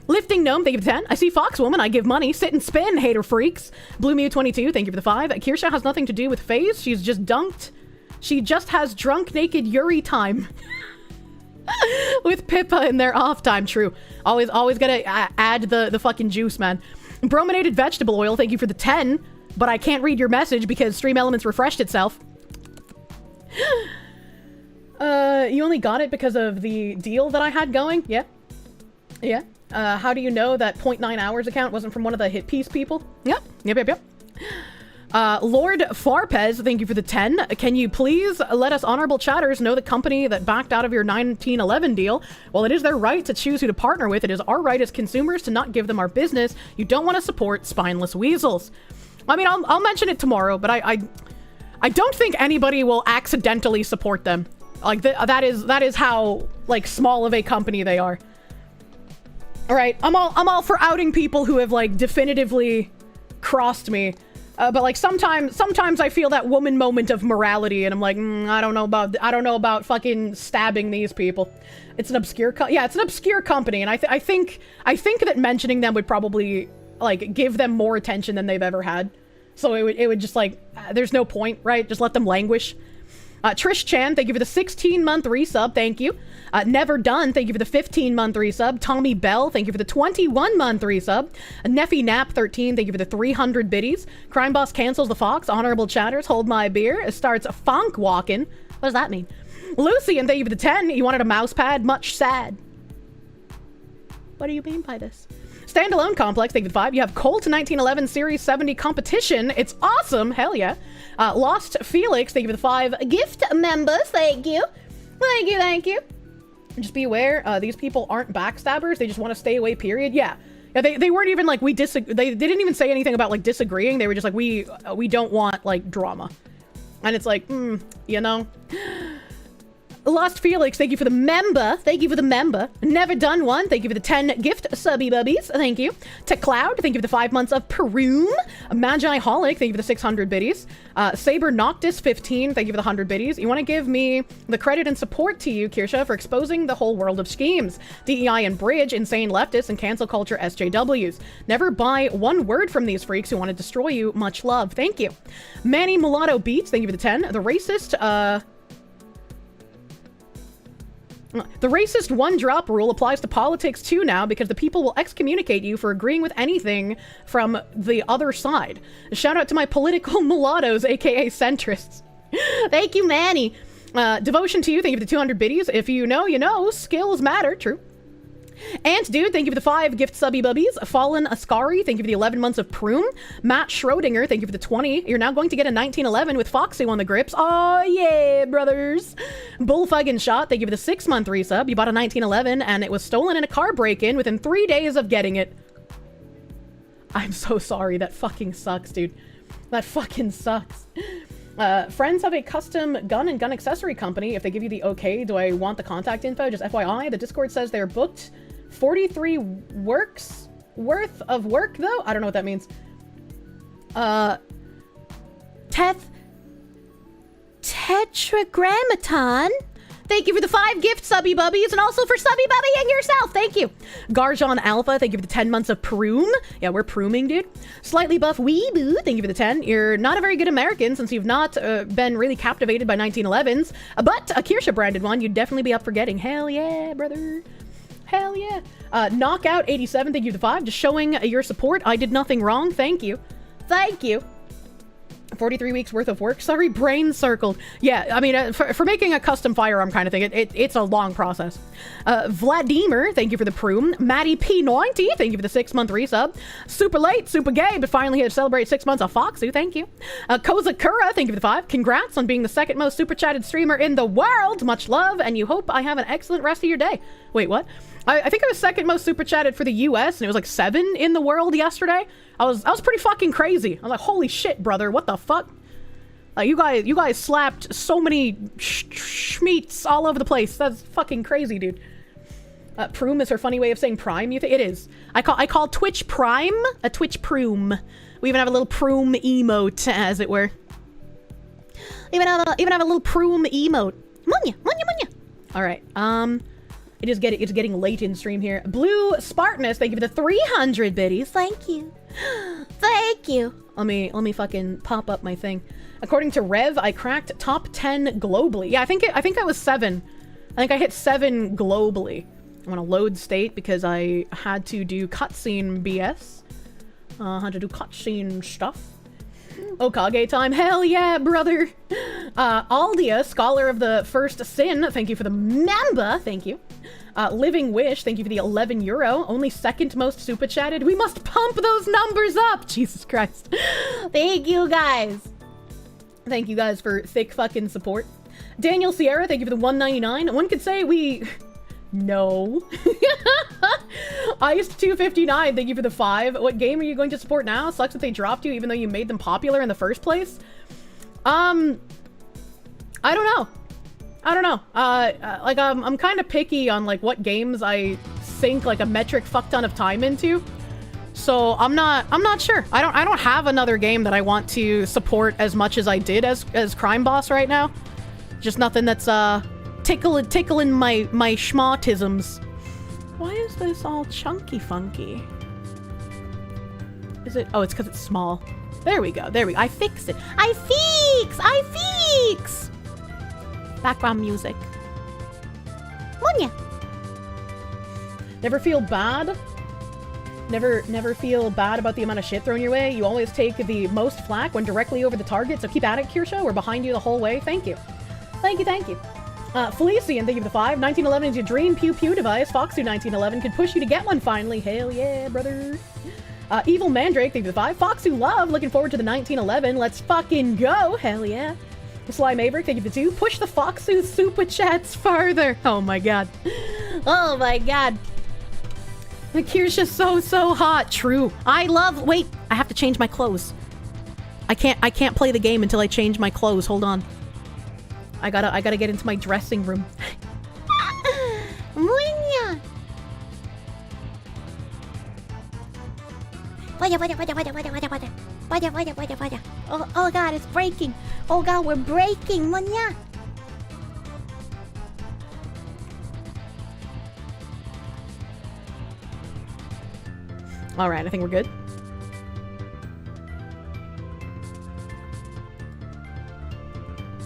Lifting Gnome, thank you for the 10. I see Foxwoman, I give money. Sit and spin, hater freaks. Blue Mew 22, thank you for the 5. Kirsche has nothing to do with phase. She's just dunked. She just has drunk naked Yuri time. With Pippa in their off time. True. Always gotta add the fucking juice, man. Brominated vegetable oil, thank you for the 10. But I can't read your message because Stream Elements refreshed itself. You only got it because of the deal that I had going? Yeah. Yeah. How do you know that 0.9 hours account wasn't from one of the hit piece people? Yep. Lord Farpez, thank you for the 10. Can you please let us honorable chatters know the company that backed out of your 1911 deal? While it is their right to choose who to partner with, it is our right as consumers to not give them our business. You don't want to support spineless weasels. I mean, I'll mention it tomorrow, but I don't think anybody will accidentally support them. Like, that is how, like, small of a company they are. All right, I'm all for outing people who have, like, definitively crossed me. But like sometimes I feel that woman moment of morality, and I'm like, I don't know about fucking stabbing these people. It's an obscure, it's an obscure company, and I think that mentioning them would probably like give them more attention than they've ever had. So it would just like, there's no point, right? Just let them languish. Trish Chan, thank you for the 16-month resub. Thank you. Never Done, thank you for the 15-month resub. Tommy Bell, thank you for the 21-month resub. Neffy Nap 13, thank you for the 300 biddies. Crime Boss cancels the Fox. Honorable chatters, hold my beer. It starts funk walking. What does that mean? Lucy, and thank you for the 10. You wanted a mouse pad? Much sad. What do you mean by this? Standalone Complex, thank you for the 5. You have Colt 1911 Series 70 competition. It's awesome. Hell yeah. Lost Felix, thank you for the 5. Gift members, thank you. Thank you. Just be aware, these people aren't backstabbers. They just want to stay away, period. Yeah, they weren't even like, they didn't even say anything about like disagreeing. They were just like, we don't want like drama. And it's like, you know. Lost Felix, thank you for the member. Thank you for the member. Never Done One, thank you for the 10 gift subby bubbies. Thank you. To Cloud, thank you for the 5 months of Peroom. Magi Holic, thank you for the 600 biddies. Saber Noctis 15, thank you for the 100 biddies. You want to give me the credit and support to you, Kirsche, for exposing the whole world of schemes. DEI and Bridge, insane leftists, and cancel culture SJWs. Never buy one word from these freaks who want to destroy you. Much love. Thank you. Manny Mulatto Beats, thank you for the 10. The racist one-drop rule applies to politics too now because the people will excommunicate you for agreeing with anything from the other side. Shout out to my political mulattoes, aka centrists. Thank you, Manny. Devotion to you, thank you for the 200 biddies. If you know, you know. Skills matter. True. Ant Dude, thank you for the 5 gift subby bubbies. Fallen Ascari, thank you for the 11 months of Proom. Matt Schrodinger, thank you for the 20. You're now going to get a 1911 with Foxy on the grips. Oh yeah, brothers. Bullfuggin' Shot, thank you for the 6-month resub. You bought a 1911 and it was stolen in a car break-in within 3 days of getting it. I'm so sorry. That fucking sucks, dude. That fucking sucks. Friends have a custom gun and gun accessory company. If they give you the okay, do I want the contact info? Just FYI, the Discord says they're booked 43 works worth of work, though? I don't know what that means. Tetragrammaton. Thank you for the 5 gift subby bubbies and also for subby bubbying yourself. Thank you. Garjon Alpha, thank you for the 10 months of Proom. Yeah, we're Prooming, dude. Slightly Buff Weeboo, thank you for the 10. You're not a very good American since you've not been really captivated by 1911s, but a Kirsche branded one you'd definitely be up for getting. Hell yeah, brother. Hell yeah. Knockout 87, thank you for the 5. Just showing your support. I did nothing wrong. Thank you. Thank you. 43 weeks worth of work. Sorry, brain circled. Yeah, I mean, for making a custom firearm kind of thing, it's a long process. Vladimir, thank you for the Proom. Maddie P90, thank you for the 6-month resub. Super late, super gay, but finally here to celebrate 6 months of Foxu, thank you. Kozakura, thank you for the 5. Congrats on being the 2nd most super chatted streamer in the world. Much love, and you hope I have an excellent rest of your day. Wait, what? I think I was 2nd most super chatted for the US, and it was like 7 in the world yesterday. I was pretty fucking crazy. I was like, holy shit, brother, what the fuck? You guys slapped so many schmeats all over the place. That's fucking crazy, dude. Proom is her funny way of saying prime. You think it is? I call Twitch Prime a Twitch Proom. We even have a little Proom emote, as it were. Even have a little Proom emote. Munya. All right. It's getting late in stream here. Blue Spartanus, thank you for the 300 biddies. Thank you. Thank you. Let me fucking pop up my thing. According to Rev, I cracked top 10 globally. Yeah, I think I was 7. I think I hit 7 globally. I'm gonna load state because I had to do cutscene BS. Had to do cutscene stuff. Okage time. Hell yeah, brother. Aldia, Scholar of the First Sin, thank you for the member. Thank you. Living Wish, thank you for the 11 euro. Only 2nd most super chatted. We must pump those numbers up. Jesus Christ. Thank you guys. Thank you guys for thick fucking support. Daniel Sierra, thank you for the 199. One could say we... No. Iced 259, thank you for the 5. What game are you going to support now? Sucks that they dropped you even though you made them popular in the first place. I don't know. I'm kind of picky on like what games I sink like a metric fuck ton of time into. So I'm not sure. I don't have another game that I want to support as much as I did as Crime Boss right now. Just nothing that's tickling my schmautisms. Why is this all chunky funky? Is it? Oh, it's because it's small. There we go. I fixed it. I fix! Background music. Munya. Never feel bad? Never feel bad about the amount of shit thrown your way? You always take the most flack when directly over the target, so keep at it, Kirsche. We're behind you the whole way. Thank you. Thank you. Felician, thank you for the 5. 1911 is your dream pew-pew device. Foxu 1911 could push you to get one finally. Hell yeah, brother. Evil Mandrake, thank you for the 5. Foxu Love, looking forward to the 1911. Let's fucking go. Hell yeah. Sly Maverick, thank you for the 2. Push the Foxu super chats farther. Oh my god. Oh my god. The Kirsche so hot. True. Wait, I have to change my clothes. I can't play the game until I change my clothes. Hold on. I gotta get into my dressing room. Munya. Oh god, it's breaking. Oh god, we're breaking. Munya. All right, I think we're good.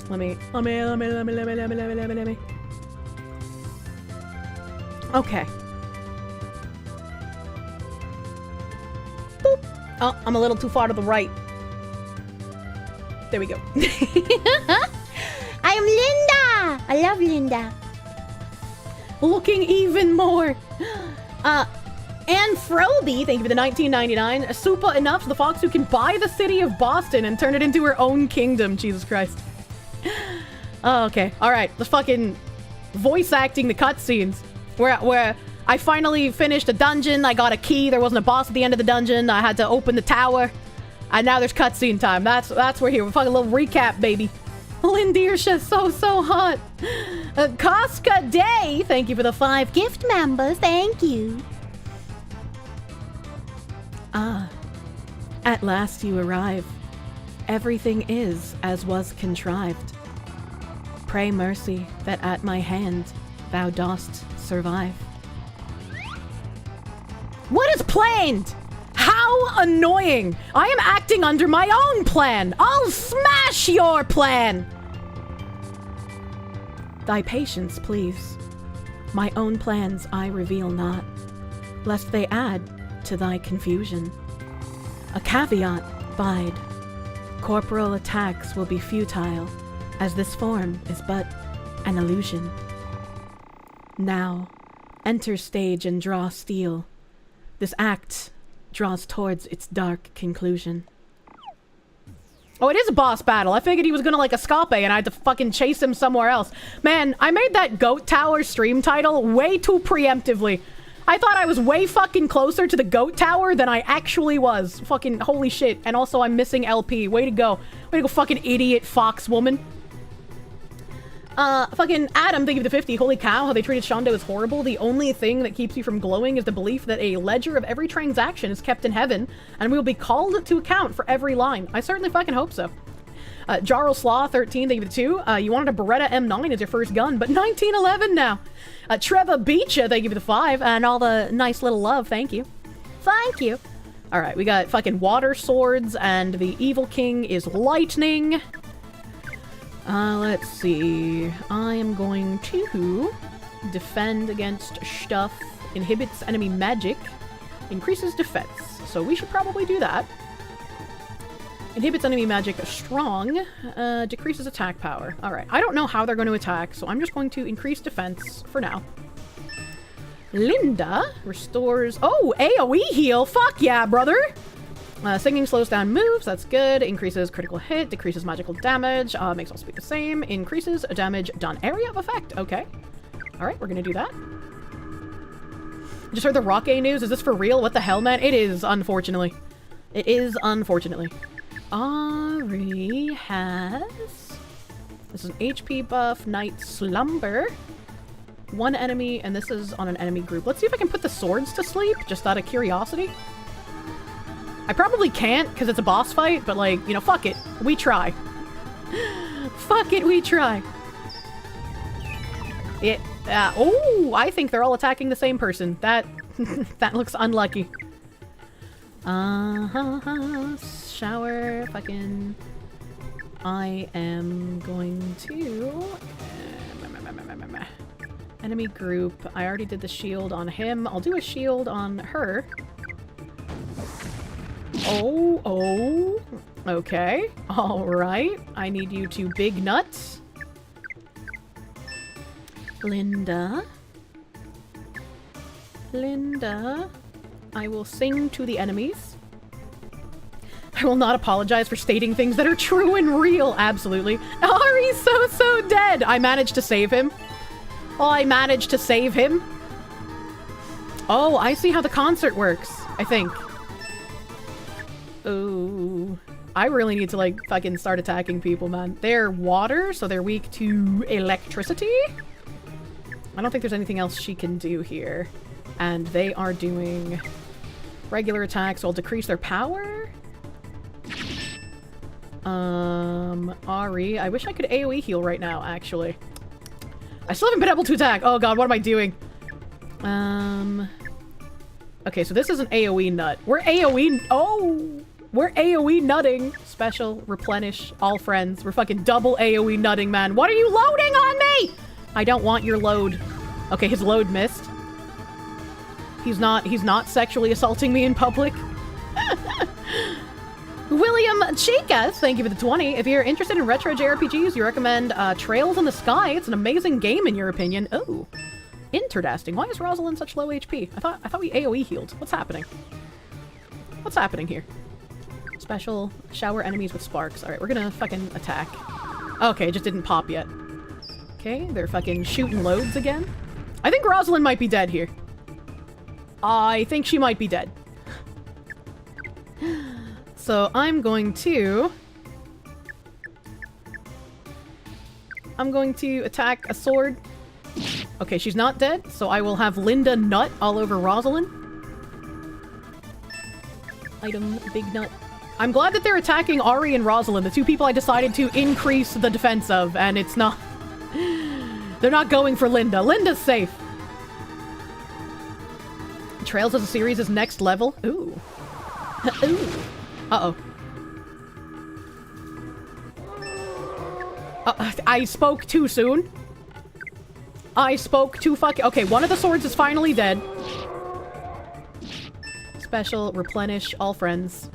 Let me. Okay. Boop. Oh, I'm a little too far to the right. There we go. I'm Linda. I love Linda. Looking even more And Froby, thank you for the 1999. Super Enough, the fox who can buy the city of Boston and turn it into her own kingdom. Jesus Christ. Oh, okay. Alright, let's fucking voice acting the cutscenes. Where I finally finished a dungeon, I got a key, there wasn't a boss at the end of the dungeon, I had to open the tower, and now there's cutscene time. That's we're here. We're fucking a little recap, baby. Lindirsha, so hot. Casca Day, thank you for the 5 gift members. Thank you. Ah, at last you arrive. Everything is as was contrived. Pray mercy that at my hand thou dost survive. What is planned? How annoying! I am acting under my own plan! I'll smash your plan! Thy patience, please. My own plans I reveal not, lest they add to thy confusion. A caveat bide. Corporal attacks will be futile, as this form is but an illusion. Now, enter stage and draw steel. This act draws towards its dark conclusion. Oh, it is a boss battle. I figured he was gonna like escape and I had to fucking chase him somewhere else. Man, I made that Goat Tower stream title way too preemptively. I thought I was way fucking closer to the Goat Tower than I actually was. Fucking holy shit. And also I'm missing LP. Way to go. Way to go, fucking idiot fox woman. Fucking Adam, thank you for the 50. Holy cow, how they treated Shondo is horrible. The only thing that keeps you from glowing is the belief that a ledger of every transaction is kept in heaven, and we will be called to account for every line. I certainly fucking hope so. Jarl Slaw, 13, thank you for the 2. You wanted a Beretta M9 as your first gun, but 1911 now. Trevor Beecher, thank you for the 5, and all the nice little love, thank you. Thank you. Alright, we got fucking water swords, and the evil king is lightning. Let's see. I am going to defend against stuff, inhibits enemy magic, increases defense. So we should probably do that. Inhibits enemy magic strong, decreases attack power. Alright, I don't know how they're going to attack, so I'm just going to increase defense for now. Linda restores... Oh, AoE heal! Fuck yeah, brother! Singing slows down moves, that's good. Increases critical hit, decreases magical damage, makes all speed the same. Increases damage done area of effect. Okay. Alright, we're gonna do that. Just heard the Rocket news. Is this for real? What the hell, man? It is, unfortunately. It is, unfortunately. Ari has... This is an HP buff, Night Slumber. One enemy, and this is on an enemy group. Let's see if I can put the swords to sleep, just out of curiosity. I probably can't, because it's a boss fight, but like, you know, fuck it. We try. Fuck it, we try. Oh, I think they're all attacking the same person. That, that looks unlucky. Shower, fucking... I am going to... Enemy group. I already did the shield on him. I'll do a shield on her. Oh, okay. Alright. I need you to big nuts. Linda. I will sing to the enemies. I will not apologize for stating things that are true and real. Absolutely. Ari's so dead. I managed to save him. Oh, I managed to save him. Oh, I see how the concert works, I think. Oh, I really need to, like, fucking start attacking people, man. They're water, so they're weak to electricity. I don't think there's anything else she can do here. And they are doing regular attacks, so I'll decrease their power. Ari, I wish I could AoE heal right now, actually. I still haven't been able to attack. Oh god, what am I doing? Okay, so this is an AoE nut. We're AoE nutting. Special, replenish, all friends. We're fucking double AoE nutting, man. What are you loading on me? I don't want your load. Okay, his load missed. He's not sexually assaulting me in public. William Chica, thank you for the 20. If you're interested in retro JRPGs, you recommend Trails in the Sky. It's an amazing game in your opinion. Oh. Interesting. Why is Rosalind such low HP? I thought we AoE healed. What's happening? What's happening here? Special shower enemies with sparks. Alright, we're gonna fucking attack. Okay, it just didn't pop yet. Okay, they're fucking shooting loads again. I think Rosalind might be dead here. I think she might be dead. So I'm going to attack a sword. Okay, she's not dead, so I will have Linda nut all over Rosalind. Item, big nut. I'm glad that they're attacking Ari and Rosalind, the two people I decided to increase the defense of, and it's not... They're not going for Linda. Linda's safe. Trails as a series is next level. Ooh. Ooh. Uh-oh. I spoke too soon. I spoke too fucking... Okay, one of the swords is finally dead. Special, replenish, all friends.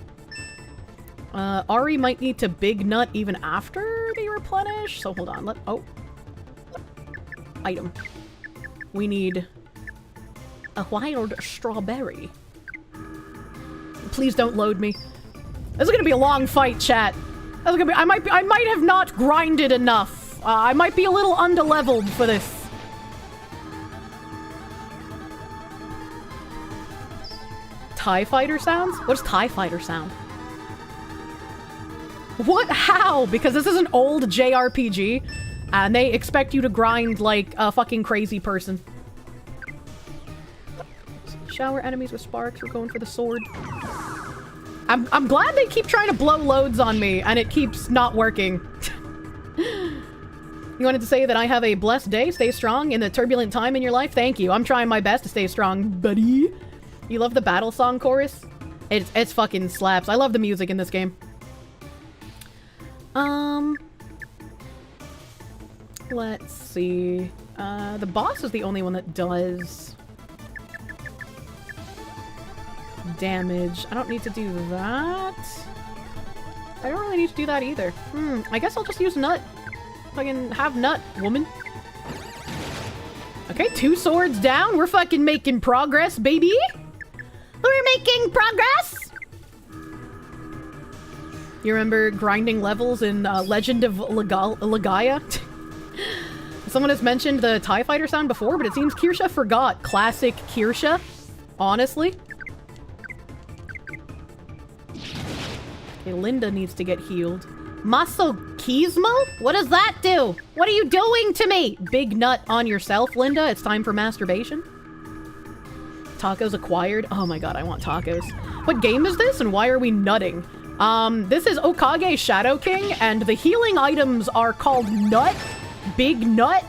Ari might need to big nut even after they replenish, so hold on. Oh. Item. We need a wild strawberry. Please don't load me. This is gonna be a long fight, chat. This is gonna be... I might have not grinded enough. I might be a little underleveled for this. TIE fighter sounds? What does TIE fighter sound? What? How? Because this is an old JRPG, and they expect you to grind like a fucking crazy person. Shower enemies with sparks. We're going for the sword. I'm glad they keep trying to blow loads on me, and it keeps not working. You wanted to say that I have a blessed day. Stay strong in the turbulent time in your life. Thank you. I'm trying my best to stay strong, buddy. You love the battle song chorus? It's fucking slaps. I love the music in this game. Let's see. The boss is the only one that does damage. I don't need to do that. I don't really need to do that either. I guess I'll just use nut. Fucking have nut, woman. Okay, 2 swords down. We're fucking making progress, baby. We're making progress. You remember grinding levels in Legend of Legaia? Someone has mentioned the TIE fighter sound before, but it seems Kirsche forgot. Classic Kirsche. Honestly. Okay, Linda needs to get healed. Masochismo? What does that do? What are you doing to me? Big nut on yourself, Linda. It's time for masturbation. Tacos acquired. Oh my god, I want tacos. What game is this and why are we nutting? This is Okage Shadow King, and the healing items are called Nut, Big Nut,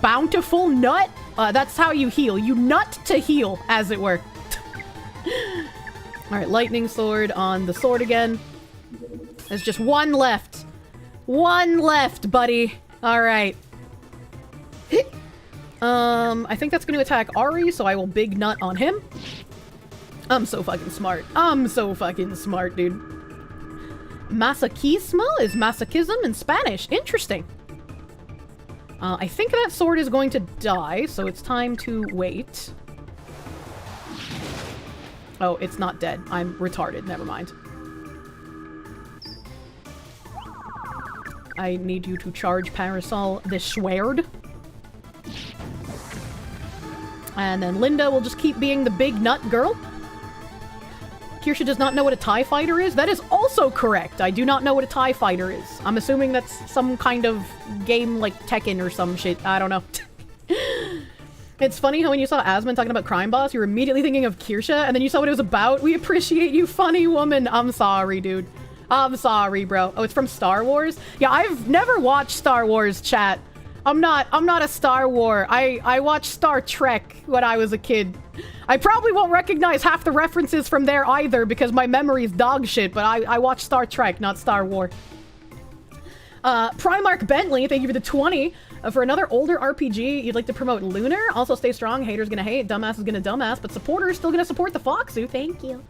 Bountiful Nut. That's how you heal. You nut to heal, as it were. Alright, lightning sword on the sword again. There's just one left. One left, buddy. Alright. I think that's going to attack Ari, so I will big nut on him. I'm so fucking smart. I'm so fucking smart, dude. Masochismo is masochism in Spanish. Interesting. I think that sword is going to die, so it's time to wait. Oh, it's not dead. I'm retarded. Never mind. I need you to charge Parasol the sword. And then Linda will just keep being the big nut girl. Kirsche does not know what a TIE fighter is. That is also correct. I do not know what a TIE fighter is. I'm assuming that's some kind of game like Tekken or some shit. I don't know. It's funny how when you saw Asmund talking about Crime Boss, you were immediately thinking of Kirsche, and then you saw what it was about. We appreciate you, funny woman. I'm sorry, dude. I'm sorry, bro. Oh, it's from Star Wars? Yeah, I've never watched Star Wars, chat. I'm not a Star War. I watched Star Trek when I was a kid. I probably won't recognize half the references from there either because my memory is dog shit, but I watched Star Trek, not Star War. Primarch Bentley, thank you for the 20. For another older RPG, you'd like to promote Lunar. Also stay strong, haters gonna hate, dumbass is gonna dumbass, but supporters still gonna support the Foxu. Thank you.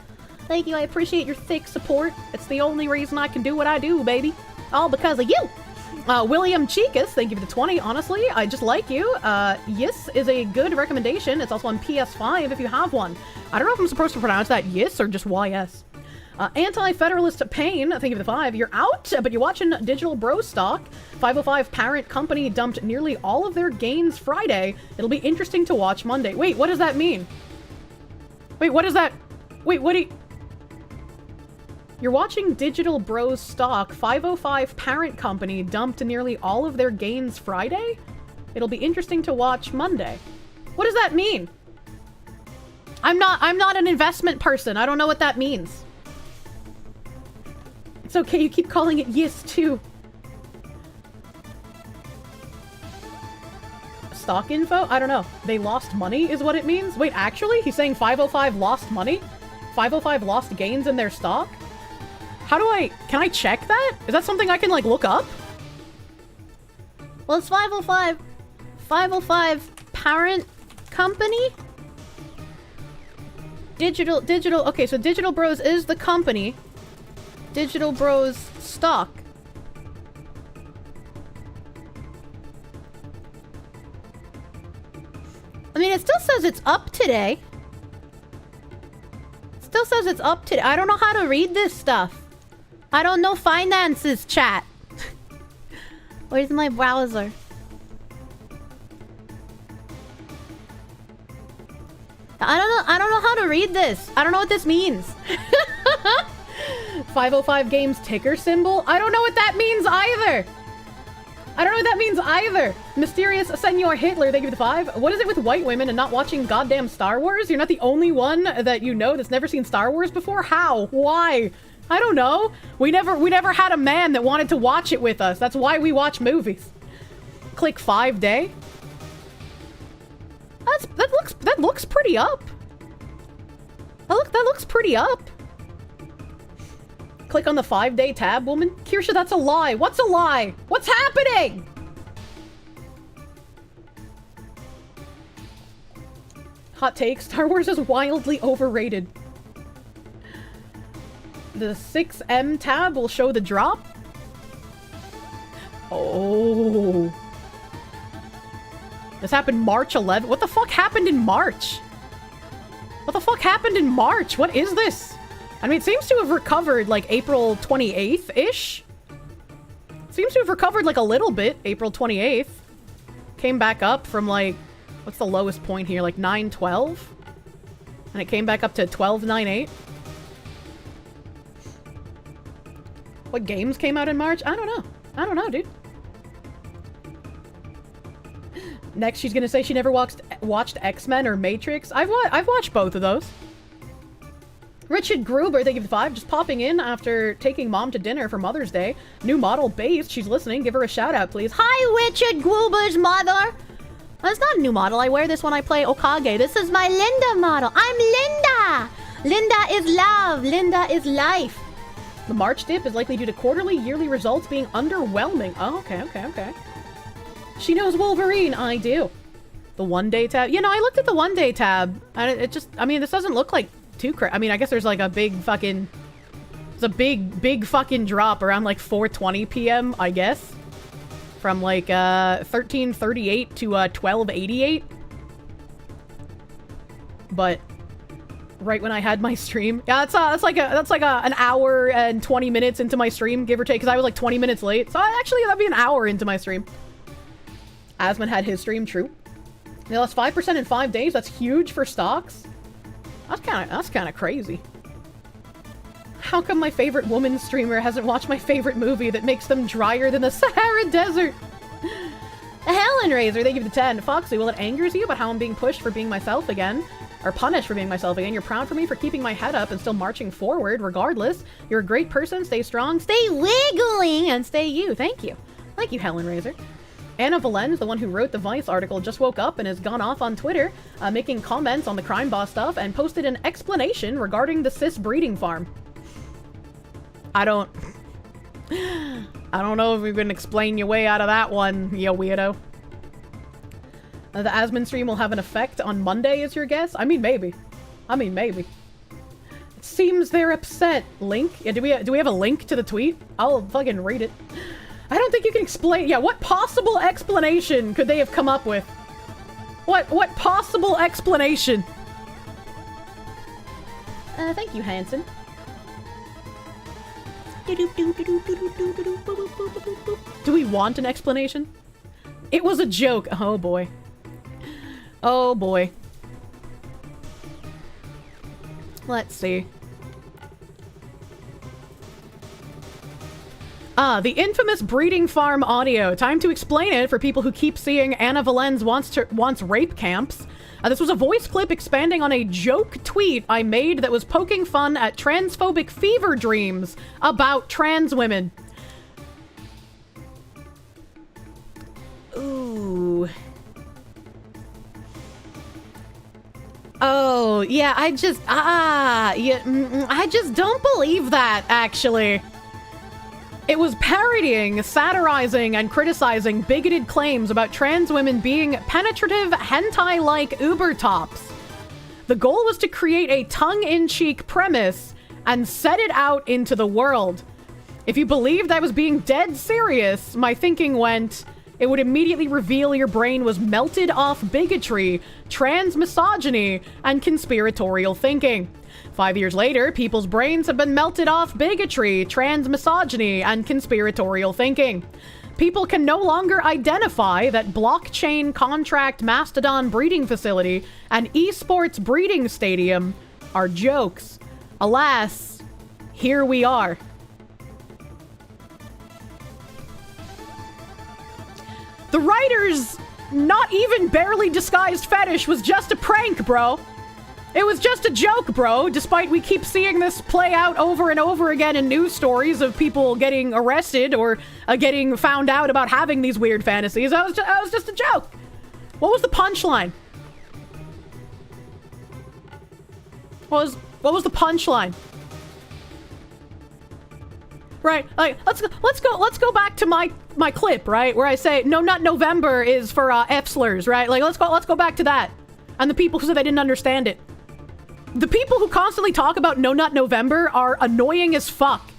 Thank you, I appreciate your thick support. It's the only reason I can do what I do, baby. All because of you. William Cheekus, thank you for the 20. Honestly, I just like you. Yes is a good recommendation. It's also on PS5 if you have one. I don't know if I'm supposed to pronounce that yes or just YS. Anti-Federalist Pain, thank you for the 5. You're out, but you're watching Digital Bro Stock. 505 parent company dumped nearly all of their gains Friday. It'll be interesting to watch Monday. Wait, what does that mean? Wait, what is that? Wait, what do you... You're watching Digital Bros Stock. 505 parent company dumped nearly all of their gains Friday? It'll be interesting to watch Monday. What does that mean? I'm not an investment person. I don't know what that means. It's okay, you keep calling it yes too. Stock info? I don't know. They lost money is what it means? Wait, actually? He's saying 505 lost money? 505 lost gains in their stock? How do can I check that? Is that something I can, like, look up? Well, it's 505. 505 parent company? Digital, okay, so Digital Bros is the company. Digital Bros stock. I mean, it still says it's up today. Still says it's up today. I don't know how to read this stuff. I don't know finances, chat. Where's my browser? I don't know how to read this. I don't know what this means. 505 Games ticker symbol? I don't know what that means either. I don't know what that means either. Mysterious Senor Hitler, thank you for the 5. What is it with white women and not watching goddamn Star Wars? You're not the only one that you know that's never seen Star Wars before? How? Why? I don't know. We never had a man that wanted to watch it with us. That's why we watch movies. Click 5 day. That looks pretty up. That looks pretty up. Click on the 5-day tab, woman. Kirsche, that's a lie. What's a lie? What's happening? Hot take, Star Wars is wildly overrated. The 6M tab will show the drop. Oh. This happened March 11th. What the fuck happened in March? What the fuck happened in March? What is this? I mean, it seems to have recovered, like, April 28th-ish. Seems to have recovered, like, a little bit. April 28th. Came back up from, like... What's the lowest point here? Like, 912? And it came back up to 1298. What games came out in March? I don't know. I don't know, dude. Next, she's gonna say she never watched X-Men or Matrix. I've watched both of those. Richard Gruber, thank you for the 5. Just popping in after taking mom to dinner for Mother's Day. New model based. She's listening. Give her a shout out, please. Hi, Richard Gruber's mother. That's not a new model. I wear this when I play Okage. This is my Linda model. I'm Linda. Linda is love. Linda is life. The March dip is likely due to quarterly, yearly results being underwhelming. Oh, okay. She knows Wolverine. I do. The 1-day tab. You know, I looked at the 1-day tab. And it just... I mean, this doesn't look like too I mean, I guess there's like a big fucking... There's a big fucking drop around like 4:20 p.m., I guess. From like 13:38 to 12:88. But right when I had my stream, yeah, that's like an hour and 20 minutes into my stream, give or take, because I was like 20 minutes late. So actually, that'd be an hour into my stream. Asman had his stream, true. They lost 5% in 5 days. That's huge for stocks. That's kind of crazy. How come my favorite woman streamer hasn't watched my favorite movie that makes them drier than the Sahara Desert? Helen Razor, thank you for the 10. Foxy, well, it angers you about how I'm being pushed for being myself again. Or punished for being myself again. You're proud for me for keeping my head up and still marching forward regardless. You're a great person. Stay strong. Stay wiggling. And stay you. Thank you. Thank you, Helen Razor. Anna Valenz, the one who wrote the Vice article, just woke up and has gone off on Twitter, making comments on the crime boss stuff, and posted an explanation regarding the cis breeding farm. I don't know if we can explain your way out of that one, you weirdo. The Asman stream will have an effect on Monday, is your guess? I mean, maybe. It seems they're upset. Link? Yeah, do we have a link to the tweet? I'll fucking read it. I don't think you can explain. Yeah, what possible explanation could they have come up with? What possible explanation? Thank you, Hanson. Do we want an explanation? It was a joke. Oh boy. Oh boy. Let's see. The infamous breeding farm audio. Time to explain it for people who keep seeing Anna Valens wants rape camps. This was a voice clip expanding on a joke tweet I made that was poking fun at transphobic fever dreams about trans women. Ooh. Oh, yeah, I just don't believe that, actually. It was parodying, satirizing, and criticizing bigoted claims about trans women being penetrative, hentai-like uber tops. The goal was to create a tongue-in-cheek premise and set it out into the world. If you believed I was being dead serious, my thinking went, it would immediately reveal your brain was melted off bigotry, trans misogyny, and conspiratorial thinking. 5 years later, people's brains have been melted off bigotry, trans misogyny, and conspiratorial thinking. People can no longer identify that blockchain contract mastodon breeding facility and esports breeding stadium are jokes. Alas, here we are. The writer's not even barely disguised fetish was just a prank, bro. It was just a joke, bro, despite we keep seeing this play out over and over again in news stories of people getting arrested or getting found out about having these weird fantasies. That was just a joke. What was the punchline? What was the punchline? Right, like, let's go back to my clip, right, where I say No Nut November is for F-slurs, right? Like, let's go back to that. And the people who said they didn't understand it. The people who constantly talk about No Nut November are annoying as fuck.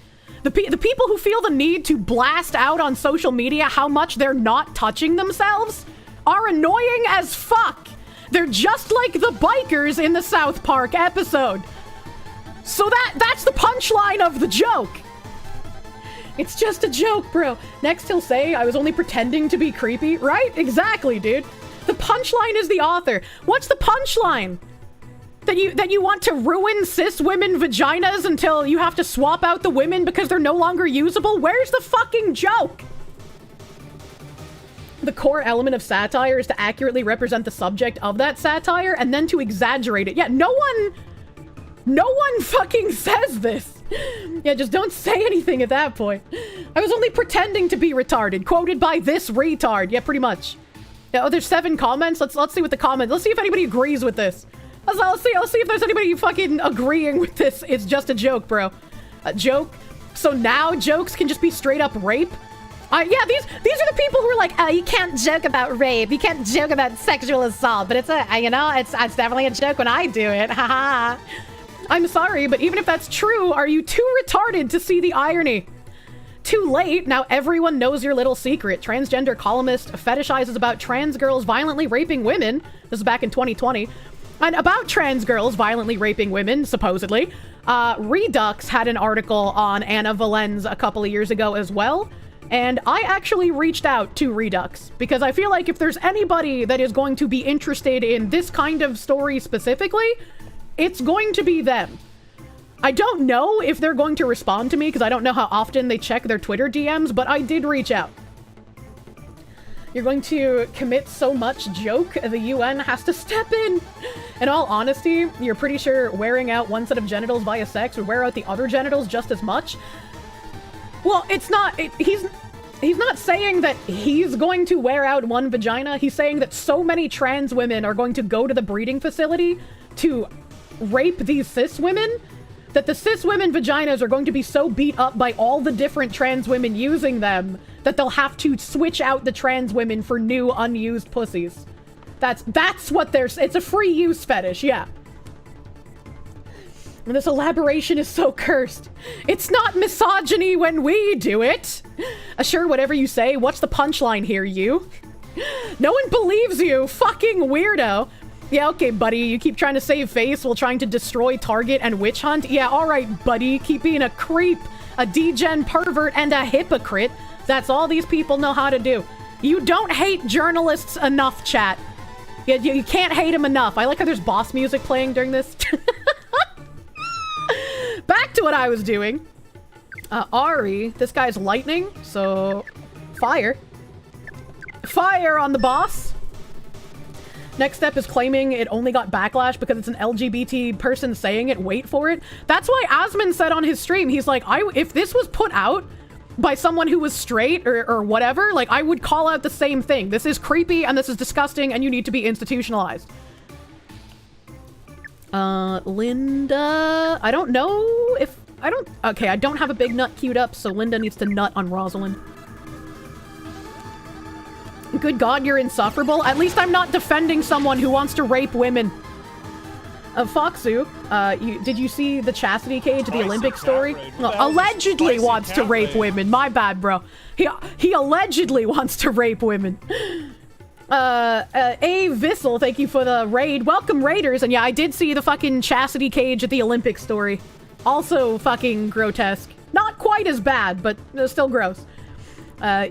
The people who feel the need to blast out on social media how much they're not touching themselves are annoying as fuck. They're just like the bikers in the South Park episode. So that's the punchline of the joke. It's just a joke, bro. Next he'll say I was only pretending to be creepy, right? Exactly, dude. The punchline is the author. What's the punchline? That you want to ruin cis women vaginas until you have to swap out the women because they're no longer usable? Where's the fucking joke? The core element of satire is to accurately represent the subject of that satire and then to exaggerate it. Yeah, no one fucking says this. Yeah, just don't say anything at that point. I was only pretending to be retarded, quoted by this retard. Yeah, pretty much. Yeah, oh, there's 7 comments. Let's see what the comments. Let's see if anybody agrees with this. I'll see if there's anybody fucking agreeing with this. It's just a joke, bro. A joke. So now jokes can just be straight up rape. Yeah, these are the people who are like, you can't joke about rape. You can't joke about sexual assault. But it's it's definitely a joke when I do it. Haha. I'm sorry, but even if that's true, are you too retarded to see the irony? Too late, now everyone knows your little secret. Transgender columnist fetishizes about trans girls violently raping women. This is back in 2020. And about trans girls violently raping women, supposedly, Redux had an article on Anna Valens a couple of years ago as well. And I actually reached out to Redux because I feel like if there's anybody that is going to be interested in this kind of story specifically, it's going to be them. I don't know if they're going to respond to me because I don't know how often they check their Twitter DMs, but I did reach out. You're going to commit so much joke, the UN has to step in. In all honesty, you're pretty sure wearing out one set of genitals via sex would wear out the other genitals just as much? Well, it's not, he's not saying that he's going to wear out one vagina. He's saying that so many trans women are going to go to the breeding facility to rape these cis women that the cis women vaginas are going to be so beat up by all the different trans women using them that they'll have to switch out the trans women for new unused pussies. That's what it's a free use fetish, yeah. This elaboration is so cursed. It's not misogyny when we do it. Sure, whatever you say. What's the punchline here, you? No one believes you, fucking weirdo. Yeah, okay, buddy. You keep trying to save face while trying to destroy Target and witch hunt. Yeah, all right, buddy. Keep being a creep, a degen pervert, and a hypocrite. That's all these people know how to do. You don't hate journalists enough, chat. You can't hate them enough. I like how there's boss music playing during this. Back to what I was doing. Ari, this guy's lightning, so fire. Fire on the boss. Next step is claiming it only got backlash because it's an LGBT person saying it. Wait for it. That's why Asmon said on his stream, he's like, if this was put out by someone who was straight or whatever, like, I would call out the same thing. This is creepy and this is disgusting and you need to be institutionalized. Linda, I don't know if, okay, I don't have a big nut queued up, so Linda needs to nut on Rosalind. Good God, you're insufferable. At least I'm not defending someone who wants to rape women. Foxu, did you see the chastity cage of the Olympic story? Allegedly wants to rape women. My bad, bro. He allegedly wants to rape women. A Vissel, thank you for the raid. Welcome, raiders. And yeah, I did see the fucking chastity cage at the Olympic story. Also fucking grotesque. Not quite as bad, but still gross.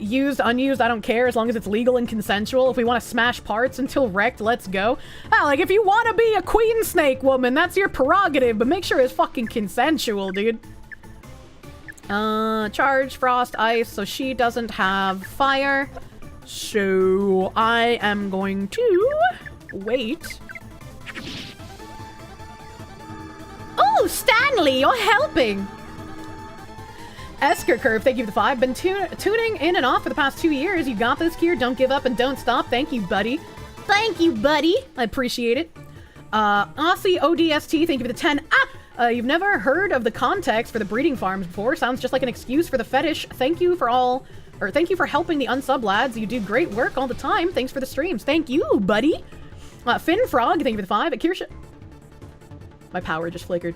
Used, unused, I don't care, as long as it's legal and consensual. If we want to smash parts until wrecked, let's go. Like, if you want to be a queen snake woman, that's your prerogative, but make sure it's fucking consensual, dude. Charge, frost, ice, so she doesn't have fire. So, I am going to wait. Oh, Stanley, you're helping. Esker Curve, thank you for the 5. Been tuning in and off for the past 2 years. You got this, Kier. Don't give up and don't stop. Thank you, buddy. Thank you, buddy. I appreciate it. Aussie ODST, thank you for the 10. You've never heard of the context for the breeding farms before. Sounds just like an excuse for the fetish. Thank you for helping the unsub lads. You do great work all the time. Thanks for the streams. Thank you, buddy. Finn Frog, thank you for the 5. Kirsche. My power just flickered.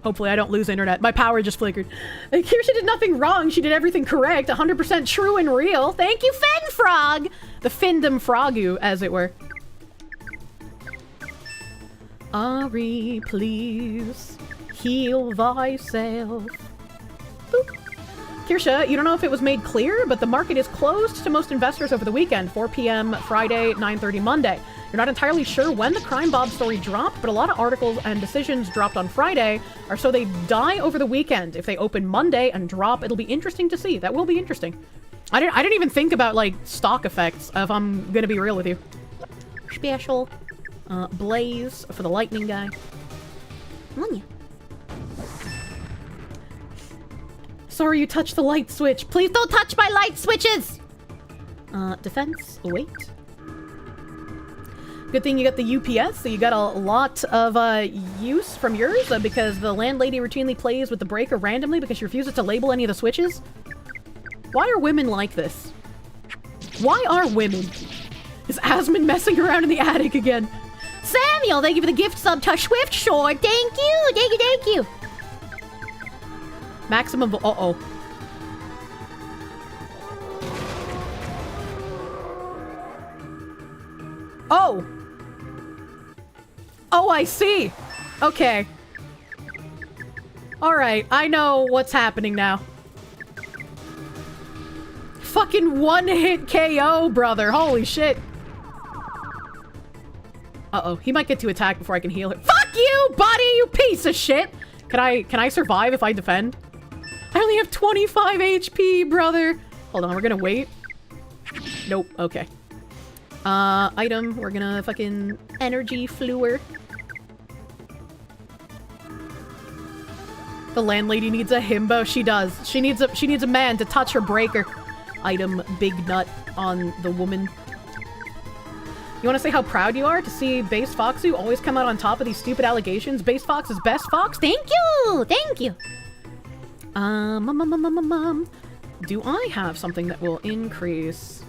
Hopefully I don't lose internet. My power just flickered. Kirsche did nothing wrong. She did everything correct. 100% true and real. Thank you, Finn Frog. The Findom Frogu, as it were. Ari, please heal thyself. Boop. Kirsche, you don't know if it was made clear, but the market is closed to most investors over the weekend. 4 p.m. Friday, 9:30 Monday. You're not entirely sure when the Crime Bob story dropped, but a lot of articles and decisions dropped on Friday are so they die over the weekend. If they open Monday and drop, it'll be interesting to see. That will be interesting. I didn't even think about, like, stock effects, if I'm gonna be real with you. Special. Blaze for the lightning guy. Sorry you touched the light switch. Please don't touch my light switches! Defense. Wait. Good thing you got the UPS, so you got a lot of use from yours, because the landlady routinely plays with the breaker randomly because she refuses to label any of the switches. Why are women like this? Why are women? Is Asmon messing around in the attic again? Samuel, thank you for the gift sub to Swift Shore. Thank you, thank you, thank you. Maximum, uh-oh. Oh! Oh, I see! Okay. Alright, I know what's happening now. Fucking one-hit KO, brother. Holy shit. Uh-oh, he might get to attack before I can heal her. Fuck you, buddy, you piece of shit! Can I survive if I defend? I only have 25 HP, brother. Hold on, we're gonna wait. Nope, okay. Item, we're gonna fucking energy fluer. The landlady needs a himbo. She does. She needs a man to touch her breaker. Item, big nut on the woman. You want to say how proud you are to see Based Foxu always come out on top of these stupid allegations? Based Fox is best Fox? Thank you! Thank you! Do I have something that will increase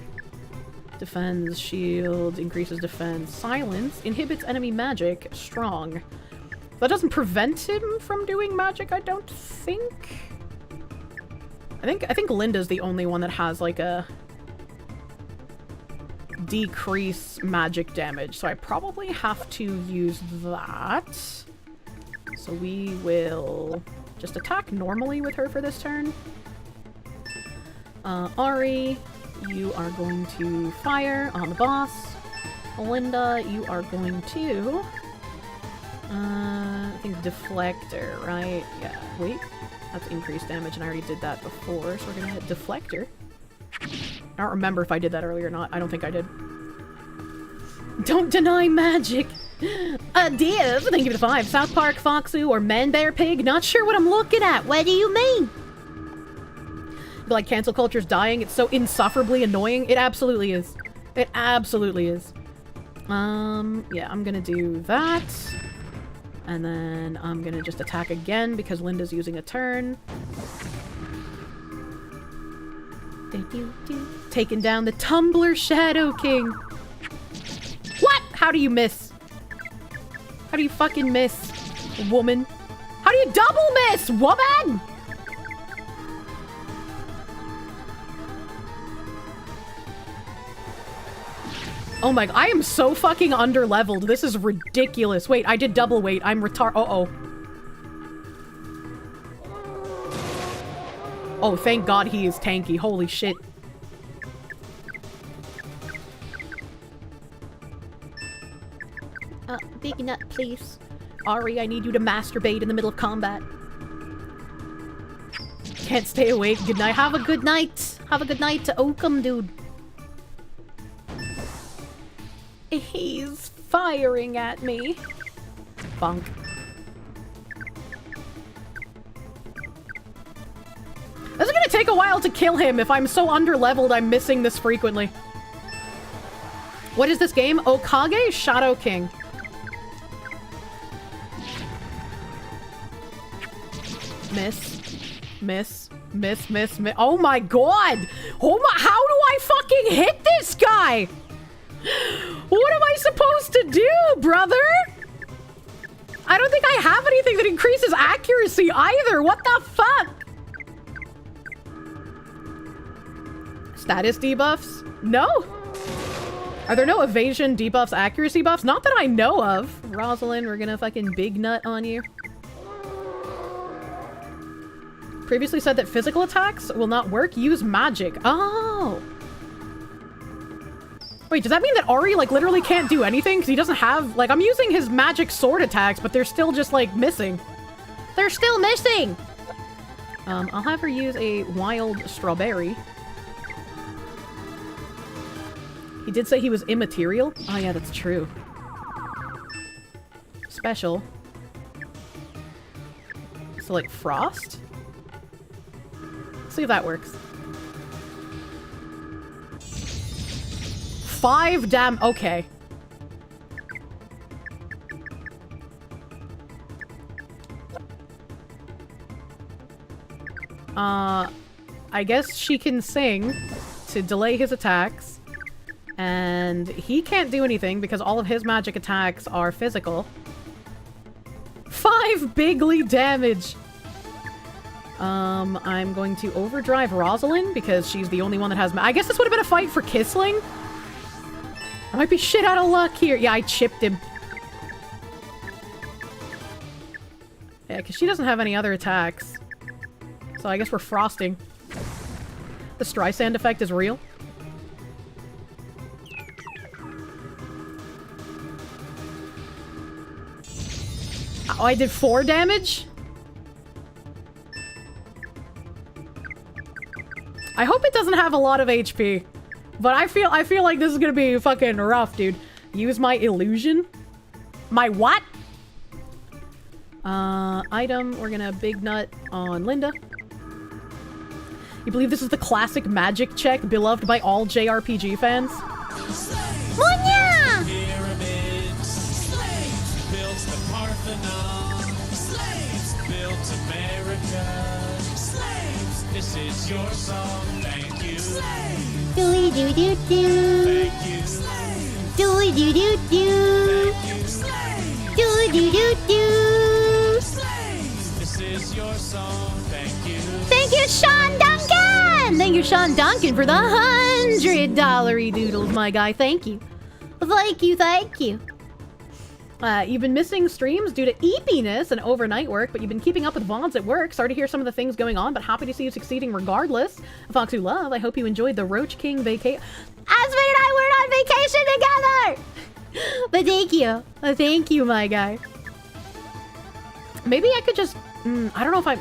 defense, shield, increases defense, silence, inhibits enemy magic, strong. That doesn't prevent him from doing magic, I don't think. I think Linda's the only one that has like a decrease magic damage, so I probably have to use that. So we will just attack normally with her for this turn. Ari, you are going to fire on the boss. Linda, you are going to... I think deflector, right? Yeah, wait. That's increased damage, and I already did that before, so we're gonna hit deflector. I don't remember if I did that earlier or not. I don't think I did. Don't deny magic! Div, thank you for the 5. South Park, Foxu, or Man Bear Pig? Not sure what I'm looking at. What do you mean? But like, cancel culture's dying. It's so insufferably annoying. It absolutely is. It absolutely is. Yeah, I'm gonna do that. And then I'm gonna just attack again because Linda's using a turn. Taking down the Tumbler Shadow King. What? How do you miss? How do you fucking miss, woman? How do you double miss, woman? Oh my, I am so fucking underleveled. This is ridiculous. Wait, I did double weight. I'm uh-oh. Oh, thank God he is tanky. Holy shit. Big nut, please. Ari, I need you to masturbate in the middle of combat. Can't stay awake. Good night. Have a good night. Have a good night to Oakham, dude. He's firing at me. Bonk. This is gonna take a while to kill him. If I'm so underleveled, I'm missing this frequently. What is this game? Okage Shadow King. Miss. Miss. Miss, miss, miss. Oh my god! Oh my- how do I fucking hit this guy? What am I supposed to do, brother? I don't think I have anything that increases accuracy either. What the fuck? Status debuffs? No. Are there no evasion debuffs, accuracy buffs? Not that I know of. Rosalind, we're gonna fucking big nut on you. Previously said that physical attacks will not work. Use magic. Oh. Wait, does that mean that Ari, like, literally can't do anything? Because he doesn't have... Like, I'm using his magic sword attacks, but they're still just, like, missing. They're still missing! I'll have her use a wild strawberry. He did say he was immaterial? Oh, yeah, that's true. Special. So, like, frost? See if that works. 5 damn... Okay. I guess she can sing to delay his attacks. And he can't do anything because all of his magic attacks are physical. 5 bigly damage! I'm going to overdrive Rosalind because she's the only one that has I guess this would have been a fight for Kissling. I might be shit out of luck here. Yeah, I chipped him. Yeah, because she doesn't have any other attacks. So I guess we're frosting. The Streisand effect is real. Oh, I did 4 damage? I hope it doesn't have a lot of HP. But I feel like this is gonna be fucking rough, dude. Use my illusion? My what? Item, we're gonna big nut on Linda. You believe this is the classic magic check beloved by all JRPG fans? Munya! Pyramids, slaves built the Parthenon, slaves built America, slaves, this is your song, thank you, slaves, Doo doo doo doo. thank you, slaves, Doo doo doo doo. thank you, slaves. Doo doo doo doo. is your song. Thank you. Thank you, Sean Duncan! Thank you, Sean Duncan, for the $100 doodles, my guy. Thank you. Thank you, thank you. You've been missing streams due to eepiness and overnight work, but you've been keeping up with VoDs at work. Sorry to hear some of the things going on, but happy to see you succeeding regardless. Fox Who Love, I hope you enjoyed the Roach King vacation. Aspen and I were on vacation together! But thank you. Thank you, my guy. Maybe I could just... I don't know if I...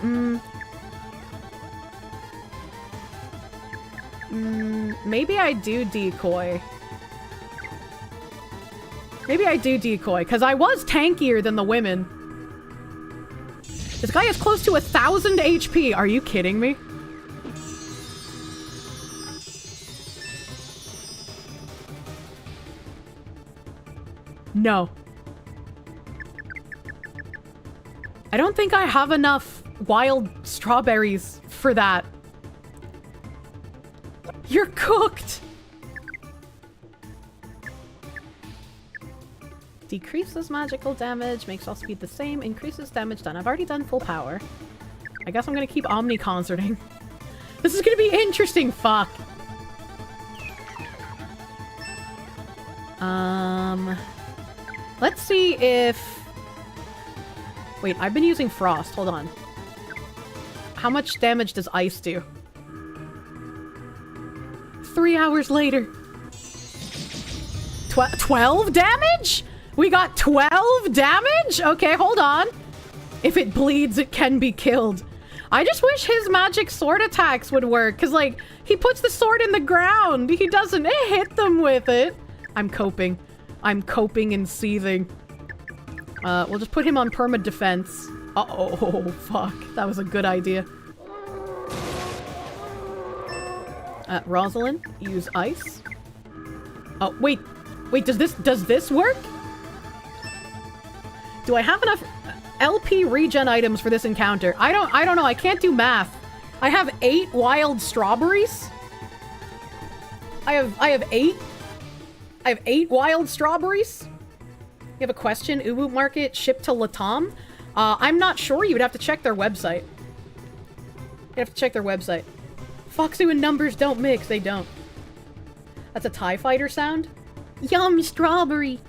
maybe I do decoy. Maybe I do decoy, because I was tankier than the women. This guy is close to 1,000 HP. Are you kidding me? No. I don't think I have enough wild strawberries for that. You're cooked! Decreases magical damage, makes all speed the same, increases damage done. I've already done full power. I guess I'm gonna keep omni-concerting. This is gonna be interesting, fuck. Let's see if... Wait, I've been using frost, hold on. How much damage does ice do? 3 hours later. 12 damage? We got 12 damage? Okay, hold on. If it bleeds, it can be killed. I just wish his magic sword attacks would work, because, like, he puts the sword in the ground. He doesn't hit them with it. I'm coping. I'm coping and seething. We'll just put him on perma defense. Uh-oh, fuck. That was a good idea. Rosalind, use ice. Oh, wait. Wait, does this work? Do I have enough LP regen items for this encounter? I don't know. I can't do math. I have 8 wild strawberries. I have 8. I have 8 wild strawberries. You have a question? Ubu Market shipped to Latam? I'm not sure. You would have to check their website. You have to check their website. Foxu and numbers don't mix. They don't. That's a TIE fighter sound? Yum, strawberry.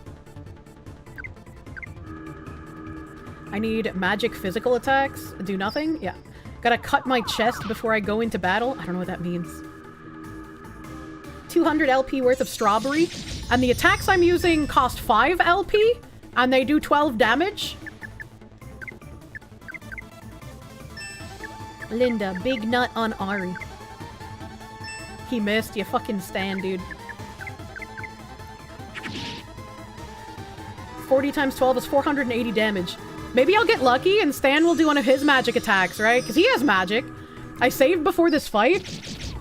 I need magic physical attacks. Do nothing? Yeah. Gotta cut my chest before I go into battle. I don't know what that means. 200 LP worth of strawberry. And the attacks I'm using cost 5 LP. And they do 12 damage. Linda, big nut on Ari. He missed. You fucking stand, dude. 40 times 12 is 480 damage. Maybe I'll get lucky and Stan will do one of his magic attacks, right? Because he has magic. I saved before this fight.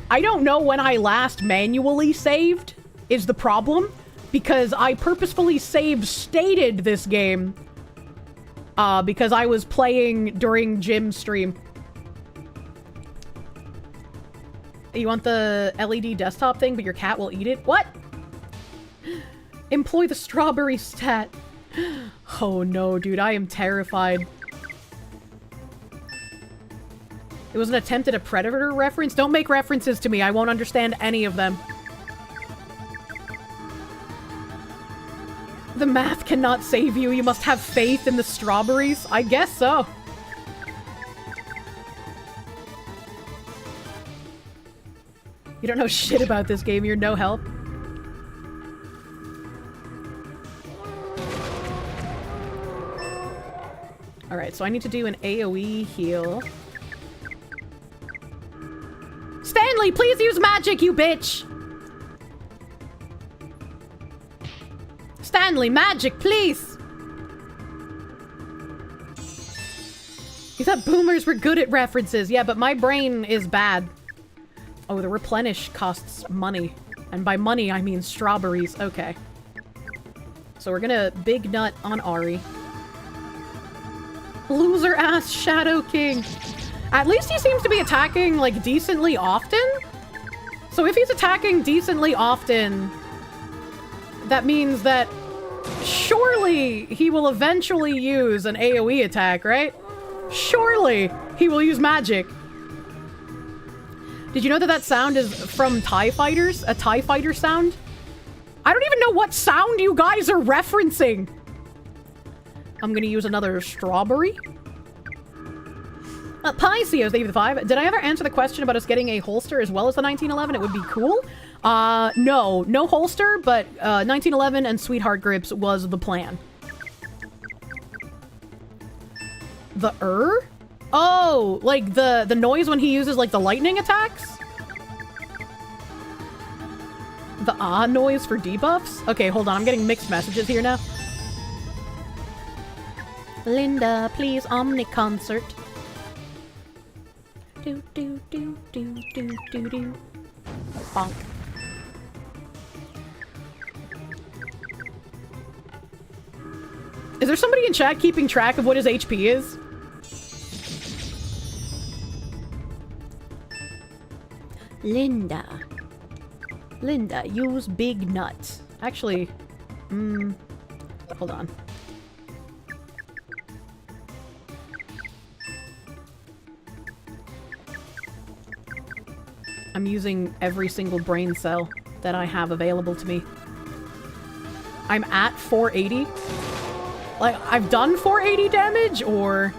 I don't know when I last manually saved is the problem. Because I purposefully save stated this game. Because I was playing during Jim's stream. You want the LED desktop thing, but your cat will eat it? What? Employ the strawberry stat. Oh no, dude, I am terrified. It was an attempt at a Predator reference? Don't make references to me, I won't understand any of them. The math cannot save you, you must have faith in the strawberries? I guess so. You don't know shit about this game, you're no help. Alright, so I need to do an AoE heal. Stanley, please use magic, you bitch! Stanley, magic, please! You thought boomers were good at references. Yeah, but my brain is bad. Oh, the replenish costs money. And by money, I mean strawberries. Okay. So we're gonna big nut on Ari. Loser ass Shadow King. At least he seems to be attacking, like, decently often. So if he's attacking decently often, that means that surely he will eventually use an AoE attack, right? Surely he will use magic. Did you know that that sound is from TIE fighters? A TIE fighter sound? I don't even know what sound you guys are referencing. I'm gonna use another strawberry. Pisces, thank you for the 5. Did I ever answer the question about us getting a holster as well as the 1911? It would be cool. No holster, but 1911 and Sweetheart grips was the plan. The Oh, like the noise when he uses like the lightning attacks? The noise for debuffs? Okay, hold on, I'm getting mixed messages here now. Linda, please Omni concert. Do do do do do do do. Bonk. Is there somebody in chat keeping track of what his HP is? Linda, use big nut. Actually, hold on. I'm using every single brain cell that I have available to me. I'm at 480. Like, I've done 480 damage, or...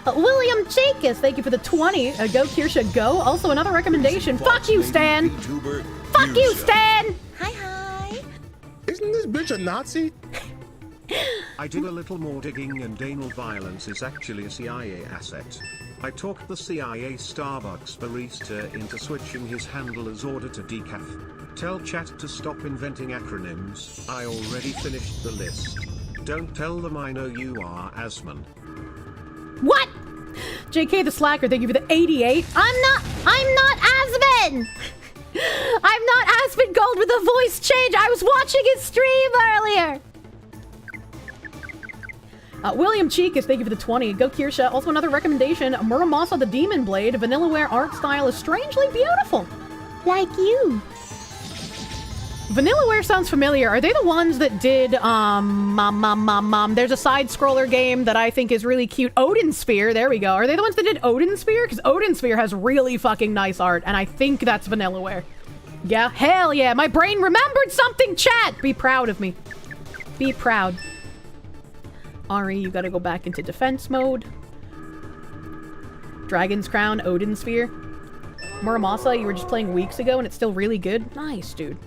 William Chakis, thank you for the 20. Go, Kirsche, go. Also, another recommendation. Fuck you, Stan! Fuck you, Stan! Hi. Isn't this bitch a Nazi? I did a little more digging, and anal violence is actually a CIA asset. I talked the CIA Starbucks barista into switching his handler's order to decaf. Tell chat to stop inventing acronyms. I already finished the list. Don't tell them I know you are Asman. What? JK the Slacker, thank you for the 88. I'm not Aspen! I'm not Aspen Gold with a voice change. I was watching his stream earlier. William Cheekus, thank you for the 20. Go Kirsche. Also another recommendation, Muramasa the Demon Blade. Vanillaware art style is strangely beautiful. Like you. Vanillaware sounds familiar. Are they the ones that did, there's a side-scroller game that I think is really cute. Odin Sphere, there we go. Are they the ones that did Odin Sphere? Because Odin Sphere has really fucking nice art, and I think that's Vanillaware. Yeah, hell yeah. My brain remembered something, chat! Be proud of me. Be proud. Ari, you gotta go back into defense mode. Dragon's Crown, Odin Sphere. Muramasa, you were just playing weeks ago and it's still really good. Nice, dude.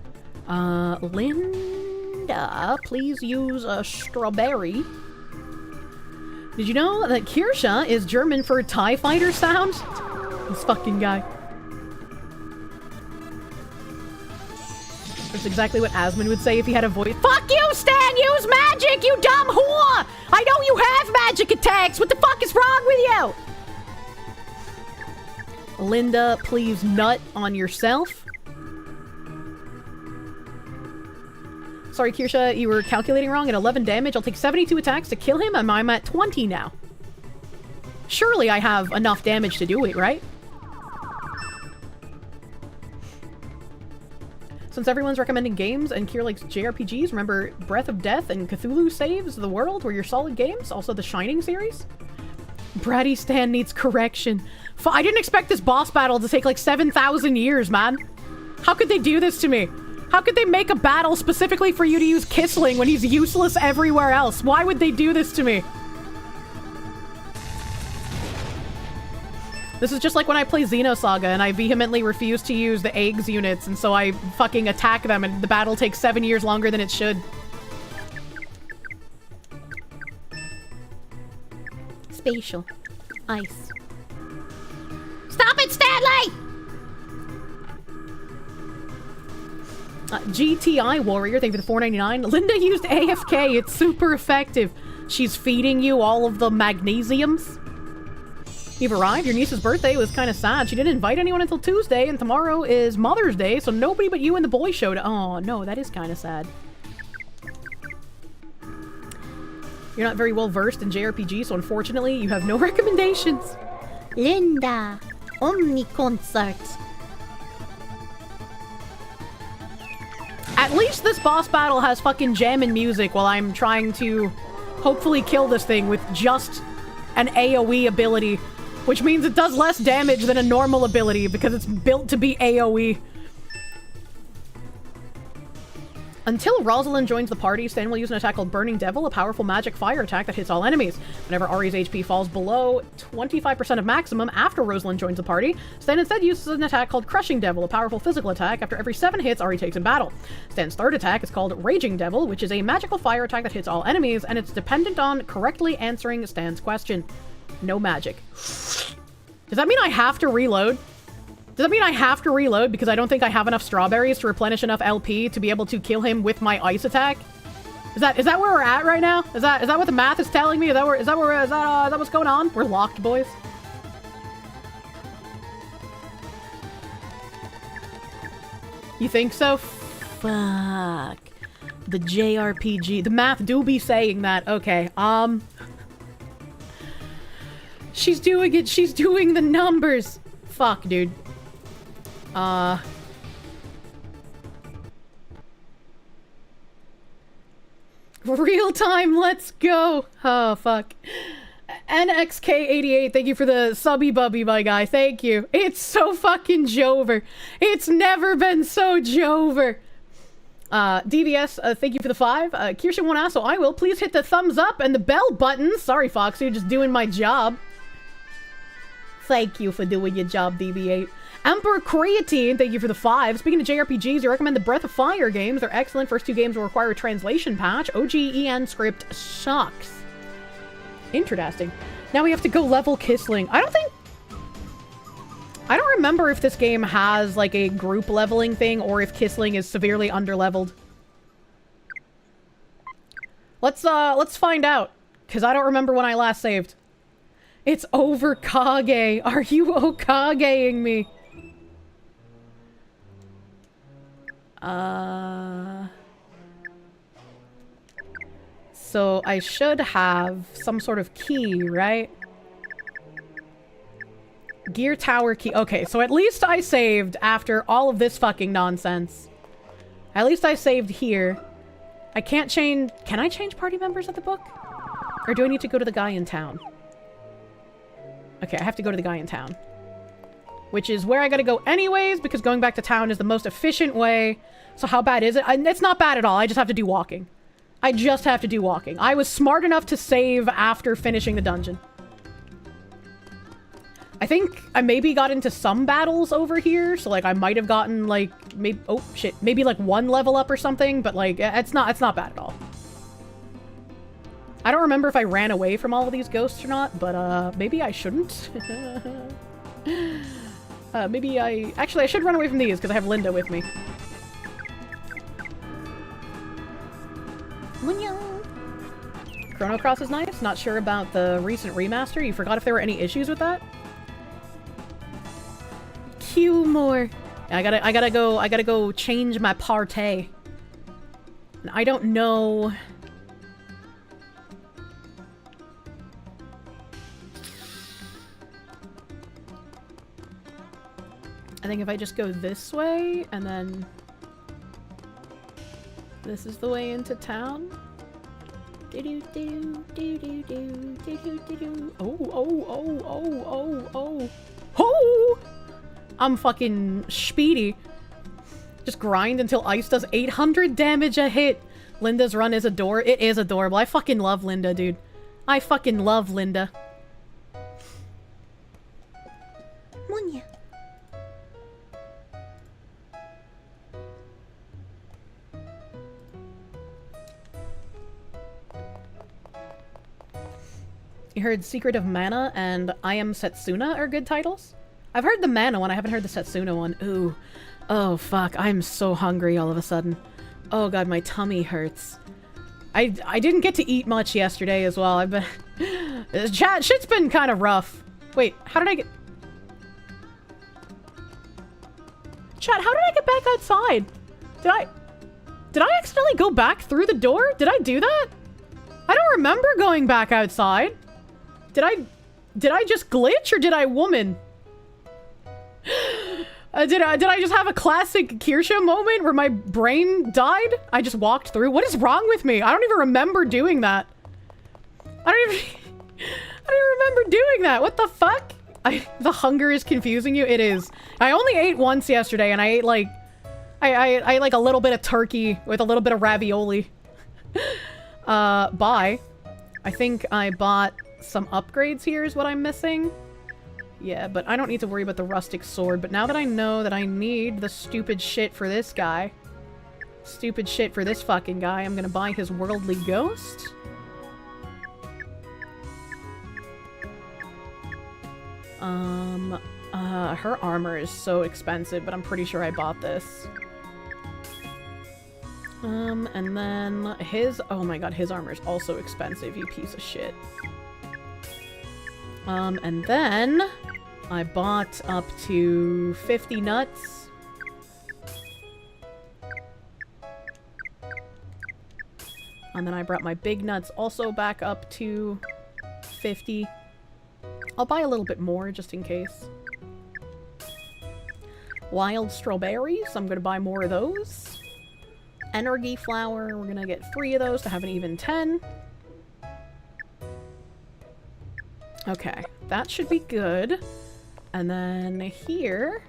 Linda, please use a strawberry. Did you know that Kirsche is German for TIE fighter sound? This fucking guy. That's exactly what Asman would say if he had a voice. Fuck you, Stan! Use magic, you dumb whore! I know you have magic attacks! What the fuck is wrong with you? Linda, please nut on yourself. Sorry, Kirsche, you were calculating wrong. At 11 damage, I'll take 72 attacks to kill him, and I'm at 20 now. Surely I have enough damage to do it, right? Since everyone's recommending games and Kier likes JRPGs, remember Breath of Death and Cthulhu Saves the World were your solid games? Also the Shining series? Bratty Stan needs correction. I didn't expect this boss battle to take like 7,000 years, man. How could they do this to me? How could they make a battle specifically for you to use Kissling when he's useless everywhere else? Why would they do this to me? This is just like when I play Xenosaga and I vehemently refuse to use the eggs units, and so I fucking attack them and the battle takes 7 years longer than it should. Spatial. Ice. Stop it, Stanley! GTI Warrior, thank you for the $4.99. Linda used AFK, it's super effective. She's feeding you all of the magnesiums. You've arrived. Your niece's birthday was kind of sad. She didn't invite anyone until Tuesday, and tomorrow is Mother's Day, so nobody but you and the boy showed up. Oh, no, that is kind of sad. You're not very well versed in JRPG, so unfortunately, you have no recommendations. Linda, Omni concert. At least this boss battle has fucking jammin' music while I'm trying to hopefully kill this thing with just an AoE ability, which means it does less damage than a normal ability because it's built to be AoE. Until Rosalind joins the party, Stan will use an attack called Burning Devil, a powerful magic fire attack that hits all enemies. Whenever Ari's HP falls below 25% of maximum after Rosalind joins the party, Stan instead uses an attack called Crushing Devil, a powerful physical attack after every 7 hits Ari takes in battle. Stan's third attack is called Raging Devil, which is a magical fire attack that hits all enemies, and it's dependent on correctly answering Stan's question. No magic. Does that mean I have to reload? Does that mean I have to reload because I don't think I have enough strawberries to replenish enough LP to be able to kill him with my ice attack? Is that where we're at right now? Is that what the math is telling me? Is that what's going on? We're locked, boys. You think so? Fuck. The JRPG. The math do be saying that. Okay. She's doing it. She's doing the numbers. Fuck, dude. Real time, let's go. Oh, fuck. NXK88, thank you for the subby bubby, my guy. Thank you. It's so fucking Jover. It's never been so Jover. DVS, thank you for the 5. Kirsche won't ask, so I will. Please hit the thumbs up and the bell button. Sorry, Foxy, just doing my job. Thank you for doing your job, DB8. Emperor Creatine, thank you for the 5. Speaking of JRPGs, you recommend the Breath of Fire games. They're excellent. First 2 games will require a translation patch. OGEN script sucks. Interesting. Now we have to go level Kissling. I don't remember if this game has, like, a group leveling thing or if Kissling is severely underleveled. Let's find out. Because I don't remember when I last saved. It's over, Kage. Are you Okageing me? So I should have some sort of key, right? Gear tower key. Okay, so at least I saved after all of this fucking nonsense. At least I saved here. I can't change... Can I change party members of the book? Or do I need to go to the guy in town? Okay, I have to go to the guy in town. Which is where I gotta go anyways, because going back to town is the most efficient way. So how bad is it? It's not bad at all. I just have to do walking. I just have to do walking. I was smart enough to save after finishing the dungeon. I think I maybe got into some battles over here. So, like, I might have gotten, like, maybe... Oh, shit. Maybe, like, 1 level up or something. But, like, it's not bad at all. I don't remember if I ran away from all of these ghosts or not, but, maybe I shouldn't. Maybe I... Actually, I should run away from these, because I have Linda with me. Chrono Cross is nice. Not sure about the recent remaster. You forgot if there were any issues with that? Q more. I gotta go change my partay. And I don't know... I think if I just go this way, and then... This is the way into town. Oh! I'm fucking speedy. Just grind until ice does 800 damage a hit. Linda's run is adorable. It is adorable. I fucking love Linda, dude. I fucking love Linda. Munya. You heard Secret of Mana and I Am Setsuna are good titles? I've heard the Mana one, I haven't heard the Setsuna one. Ooh. Oh, fuck. I'm so hungry all of a sudden. Oh god, my tummy hurts. I didn't get to eat much yesterday as well. I've been... Chat, shit's been kind of rough. Wait, how did I get... Chat, how did I get back outside? Did I accidentally go back through the door? Did I do that? I don't remember going back outside. Did I just glitch or did I woman? Did I just have a classic Kirsche moment where my brain died? I just walked through. What is wrong with me? I don't even remember doing that. I didn't remember doing that. What the fuck? The hunger is confusing you? It is. I only ate once yesterday, and I ate like... I ate like a little bit of turkey with a little bit of ravioli. Bye. I think I bought some upgrades here is what I'm missing. Yeah, but I don't need to worry about the rustic sword. But now that I know that I need the stupid shit for this guy, stupid shit for this fucking guy, I'm gonna buy his worldly ghost. Her armor is so expensive, but I'm pretty sure I bought this. And then his, oh my god, his armor is also expensive, you piece of shit. And then I bought up to 50 nuts. And then I brought my big nuts also back up to 50. I'll buy a little bit more just in case. Wild strawberries, I'm gonna buy more of those. Energy flower, we're gonna get 3 of those to have an even 10. Okay, that should be good. And then here...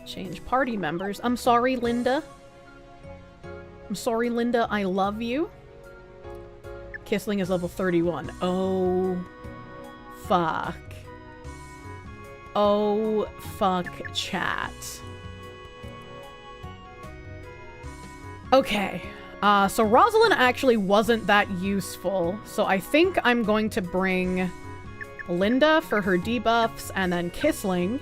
change party members. I'm sorry, Linda. I'm sorry, Linda, I love you. Kissling is level 31. Oh, fuck. Oh, fuck, chat. Okay. So Rosalind actually wasn't that useful. So I think I'm going to bring Linda for her debuffs and then Kissling.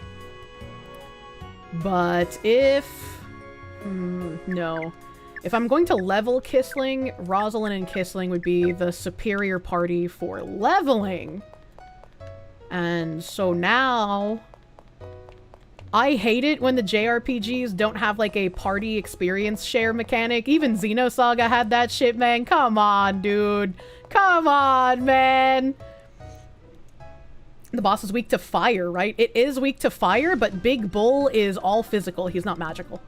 But if... no. If I'm going to level Kissling, Rosalind and Kissling would be the superior party for leveling. And so now... I hate it when the JRPGs don't have, like, a party experience share mechanic. Even Xenosaga had that shit, man. Come on, dude. Come on, man. The boss is weak to fire, right? It is weak to fire, but Big Bull is all physical. He's not magical.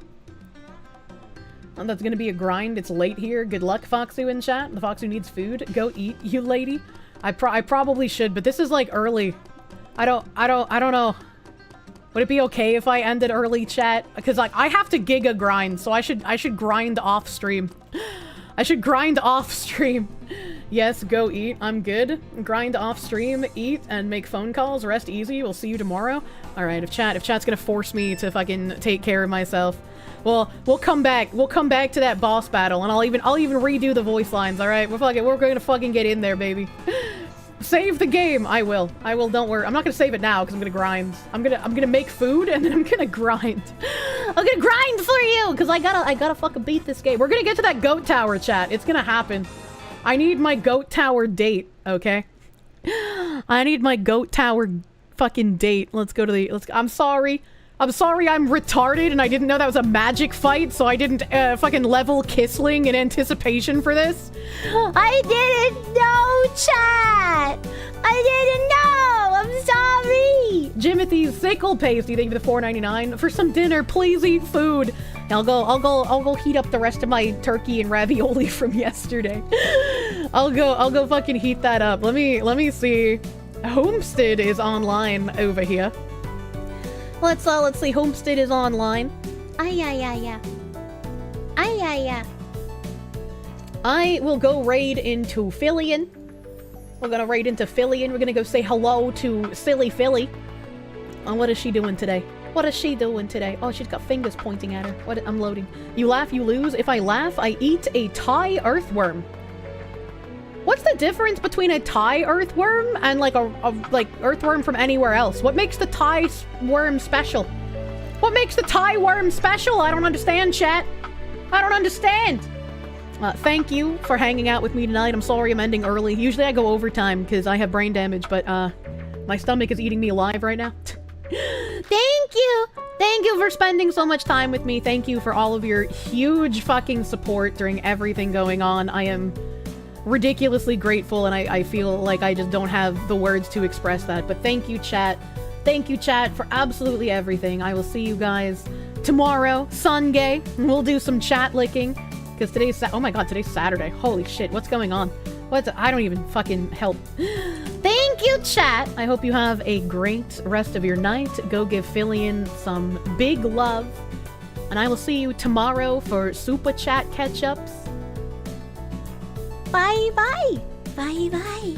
And that's gonna be a grind. It's late here. Good luck, Foxu in chat. The Foxu needs food. Go eat, you lady. I probably should, but this is, like, early. I don't know. Would it be okay if I ended early, chat? Because, like, I have to giga grind, so I should grind off stream. I should grind off stream. Yes, go eat. I'm good. Grind off stream, eat, and make phone calls. Rest easy. We'll see you tomorrow. Alright, if chat's gonna force me to fucking take care of myself, well, we'll come back. We'll come back to that boss battle, and I'll even redo the voice lines, alright? We're gonna fucking get in there, baby. Save the game! I will, don't worry. I'm not gonna save it now, because I'm gonna grind. I'm gonna make food, and then I'm gonna grind. I'm gonna grind for you! Because I gotta fucking beat this game. We're gonna get to that goat tower, chat. It's gonna happen. I need my goat tower date, okay? I need my goat tower fucking date. Let's go to the... I'm sorry I'm retarded and I didn't know that was a magic fight, so I didn't fucking level Kissling in anticipation for this. I didn't know, chat! I didn't know! I'm sorry! Jimothy's sickle pasty, thank you for the $4.99. For some dinner, please eat food. I'll go heat up the rest of my turkey and ravioli from yesterday. I'll go fucking heat that up. Let me see. Homestead is online over here. Let's see. Homestead is online. Yeah. I will go raid into Fillion. We're gonna raid into Fillion. We're gonna go say hello to Silly Philly. What is she doing today? Oh, she's got fingers pointing at her. I'm loading. You laugh, you lose. If I laugh, I eat a Thai earthworm. What's the difference between a Thai earthworm and like a earthworm from anywhere else? What makes the Thai worm special? What makes the Thai worm special? I don't understand, chat. I don't understand. Thank you for hanging out with me tonight. I'm sorry I'm ending early. Usually I go overtime because I have brain damage, but my stomach is eating me alive right now. Thank you. Thank you for spending so much time with me. Thank you for all of your huge fucking support during everything going on. I am ridiculously grateful, and I feel like I just don't have the words to express that. But thank you, chat. Thank you, chat, for absolutely everything. I will see you guys tomorrow, Sunday. We'll do some chat licking, because today's oh my god, today's Saturday. Holy shit, what's going on? I don't even fucking help. Thank you, chat. I hope you have a great rest of your night. Go give Fillion some big love. And I will see you tomorrow for Super Chat catch-ups. Bye bye. Bye bye.